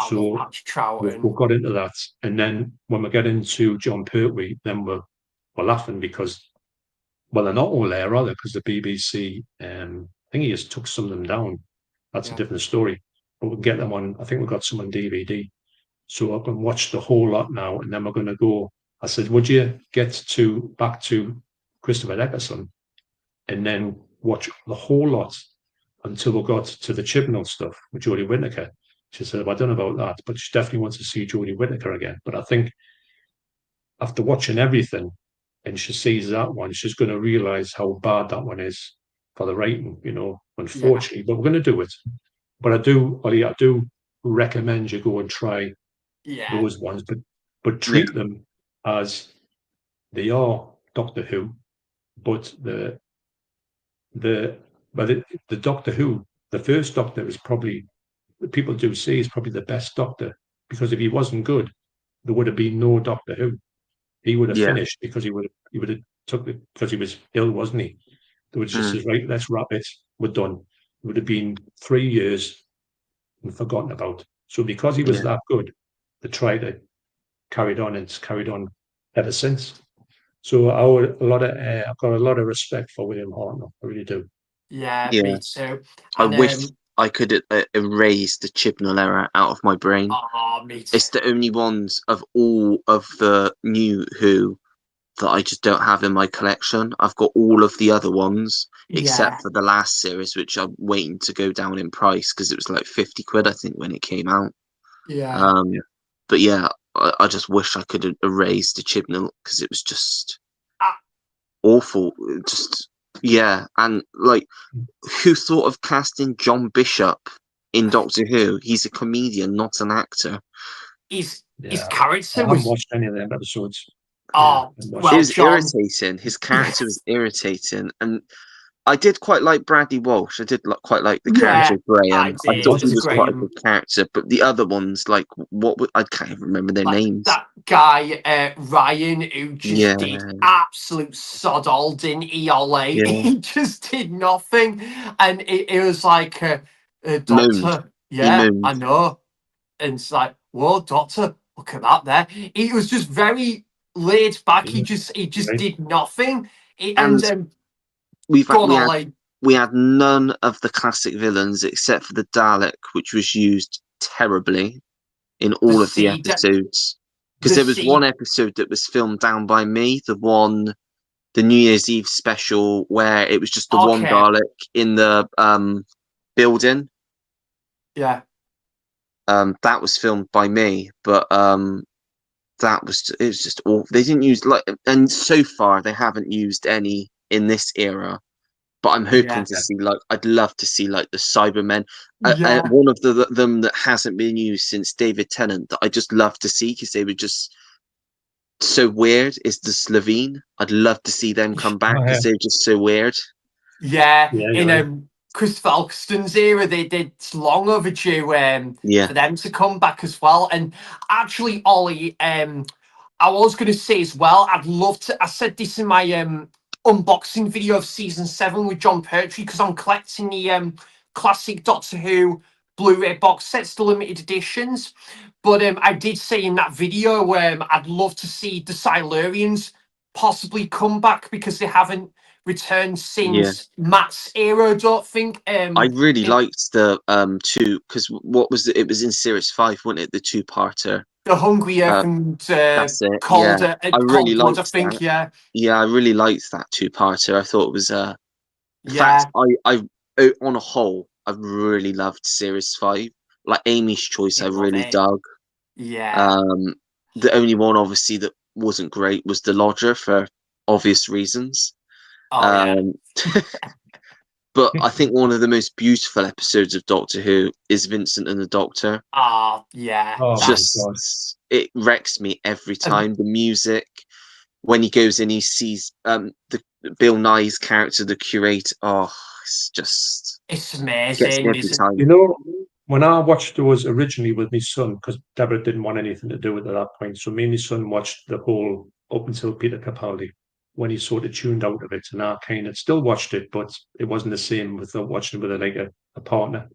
Speaker 3: So we've got into that, and then when we get into John Pertwee, then we're laughing because, well, they're not all there, are they? Because the BBC, I think he just took some of them down. That's a different story. But we'll get them on. I think we've got some on DVD. So I can watch the whole lot now, and then we're going to go. I said, "Would you get back to Christopher Eccleston and then watch the whole lot until we got to the Chibnall stuff with Jodie Whittaker?" She said, "Well, I don't know about that, but she definitely wants to see Jodie Whittaker again." But I think after watching everything and she sees that one, she's going to realise how bad that one is for the writing, unfortunately. But we're going to do it. But I do recommend you go and try those ones, but treat them as they are Doctor Who, but the Doctor Who, the first Doctor is probably, people do say, is probably the best Doctor, because if he wasn't good, there would have been no Doctor Who. He would have finished because he would have took it because he was ill, wasn't he? They would just say, "Right, let's wrap it. We're done." It would have been 3 years and forgotten about. So because he was that good, they tried to carry it on, and it's carried on ever since. So I've got a lot of respect for William Hartnell. I really do.
Speaker 2: Yeah, me too.
Speaker 4: I wish I could erase the Chibnall era out of my brain.
Speaker 2: Oh, me too.
Speaker 4: It's the only ones of all of the new Who that I just don't have in my collection. I've got all of the other ones except for the last series, which I'm waiting to go down in price because it was like 50 quid, I think, when it came out. But yeah, I just wish I could erase the Chibnall because it was just awful. Just Yeah, and like, who thought of casting John Bishop in Doctor Who? He's a comedian, not an actor.
Speaker 2: His
Speaker 3: Yeah, I
Speaker 2: character
Speaker 3: haven't
Speaker 2: was
Speaker 3: watched any of them episodes. Yeah, I
Speaker 2: oh
Speaker 3: haven't watched
Speaker 4: It
Speaker 2: well,
Speaker 3: them.
Speaker 4: was
Speaker 2: John.
Speaker 4: irritating. His character was irritating, and I did quite like Bradley Walsh. I did quite like the character
Speaker 2: Yeah,
Speaker 4: of
Speaker 2: I
Speaker 4: Graham. I
Speaker 2: did
Speaker 4: thought he
Speaker 2: as
Speaker 4: was quite a
Speaker 2: Graham.
Speaker 4: good character, but the other ones, like I can't even remember their
Speaker 2: Like
Speaker 4: names.
Speaker 2: that guy Ryan, who
Speaker 4: Yeah,
Speaker 2: just did absolute sod all, didn't he, Ollie?
Speaker 4: yeah,
Speaker 2: He just did nothing, and it was like
Speaker 4: moaned.
Speaker 2: Doctor.
Speaker 4: He
Speaker 2: Yeah,
Speaker 4: moaned.
Speaker 2: I know, and it's like, whoa, Doctor, look at that there. He was just very laid back.
Speaker 3: Yeah,
Speaker 2: He just
Speaker 3: right.
Speaker 2: did nothing. And
Speaker 4: And we've
Speaker 2: go on,
Speaker 4: we had
Speaker 2: Ollie.
Speaker 4: we had none of the classic villains except for the Dalek, which was used terribly in
Speaker 2: The
Speaker 4: all of the
Speaker 2: seed,
Speaker 4: episodes. Because
Speaker 2: the
Speaker 4: there was one
Speaker 2: seed.
Speaker 4: episode that was filmed down by me, the New Year's Eve special, where it was just the one
Speaker 2: Okay,
Speaker 4: Dalek in the building.
Speaker 2: yeah,
Speaker 4: That was filmed by me, but it was just awful. They didn't use and so far they haven't used any in this era. But I'm hoping
Speaker 2: yeah,
Speaker 4: to see, like, I'd love to see, like, the Cybermen.
Speaker 2: yeah.
Speaker 4: One of them that hasn't been used since David Tennant that I just love to see because they were just so weird is the Slovene. I'd love to see them come back
Speaker 3: Oh, yeah,
Speaker 4: because they're just so weird.
Speaker 2: Yeah,
Speaker 3: yeah, you're
Speaker 2: in
Speaker 3: right.
Speaker 2: Chris Falkston's era, it's long overdue
Speaker 4: Yeah,
Speaker 2: for them to come back as well. And actually, Ollie, I was going to say as well, I'd love to. I said this in my unboxing video of season 7 with John Pertwee because I'm collecting the classic Doctor Who Blu-ray box sets, the limited editions. But I did say in that video, I'd love to see the Silurians possibly come back because they haven't returned
Speaker 4: yeah.
Speaker 2: since Matt's era. I don't think.
Speaker 4: I really
Speaker 2: In
Speaker 4: liked the two because what was it was in series 5, wasn't it? The two-parter.
Speaker 2: the Hungry Earth
Speaker 4: Uh,
Speaker 2: and
Speaker 4: that's it. Yeah, I really
Speaker 2: Cold Blood, I
Speaker 4: liked
Speaker 2: think.
Speaker 4: that.
Speaker 2: Yeah,
Speaker 4: Yeah, I really liked that two-parter. I thought it was in fact,
Speaker 2: yeah,
Speaker 4: on a whole, I really loved Series 5. Like Amy's Choice, I
Speaker 2: I love
Speaker 4: really
Speaker 2: it.
Speaker 4: dug.
Speaker 2: Yeah,
Speaker 4: Um, the only one, obviously, that wasn't great was The Lodger for obvious reasons.
Speaker 2: oh yeah,
Speaker 4: Um, but I think one of the most beautiful episodes of Doctor Who is Vincent and the Doctor.
Speaker 2: ah yeah.
Speaker 3: Oh my
Speaker 2: That's
Speaker 3: God.
Speaker 4: Just, it wrecks me every
Speaker 2: and
Speaker 4: time. The music, when he goes in, he sees the Bill Nye's character, the curator. Oh, it's just
Speaker 2: it's
Speaker 4: gets me
Speaker 2: amazing,
Speaker 4: every
Speaker 2: isn't?
Speaker 3: You
Speaker 4: time.
Speaker 3: know, when I watched those originally with my son, because Deborah didn't want anything to do with it at that point, so me and my son watched the whole up until Peter Capaldi when he sort of tuned out of it, and I kind of still watched it, but it wasn't the same with watching it with a partner.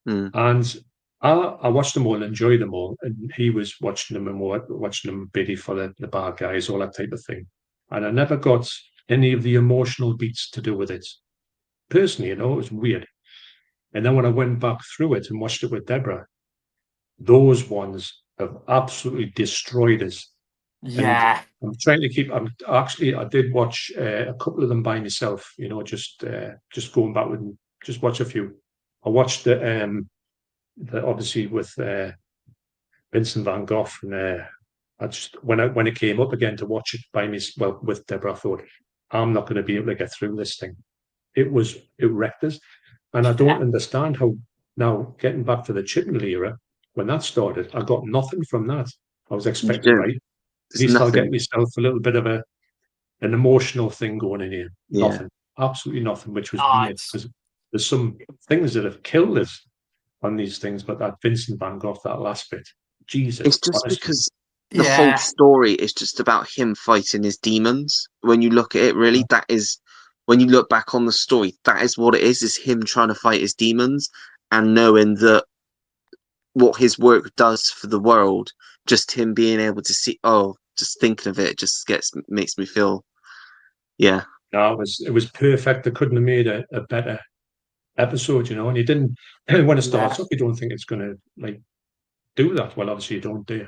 Speaker 4: Mm,
Speaker 3: And I watched them all and enjoyed them all, and he was watching them and watching them biddy for the bad guys, all that type of thing. And I never got any of the emotional beats to do with it. Personally, it was weird. And then when I went back through it and watched it with Deborah, those ones have absolutely destroyed us. And
Speaker 2: Yeah,
Speaker 3: I'm trying to keep. I did watch a couple of them by myself. Just going back and just watch a few. I watched the obviously with Vincent Van Gogh, and I just when it came up again to watch it by me, well, with Deborah, I thought I'm not going to be able to get through this thing. It wrecked us. And I
Speaker 2: yeah,
Speaker 3: don't understand how now getting back to the Chipmunk era, when that started, I got nothing from that. I was
Speaker 4: you
Speaker 3: expecting,
Speaker 4: don't.
Speaker 3: right, at
Speaker 4: There's
Speaker 3: least I'll get
Speaker 4: nothing.
Speaker 3: myself a little bit of an emotional thing going in here.
Speaker 4: Yeah.
Speaker 3: Nothing. Absolutely nothing, which was
Speaker 2: oh,
Speaker 3: weird
Speaker 2: it's
Speaker 3: because there's some things that have killed us on these things, but that Vincent Van Gogh, that last bit,
Speaker 4: It's
Speaker 3: Jesus,
Speaker 4: just
Speaker 3: honestly.
Speaker 4: because the whole
Speaker 2: yeah,
Speaker 4: story is just about him fighting his demons. When you look at it, really, that is, when you look back on the story, that is what it is him trying to fight his demons and knowing that what his work does for the world, just him being able to see, just thinking of it just makes me feel, yeah,
Speaker 3: No, it was perfect. They couldn't have made a better episode, and you didn't when it
Speaker 2: yeah,
Speaker 3: starts up, you don't think it's gonna like do that. Well, obviously you don't, do you?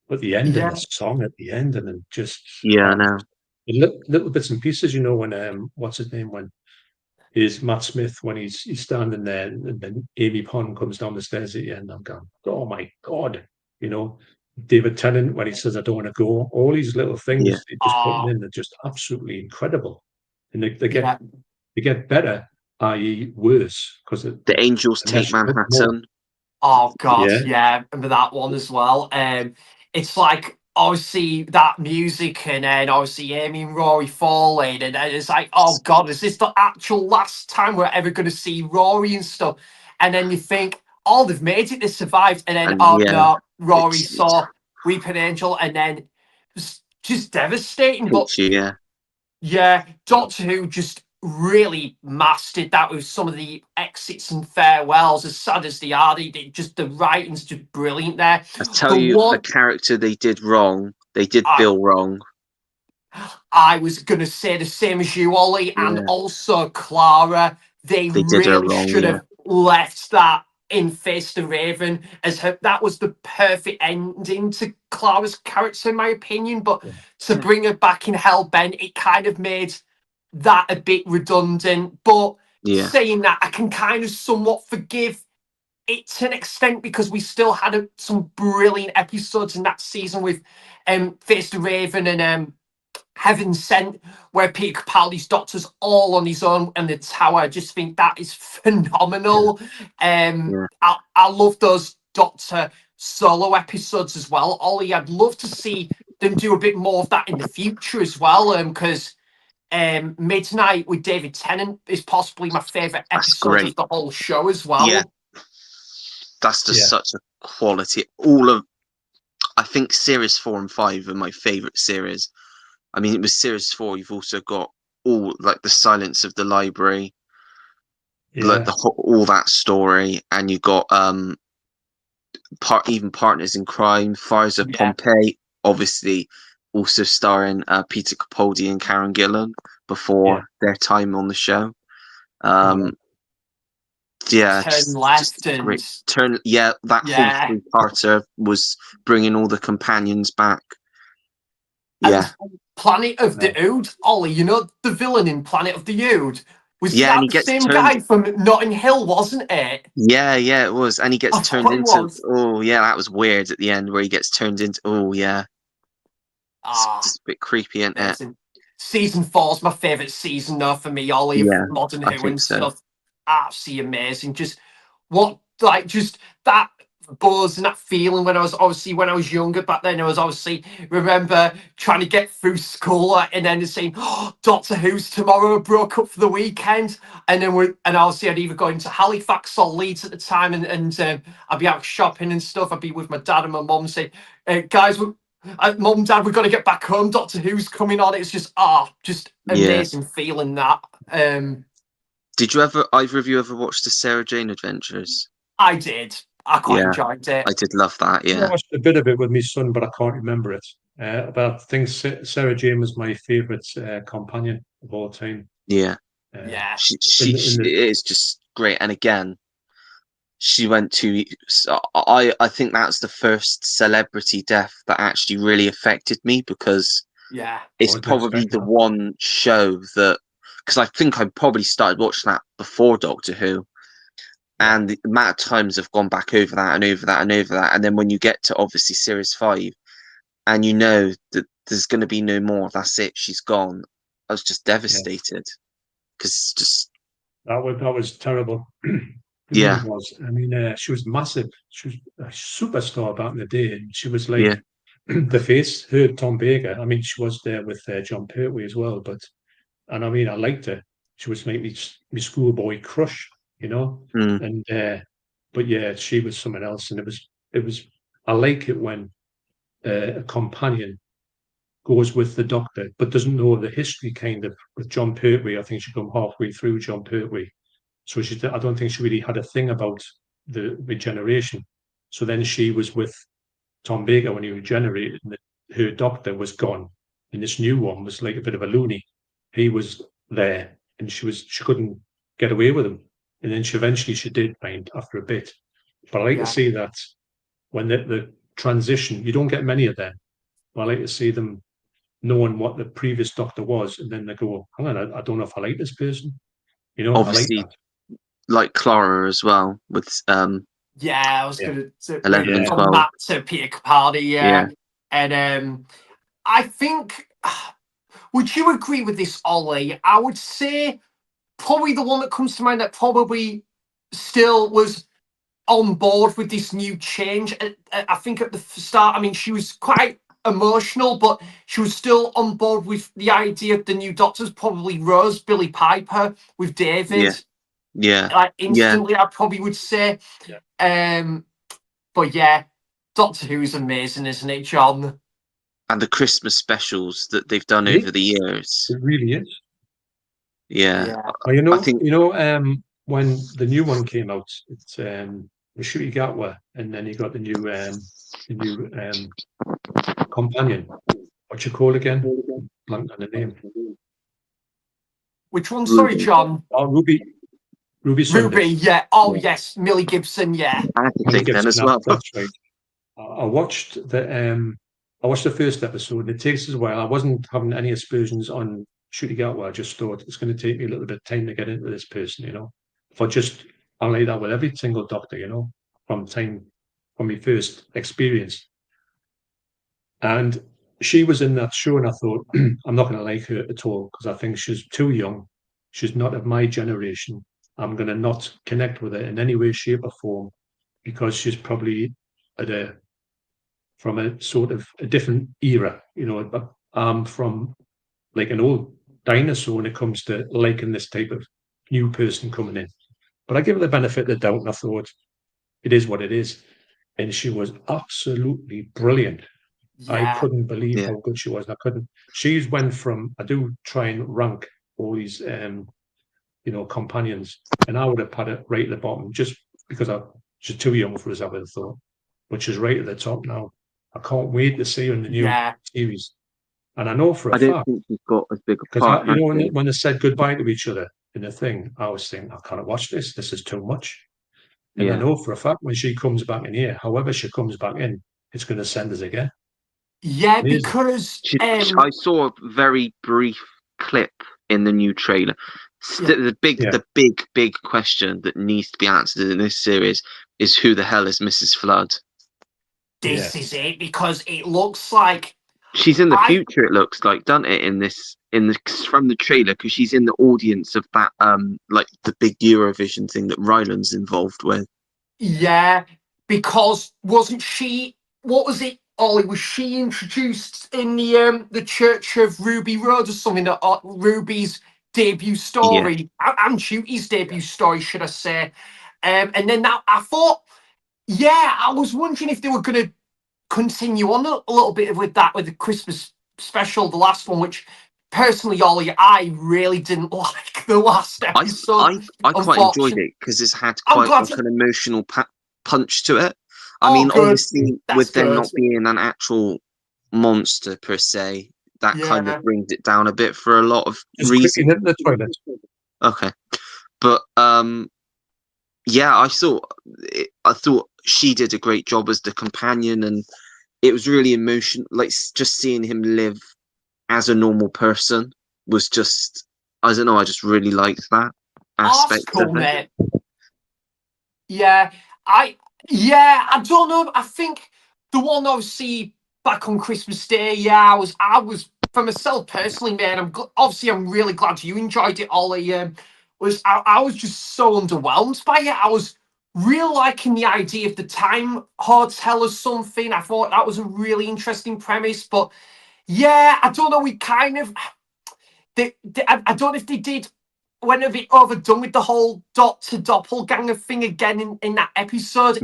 Speaker 3: But the end and
Speaker 2: yeah,
Speaker 3: the song at the end, and then just
Speaker 4: yeah, I know.
Speaker 3: little bits and pieces, when what's his name, when is Matt Smith, when he's standing there, and then Amy Pond comes down the stairs at the end. I'm going, oh my God, you know. David Tennant when he says I don't want to go, all these little
Speaker 4: Yeah,
Speaker 3: things they just put
Speaker 2: oh,
Speaker 3: in, they're just absolutely incredible, and they get
Speaker 2: yeah,
Speaker 3: they get better, i.e., worse, because
Speaker 4: The Angels
Speaker 3: they
Speaker 4: Take
Speaker 3: mess you up more.
Speaker 4: Manhattan.
Speaker 2: Oh God,
Speaker 3: Yeah.
Speaker 2: yeah, remember that one as well. It's like obviously that music, and then obviously Amy and Rory falling, and then it's like, oh God, is this the actual last time we're ever going to see Rory and stuff? And then you think, oh, they've made it, they survived, and then
Speaker 4: And
Speaker 2: oh
Speaker 4: yeah,
Speaker 2: no, Rory
Speaker 4: it's
Speaker 2: saw Weeping Angel, and then it's just devastating. But
Speaker 4: hits you, yeah.
Speaker 2: yeah, Doctor Who just really mastered that with some of the exits and farewells. As sad as they are, just the writing's just brilliant there.
Speaker 4: I tell
Speaker 2: The
Speaker 4: you, a
Speaker 2: one
Speaker 4: character they did wrong. They did
Speaker 2: I,
Speaker 4: Bill wrong.
Speaker 2: I was gonna say the same as you, Ollie, and
Speaker 4: Yeah.
Speaker 2: also Clara. They
Speaker 4: They did her
Speaker 2: really
Speaker 4: wrong,
Speaker 2: should
Speaker 4: yeah.
Speaker 2: have left that in Face the Raven as her. That was the perfect ending to Clara's character, in my opinion. But to bring her back in Hellbent, it kind of made that a bit redundant. But
Speaker 4: Yeah.
Speaker 2: saying that, I can kind of somewhat forgive it to an extent, because we still had some brilliant episodes in that season with Face the Raven and Heaven Sent, where Peter Capaldi's Doctor's all on his own in the tower. I just think that is phenomenal.
Speaker 4: Yeah.
Speaker 2: I love those Doctor solo episodes as well, Ollie. I'd love to see them do a bit more of that in the future as well, because Midnight with David Tennant is possibly my favourite
Speaker 4: That's
Speaker 2: episode
Speaker 4: great.
Speaker 2: of the whole show as well.
Speaker 4: Yeah. That's just
Speaker 3: Yeah.
Speaker 4: such a quality. I think series 4 and 5 are my favourite series. I mean, with series 4, you've also got all like the Silence of the Library, like
Speaker 3: Yeah.
Speaker 4: all that story, and you got even Partners in Crime, Fires of
Speaker 2: Yeah.
Speaker 4: Pompeii, obviously also starring Peter Capaldi and Karen Gillan before their time on the show. Yeah,
Speaker 2: Turn Left
Speaker 4: just
Speaker 2: and
Speaker 4: great. That whole three-parter was bringing all the companions back. Yeah,
Speaker 2: and Planet of the Ood, Ollie, you know the villain in Planet of the Ood? Was
Speaker 4: yeah, and
Speaker 2: that
Speaker 4: he
Speaker 2: the
Speaker 4: gets
Speaker 2: same
Speaker 4: turned.
Speaker 2: guy from Notting Hill, wasn't it?
Speaker 4: Yeah, it was, and he gets
Speaker 2: I
Speaker 4: turned
Speaker 2: thought it
Speaker 4: into.
Speaker 2: was.
Speaker 4: Oh, yeah, that was weird at the end where he gets turned into. Oh, yeah, it's just a bit creepy, isn't it?
Speaker 2: Season 4's my favourite season, though, for me, Ollie, of
Speaker 4: Yeah,
Speaker 2: Modern
Speaker 4: I
Speaker 2: Who
Speaker 4: think
Speaker 2: and
Speaker 4: so.
Speaker 2: stuff. Absolutely amazing. Just just that buzz and that feeling when I was younger back then. I was obviously remember trying to get through school and then saying, oh, Doctor Who's tomorrow, broke up for the weekend. And then obviously I'd either go into Halifax or Leeds at the time, and I'd be out shopping and stuff. I'd be with my dad and my mum saying, guys, Mum, Dad, we've got to get back home. Doctor Who's coming on. It's just amazing feeling that.
Speaker 4: Did either of you ever watch the Sarah Jane Adventures?
Speaker 2: I did. I quite enjoyed it.
Speaker 4: I did love that. Yeah,
Speaker 3: I watched a bit of it with my son, but I can't remember it. But I think Sarah Jane was my favourite companion of all time.
Speaker 4: Yeah. She is just great. And again, she went to. I think that's the first celebrity death that actually really affected me, because it's probably the one show that, because I think I probably started watching that before Doctor Who, and the amount of times I've gone back over that and over that and over that, and then when you get to obviously series 5, and you know that there's going to be no more, that's it, she's gone. I was just devastated, because just
Speaker 3: that was terrible.
Speaker 4: Yeah.
Speaker 3: It was. I mean, she was massive. She was a superstar back in the day. She was like the face. Her Tom Baker. I mean, she was there with John Pertwee as well. And I mean, I liked her. She was like my schoolboy crush, you know. And but yeah, she was someone else. And it was. I like it when a companion goes with the Doctor, but doesn't know the history. Kind of with John Pertwee, I think she come halfway through John Pertwee. So I don't think she really had a thing about the regeneration. So then she was with Tom Baker when he regenerated, and her Doctor was gone, and this new one was like a bit of a loony. He was there, and she couldn't get away with him, and then she did find after a bit. But I like to see that when the transition, you don't get many of them. But I like to see them knowing what the previous Doctor was, and then they go, "Hang on, I don't know if I like this person." You know,
Speaker 4: obviously,
Speaker 3: I like that.
Speaker 4: Like Clara as well with
Speaker 2: I was going to
Speaker 4: 11 and 12.
Speaker 2: Matt to Peter Capaldi, and I think, would you agree with this, Ollie? I would say probably the one that comes to mind that probably still was on board with this new change. I think at the start, I mean, she was quite emotional, but she was still on board with the idea of the new Doctors. Probably Rose, Billy Piper with David.
Speaker 4: Yeah.
Speaker 2: Like instantly, I probably would say. But yeah, Doctor Who's amazing, isn't it, John?
Speaker 4: And the Christmas specials that they've done
Speaker 3: Really?
Speaker 4: over the years.
Speaker 3: It really is.
Speaker 4: Yeah.
Speaker 3: Well,
Speaker 4: I think
Speaker 3: when the new one came out, it's Ncuti Gatwa, and then you got the new companion. What you call again? Blank on the name.
Speaker 2: Which one? Sorry, John.
Speaker 3: Oh, Ruby Sunders.
Speaker 2: Ruby, yeah. Oh, yes. Millie Gibson, yeah.
Speaker 4: I had to
Speaker 3: Millie
Speaker 4: think then as
Speaker 3: Gibson,
Speaker 4: well.
Speaker 3: That's right. I watched the first episode, and it takes us a while. I wasn't having any aspersions on Ncuti Gatwa. I just thought it's going to take me a little bit of time to get into this person, you know. I'm like that with every single Doctor, you know, from my first experience. And she was in that show, and I thought, I'm not going to like her at all because I think she's too young. She's not of my generation. I'm going to not connect with her in any way, shape, or form because she's probably from a sort of a different era. You know, I'm from like an old dinosaur when it comes to liking this type of new person coming in. But I give her the benefit of the doubt, and I thought it is what it is. And she was absolutely brilliant. I
Speaker 2: Yeah.
Speaker 3: couldn't believe
Speaker 4: Yeah.
Speaker 3: how good she was. And I couldn't. She's went from. I do try and rank all these, companions, and I would have put it right at the bottom just because she's too young for us. I would have thought, but she's right at the top now. I can't wait to see her in the new series. And I know for a
Speaker 4: I don't
Speaker 3: fact
Speaker 4: think she's got as big a
Speaker 3: because
Speaker 4: part.
Speaker 3: when they said goodbye to each other in the thing, I was thinking, I can't watch this. This is too much. And I know for a fact when she comes back in here, however she comes back in, it's going to send us again.
Speaker 2: Yeah,
Speaker 3: Amazing.
Speaker 2: because
Speaker 4: I saw a very brief clip in the new trailer. The big question that needs to be answered in this series is who the hell is Mrs. Flood?
Speaker 2: This is it, because it looks like
Speaker 4: she's in the future. It looks like, doesn't it? From the trailer, because she's in the audience of that like the big Eurovision thing that Ryland's involved with.
Speaker 2: Yeah, because wasn't she? What was it, Ollie? Was she introduced in the Church of Ruby Road or something? Ruby's debut story, and Shooty's debut story, should I say? And then that I thought, I was wondering if they were going to continue on a little bit with that with the Christmas special, the last one, which personally, Ollie, I really didn't like the last episode.
Speaker 4: I quite enjoyed it because it's had quite like an emotional punch to it. I mean, obviously, with them not being an actual monster per se, that kind of brings it down a bit for a lot of reasons.
Speaker 3: The toilet.
Speaker 4: Okay, but I thought she did a great job as the companion, and it was really emotional. Like just seeing him live as a normal person was just, I don't know, I just really liked that aspect of it.
Speaker 2: I don't know. I think the one obviously back on Christmas Day, I was for myself personally, man. I'm really glad you enjoyed it, Ollie. I was just so underwhelmed by it. I was really liking the idea of the time hotel or something. I thought that was a really interesting premise, but I don't know. We kind of, I don't know if they did went a bit overdone with the whole Doctor Doppelganger thing again in that episode.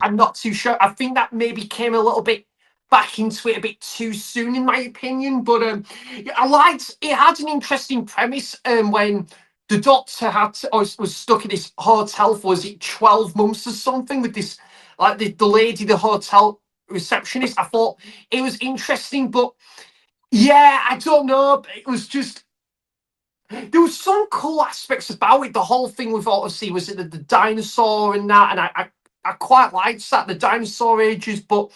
Speaker 2: I'm not too sure. I think that maybe came a little bit back into it a bit too soon, in my opinion. But I liked it. Had an interesting premise when the Doctor was stuck in this hotel for, was it 12 months or something, with this, like the lady, the hotel receptionist. I thought it was interesting, but I don't know. It was just, there was some cool aspects about it. The whole thing with, obviously, was it the dinosaur and that, and I quite liked that, the dinosaur ages. But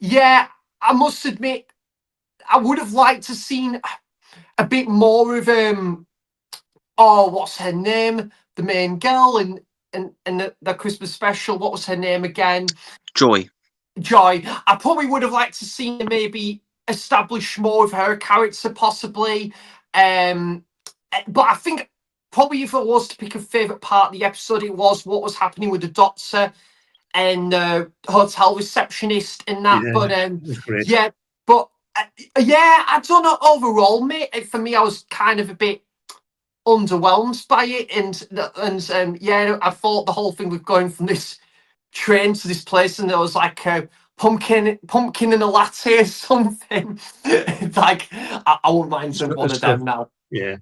Speaker 2: I must admit, I would have liked to seen a bit more of what's her name, the main girl, and the Christmas special. What was her name again?
Speaker 4: Joy.
Speaker 2: I probably would have liked to see maybe establish more of her character, possibly. But I think probably if I was to pick a favourite part of the episode, it was what was happening with the Doctor and hotel receptionist and that.
Speaker 3: Yeah,
Speaker 2: But
Speaker 3: it was great.
Speaker 2: yeah, but yeah, I don't know. Overall, mate, for me, I was kind of a bit underwhelmed by it, and yeah, I thought the whole thing was going from this train to this place, and there was like a pumpkin and a latte or something. Like I wouldn't mind
Speaker 3: Stuff-
Speaker 2: one of
Speaker 3: stuff.
Speaker 2: them now.
Speaker 3: Yeah.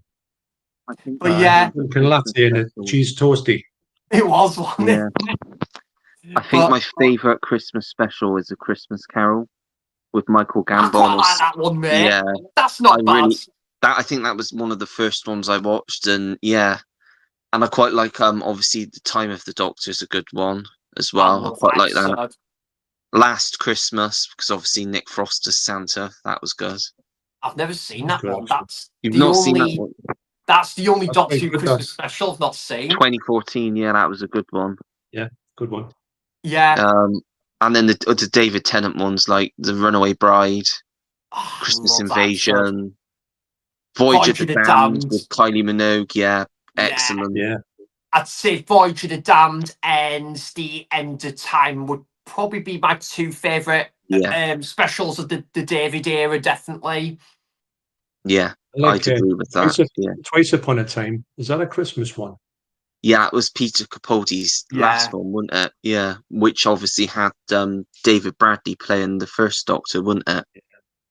Speaker 4: I think
Speaker 2: But yeah,
Speaker 3: Pumpkin latte and a cheese toasty.
Speaker 2: it was one.
Speaker 4: Yeah. I think my favourite Christmas special is A Christmas Carol with Michael
Speaker 2: I
Speaker 4: Gambon.
Speaker 2: quite like that one, mate.
Speaker 4: Yeah,
Speaker 2: That's not bad.
Speaker 4: I think that was one of the first ones I watched, and yeah, and I quite like obviously The Time of the Doctor is a good one as well. I quite like that. Last Christmas, because obviously Nick Frost as Santa, that was good.
Speaker 2: I've never seen that
Speaker 3: Good.
Speaker 2: one. That's
Speaker 4: You've
Speaker 2: the
Speaker 4: not
Speaker 2: only.
Speaker 4: seen that one?
Speaker 2: That's the only
Speaker 3: That's
Speaker 2: Doctor
Speaker 3: very
Speaker 2: Who
Speaker 3: good,
Speaker 2: Christmas special I've not seen.
Speaker 4: 2014, yeah, that was a good one.
Speaker 3: Yeah, good one.
Speaker 2: Yeah.
Speaker 4: And then the David Tennant ones like The Runaway Bride,
Speaker 2: Oh,
Speaker 4: Christmas
Speaker 2: love that episode.
Speaker 4: Invasion, Voyage of the Damned with Kylie Minogue, yeah, excellent.
Speaker 3: Yeah.
Speaker 2: I'd say Voyage of the Damned and The End of Time would probably be my two favourite specials of the David era, definitely.
Speaker 4: Yeah,
Speaker 3: Like,
Speaker 4: I'd agree with that.
Speaker 3: Twice Upon a Time. Is that a Christmas one?
Speaker 4: Yeah, it was Peter Capaldi's last one, wasn't it? Yeah, which obviously had David Bradley playing the first Doctor, wasn't it?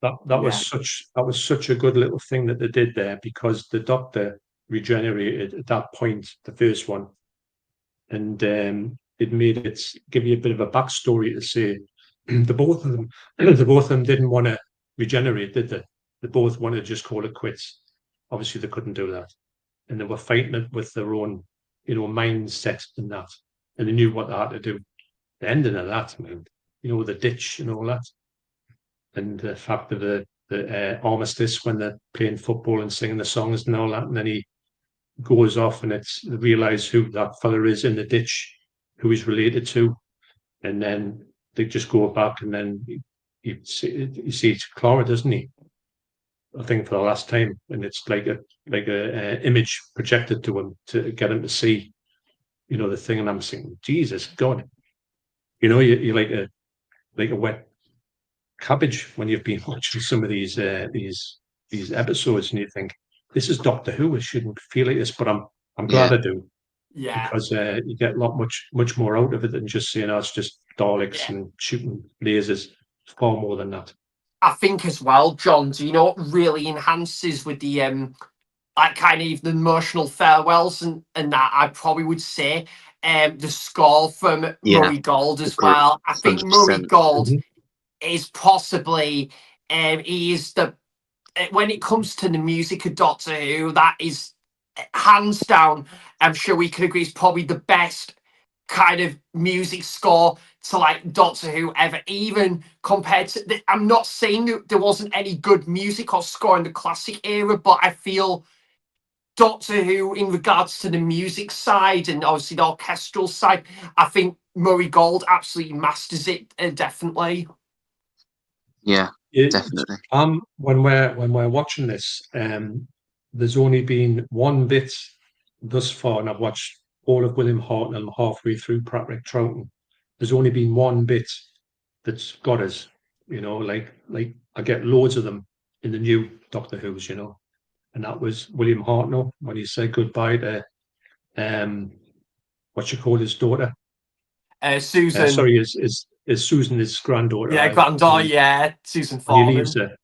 Speaker 3: That was such a good little thing that they did there, because the Doctor regenerated at that point, the first one, and it made it give you a bit of a backstory to say the both of them didn't want to regenerate, did they? They both wanted to just call it quits. Obviously, they couldn't do that, and they were fighting it with their own, mindset and that, and they knew what they had to do. The ending of that, man, the ditch and all that, and the fact of the armistice when they're playing football and singing the songs and all that, and then he goes off and they realise who that fella is in the ditch, who he's related to, and then they just go back, and then he sees Clara, doesn't he? I think for the last time, and it's like a image projected to him to get him to see, the thing. And I'm thinking, Jesus God, you're like a wet cabbage when you've been watching some of these episodes, and you think this is Doctor Who. I shouldn't feel like this, but I'm glad I do.
Speaker 2: Yeah,
Speaker 3: because you get a lot much more out of it than just saying, it's just Daleks and shooting lasers. It's far more than that.
Speaker 2: I think as well, John. Do you know what really enhances with the like kind of the emotional farewells and that? I probably would say the score from Murray Gold as well. I think
Speaker 4: 100%.
Speaker 2: Murray Gold is possibly he is when it comes to the music of Doctor Who, that is hands down, I'm sure we could agree, is probably the best kind of music score to like Doctor Who ever, even compared to I'm not saying that there wasn't any good music or score in the classic era, but I feel Doctor Who, in regards to the music side and obviously the orchestral side, I think Murray Gold absolutely masters it, definitely.
Speaker 4: Yeah, definitely.
Speaker 3: When we're watching this, there's only been one bit thus far, and I've watched all of William Hartnell. I'm halfway through Patrick Troughton. There's only been one bit that's got us, like I get loads of them in the new Doctor Who's, and that was William Hartnell when he said goodbye to what you call his daughter,
Speaker 2: Susan.
Speaker 3: Sorry, is Susan his granddaughter?
Speaker 2: Yeah,
Speaker 3: right?
Speaker 2: granddaughter. Susan Foreman.
Speaker 3: And he leaves her,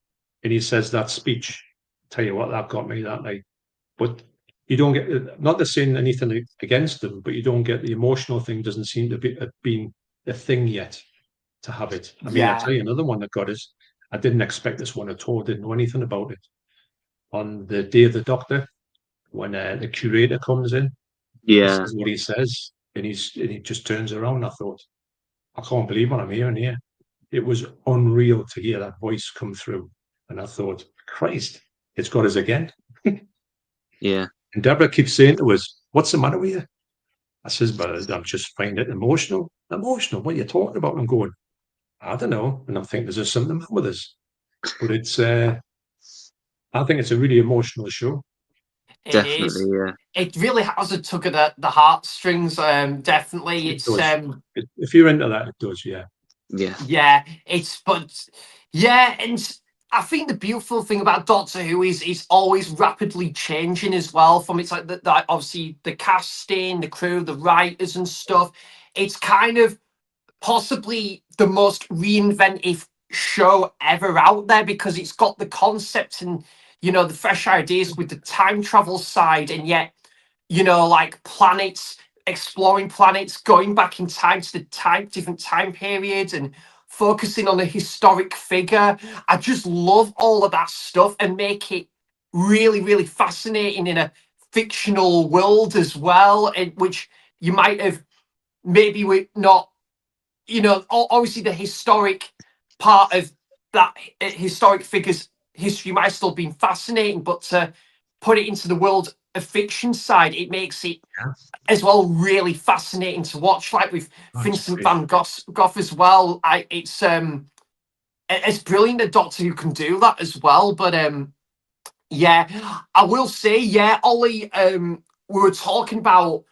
Speaker 3: and he says that speech. Tell you what, that got me that night. But you don't get, not to saying anything against them, but you don't get the emotional thing. Doesn't seem to be been a thing yet to have it. I mean, I'll tell you another one that got us. I didn't expect this one at all. Didn't know anything about it. On the day of the Doctor, when the curator comes in, this is what he says, and he just turns around. I thought, I can't believe what I'm hearing here. It was unreal to hear that voice come through, and I thought, Christ, it's got us again.
Speaker 4: Yeah.
Speaker 3: And Deborah keeps saying to us, "What's the matter with you?" I says, "But I'm just finding it emotional." Emotional? What are you talking about? I'm going, I don't know. And I'm thinking, there's something wrong with us. But it's, I think it's a really emotional show.
Speaker 2: It
Speaker 4: Definitely,
Speaker 2: is.
Speaker 4: yeah.
Speaker 2: It really has a tug of the heartstrings. Definitely,
Speaker 3: It
Speaker 2: it's
Speaker 3: does. If you're into that, it does. Yeah.
Speaker 4: Yeah.
Speaker 2: yeah, but yeah, and I think the beautiful thing about Doctor Who is it's always rapidly changing as well. From it's like the obviously the casting, the crew, the writers and stuff. It's kind of possibly the most reinventive show ever out there because it's got the concept and the fresh ideas with the time travel side, and yet like planets, exploring planets, going back in time to the different time periods and focusing on a historic figure. I just love all of that stuff and make it really, really fascinating in a fictional world as well, which you might have maybe not, obviously the historic part of that historic figures history might have still been fascinating, but to put it into the world of fiction side, it makes it as well really fascinating to watch, like with Vincent van Gogh as well. It's brilliant that Doctor Who can do that as well. But yeah, I will say, yeah, Ollie, we were talking about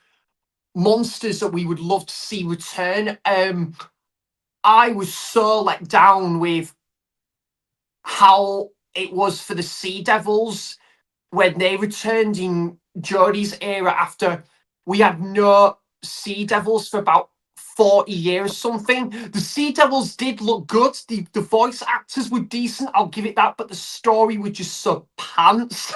Speaker 2: monsters that we would love to see return. I was so let down with how it was for the Sea Devils when they returned in Jodie's era after we had no Sea Devils for about 40 years something. The Sea Devils did look good. The voice actors were decent, I'll give it that, but the story was just so pants.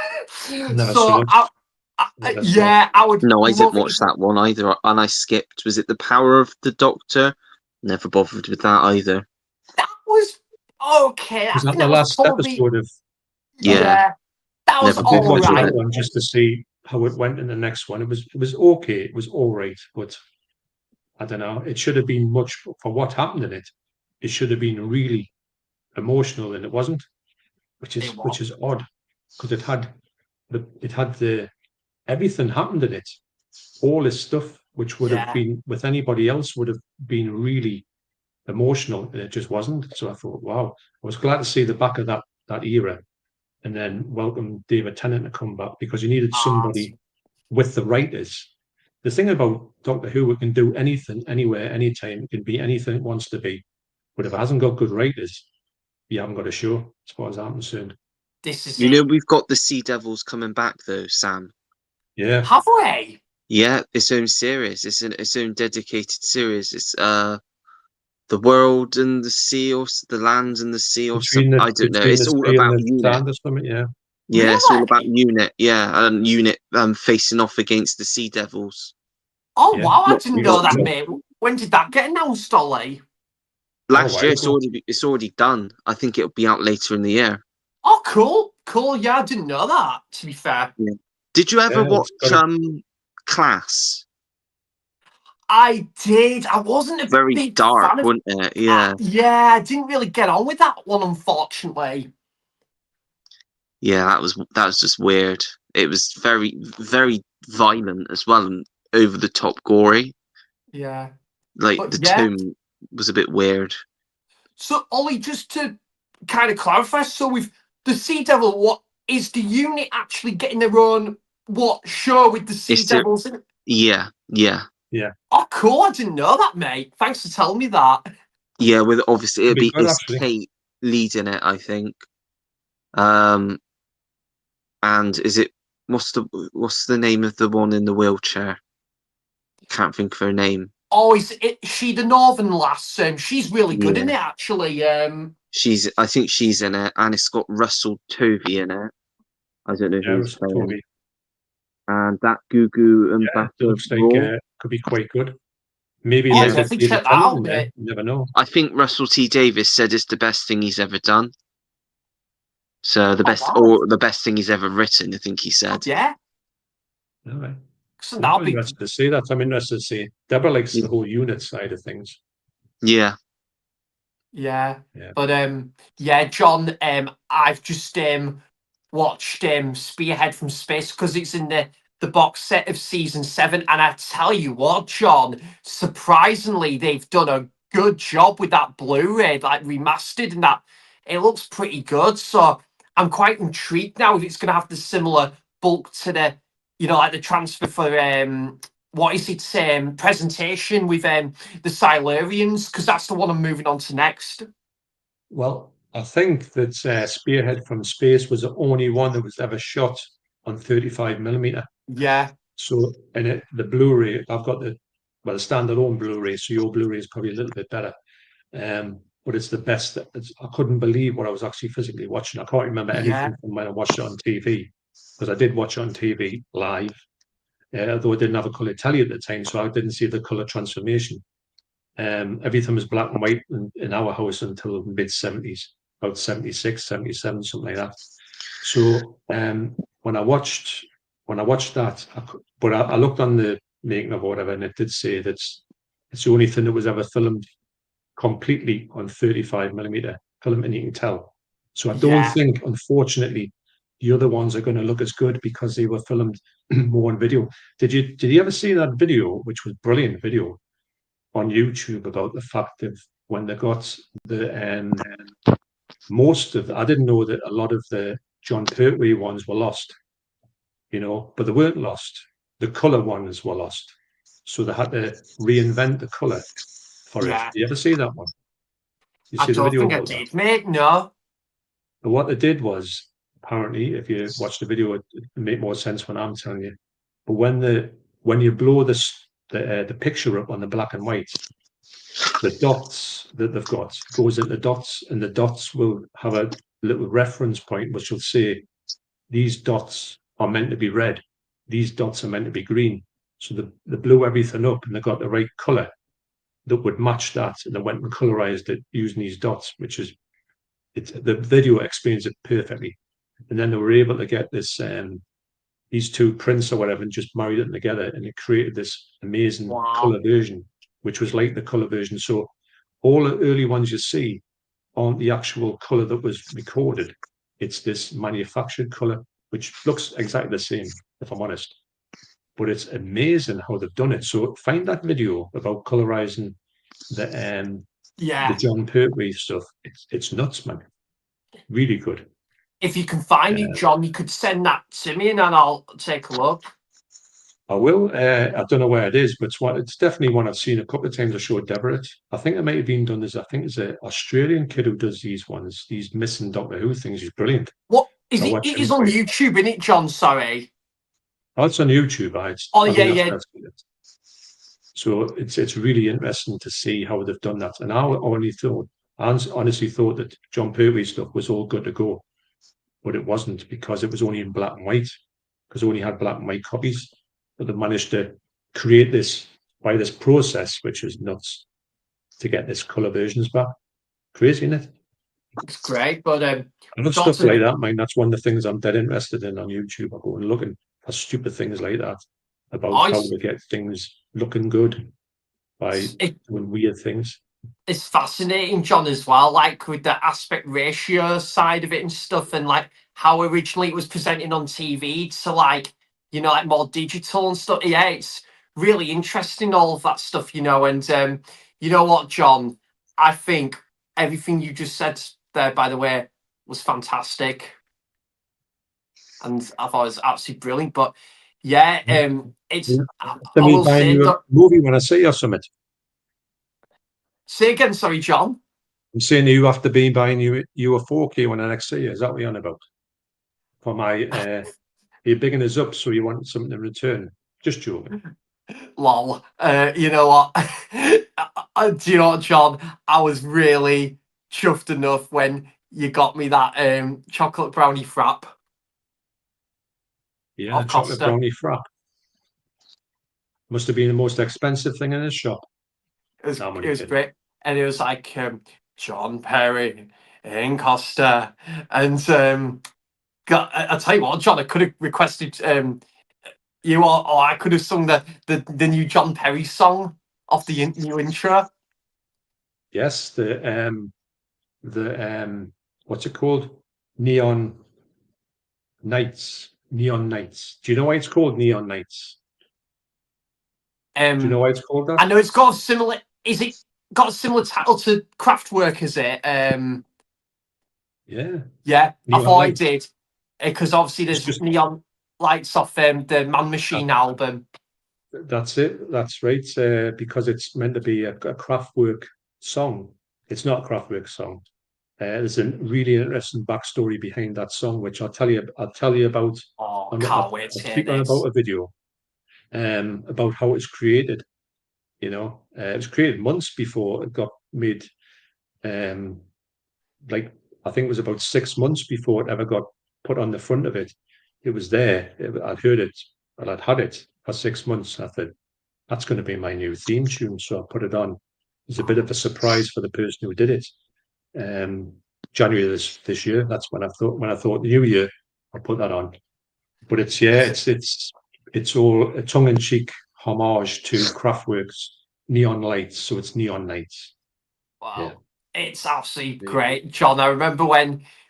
Speaker 3: Never
Speaker 2: So
Speaker 3: saw it.
Speaker 2: yeah, I would
Speaker 4: No, I didn't
Speaker 2: love
Speaker 4: watch
Speaker 2: it.
Speaker 4: that one either, and I skipped. Was it The Power of the Doctor? Never bothered with that either.
Speaker 2: That was okay. I
Speaker 3: Was that
Speaker 2: think
Speaker 3: the
Speaker 2: that was
Speaker 3: last
Speaker 2: probably,
Speaker 3: episode of that one?
Speaker 4: Yeah,
Speaker 2: yeah, that was
Speaker 4: never
Speaker 3: I did
Speaker 2: all
Speaker 4: bothered
Speaker 3: watch
Speaker 4: with
Speaker 2: right.
Speaker 3: that
Speaker 4: it.
Speaker 3: one just to see how it went in the next one. It was okay. It was all right, but I don't know. It should have been much for what happened in it. It should have been really emotional, and it wasn't, which
Speaker 2: It
Speaker 3: is
Speaker 2: was.
Speaker 3: odd because it had the everything happened in it. All this stuff, which would have
Speaker 2: Yeah.
Speaker 3: been with anybody else, would have been really emotional, and it just wasn't. So I thought, wow, I was glad to see the back of that era, and then welcome David Tennant to come back because you needed
Speaker 2: Ah,
Speaker 3: somebody with the writers. The thing about Doctor Who, it can do anything, anywhere, anytime. It can be anything it wants to be. But if it hasn't got good writers, you haven't got a show, as far as I'm concerned.
Speaker 2: this is
Speaker 4: You know,
Speaker 2: it.
Speaker 4: we've got the Sea Devils coming back though, Sam.
Speaker 3: Yeah.
Speaker 2: Have we?
Speaker 4: Yeah, its own series. Its own dedicated series. It's the world and the sea, or the land and the sea, or
Speaker 3: Between
Speaker 4: something.
Speaker 3: the
Speaker 4: I don't know.
Speaker 3: between the
Speaker 4: It's all
Speaker 3: sea and
Speaker 4: about
Speaker 3: the
Speaker 4: Unit.
Speaker 3: sand or something, yeah.
Speaker 4: Yeah, it's all about
Speaker 2: Really?
Speaker 4: Unit. Yeah, and Unit facing off against the Sea Devils.
Speaker 2: Oh
Speaker 3: Yeah.
Speaker 2: wow, I
Speaker 4: Not
Speaker 2: didn't
Speaker 3: We've
Speaker 2: know
Speaker 4: not
Speaker 2: that,
Speaker 3: got
Speaker 2: mate. When did that get announced, Ollie?
Speaker 3: a
Speaker 4: last
Speaker 3: while
Speaker 4: year.
Speaker 3: ago.
Speaker 4: It's already done. I think it'll be out later in the year.
Speaker 2: Oh, cool, cool. Yeah, I didn't know that. To be fair,
Speaker 4: Yeah. Did you ever
Speaker 3: Yeah,
Speaker 4: watch
Speaker 3: it's got a
Speaker 4: Class?
Speaker 2: I did. I wasn't a
Speaker 4: Very
Speaker 2: big
Speaker 4: dark,
Speaker 2: fan of.
Speaker 4: wasn't it? Yeah.
Speaker 2: Yeah, I didn't really get on with that one, unfortunately.
Speaker 4: Yeah, that was just weird. It was very, very violent as well, and over the top gory.
Speaker 2: Yeah,
Speaker 4: Like
Speaker 2: but
Speaker 4: the
Speaker 2: yeah.
Speaker 4: tone was a bit weird.
Speaker 2: So, Ollie, just to kind of clarify, so with the Sea Devil, what is the unit actually getting their own show with the Sea
Speaker 4: It's the
Speaker 2: Devils in it?
Speaker 4: yeah, yeah,
Speaker 3: yeah.
Speaker 2: Oh, cool! I didn't know that, mate. Thanks for telling me that.
Speaker 4: yeah. With obviously
Speaker 3: Could
Speaker 4: it'll
Speaker 3: be
Speaker 4: be
Speaker 3: good
Speaker 4: it's
Speaker 3: actually.
Speaker 4: Kate leading it, I think. Um, and is it what's the name of the one in the wheelchair? Can't think of her name.
Speaker 2: Oh, is she the Northern lass? She's really good in
Speaker 4: Yeah,
Speaker 2: it, actually.
Speaker 4: I think she's in it, and it's got Russell Tovey in it. I don't know
Speaker 3: Yeah,
Speaker 4: who's
Speaker 3: Russell
Speaker 4: playing,
Speaker 3: Tovey.
Speaker 4: and that Gugu and
Speaker 3: Yeah, it
Speaker 4: Bata
Speaker 3: looks like
Speaker 4: Raw.
Speaker 3: could be quite good. Maybe a
Speaker 2: I'll
Speaker 3: little
Speaker 4: Yeah,
Speaker 3: bit
Speaker 2: definitely
Speaker 3: David
Speaker 2: check that
Speaker 3: Tennant
Speaker 2: out,
Speaker 3: in there.
Speaker 2: mate.
Speaker 3: You never know.
Speaker 4: I think Russell T Davies said it's the best thing he's ever done. So
Speaker 2: Oh, wow.
Speaker 4: the best thing he's ever written, I think he
Speaker 2: Oh,
Speaker 4: said.
Speaker 2: yeah.
Speaker 3: All right.
Speaker 2: So
Speaker 3: I'm
Speaker 2: that'll be.
Speaker 3: interested to see that. I'm interested to see. Deborah likes
Speaker 4: Yeah.
Speaker 3: the whole unit side of things.
Speaker 4: Yeah.
Speaker 2: Yeah.
Speaker 3: Yeah.
Speaker 2: But yeah, John, I've just watched Spearhead from Space because it's in the box set of season 7, and I tell you what, John, surprisingly they've done a good job with that Blu-ray, like remastered, and that it looks pretty good. So I'm quite intrigued now if it's going to have the similar bulk to the you know, like the transfer for what is it? Presentation with the Silurians, because that's the one I'm moving on to next.
Speaker 3: Well, I think that Spearhead from Space was the only one that was ever shot on 35mm.
Speaker 2: Yeah.
Speaker 3: So, and the Blu-ray, I've got the standalone Blu-ray, so your Blu-ray is probably a little bit better. But it's the best. I couldn't believe what I was actually physically watching. I can't remember anything from when I watched it on TV, because I did watch it on TV live, although I didn't have a colour telly at the time, so I didn't see the colour transformation. Everything was black and white in our house until the mid-70s, about 76, 77, something like that. So when I watched that, I looked on the making of whatever, and it did say that it's the only thing that was ever filmed completely on 35mm film, and you can tell. So I don't think, unfortunately, the other ones are going to look as good because they were filmed more on video. Did you ever see that video, which was brilliant video on YouTube, about the fact of when they got the I didn't know that a lot of the John Pertwee ones were lost, you know, but they weren't lost. The colour ones were lost. So they had to reinvent the colour for it. Did you ever see that one? You
Speaker 2: I
Speaker 3: see the
Speaker 2: don't
Speaker 3: video
Speaker 2: think I
Speaker 3: about
Speaker 2: did,
Speaker 3: that?
Speaker 2: mate. No.
Speaker 3: And what they did was, apparently, if you watch the video, it make more sense when I'm telling you. But when you blow the picture up on the black and white, the dots that they've got goes into dots, and the dots will have a little reference point which will say these dots are meant to be red, these dots are meant to be green. So they blew everything up and they got the right colour that would match that, and they went and colorized it using these dots, which is the video explains it perfectly. And then they were able to get this these two prints or whatever and just married them together, and it created this amazing color version, which was like the color version. So all the early ones you see aren't the actual color that was recorded. It's this manufactured color, which looks exactly the same, if I'm honest. But it's amazing how they've done it. So find that video about colorizing the John Pertwee stuff. It's nuts, man. Really good.
Speaker 2: If you can find it, John, you could send that to me and then I'll take a look.
Speaker 3: I will. I don't know where it is, but it's definitely one I've seen a couple of times. I showed Deborah it. I think it might have been done as, I think it's an Australian kid who does these ones, these missing Doctor Who things. He's brilliant.
Speaker 2: What is it? It is on YouTube, isn't it, John? Sorry.
Speaker 3: Oh, it's on YouTube.
Speaker 2: Yeah.
Speaker 3: So it's really interesting to see how they've done that. And I honestly thought that John Pertwee stuff was all good to go, but it wasn't, because it was only in black and white, because it only had black and white copies. But they managed to create this by this process, which is nuts, to get this color versions back. Crazy, isn't it?
Speaker 2: It's great, but
Speaker 3: I love stuff like that, man. That's one of the things I'm dead interested in on YouTube. I go and looking for stupid things like that about how to get things looking good by doing weird things.
Speaker 2: It's fascinating, John, as well, like with the aspect ratio side of it and stuff, and like how originally it was presented on TV to, like, you know, like more digital and stuff. Yeah, it's really interesting, all of that stuff, you know. And you know what, John, I think everything you just said there, by the way, was fantastic, and I thought it was absolutely brilliant. But yeah, it's I will say that
Speaker 3: movie when I see you or something.
Speaker 2: Say again, sorry, John.
Speaker 3: I'm saying you have to be buying you a 4K when I next see you. Is that what you're on about? For my you're bigging us up, so you want something in return. Just joking.
Speaker 2: Lol. You know what? Do you know what, John? I was really chuffed enough when you got me that chocolate brownie frap.
Speaker 3: Yeah, chocolate brownie frap. Must have been the most expensive thing in this shop.
Speaker 2: It was great. And it was like John Perry in Costa. And I'll tell you what, John, I could have requested you, or I could have sung the new John Perry song off the new intro.
Speaker 3: Yes, the what's it called? Neon Nights. Neon Nights. Do you know why it's called Neon Nights? Do you know why it's called that?
Speaker 2: I know it's got a similar. Is it got a similar title to Kraftwerk? Is it?
Speaker 3: Yeah.
Speaker 2: Yeah,
Speaker 3: Neon
Speaker 2: I thought
Speaker 3: Nights.
Speaker 2: I did, because obviously there's neon. Lights off the Man Machine album.
Speaker 3: That's it. That's right. Because it's meant to be a Kraftwerk song. It's not a Kraftwerk song. There's a really interesting backstory behind that song, which I'll tell you. I'll tell you about.
Speaker 2: Oh, can't wait to
Speaker 3: I'll
Speaker 2: hear
Speaker 3: speak on
Speaker 2: this.
Speaker 3: about a video, about how it's created. You know, it was created months before it got made. Like I think it was about 6 months before it ever got put on the front of it. It was there. I'd heard it, and I'd had it for 6 months. I thought that's going to be my new theme tune, so I put it on. It was a bit of a surprise for the person who did it. January this year. That's when I thought New Year, I'll put that on. But it's all a tongue in cheek homage to Kraftwerk's Neon Lights. So it's Neon Nights.
Speaker 2: Wow,
Speaker 3: Yeah.
Speaker 2: it's absolutely great, John. I remember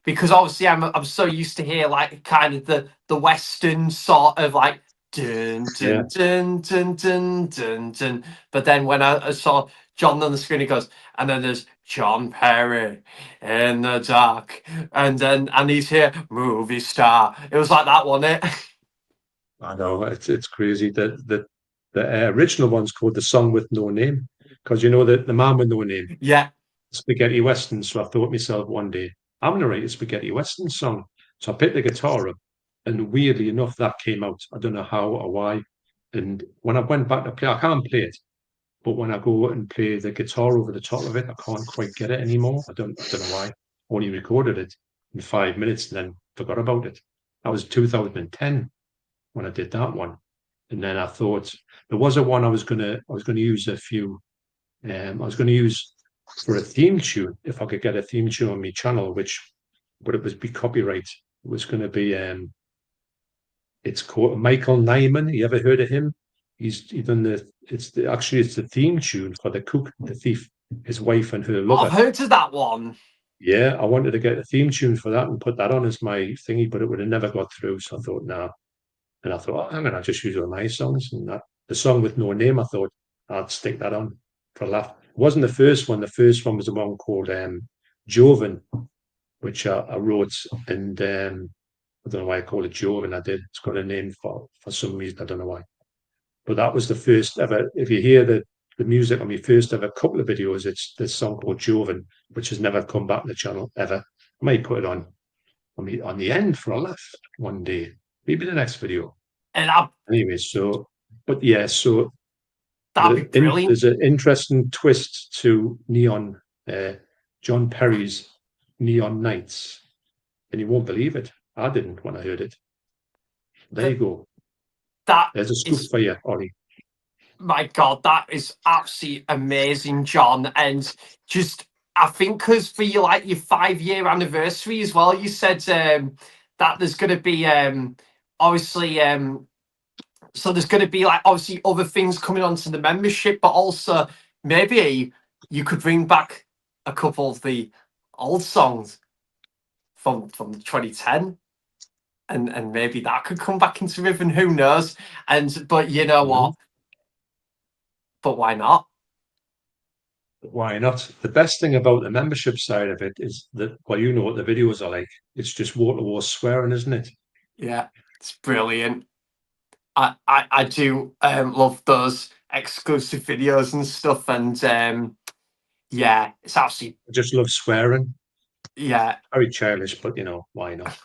Speaker 2: because obviously I'm so used to hear like kind of the Western sort of like dun dun dun dun dun dun dun. But then when I saw John on the screen, he goes, and then there's John Perry in the dark, and he's here, movie star. It was like that, wasn't it?
Speaker 3: I know it's crazy. The original one's called The Song with No Name, because you know the man with no name,
Speaker 2: Yeah.
Speaker 3: spaghetti western. So I thought myself one day, I'm going to write a spaghetti western song. So I picked the guitar up, and weirdly enough, that came out. I don't know how or why. And when I went back to play, I can't play it, but when I go and play the guitar over the top of it, I can't quite get it anymore. I don't know why. Only recorded it in 5 minutes and then forgot about it. That was 2010 when I did that one. And then I thought there was a one I was gonna use a few. I was going to use for a theme tune if I could get a theme tune on my channel, but it was be copyright. It was going to be it's called Michael Nyman. You ever heard of him? He's done it's the theme tune for The Cook, the Thief, his wife and her lover.
Speaker 2: I've heard of that one.
Speaker 3: Yeah, I wanted to get a theme tune for that and put that on as my thingy, but it would have never got through. So I thought, nah. And I thought, I'm going to just use one of my songs. And the song with no name, I thought I'd stick that on for a laugh. It wasn't the first one. The first one was the one called Joven, which I wrote. And I don't know why I call it Joven. I did. It's got a name for some reason. I don't know why. But that was the first ever. If you hear the music on my first ever couple of videos, it's this song called Joven, which has never come back to the channel ever. I might put it on the end for a laugh one day. Maybe the next video.
Speaker 2: And
Speaker 3: Anyway, but yeah, so
Speaker 2: that'd be brilliant.
Speaker 3: There's an interesting twist to Neon, John Perry's Neon Nights, and you won't believe it. I didn't when I heard it. There you go. There's a scoop for you, Ollie.
Speaker 2: My God, that is absolutely amazing, John. And just, I think because for your 5-year anniversary as well, you said that there's going to be obviously so there's going to be obviously other things coming onto the membership, but also maybe you could bring back a couple of the old songs from 2010. And maybe that could come back into Riven, who knows? But you know what? But why not?
Speaker 3: Why not? The best thing about the membership side of it is that, well, you know what the videos are like. It's just wall-to-wall swearing, isn't it?
Speaker 2: Yeah, it's brilliant. I do love those exclusive videos and stuff, and yeah, it's absolutely.
Speaker 3: I just love swearing.
Speaker 2: Yeah,
Speaker 3: very childish, but why not?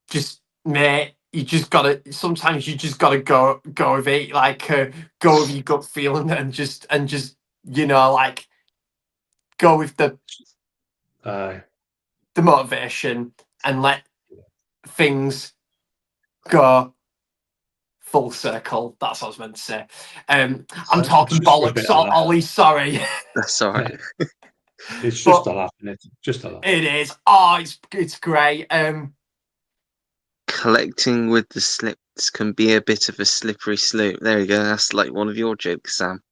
Speaker 2: Just mate, you just gotta. Sometimes you just gotta go with it, go with your gut feeling, and just go with the motivation and let things go full circle. That's what I was meant to say. I'm talking bollocks, Ollie. Sorry.
Speaker 4: That's all right.
Speaker 3: It's just a laugh, isn't it? Just a laugh.
Speaker 2: It is. Oh, it's great.
Speaker 4: Collecting with the slips can be a bit of a slippery slope. There you go. That's like one of your jokes, Sam.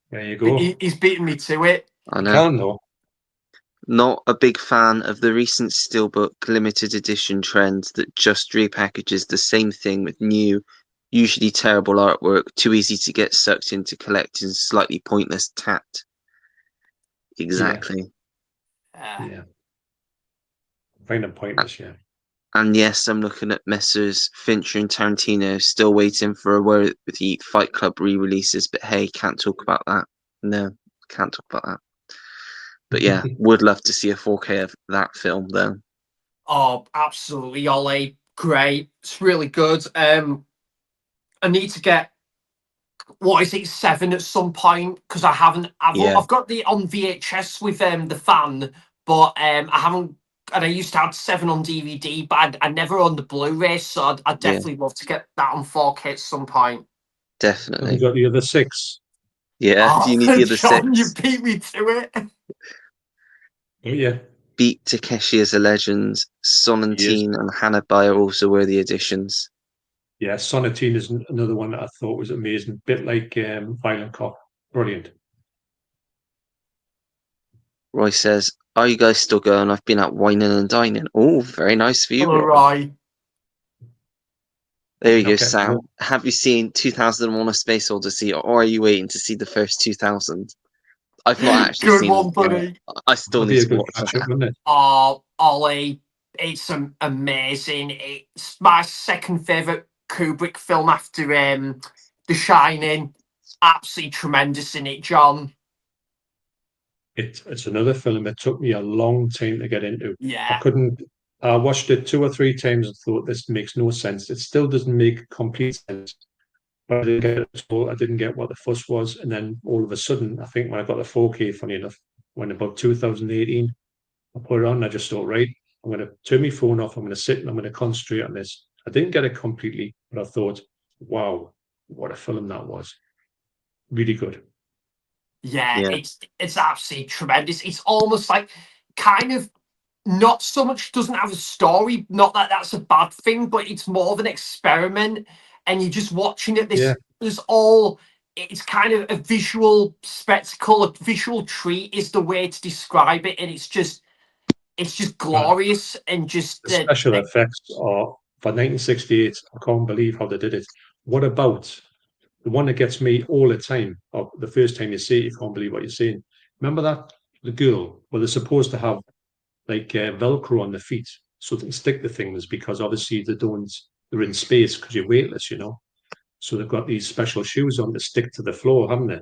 Speaker 3: There you go.
Speaker 2: He's beating me to it.
Speaker 4: I know.
Speaker 3: Can though.
Speaker 4: Not a big fan of the recent Steelbook limited edition trend that just repackages the same thing with new, usually terrible artwork, too easy to get sucked into collecting slightly pointless tat. Exactly.
Speaker 3: Yeah. Find them pointless, yeah.
Speaker 4: And yes, I'm looking at Messrs. Fincher and Tarantino, still waiting for where the Fight Club re-releases, but hey, can't talk about that. No, can't talk about that. But yeah, would love to see a 4K of that film though.
Speaker 2: Oh, absolutely, Ollie. Great. It's really good. I need to get, what is it, 7 at some point, because I haven't.
Speaker 4: Yeah.
Speaker 2: I've got the on VHS with the fan, but I haven't. And I used to have 7 on DVD, but I never owned the Blu-ray, so I'd
Speaker 4: Yeah.
Speaker 2: definitely love to get that on 4K at some point.
Speaker 3: Have
Speaker 4: Definitely.
Speaker 3: you got the other 6?
Speaker 4: Yeah.
Speaker 2: Oh,
Speaker 4: Do you need the other
Speaker 2: John,
Speaker 4: 6?
Speaker 2: you beat me to it.
Speaker 3: Oh, yeah.
Speaker 4: Beat Takeshi as a legend. Sonantine and Hanabi are also worthy additions.
Speaker 3: Yeah, Sonatine is another one that I thought was amazing. Bit like Violent Cop. Brilliant.
Speaker 4: Roy says, "Are you guys still going? I've been out whining and dining." Oh, very nice for you,
Speaker 2: All
Speaker 4: Roy.
Speaker 2: right.
Speaker 4: There you go,
Speaker 3: Okay,
Speaker 4: Sam.
Speaker 3: so-
Speaker 4: Have you seen 2001: A Space Odyssey, or are you waiting to see the first 2000? I've not actually
Speaker 2: Good
Speaker 4: seen
Speaker 2: one,
Speaker 4: them.
Speaker 2: buddy.
Speaker 4: I still
Speaker 3: That'd
Speaker 4: need
Speaker 3: be a
Speaker 4: to
Speaker 3: good
Speaker 4: watch
Speaker 3: catch
Speaker 4: them.
Speaker 3: up, wouldn't it?
Speaker 2: Oh, Ollie, it's amazing. It's my second favourite Kubrick film after The Shining. Absolutely tremendous in it, John.
Speaker 3: It's another film that took me a long time to get into.
Speaker 2: Yeah.
Speaker 3: I watched it 2 or 3 times and thought this makes no sense. It still doesn't make complete sense. But I didn't get it at all. I didn't get what the fuss was. And then all of a sudden, I think when I got the 4K, funny enough, when about 2018, I put it on and I just thought, right, I'm going to turn my phone off. I'm going to sit and I'm going to concentrate on this. I didn't get it completely, but I thought, wow, what a film that was. Really good.
Speaker 2: Yeah,
Speaker 4: Yeah.
Speaker 2: it's absolutely tremendous. It's almost like kind of not so much doesn't have a story, not that that's a bad thing, but it's more of an experiment, and you're just watching it.
Speaker 3: Yeah.
Speaker 2: There's all, it's kind of a visual spectacle, a visual treat is the way to describe it, and it's just glorious and just
Speaker 3: The special effects are for 1968. I can't believe how they did it. What about the one that gets me all the time? Or the first time you see it, you can't believe what you're seeing. Remember that the girl? Well, they're supposed to have like Velcro on their feet so they can stick the things because obviously they don't. They're in space because you're weightless, you know. So they've got these special shoes on to stick to the floor, haven't they?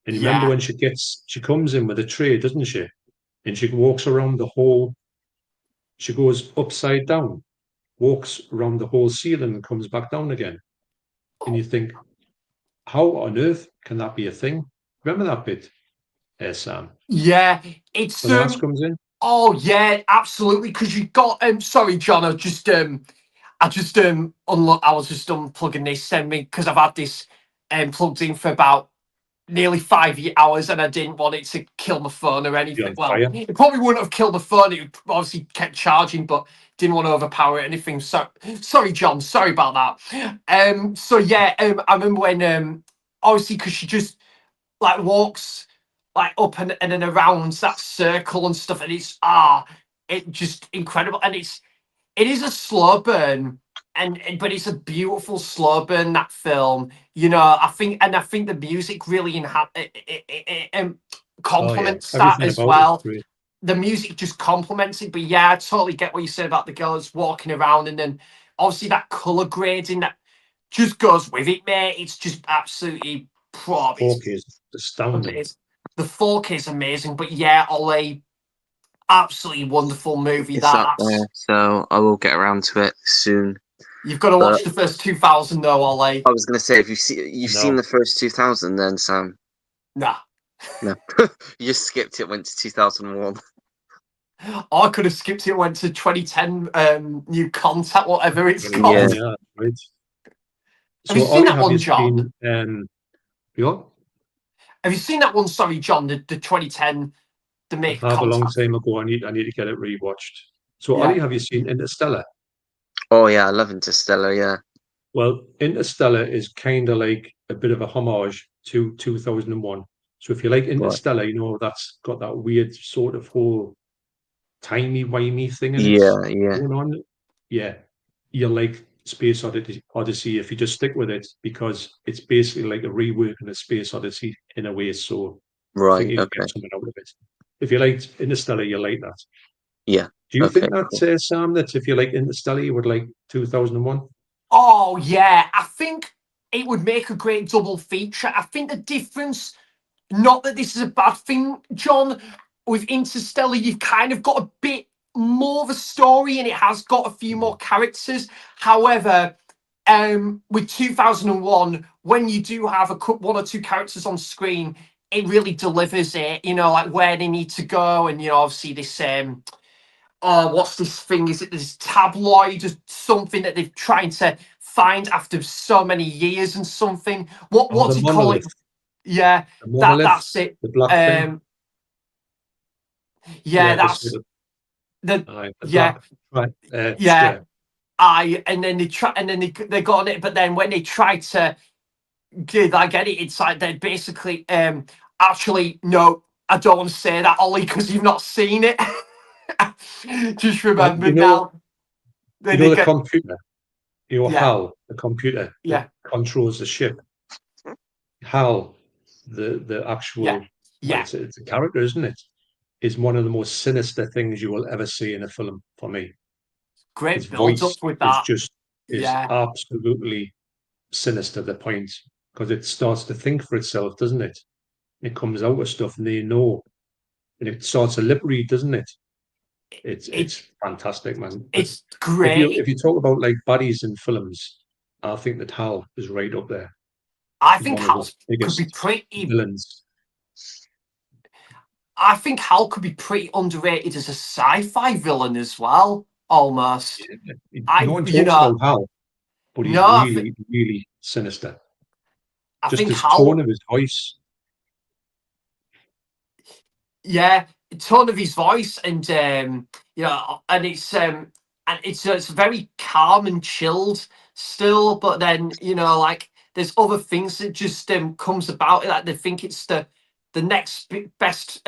Speaker 3: And you remember
Speaker 2: yeah,
Speaker 3: when she comes in with a tray, doesn't she? And she walks around the whole. She goes upside down, walks around the whole ceiling, and comes back down again. And you think, how on earth can that be a thing? Remember that bit, Sam?
Speaker 2: yeah, it's
Speaker 3: When the last comes in.
Speaker 2: oh yeah, absolutely. Because you got sorry, John, I was just unplugging this, send me, because I've had this plugged in for about nearly 5 hours, and I didn't want it to kill my phone or
Speaker 3: You're
Speaker 2: anything.
Speaker 3: on
Speaker 2: Well,
Speaker 3: fire.
Speaker 2: it probably wouldn't have killed my phone. It obviously kept charging, but didn't want to overpower it or anything. So sorry, John. Sorry about that. So yeah, I remember when obviously because she just like walks like up and then around that circle and stuff, and it just incredible, and it is a slow burn, but it's a beautiful slow burn, that film. You know, I think the music really
Speaker 3: Oh yeah,
Speaker 2: complements that
Speaker 3: everything
Speaker 2: as
Speaker 3: about it's
Speaker 2: well.
Speaker 3: great.
Speaker 2: The music just complements it. But yeah, I totally get what you said about the girls walking around, and then obviously that color grading that just goes with it, mate. It's just absolutely it's
Speaker 3: 4K is astounding.
Speaker 2: amazing. The 4K is amazing, but yeah, Ollie, absolutely wonderful movie.
Speaker 4: It's up
Speaker 2: That's
Speaker 4: there, so I will get around to it soon.
Speaker 2: You've got to
Speaker 4: But
Speaker 2: watch the first 2000 though, Ollie.
Speaker 4: I was going to say, if you've seen
Speaker 3: No,
Speaker 4: the first 2000, then Sam,
Speaker 2: Nah.
Speaker 4: no, you just skipped it, went to 2001.
Speaker 2: I could have skipped it, went to 2010 New Contact, whatever it's
Speaker 3: yeah,
Speaker 2: called.
Speaker 3: yeah, right.
Speaker 2: Have you
Speaker 3: So,
Speaker 2: seen
Speaker 3: Ollie,
Speaker 2: that
Speaker 3: have
Speaker 2: one,
Speaker 3: you
Speaker 2: John?
Speaker 3: seen? You
Speaker 2: Have you seen that one, sorry, John, the 2010, the
Speaker 3: I
Speaker 2: Make
Speaker 3: have a long
Speaker 2: Contact?
Speaker 3: time ago. I need to get it rewatched. So,
Speaker 2: Yeah.
Speaker 3: Ollie, have you seen Interstellar?
Speaker 4: Oh yeah, I love Interstellar. Yeah,
Speaker 3: Well, Interstellar is kind of like a bit of a homage to 2001. So, if you like
Speaker 4: right.
Speaker 3: Interstellar, you know that's got that weird sort of whole timey-wimey thing in it
Speaker 4: Yeah, yeah.
Speaker 3: going on. Yeah, you'll like Space Odyssey if you just stick with it because it's basically like a reworking of Space Odyssey in a way. So I think
Speaker 4: Right.
Speaker 3: you can
Speaker 4: Okay.
Speaker 3: get something out of it. If you liked Interstellar, you like that.
Speaker 4: Yeah.
Speaker 3: Do you
Speaker 4: Okay,
Speaker 3: think that,
Speaker 4: cool.
Speaker 3: Sam, that if you like Interstellar, you would like 2001?
Speaker 2: Oh yeah, I think it would make a great double feature. I think the difference, not that this is a bad thing, John, with Interstellar, you've kind of got a bit more of a story and it has got a few more characters. However, with 2001, when you do have one or two characters on screen, it really delivers it, you know, like where they need to go. And, you know, obviously this, oh, what's this thing? Is it this tabloid or something that they're trying to find after so many years and something?
Speaker 3: Oh,
Speaker 2: What
Speaker 3: the
Speaker 2: do you call it?
Speaker 3: monolith.
Speaker 2: Yeah,
Speaker 3: The monolith,
Speaker 2: that's it.
Speaker 3: the black thing.
Speaker 2: Yeah,
Speaker 3: Yeah, the
Speaker 2: that's
Speaker 3: sort of
Speaker 2: the
Speaker 3: the
Speaker 2: yeah,
Speaker 3: black right,
Speaker 2: yeah.
Speaker 3: square.
Speaker 2: And then they try, and then they got on it, but then when they try to get, I get it, it's like they basically actually no, I don't want to say that, Ollie, because you've not seen it. Just
Speaker 3: Like,
Speaker 2: remember now.
Speaker 3: you
Speaker 2: Then
Speaker 3: know
Speaker 2: they
Speaker 3: the
Speaker 2: get
Speaker 3: computer, your
Speaker 2: yeah,
Speaker 3: HAL, the computer that
Speaker 2: yeah,
Speaker 3: controls the ship. HAL, the
Speaker 2: yeah,
Speaker 3: actual, well,
Speaker 2: yeah.
Speaker 3: it's a character, isn't it? Is one of the most sinister things you will ever see in a film for me. His
Speaker 2: Great build up
Speaker 3: voice
Speaker 2: with
Speaker 3: is
Speaker 2: that.
Speaker 3: just is
Speaker 2: Yeah,
Speaker 3: absolutely sinister to the point because it starts to think for itself, doesn't it? It comes out with stuff and they know, and it starts to lip read, doesn't it?
Speaker 2: it
Speaker 3: It's fantastic, man. But
Speaker 2: it's
Speaker 3: if
Speaker 2: great.
Speaker 3: you talk about like baddies in films, I think that Hal is right up there.
Speaker 2: I
Speaker 3: He's
Speaker 2: think
Speaker 3: one of the
Speaker 2: Hal could be
Speaker 3: biggest
Speaker 2: pretty.
Speaker 3: villains.
Speaker 2: I think Hal could be pretty underrated as a sci-fi villain as well. Almost.
Speaker 3: No one
Speaker 2: You
Speaker 3: talks
Speaker 2: know,
Speaker 3: about Hal, but he's
Speaker 2: no,
Speaker 3: really, really sinister.
Speaker 2: I
Speaker 3: Just
Speaker 2: think
Speaker 3: his tone
Speaker 2: Hal.
Speaker 3: of his voice.
Speaker 2: Yeah, tone of his voice, and you know, and it's very calm and chilled still, but then you know, like there's other things that just comes about it, like they think it's the next best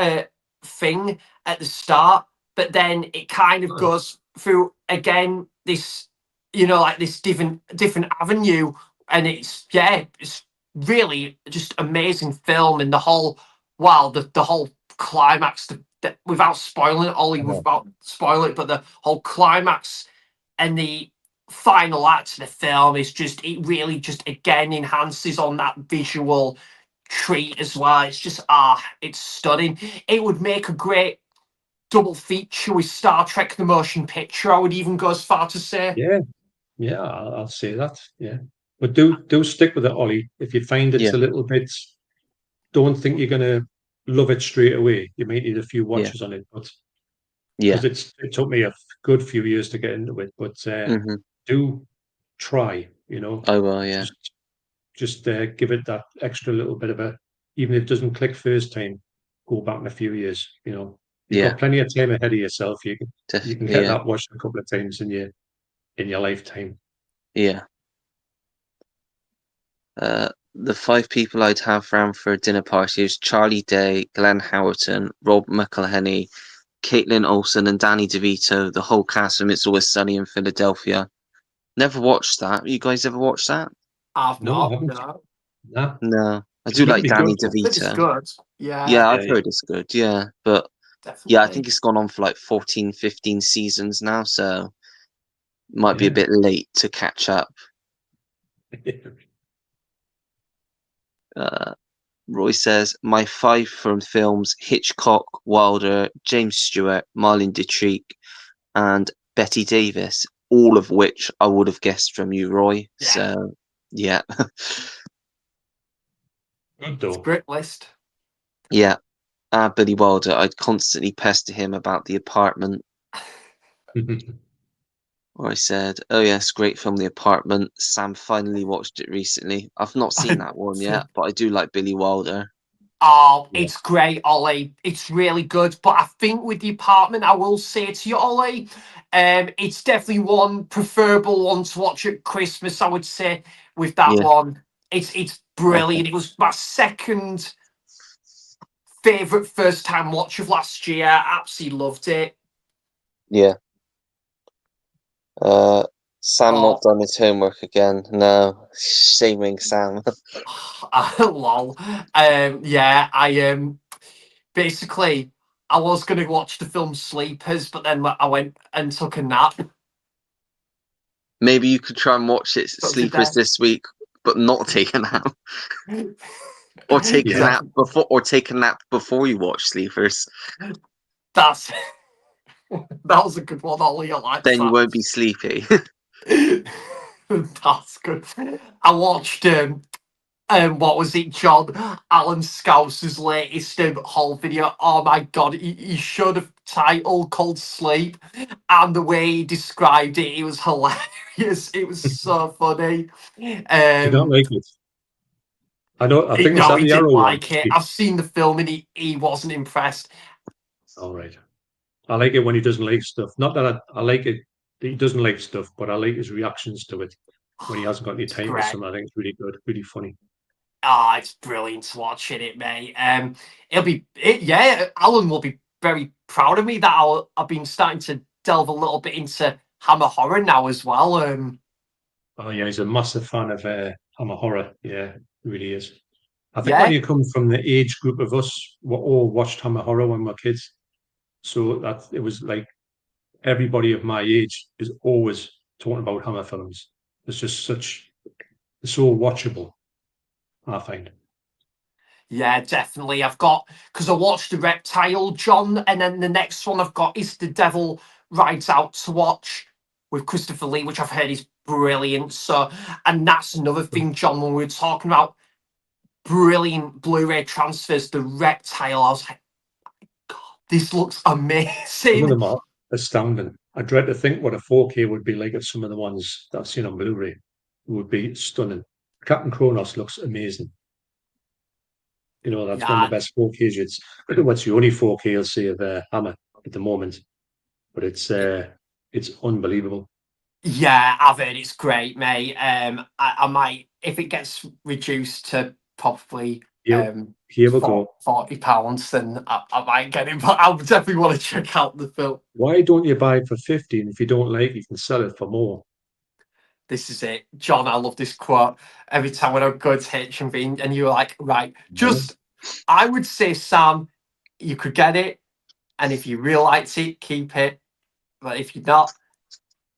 Speaker 2: thing at the start, but then it kind of
Speaker 3: Oh,
Speaker 2: goes through again this, you know, like this different avenue, and it's yeah, it's really just amazing film, and the whole wow, the whole climax, without spoiling it, Ollie,
Speaker 3: oh,
Speaker 2: without spoiling it, but the whole climax and the final act of the film is just, it really just again enhances on that visual treat as well. It's just, it's stunning. It would make a great double feature with Star Trek the Motion Picture, I would even go as far to say.
Speaker 3: yeah, yeah, I'll say that. Yeah, but do stick with it, Ollie. If you find it's
Speaker 4: Yeah,
Speaker 3: a little bit, don't think you're gonna love it straight away. You might need a few
Speaker 4: yeah,
Speaker 3: watches on it, but
Speaker 4: yeah.
Speaker 3: because it took me a good few years to get into it. But
Speaker 4: Hmm.
Speaker 3: do try, you know,
Speaker 4: I will. Yeah,
Speaker 3: just give it that extra little bit of a, even if it doesn't click first time, go back in a few years. You know, you've
Speaker 4: yeah,
Speaker 3: got plenty of time ahead of yourself. You can get
Speaker 4: yeah,
Speaker 3: that watched a couple of times in your lifetime.
Speaker 4: yeah. The five people I'd have round for a dinner party is Charlie Day, Glenn Howerton, Rob McElhenney, Caitlin Olsen, and Danny DeVito. The whole cast from It's Always Sunny in Philadelphia. Never watched that. You guys ever watched that?
Speaker 2: I've
Speaker 3: No, I
Speaker 2: not,
Speaker 3: haven't.
Speaker 2: no.
Speaker 3: Nah,
Speaker 4: No. I
Speaker 3: it's
Speaker 4: do
Speaker 3: meant to
Speaker 4: like
Speaker 3: be good
Speaker 4: Danny
Speaker 3: though.
Speaker 2: But it's
Speaker 4: DeVito.
Speaker 2: good. Yeah,
Speaker 4: Yeah,
Speaker 3: Yeah,
Speaker 4: I've
Speaker 3: yeah,
Speaker 4: heard it's good. Yeah, but yeah, I think
Speaker 2: definitely.
Speaker 4: it's gone on for like 14, 15 seasons now, so might be a
Speaker 3: yeah.
Speaker 4: bit late to catch up. Uh, Roy says, my five from films Hitchcock, Wilder, James Stewart, Marlene Dietrich, and Betty Davis, all of which I would have guessed from you, Roy.
Speaker 2: Yeah,
Speaker 4: So, yeah.
Speaker 3: Good
Speaker 2: it's a
Speaker 3: though.
Speaker 2: great list.
Speaker 4: Yeah. Billy Wilder, I'd constantly pester him about The Apartment. Or I said, oh yes, great film, The Apartment. Sam finally watched it recently. I've not seen that one yet, but I do like Billy Wilder.
Speaker 2: Oh,
Speaker 3: Yeah,
Speaker 2: it's great, Ollie. It's really good. But I think with the apartment, I will say to you, Ollie, it's definitely one preferable one to watch at Christmas, I would say, with that
Speaker 4: Yeah.
Speaker 2: one. It's
Speaker 4: Okay.
Speaker 2: brilliant. It was my second favourite first time watch of last year. Absolutely loved it.
Speaker 4: Yeah. Sam not
Speaker 2: Oh,
Speaker 4: done his homework again. No. Shaming Sam.
Speaker 2: lol. Yeah, I basically I was going to watch the film Sleepers, but then I went and took a nap.
Speaker 4: Maybe you could try and watch it
Speaker 2: But
Speaker 4: Sleepers
Speaker 2: today-
Speaker 4: this week, but not take a nap. Or take a
Speaker 3: Yeah.
Speaker 4: nap before, or take a nap before you watch Sleepers.
Speaker 2: That's that was a good one, Ollie. I like
Speaker 4: Then you
Speaker 2: that.
Speaker 4: won't be sleepy.
Speaker 2: That's good. I watched what was it, John? Alan Scouse's latest whole video. Oh my god, he should have titled called Sleep, and the way he described it, it was hilarious. It was so funny.
Speaker 3: Do you not like it? I know. I think it's
Speaker 2: No,
Speaker 3: at
Speaker 2: he
Speaker 3: the
Speaker 2: didn't
Speaker 3: Arrow one.
Speaker 2: like it. I've seen the film and he wasn't impressed.
Speaker 3: All right. I like it when he doesn't like stuff. Not that I like it. He doesn't like stuff, but I like his reactions to it when he hasn't got any
Speaker 2: It's
Speaker 3: time for
Speaker 2: great.
Speaker 3: something. I think it's really good, really funny.
Speaker 2: Ah, it's brilliant watching it, mate. Yeah, Alan will be very proud of me that I've been starting to delve a little bit into Hammer horror now as well.
Speaker 3: Oh yeah, he's a massive fan of Hammer horror. Yeah, he really is. I think
Speaker 2: Yeah,
Speaker 3: when you come from the age group of us, we all watched Hammer horror when we were kids. So that it was like everybody of my age is always talking about Hammer films. It's just it's so watchable, I find.
Speaker 2: yeah, definitely. Because I watched The Reptile, John, and then the next one I've got is The Devil Rides Out to watch with Christopher Lee, which I've heard is brilliant. So, and that's another thing, John, when we were talking about brilliant Blu-ray transfers, The Reptile, I was like, God, this looks
Speaker 3: Some of
Speaker 2: amazing.
Speaker 3: them are astounding. I dread to think what a 4K would be like of some of the ones that I've seen on Blu-ray. It would be stunning. Captain Kronos looks amazing. You know, that's one of
Speaker 2: Yeah,
Speaker 3: the best 4Ks. What's the only 4K you'll see of Hammer at the moment, but it's unbelievable.
Speaker 2: yeah, I've heard it's great, mate. I might, if it gets reduced to probably
Speaker 3: Here we go.
Speaker 2: £40, then I might get it. But I would definitely want to check out the film.
Speaker 3: Why don't you buy it for 50? And if you don't like it, you can sell it for more.
Speaker 2: This is it, John. I love this quote. Every time when I go to H&B and you're like, right, just I would say, Sam, you could get it, and if you really liked it, keep it. But if you're not,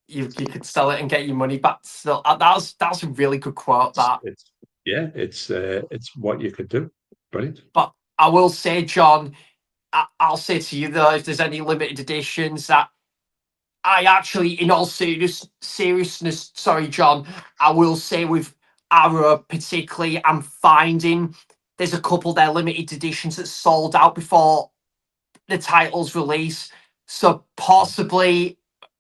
Speaker 2: you could sell it and get your money back. So that's a really good quote. That.
Speaker 3: It's what you could do. Brilliant.
Speaker 2: But I will say, John, I'll say to you though, if there's any limited editions that I actually, in all seriousness, sorry, John, I will say with Arrow particularly, I'm finding there's a couple there limited editions that sold out before the title's release. So possibly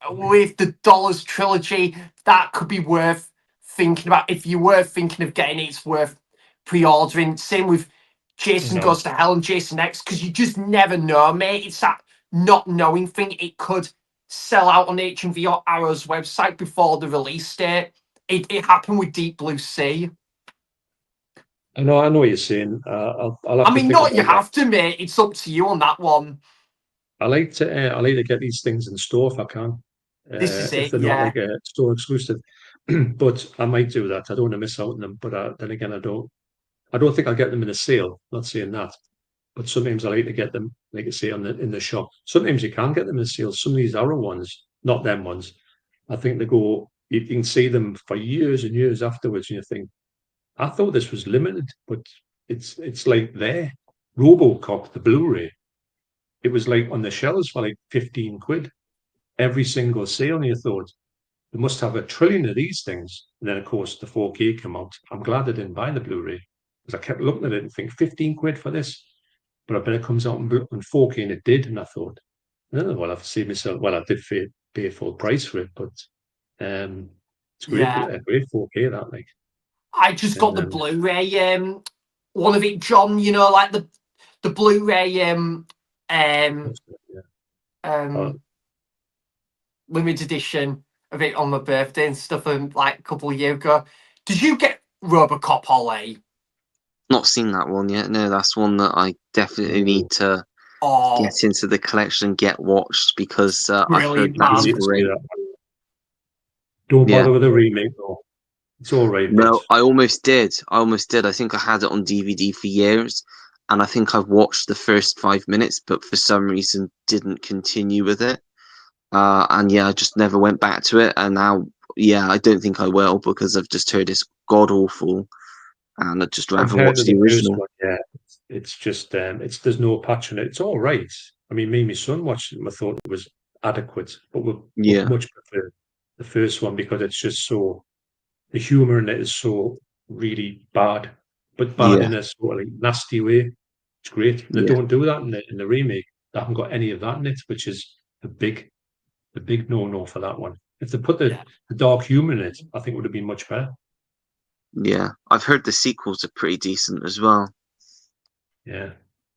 Speaker 2: with the Dollars trilogy, that could be worth thinking about. If you were thinking of getting it, it's worth pre-ordering. Same with Jason Goes to Hell and Jason X, because you just never know, mate. It's that not knowing thing. It could sell out on HMV or Arrow's website before the release date. It happened with Deep Blue Sea.
Speaker 3: I know what you're saying. I'll have
Speaker 2: I
Speaker 3: to
Speaker 2: mean,
Speaker 3: think
Speaker 2: not you
Speaker 3: about that.
Speaker 2: have to, mate. It's up to you on that one.
Speaker 3: I like to get these things in store if I can.
Speaker 2: This is
Speaker 3: if
Speaker 2: it,
Speaker 3: they're not
Speaker 2: yeah.
Speaker 3: like a store exclusive. But I might do that. I don't want to miss out on them. But then again, I don't think I'll get them in a sale. Not saying that. But sometimes I like to get them, like I say, in the shop. Sometimes you can get them in a sale. Some of these Arrow ones, not them ones, I think they go. You can see them for years and years afterwards, and you think, I thought this was limited, but it's like there. RoboCop, the Blu-ray, it was like on the shelves for like 15 quid every single sale, and you thought they must have a trillion of these things. And then of course the 4K came out. I'm glad I didn't buy the Blu-ray because I kept looking at it and think 15 quid for this. But I bet it comes out on 4K, and it did. And I thought, oh, well, I've saved myself. Well, I did pay full price for it, but it's great,
Speaker 2: Yeah.
Speaker 3: a great 4K that like.
Speaker 2: I just got the Blu-ray, one of it, John. You know, like the Blu-ray, limited edition of it on my birthday and stuff, like a couple of years ago. Did you get RoboCop, Ollie?
Speaker 4: Not seen that one yet. No, that's one that I definitely need to get into the collection and get watched because I've heard that's great.
Speaker 3: Don't bother with the remake though. It's all right.
Speaker 4: No, I almost did. I think I had it on DVD for years, and I think I watched the first 5 minutes, but for some reason didn't continue with it. And yeah, I just never went back to it. And now, yeah, I don't think I will because I've just heard it's god awful, and I'd just rather
Speaker 3: Compared
Speaker 4: watch
Speaker 3: to
Speaker 4: the
Speaker 3: the first
Speaker 4: original.
Speaker 3: one, yeah, it's just there's no patch in it. It's all right. I mean, me and my son watched it and I thought it was adequate, but we
Speaker 4: Yeah,
Speaker 3: much prefer the first one because it's just so the humor in it is so really bad, but bad
Speaker 4: yeah,
Speaker 3: in a sort of like nasty way. It's great. They
Speaker 4: yeah,
Speaker 3: don't do that in the remake. They haven't got any of that in it, which is the big no-no for that one. If they put
Speaker 2: Yeah.
Speaker 3: the dark humor in it, I think it would have been much better.
Speaker 4: yeah. I've heard the sequels are pretty decent as well.
Speaker 3: Yeah.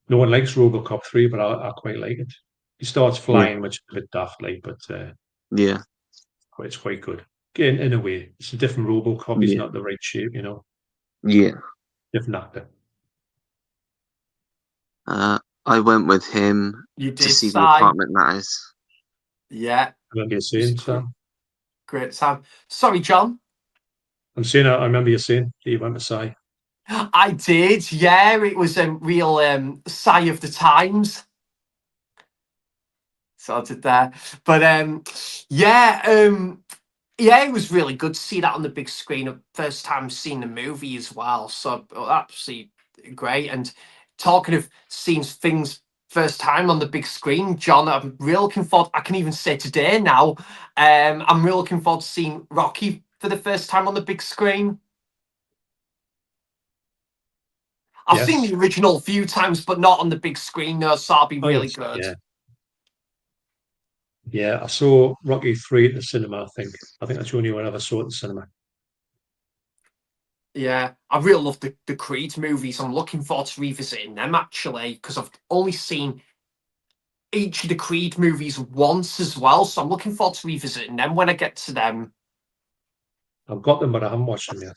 Speaker 3: No one likes RoboCop 3, but I quite like it. He starts
Speaker 4: Yeah,
Speaker 3: flying, which is a bit daftly, but
Speaker 4: yeah,
Speaker 3: it's quite good. In a way, it's a different RoboCop. He's
Speaker 4: yeah,
Speaker 3: not the right shape,
Speaker 4: yeah.
Speaker 3: different actor.
Speaker 4: I went with him
Speaker 2: You
Speaker 4: to
Speaker 2: did,
Speaker 4: see the
Speaker 2: Si.
Speaker 4: apartment. That is.
Speaker 2: Yeah.
Speaker 3: I remember you
Speaker 2: It was
Speaker 3: saying, Sam.
Speaker 2: great, Sam. Sorry, John.
Speaker 3: I'm saying, I remember you saying that you went to say.
Speaker 2: I did. Yeah, it was a real sigh of the times. Sorted there. But yeah, it was really good to see that on the big screen. First time seeing the movie as well. So absolutely great. And talking of seeing things first time on the big screen, John, I'm really looking forward. I can even say today now. I'm really looking forward to seeing Rocky for the first time on the big screen. I've seen
Speaker 3: Yes.
Speaker 2: the original a few times, but not on the big screen. No, so that'll be
Speaker 3: Oh,
Speaker 2: really
Speaker 3: yes.
Speaker 2: good.
Speaker 3: Yeah. Yeah. I saw Rocky 3 at the cinema, I think. I think that's the only one I ever saw at the cinema.
Speaker 2: Yeah, I really love the Creed movies. I'm looking forward to revisiting them actually, because I've only seen each of the Creed movies once as well. So I'm looking forward to revisiting them when I get to them.
Speaker 3: I've got them, but I haven't watched them yet.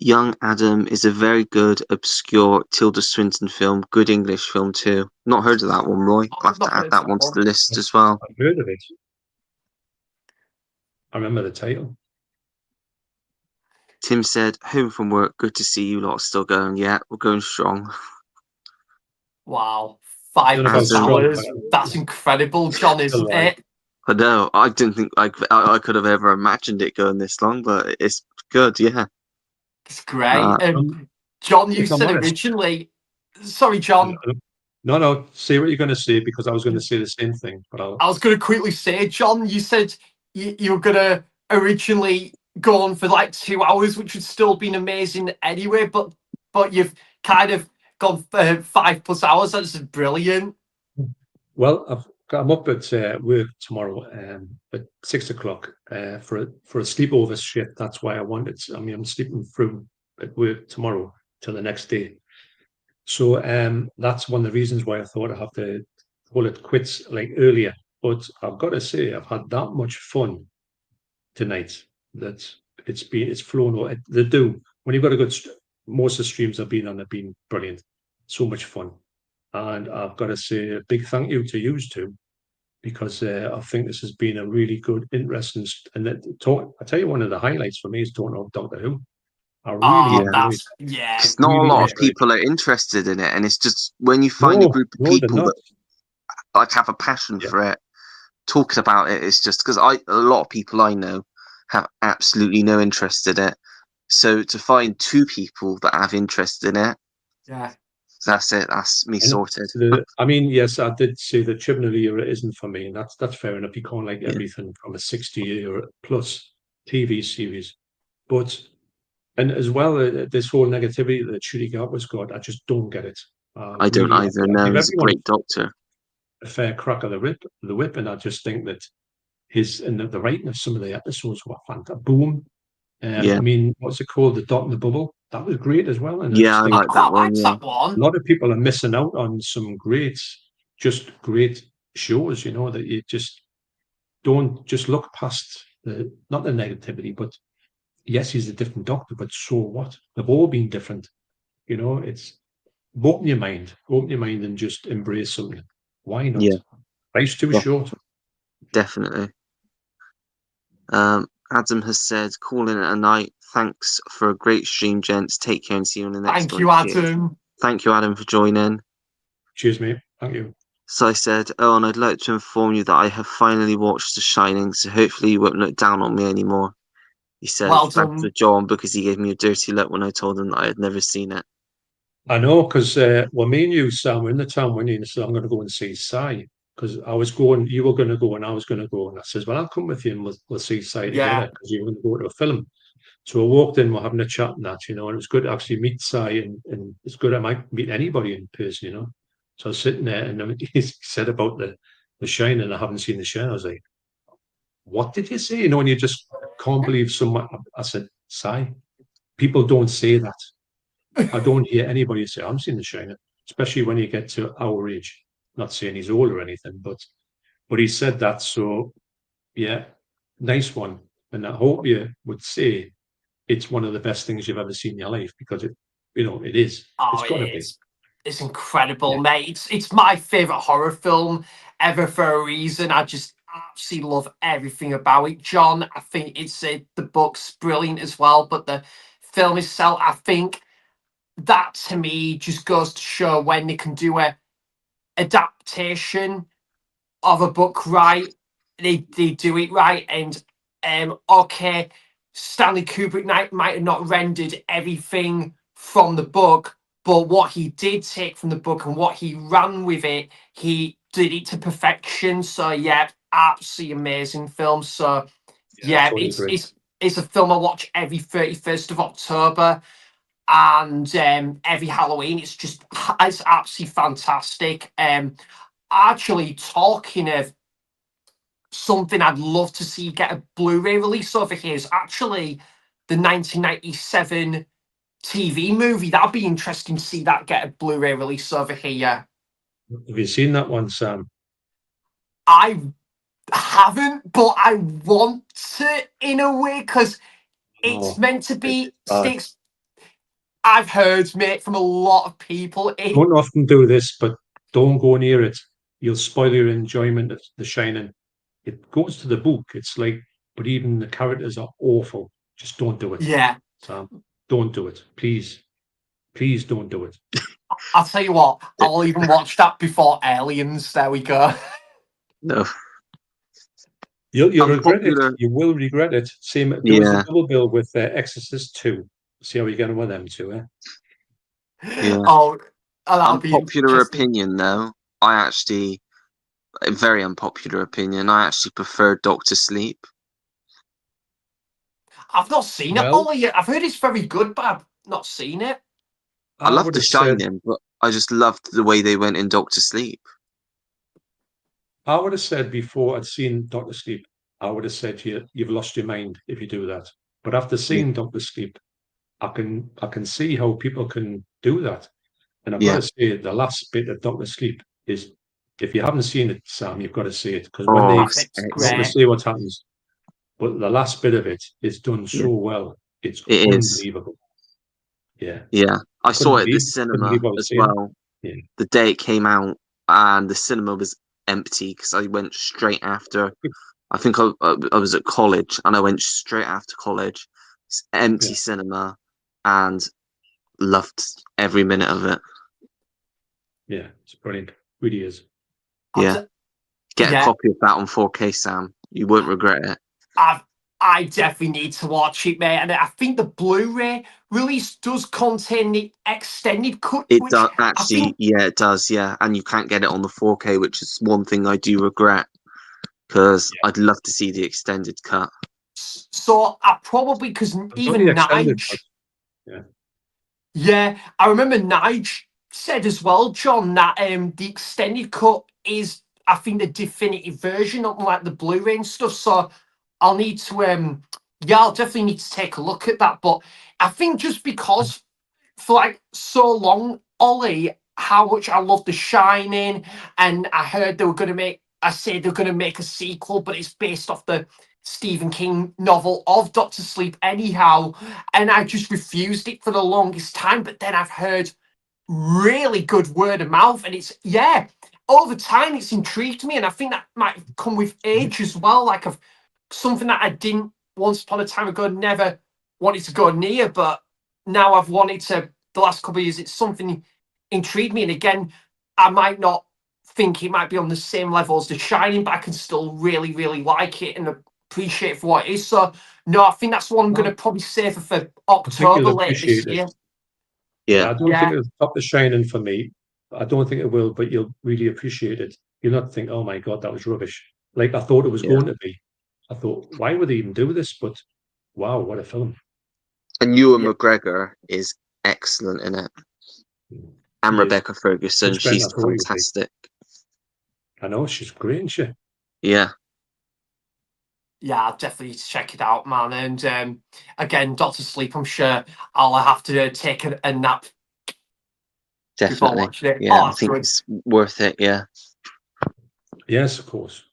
Speaker 4: Young Adam is a very good, obscure Tilda Swinton film. Good English film too. Not heard of that one, Roy.
Speaker 2: Oh,
Speaker 4: I'll
Speaker 2: I've
Speaker 4: have to
Speaker 2: not
Speaker 4: add
Speaker 2: heard
Speaker 4: that
Speaker 2: that
Speaker 4: one to
Speaker 2: one.
Speaker 4: the list as well.
Speaker 3: I've heard of it. I remember the title.
Speaker 4: Tim said, "Home from work. Good to see you lot still going. Yeah, we're going strong."
Speaker 2: Wow,
Speaker 3: Don't
Speaker 2: five
Speaker 3: know about
Speaker 2: plus
Speaker 4: Adam,
Speaker 3: strong, but
Speaker 2: hours. That's incredible, John,
Speaker 3: still
Speaker 2: isn't
Speaker 3: alive.
Speaker 2: it?
Speaker 4: I know. I didn't think I could have ever imagined it going this long, but it's good. Yeah.
Speaker 2: It's great.
Speaker 4: Uh,
Speaker 2: John, you
Speaker 3: If I'm
Speaker 2: said
Speaker 3: honest,
Speaker 2: originally. Sorry, John.
Speaker 3: no, say what you're going to say because I was going to say the same thing, but
Speaker 2: I was going to quickly say, John, you said you were going to originally go on for like 2 hours, which would still been amazing anyway, but you've kind of gone for 5+ hours. That's brilliant.
Speaker 3: well, I'm up at work tomorrow at 6 o'clock for a sleepover shift. That's why I wanted. I mean, I'm sleeping through at work tomorrow till the next day. So that's one of the reasons why I thought I have to call it quits like earlier. But I've got to say, I've had that much fun tonight that it's flown over. They do when you've got a good. Most of the streams I've been on have been brilliant, so much fun, and I've got to say a big thank you to you two because I think this has been a really good, interesting. And I tell you, one of the highlights for me is talking about Doctor Who. I really
Speaker 2: Oh,
Speaker 4: yeah.
Speaker 3: enjoyed.
Speaker 2: that's yeah.
Speaker 4: Because not a
Speaker 3: Really
Speaker 4: lot of
Speaker 3: enjoyed.
Speaker 4: people are interested in it, and it's just when you find a
Speaker 3: No,
Speaker 4: group of
Speaker 3: no, they're
Speaker 4: people
Speaker 3: not.
Speaker 4: that like have a passion
Speaker 3: Yeah.
Speaker 4: for it, talking about it, it's just because a lot of people I know have absolutely no interest in it. So to find two people that have interest in it,
Speaker 2: Yeah.
Speaker 4: that's it. That's me
Speaker 3: And
Speaker 4: sorted.
Speaker 3: I mean, yes, I did say the Chibnall era isn't for me, and that's fair enough. You can't like
Speaker 4: Yeah,
Speaker 3: everything from a 60-year plus TV series, but and as well, this whole negativity that Shooty Garber's got, I just don't get it.
Speaker 4: I don't
Speaker 3: Really,
Speaker 4: either.
Speaker 3: I
Speaker 4: No,
Speaker 3: give
Speaker 4: he's a
Speaker 3: everyone
Speaker 4: great doctor.
Speaker 3: a fair crack of the whip, and I just think that the writing of some of the episodes were fantastic. Boom.
Speaker 4: Yeah,
Speaker 3: I mean, what's it called? The Dot in the Bubble. That was great as well, and I
Speaker 4: yeah,
Speaker 3: just
Speaker 4: I
Speaker 3: think
Speaker 2: I
Speaker 4: like that
Speaker 2: quite
Speaker 4: one.
Speaker 2: liked
Speaker 4: Yeah,
Speaker 2: that
Speaker 3: a
Speaker 2: one.
Speaker 3: lot of people are missing out on some just great shows, that you just don't just look past not the negativity, but yes, he's a different doctor, but so what? They've all been different. It's open your mind and just embrace something. Why not?
Speaker 4: yeah,
Speaker 3: Life's too
Speaker 4: def-
Speaker 3: short.
Speaker 4: definitely. Adam has said, calling it a night. Thanks for a great stream, gents. Take care and see you on the next
Speaker 2: Thank
Speaker 4: one.
Speaker 2: you,
Speaker 4: Cheers.
Speaker 2: Adam.
Speaker 4: Thank you, Adam, for joining.
Speaker 3: Cheers, mate. Thank you.
Speaker 4: So I said, oh, and I'd like to inform you that I have finally watched The Shining, so hopefully you won't look down on me anymore. He said,
Speaker 2: Well
Speaker 4: thanks
Speaker 2: done.
Speaker 4: for John, because he gave me a dirty look when I told him that I had never seen it.
Speaker 3: I know, because well, me and you, Sam, were in the town when you said I'm going to go and see Si, because I was going, you were going to go, and I was going to go, and I says, well, I'll come with you and we'll see Si
Speaker 2: Yeah.
Speaker 3: together, because you were going to go to a film. So I walked in, we're having a chat and that, and it was good to actually meet Si, and it's good I might meet anybody in person. So I was sitting there, and he said about the Shining, and I haven't seen The Shining. I was like, what did you say? And you just can't believe someone. I said, Si, people don't say that. I don't hear anybody say, I'm seeing The Shining, especially when you get to our age. Not saying he's old or anything, but he said that. So, yeah, nice one. And I hope you would say it's one of the best things you've ever seen in your life, because it is.
Speaker 2: Oh,
Speaker 3: It's got to
Speaker 2: it
Speaker 3: be.
Speaker 2: is. It's incredible,
Speaker 3: Yeah.
Speaker 2: mate. It's my favorite horror film ever for a reason. I just absolutely love everything about it, John. I think the book's brilliant as well, but the film itself, I think that to me just goes to show when they can do a adaptation of a book right, they do it right. And okay, Stanley Kubrick might have not rendered everything from the book, but what he did take from the book and what he ran with it, he did it to perfection. So yeah, absolutely amazing film. So
Speaker 3: Yeah, I
Speaker 2: yeah,
Speaker 3: totally agree.
Speaker 2: it's a film I watch every 31st of October and every Halloween. It's absolutely fantastic. Actually, talking of something I'd love to see get a Blu-ray release over here is actually the 1997 TV movie. That'd be interesting to see that get a Blu-ray release over here.
Speaker 3: Have you seen that one, Sam?
Speaker 2: I haven't, but I want to in a way, because it's meant to be sticks. I've heard, mate, from a lot of people.
Speaker 3: Don't often do this, but don't go near it. You'll spoil your enjoyment of The Shining. It goes to the book. It's like, but even the characters are awful. Just don't do it.
Speaker 2: Yeah.
Speaker 3: Sam, don't do it. Please. Please don't do it.
Speaker 2: I'll tell you what, I'll even watch that before Aliens. There we go.
Speaker 4: No.
Speaker 3: You'll regret it.
Speaker 4: Unpopular.
Speaker 3: You will regret it. Same. There was a double bill with Exorcist II. See how we get on with them too, eh?
Speaker 4: Yeah.
Speaker 2: Oh, that'll be
Speaker 4: Unpopular
Speaker 2: interesting.
Speaker 4: opinion, though. A very unpopular opinion. I actually prefer Doctor Sleep.
Speaker 2: I've not seen it,
Speaker 3: Well-
Speaker 2: Ollie. I've heard it's very good, but I've not seen it.
Speaker 4: I love
Speaker 3: would
Speaker 4: The
Speaker 3: have said-
Speaker 4: Shining, but I just loved the way they went in Doctor Sleep.
Speaker 3: I would have said before I'd seen Doctor Sleep, I would have said to you, you've lost your mind if you do that. But after seeing Doctor Sleep, I can see how people can do that. And I've got to say, the last bit of Doctor Sleep is, if you haven't seen it, Sam, you've got to see it, because when they
Speaker 2: It's
Speaker 3: I'm not
Speaker 2: great.
Speaker 3: going to say what happens, but the last bit of it is done so well. It's
Speaker 4: It is.
Speaker 3: unbelievable. Yeah.
Speaker 4: Yeah. I saw it at the
Speaker 3: couldn't
Speaker 4: cinema
Speaker 3: believe what I was
Speaker 4: as
Speaker 3: seeing.
Speaker 4: well.
Speaker 3: Yeah.
Speaker 4: The day it came out, and the cinema was empty because I went straight after. I think I was at college, and I went straight after college. It's empty cinema, and loved every minute of it.
Speaker 3: Yeah, it's brilliant. Really is.
Speaker 4: Yeah. Get a copy of that on 4K, Sam. You won't regret it.
Speaker 2: I definitely need to watch it, mate. And I think the Blu-ray release does contain the extended cut.
Speaker 4: It does actually. Yeah, it does. Yeah, and you can't get it on the 4K, which is one thing I do regret, because I'd love to see the extended cut.
Speaker 2: So I probably, because even Nige. Yeah, I remember Nige said as well, John, that the extended cut is, I think, the definitive version, not like the Blu-ray and stuff. So I'll need to I'll definitely need to take a look at that. But I think just because for like so long, Ollie, how much I love The Shining, and I heard they were going to make a sequel, but it's based off the Stephen King novel of Doctor Sleep anyhow, and I just refused it for the longest time. But then I've heard really good word of mouth, and it's over time it's intrigued me, and I think that might come with age as well, like of something that I didn't once upon a time ago never wanted to go near, but now I've wanted to. The last couple of years, it's something intrigued me, and again, I might not think it might be on the same level as The Shining, but I can still really, really like it and appreciate it for what it is. So no, I think that's one I'm going to probably save for
Speaker 3: I think
Speaker 2: October
Speaker 3: you'll
Speaker 2: later this
Speaker 3: appreciate it.
Speaker 2: year.
Speaker 3: Yeah, I don't think
Speaker 2: Yeah.
Speaker 3: it'll top The Shining for me. I don't think it will, but you'll really appreciate it. You'll not think, "Oh my God, that was rubbish." Like I thought it was
Speaker 4: Yeah.
Speaker 3: going to be. I thought, why would they even do this? But wow, what a film!
Speaker 4: And Ewan
Speaker 2: Yeah.
Speaker 4: McGregor is excellent in it. And
Speaker 3: He is
Speaker 4: Rebecca Ferguson,
Speaker 3: much better than
Speaker 4: she's
Speaker 3: I thought he would be.
Speaker 4: fantastic.
Speaker 3: I know she's great, isn't she?
Speaker 4: Yeah.
Speaker 2: Yeah, I'll definitely check it out, man. And again, Doctor Sleep, I'm sure I'll have to take a nap before
Speaker 4: Definitely.
Speaker 2: watching it.
Speaker 4: Yeah,
Speaker 2: Oh,
Speaker 4: I
Speaker 2: that's
Speaker 4: think
Speaker 2: good.
Speaker 4: it's worth it. Yeah.
Speaker 3: Yes, of course.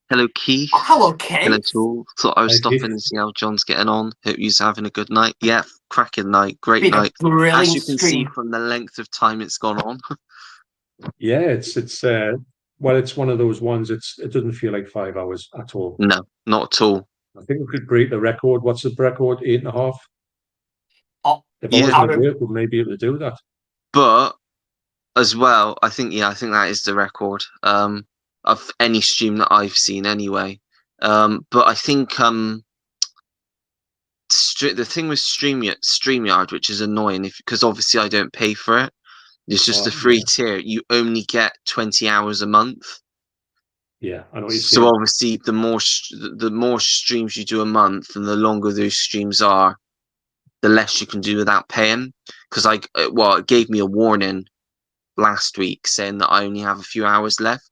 Speaker 4: Hello, Keith.
Speaker 2: Oh, hello,
Speaker 4: Hello
Speaker 2: Kate.
Speaker 4: to all. Thought I would
Speaker 3: Hi,
Speaker 4: stop
Speaker 3: Keith.
Speaker 4: in and see how John's getting on. Hope he's having a good night. Yeah, cracking night. Great
Speaker 2: Been a
Speaker 4: night. As
Speaker 2: brilliant
Speaker 4: you can see
Speaker 2: stream.
Speaker 4: from the length of time it's gone on.
Speaker 3: Yeah, it's well, it's one of those ones. It doesn't feel like 5 hours at all.
Speaker 4: No, not at all.
Speaker 3: I think we could break the record. What's the record? 8.5.
Speaker 2: Oh,
Speaker 3: If I
Speaker 4: Yeah.
Speaker 3: wasn't at work, we may be able to do that.
Speaker 4: But as well, I think that is the record of any stream that I've seen anyway. But I think the thing with StreamYard, which is annoying, because obviously I don't pay for it. It's just a free tier. You only get 20 hours a month.
Speaker 3: Yeah, I know what you're
Speaker 4: So
Speaker 3: saying.
Speaker 4: obviously, the more streams you do a month, and the longer those streams are, the less you can do without paying. Because it gave me a warning last week saying that I only have a few hours left.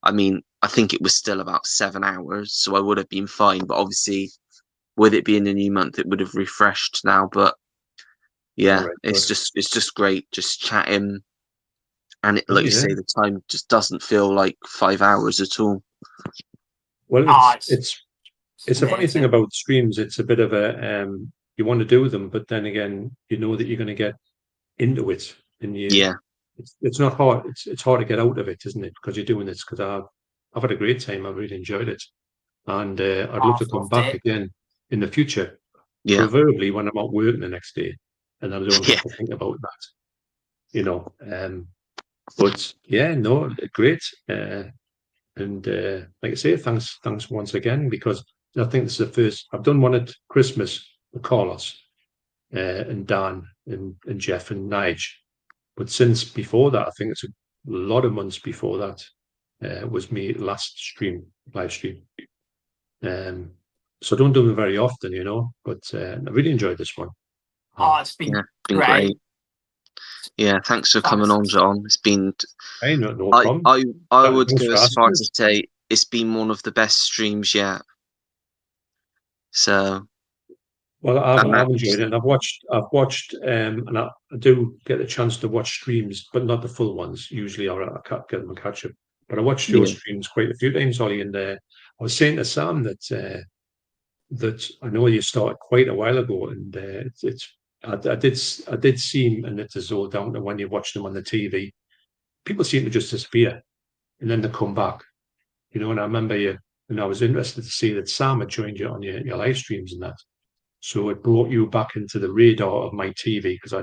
Speaker 4: I mean, I think it was still about 7 hours, so I would have been fine. But obviously, with it being a new month, it would have refreshed now. But yeah,
Speaker 3: Right,
Speaker 4: it's just great, just chatting, and
Speaker 3: Oh,
Speaker 4: like you
Speaker 3: yeah.
Speaker 4: say, the time just doesn't feel like 5 hours at all.
Speaker 3: Well,
Speaker 2: it's
Speaker 3: it's a funny thing
Speaker 2: amazing.
Speaker 3: about streams. It's a bit of a you want to do them, but then again, you know that you're going to get into it, and
Speaker 4: Yeah,
Speaker 3: it's not hard. It's hard to get out of it, isn't it? Because you're doing this. Because I've had a great time. I really enjoyed it, and I'd love to
Speaker 2: I've
Speaker 3: come
Speaker 2: loved
Speaker 3: back
Speaker 2: it.
Speaker 3: again in the future,
Speaker 4: yeah,
Speaker 3: preferably when I'm out working the next day, and I don't
Speaker 4: yeah.
Speaker 3: have to think about that. You know, but yeah, no, great. And like I say, thanks once again, because I think this is the first I've done one at Christmas with Carlos and Dan and Jeff and Nige. But since before that, I think it's a lot of months before that was me last live stream. So I don't do them very often, you know, but I really enjoyed this one.
Speaker 2: Oh, it's been
Speaker 4: Yeah, been
Speaker 2: great.
Speaker 4: great. Yeah, thanks for coming on, John. It's been.
Speaker 3: Hey, no
Speaker 4: I
Speaker 3: problem.
Speaker 4: I would
Speaker 3: Thanks
Speaker 4: go
Speaker 3: for
Speaker 4: as
Speaker 3: asking
Speaker 4: far to
Speaker 3: us.
Speaker 4: say it's been one of the best streams yet. So,
Speaker 3: Well, I've
Speaker 4: and that,
Speaker 3: enjoyed it, and I've watched, and I do get a chance to watch streams, but not the full ones. Usually, I can't get them and catch up. But I watched your
Speaker 4: yeah,
Speaker 3: streams quite a few times, Ollie, and I was saying to Sam that I know you started quite a while ago, and I did see, and it's as all down to when you watch them on the TV, people seem to just disappear, and then they come back, you know. And I remember you, and I was interested to see that Sam had joined you on your live streams and that. So it brought you back into the radar of my TV, because I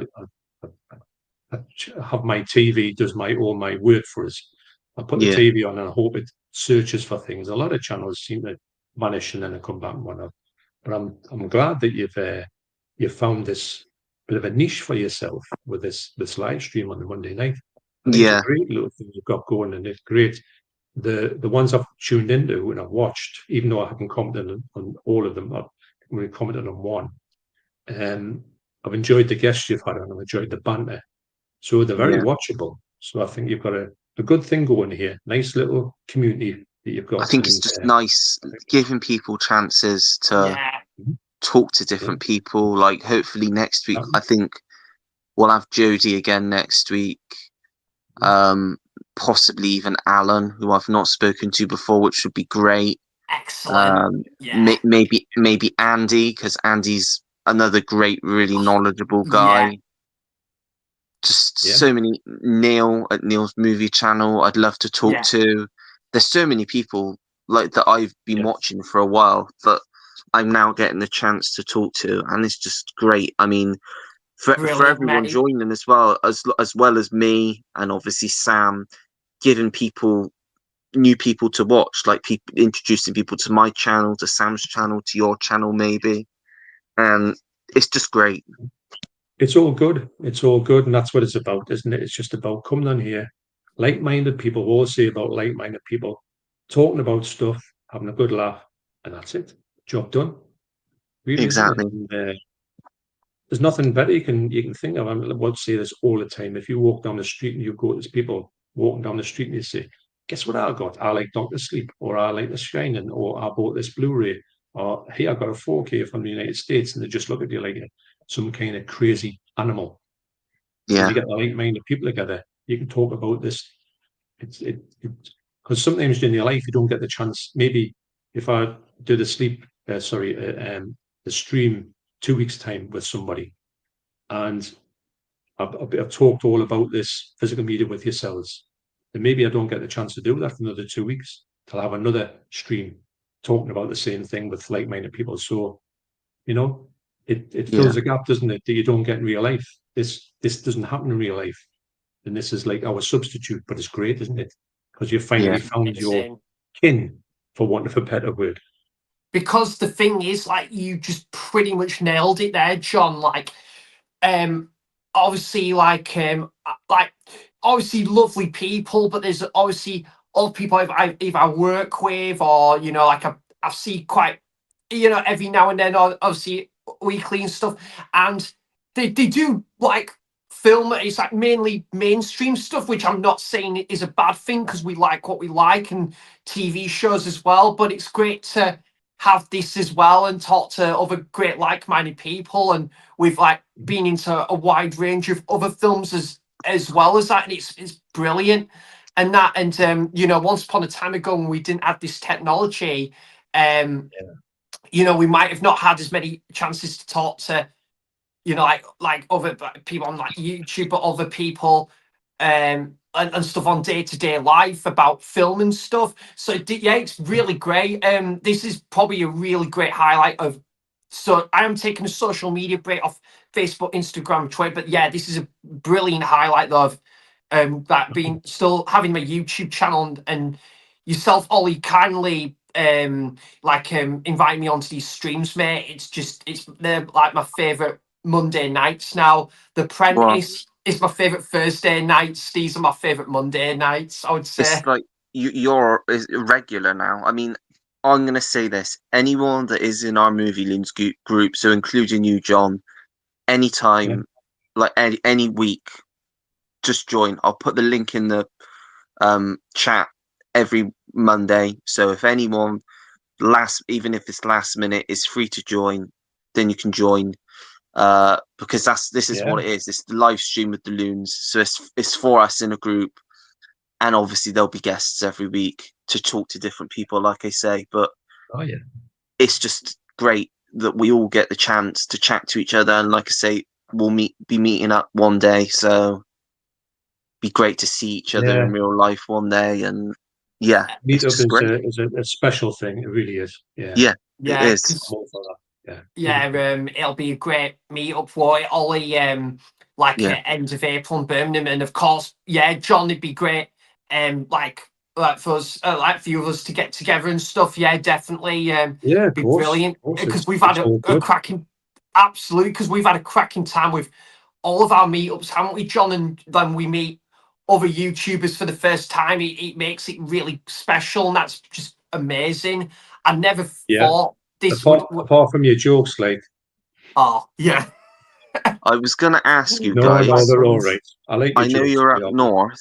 Speaker 3: have my TV does all my work for us. I put the
Speaker 4: yeah,
Speaker 3: TV on and I hope it searches for things. A lot of channels seem to vanish and then they come back and whatnot. But I'm glad that you've found this bit of a niche for yourself with this live stream on the Monday night. I think it's a
Speaker 4: yeah,
Speaker 3: great little thing you've got going, and it's great. The ones I've tuned into and I've watched, even though I haven't commented on all of them, I've only commented on one. I've enjoyed the guests you've had and I've enjoyed the banter. So they're very
Speaker 4: yeah.
Speaker 3: watchable. So I think you've got a good thing going here. Nice little community that you've
Speaker 4: I
Speaker 3: got.
Speaker 4: think it's
Speaker 3: And
Speaker 4: just nice giving people chances to
Speaker 2: Yeah.
Speaker 4: talk to different people. Like, hopefully next week, I think we'll have Jodie again next week. Possibly even Alan, who I've not spoken to before, which would be great.
Speaker 2: Excellent. Yeah.
Speaker 4: Maybe Andy, because Andy's another great, really knowledgeable guy.
Speaker 2: Yeah.
Speaker 4: Just so many. Neil at Neil's movie channel, I'd love to talk
Speaker 2: Yeah.
Speaker 4: to. There's so many people like that I've been watching for a while that I'm now getting the chance to talk to, and it's just great. I mean, for
Speaker 2: Brilliant,
Speaker 4: everyone
Speaker 2: mate.
Speaker 4: joining as well as me and obviously Sam, giving people new people to watch, like people introducing people to my channel, to Sam's channel, to your channel maybe, and it's just great.
Speaker 3: It's all good. It's all good, and that's what it's about, isn't it? It's just about coming on here, like-minded people. We all say about like-minded people, talking about stuff, having a good laugh, and that's it. Job done. Really, isn't it?
Speaker 4: Exactly.
Speaker 3: And, there's nothing better you can think of. I would say this all the time. If you walk down the street and you go to people walking down the street and you say, "Guess what I got? I like Doctor Sleep, or I like The Shining, or I bought this Blu-ray, or hey, I got a 4K from the United States," and they just look at you like some kind of crazy animal. When
Speaker 4: Yeah.
Speaker 3: you get the like-minded people together, you can talk about this. Because sometimes in your life you don't get the chance. Maybe if I did the stream 2 weeks time with somebody, and I've talked all about this physical media with yourselves, then maybe I don't get the chance to do that for another 2 weeks till I have another stream talking about the same thing with like-minded people. So, it fills a gap, doesn't it, that you don't get in real life. This doesn't happen in real life. And this is like our substitute, but it's great, isn't it? Because you finally found your kin, for want of a better word.
Speaker 2: Because the thing is, like, you just pretty much nailed it there, John. Like, obviously, like obviously lovely people, but there's obviously other people I work with, or like I see quite every now and then, or obviously weekly and stuff, and they do like film. It's like mainly mainstream stuff, which I'm not saying is a bad thing, because we like what we like, and TV shows as well. But it's great to have this as well and talk to other great like-minded people, and we've like been into a wide range of other films as well as that, and it's brilliant. And once upon a time ago, when we didn't have this technology, we might have not had as many chances to talk to like other people on like YouTube, but other people and stuff on day-to-day life about film and stuff. So it's really great. This is probably a really great highlight of. So I am taking a social media break off Facebook, Instagram, Twitter, but yeah, this is a brilliant highlight though, of that being still having my YouTube channel, and yourself, Ollie, kindly invite me onto these streams, mate. They're like my favorite Monday nights now. The Apprentice is my favorite Thursday nights. These are my favorite Monday nights, I would say.
Speaker 4: It's like you're regular now. I mean, I'm going to say this. Anyone that is in our Movie Loons group, so including you, John, anytime, like any week, just join. I'll put the link in the chat every Monday. So if anyone even if it's last minute, is free to join, then you can join. Because this is what it is. It's the live stream with the Loons. So it's for us in a group. And obviously there'll be guests every week to talk to different people, like I say. But it's just great that we all get the chance to chat to each other. And like I say, we'll be meeting up one day. So be great to see each other in real life one day. And
Speaker 3: meetup is a special thing. It really is.
Speaker 4: It is.
Speaker 2: It'll be a great meetup for it, Ollie. End of April in Birmingham, and of course, John, it'd be great. For us, for you of us to get together and stuff. Yeah, definitely. Be brilliant, because we've had a cracking. Absolutely, because we've had a cracking time with all of our meetups, haven't we, John? And then we meet other YouTubers for the first time. It makes it really special, and that's just amazing. I never thought this
Speaker 3: apart from your jokes, like.
Speaker 2: Oh yeah.
Speaker 4: I was gonna ask you
Speaker 3: guys.
Speaker 4: No,
Speaker 3: they're all right. I
Speaker 4: know you're up north,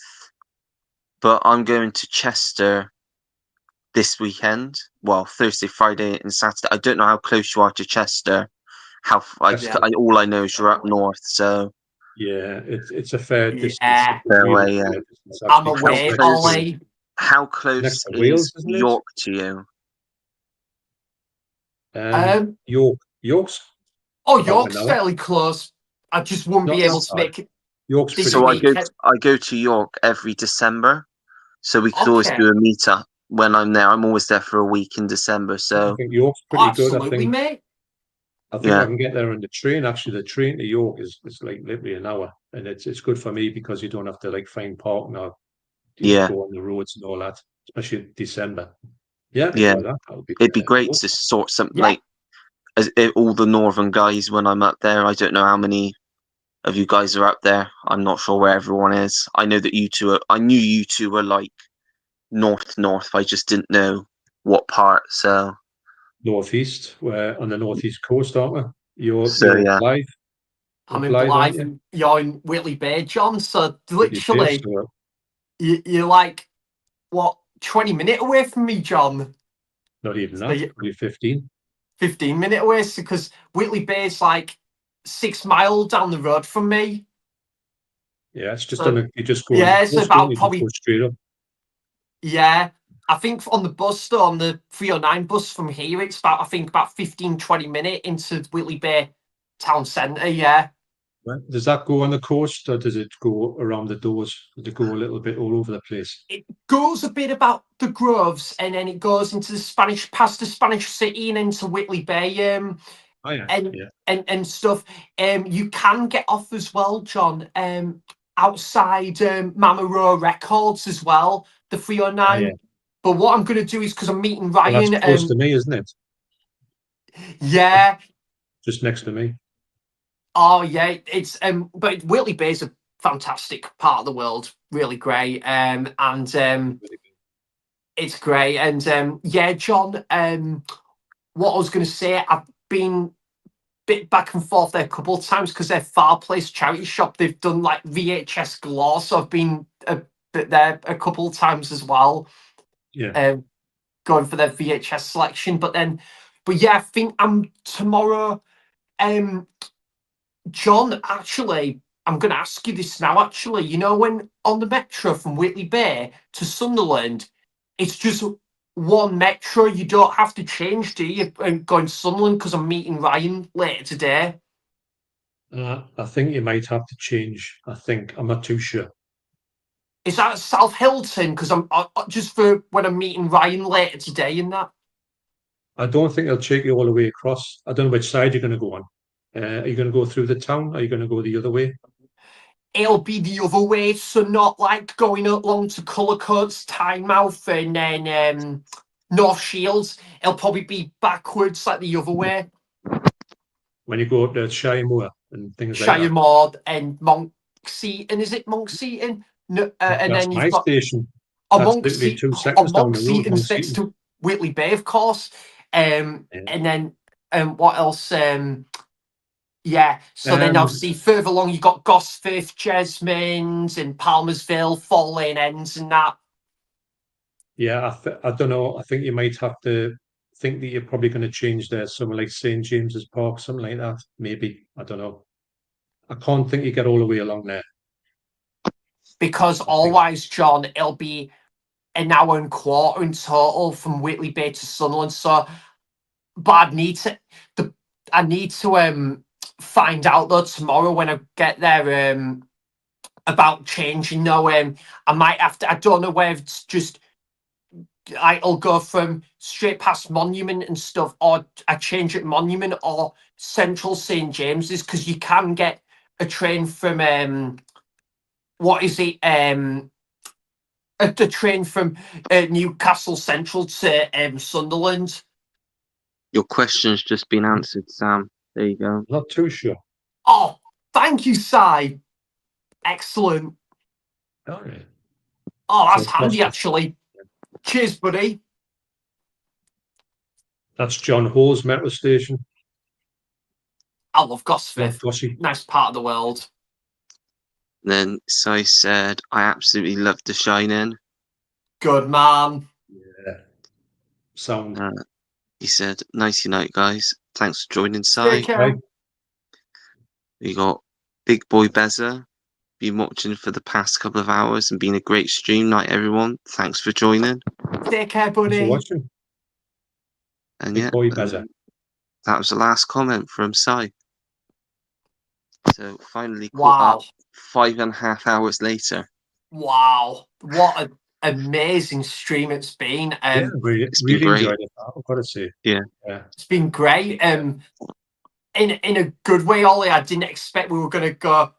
Speaker 4: but I'm going to Chester this weekend. Well, Thursday, Friday, and Saturday. I don't know how close you are to Chester. All I know is you're up north, so.
Speaker 3: Yeah, it's a fair distance.
Speaker 4: Fair way, yeah.
Speaker 2: I'm away, Ollie.
Speaker 4: How close is York to
Speaker 3: you? York's.
Speaker 2: Oh, York's fairly close. I just wouldn't be able to make it.
Speaker 3: York's pretty.
Speaker 4: So I go to York every December, so we could always do a meetup when I'm there. I'm always there for a week in December.
Speaker 3: I
Speaker 4: So
Speaker 3: think York's pretty good.
Speaker 2: Absolutely, mate.
Speaker 3: I think I
Speaker 4: yeah,
Speaker 3: can get there on the train. Actually, the train to York is like literally an hour, and it's good for me because you don't have to like find parking or
Speaker 4: yeah,
Speaker 3: go on the roads and all that, especially in December. Yeah, I could
Speaker 4: yeah.
Speaker 3: do that. That would be
Speaker 4: It'd be great
Speaker 3: cool.
Speaker 4: to sort something
Speaker 2: Yeah.
Speaker 4: like all the northern guys when I'm up there. I don't know how many of you guys are up there. I'm not sure where everyone is. I know that you two are. I knew you two were like north. I just didn't know what part.
Speaker 3: Northeast, we're on the northeast coast, aren't we?
Speaker 4: So
Speaker 3: You're
Speaker 4: yeah,
Speaker 3: Blythe, you're
Speaker 2: I'm in
Speaker 3: Blythe, aren't
Speaker 2: Blythe
Speaker 3: you?
Speaker 2: and you're in Whitley Bay, John. So
Speaker 3: Whitley Bay,
Speaker 2: literally,
Speaker 3: so
Speaker 2: you're like, what, 20-minute away from me, John?
Speaker 3: not even
Speaker 2: So
Speaker 3: that,
Speaker 2: you're
Speaker 3: probably 15.
Speaker 2: 15-minute away, because Whitley Bay is like 6 miles down the road from me.
Speaker 3: Yeah, it's just
Speaker 2: So,
Speaker 3: you just go on the
Speaker 2: yeah, it's
Speaker 3: coast, don't
Speaker 2: about
Speaker 3: you just go
Speaker 2: probably,
Speaker 3: straight up.
Speaker 2: yeah. I think on the bus, though, on the 309 bus from here, it's about, I think, about 15, 20 minutes into Whitley Bay town centre, yeah.
Speaker 3: Right. Does that go on the coast or does it go around the doors? Does it go a little bit all over the place?
Speaker 2: It goes a bit about the Groves, and then it goes into the Spanish, past the Spanish City and into Whitley Bay,
Speaker 3: Oh yeah,
Speaker 2: and
Speaker 3: yeah.
Speaker 2: and stuff. You can get off as well, John, outside Mama Row Records as well, the
Speaker 3: Oh yeah.
Speaker 2: 309. But what I'm going to do is, because I'm meeting
Speaker 3: Well, that's
Speaker 2: Ryan,
Speaker 3: close to me, isn't it?
Speaker 2: yeah,
Speaker 3: Just next to me.
Speaker 2: oh yeah, it's but Whitley Bay is a fantastic part of the world, really great, and it's great, and yeah, John, what I was going to say, I've been bit back and forth there a couple of times because their Fireplace charity shop, they've done like VHS galore, so I've been a bit there a couple of times as well,
Speaker 3: Yeah.
Speaker 2: going for their VHS selection. But yeah, I think I'm tomorrow. John, actually, I'm going to ask you this now. Actually, you know, when on the metro from Whitley Bay to Sunderland, it's just one metro. You don't have to change, do you? And going Sunderland, because I'm meeting Ryan later today.
Speaker 3: I think you might have to change. I think I'm not too sure.
Speaker 2: Is that South Hilton? Because I'm just for when I'm meeting Ryan later today and that.
Speaker 3: I don't think they'll take you all the way across. I don't know which side you're going to go on. Are you going to go through the town? Are you going to go the other way?
Speaker 2: It'll be the other way, so not like going along to Cullercoats, Tynemouth, and then North Shields. It'll probably be backwards, like the other way.
Speaker 3: When you go up to Shire and things like
Speaker 2: Shire
Speaker 3: that.
Speaker 2: Maud and Monk Seaton. Is it Monk Seaton? No, and
Speaker 3: That's
Speaker 2: then you've
Speaker 3: my
Speaker 2: got
Speaker 3: station.
Speaker 2: Monk
Speaker 3: That's literally 2
Speaker 2: or
Speaker 3: seconds down
Speaker 2: Monk
Speaker 3: the road.
Speaker 2: Seaton's next to Whitley Bay, of course. And
Speaker 3: Yeah.
Speaker 2: then what else? Yeah. So then
Speaker 3: Um,
Speaker 2: obviously further along you got Gosforth, Jesmond, and Palmersville, Four Lane Ends, and that.
Speaker 3: yeah, I don't know. I think you might have to think that you're probably going to change there, somewhere like St James's Park, something like that. Maybe. I don't know. I can't think you get all the way along there.
Speaker 2: Because
Speaker 3: I think.
Speaker 2: otherwise, John, it'll be an hour and a quarter in total from Whitley Bay to Sunderland. So, but I need to find out though tomorrow when I get there about changing. No, I might have to. I don't know whether it's just I'll go from straight past Monument and stuff, or I change at Monument or Central St James's, because you can get a train from what is it the train from Newcastle Central to Sunderland.
Speaker 4: your question's just been answered, Sam. There you go.
Speaker 3: Not too sure.
Speaker 2: Oh, thank you, Si. Excellent.
Speaker 3: All right.
Speaker 2: Oh, that's
Speaker 3: So
Speaker 2: handy, actually. Cheers, buddy.
Speaker 3: that's John Hall's metro station.
Speaker 2: I love
Speaker 3: Not
Speaker 2: Gosforth.
Speaker 3: Gossie.
Speaker 2: Nice part of the world.
Speaker 4: Then Si said, I absolutely love The Shining.
Speaker 2: Good man.
Speaker 3: Yeah. Sound.
Speaker 4: He said, nighty night, guys. Thanks for joining,
Speaker 2: Take
Speaker 4: Si.
Speaker 2: care.
Speaker 3: Right.
Speaker 4: We got Big Boy Beza. Been watching for the past couple of hours and been a great stream. Night, everyone. Thanks for joining.
Speaker 2: Take care,
Speaker 3: Thanks for
Speaker 2: buddy.
Speaker 3: watching.
Speaker 4: And
Speaker 3: Big
Speaker 4: yeah,
Speaker 3: boy Beza.
Speaker 4: that was the last comment from Si. So finally caught
Speaker 2: Wow.
Speaker 4: up 5.5 hours later.
Speaker 2: Wow. What amazing stream it's been.
Speaker 3: Yeah, really,
Speaker 4: It's been
Speaker 3: really
Speaker 4: great.
Speaker 3: enjoyed it. I've got to say.
Speaker 4: Yeah.
Speaker 2: It's been great. In a good way, Ollie. I didn't expect we were going to go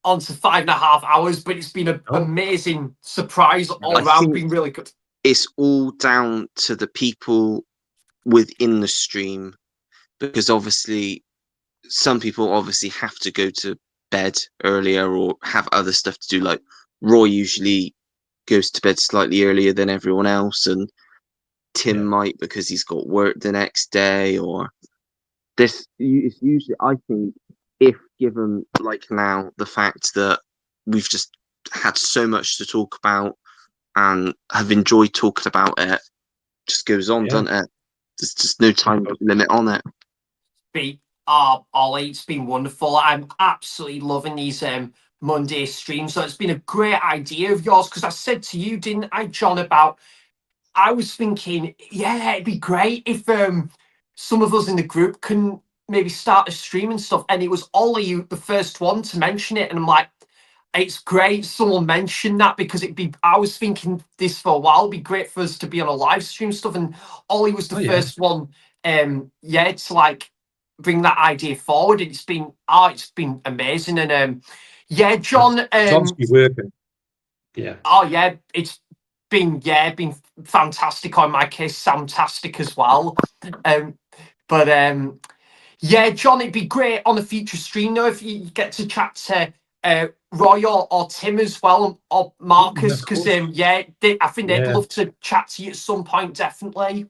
Speaker 2: on to 5.5 hours, but it's been an amazing surprise all
Speaker 4: I
Speaker 2: around.
Speaker 4: think
Speaker 2: Been really good.
Speaker 4: It's all down to the people within the stream, because obviously some people obviously have to go to bed earlier or have other stuff to do. Like Roy usually goes to bed slightly earlier than everyone else, and Tim might because he's got work the next day. Or this, it's usually, I think, if given like now the fact that we've just had so much to talk about and have enjoyed talking about it, just goes on, doesn't it? There's just no time limit on it.
Speaker 2: Ollie, it's been wonderful. I'm absolutely loving these Monday streams. So it's been a great idea of yours, because I said to you, didn't I, John, about I was thinking, yeah, it'd be great if some of us in the group can maybe start a stream and stuff. And it was Ollie, the first one to mention it. And I'm like, it's great someone mentioned that, because I was thinking this for a while. It'd be great for us to be on a live stream stuff. And Ollie was the first one, to like bring that idea forward. It's been amazing. And John,
Speaker 3: John's been working. Yeah.
Speaker 2: Oh yeah, it's been fantastic on my case, fantastic as well. John, it'd be great on a future stream though if you get to chat to Roy or Tim as well, or Marcus, because I think they'd love to chat to you at some point, definitely.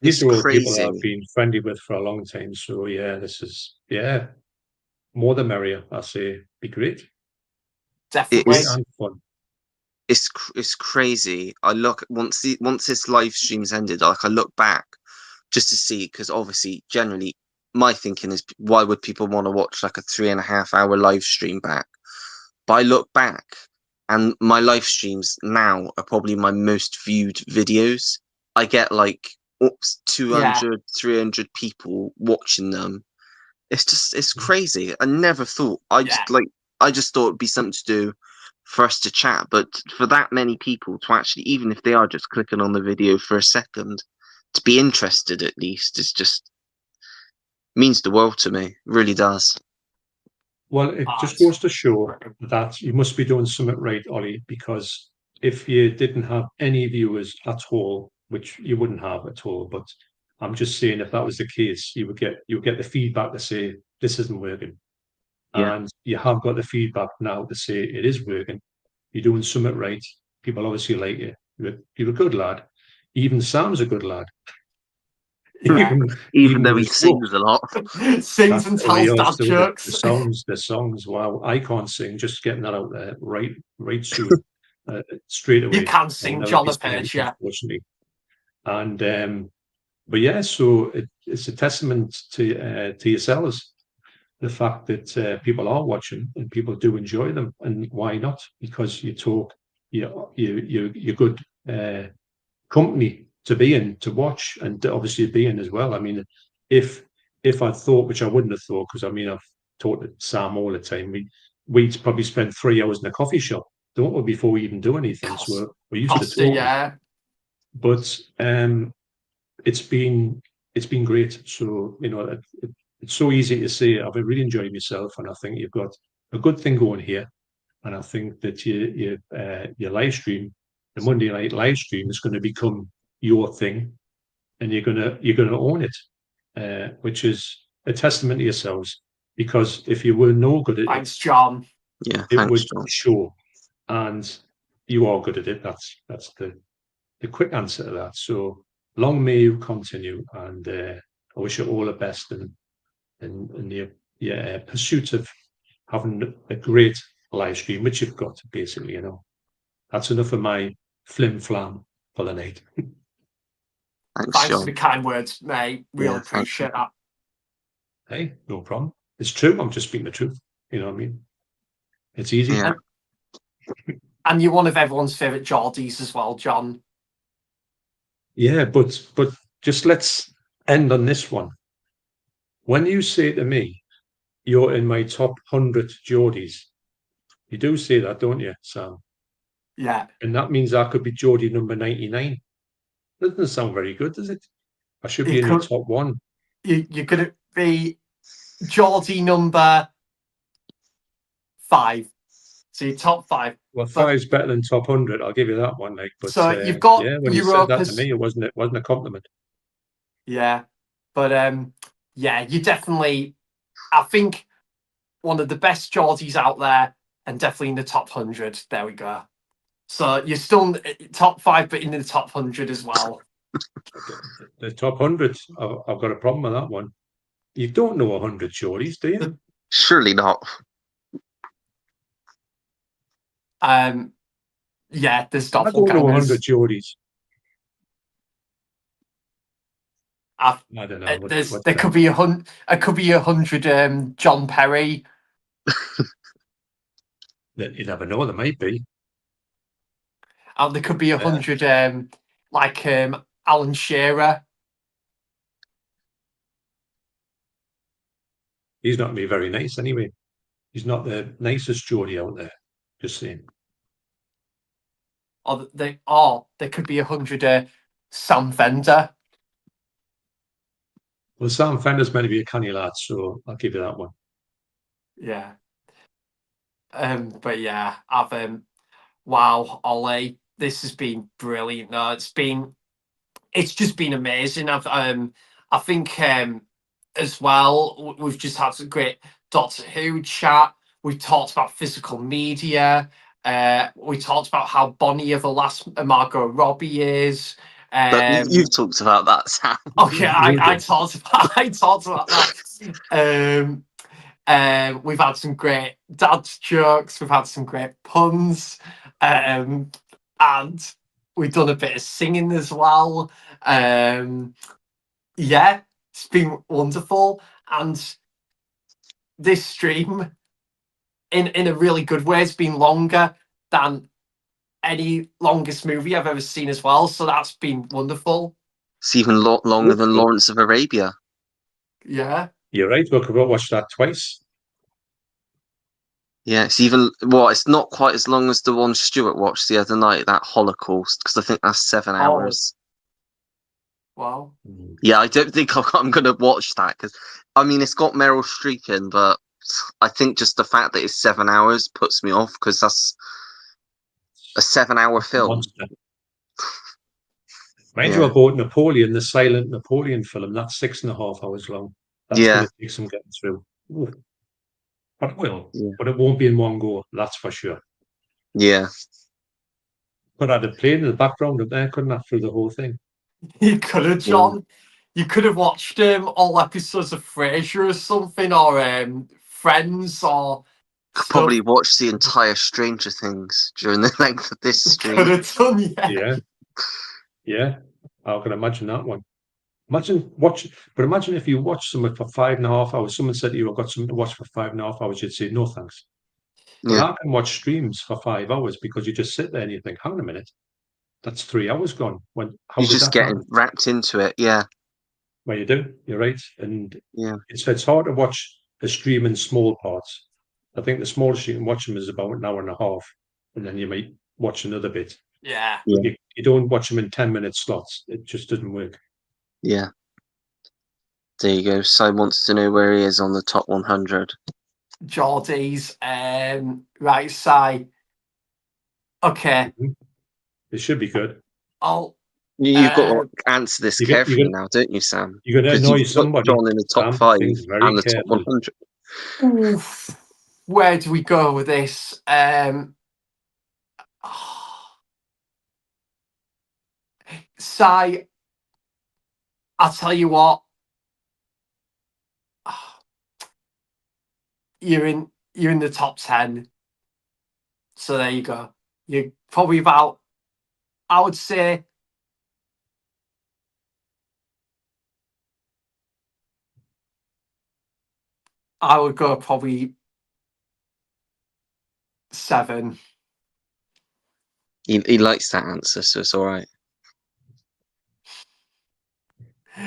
Speaker 3: These are all
Speaker 4: crazy.
Speaker 3: people I've been friendly with for a long time, so this is more the merrier. I say, be great.
Speaker 2: Definitely.
Speaker 3: And fun.
Speaker 4: It's crazy. I look once this live stream's ended, like I look back just to see, because obviously generally my thinking is, why would people want to watch like a 3.5 hour live stream back? But I look back and my live streams now are probably my most viewed videos. I get like 200, 300 people watching them. It's crazy. I never thought. I just thought it'd be something to do for us to chat, but for that many people to actually, even if they are just clicking on the video for a second, to be interested at least, is just means the world to me. It really does.
Speaker 3: Well, it just goes to show that you must be doing something right, Ollie, because if you didn't have any viewers at all, which you wouldn't have at all, but I'm just saying, if that was the case, you would get the feedback to say this isn't working. And you have got the feedback now to say it is working. You're doing something right. People obviously like you. You're a good lad. Even Sam's a good lad.
Speaker 4: Even though he sings a lot.
Speaker 2: Sings and tells dad jokes.
Speaker 3: The songs. Wow, I can't sing. Just getting that out there right soon, straight away.
Speaker 2: You can sing, John. I've heard you.
Speaker 3: Unfortunately. And but so it's a testament to yourselves, the fact that people are watching and people do enjoy them. And why not? Because you talk, you're good company to be in, to watch, and to obviously be in as well. I mean, if I thought, which I wouldn't have thought, because I mean, I've talked to Sam all the time, we'd probably spend 3 hours in a coffee shop, don't we, before we even do anything. So we're used to talking.
Speaker 2: Yeah.
Speaker 3: But it's been great. So it's so easy to say. I've really enjoyed myself, and I think you've got a good thing going here. And I think that your live stream, the Monday night live stream, is going to become your thing, and you're gonna own it, which is a testament to yourselves. Because if you were no good at it,
Speaker 2: thanks, John.
Speaker 4: Yeah,
Speaker 3: it would show, and you are good at it. That's the quick answer to that. So long may you continue, and I wish you all the best in your pursuit of having a great live stream, which you've got, basically. That's enough of my flim flam for the night.
Speaker 2: Thanks for the kind words, mate. Really appreciate that.
Speaker 3: Hey, no problem. It's true. I'm just speaking the truth. You know what I mean? It's easy.
Speaker 4: Yeah.
Speaker 2: And you're one of everyone's favourite Geordies as well, John.
Speaker 3: Yeah, but just let's end on this one. When you say to me, you're in my top 100 Geordies, you do say that, don't you, Sam?
Speaker 2: Yeah.
Speaker 3: And that means I could be Geordie number 99. That doesn't sound very good, does it? I should be
Speaker 2: You
Speaker 3: in the
Speaker 2: could,
Speaker 3: top one.
Speaker 2: you're going to be Geordie number 5. So you're top 5.
Speaker 3: Well,
Speaker 2: But
Speaker 3: five's better than top 100. I'll give you that one. Like, but
Speaker 2: so you've got
Speaker 3: yeah, when you said that to
Speaker 2: Europa's.
Speaker 3: me, it wasn't a compliment.
Speaker 2: Yeah. But yeah, you definitely, I think, one of the best Geordies out there, and definitely in the top 100. There we go. So you're still in top 5, but in the top 100 as well.
Speaker 3: The top 100, I've got a problem with that one. You don't know 100 Geordies, do you?
Speaker 4: Surely not.
Speaker 2: Yeah, there's
Speaker 3: I don't know 100
Speaker 2: doppelgangers.
Speaker 3: Geordies. I don't know.
Speaker 2: There could be 100. It could be 100. John Perry.
Speaker 3: You never know. There might be.
Speaker 2: And there could be 100. Like Alan Shearer.
Speaker 3: He's not going to be very nice anyway. He's not the nicest Geordie out there. Just saying.
Speaker 2: Or there could be 100. Sam Fender.
Speaker 3: Well, Sam Fender's meant to be a canny lad, so I'll give you that one.
Speaker 2: Yeah. But yeah, I've wow, Ollie, this has been brilliant. No, it's just been amazing. I think as well, we've just had some great Doctor Who chat. We talked about physical media. We talked about how Bonnie of the last Margot Robbie is.
Speaker 4: But you've talked about that, Sam.
Speaker 2: Okay, I talked about that. We've had some great dad jokes. We've had some great puns, and we've done a bit of singing as well. Yeah, it's been wonderful, and this stream, in a really good way, it's been longer than any longest movie I've ever seen as well. So that's been wonderful.
Speaker 4: It's even longer than Lawrence of Arabia.
Speaker 2: Yeah.
Speaker 3: You're right. We could watch that twice.
Speaker 4: Yeah, it's not quite as long as the one Stuart watched the other night, that Holocaust, because I think that's 7 hours.
Speaker 2: Wow.
Speaker 4: Yeah, I don't think I'm going to watch that, because, I mean, it's got Meryl Streep in, but I think just the fact that it's 7 hours puts me off, because that's a 7-hour film.
Speaker 3: Monster. Mind you, I bought Napoleon, the silent Napoleon film. That's 6.5 hours long. That's going to take some getting through. Ooh. But it will.
Speaker 4: Yeah.
Speaker 3: But it won't be in one go. That's for sure.
Speaker 4: Yeah.
Speaker 3: But I'd have played in the background up there, couldn't I, through the whole thing?
Speaker 2: You could have, John. You could have watched all episodes of Frasier or something, or Friends, or
Speaker 4: Probably watched the entire Stranger Things during the length of this stream.
Speaker 2: Could have done, yeah.
Speaker 3: Yeah. Yeah. I can imagine that one. Imagine if you watch something for 5.5 hours. Someone said to you, I've got something to watch for 5.5 hours. You'd say, no, thanks. Well, I can watch streams for 5 hours because you just sit there and you think, hang on a minute, that's 3 hours gone. You're
Speaker 4: just getting wrapped into it, yeah.
Speaker 3: Well, you do. You're right. And
Speaker 4: yeah,
Speaker 3: it's hard to watch a stream in small parts. I think the smallest you can watch them is about an hour and a half, and then you might watch another bit.
Speaker 2: Yeah.
Speaker 3: You don't watch them in 10-minute slots. It just doesn't work.
Speaker 4: Yeah. There you go. Si wants to know where he is on the top 100.
Speaker 2: Geordies. Right, Si. Okay.
Speaker 3: It should be good.
Speaker 4: You've got to answer this carefully now, don't you, Sam?
Speaker 3: You're going to annoy somebody.
Speaker 4: John in the top 5 and the top 100.
Speaker 2: Oof. Where do we go with this? Si, I'll tell you what. You're in the top 10. So there you go. You're probably about, I would say, I would go probably 7.
Speaker 4: He likes that answer, so it's all right.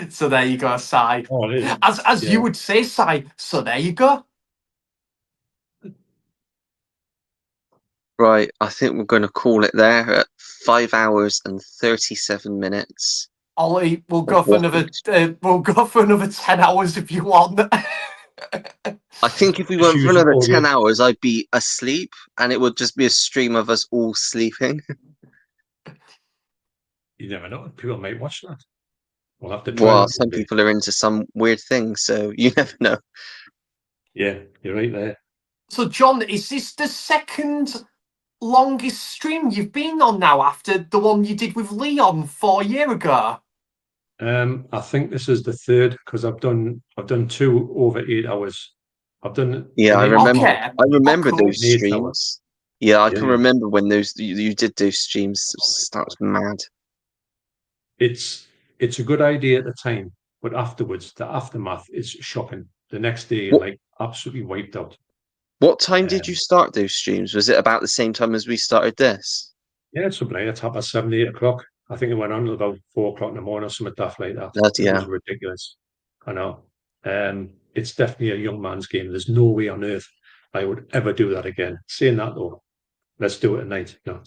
Speaker 2: So there you go, Si.
Speaker 3: Oh, it is.
Speaker 2: As you would say, Si. So there you go.
Speaker 4: Right, I think we're going to call it there at 5 hours and 37 minutes.
Speaker 2: Ollie, we'll
Speaker 4: of
Speaker 2: go for another.
Speaker 4: watching.
Speaker 2: We'll go for another 10 hours if you want.
Speaker 4: I think if we
Speaker 3: Just
Speaker 4: went for
Speaker 3: use
Speaker 4: another
Speaker 3: all
Speaker 4: 10
Speaker 3: your-
Speaker 4: hours, I'd be asleep, and it would just be a stream of us all sleeping.
Speaker 3: You never know. People might watch that. We'll have to try
Speaker 4: Well,
Speaker 3: that one
Speaker 4: some
Speaker 3: day.
Speaker 4: people are into some weird things, so you never know.
Speaker 3: Yeah, you're right there.
Speaker 2: So, John, is this the second longest stream you've been on now after the one you did with Leon 4 years ago?
Speaker 3: I think this is the third because I've done 2 over 8 hours. I've done
Speaker 4: Yeah, I
Speaker 3: an 8
Speaker 4: remember.
Speaker 2: Okay.
Speaker 4: I remember
Speaker 2: Oh, cool.
Speaker 4: those
Speaker 3: 8 hour.
Speaker 4: streams. Yeah, I can
Speaker 3: Yeah.
Speaker 4: remember when you did those streams.
Speaker 3: Oh my
Speaker 4: That was mad.
Speaker 3: It's a good idea at the time, but afterwards, the aftermath is shocking. The next day, you're
Speaker 4: What
Speaker 3: like absolutely wiped out.
Speaker 4: what time did you
Speaker 3: Um,
Speaker 4: start those streams? Was it about the same time as we started this?
Speaker 3: yeah, it's something like that. 7, 8 o'clock. I think it went on till about 4 o'clock in the morning or something daft like that.
Speaker 4: Bloody
Speaker 3: It was
Speaker 4: hell.
Speaker 3: ridiculous. I know. It's definitely a young man's game. There's no way on earth I would ever do that again. Saying that though, let's do it at night. No.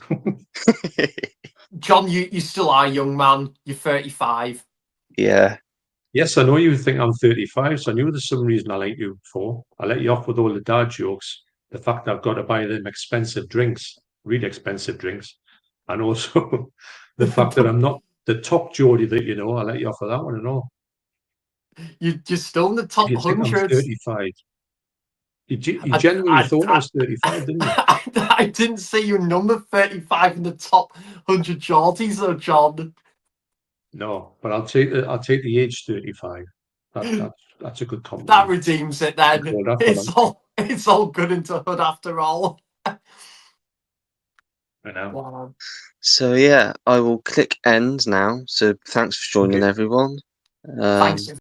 Speaker 2: John, you still are a young man. You're 35.
Speaker 4: Yeah.
Speaker 3: Yes, I know you think I'm 35, so I knew there's some reason I like you for. I let you off with all the dad jokes. The fact I've got to buy them expensive drinks, really expensive drinks, and also the fact that I'm not the top Geordie that you know. I let you off with that one and all.
Speaker 2: You're still in the top
Speaker 3: You think I'm
Speaker 2: 100.
Speaker 3: 35? You genuinely thought I was 35, didn't you?
Speaker 2: I didn't see your number 35 in the top 100 Geordies, though, John.
Speaker 3: No, but I'll take the age 35. That's a good
Speaker 2: That
Speaker 3: compliment.
Speaker 2: redeems it then.
Speaker 3: Call that for
Speaker 2: It's all good into hood after all.
Speaker 3: I know.
Speaker 2: Wow.
Speaker 4: So yeah, I will click end now. So thanks for joining
Speaker 3: Okay.
Speaker 4: everyone.
Speaker 2: Thanks.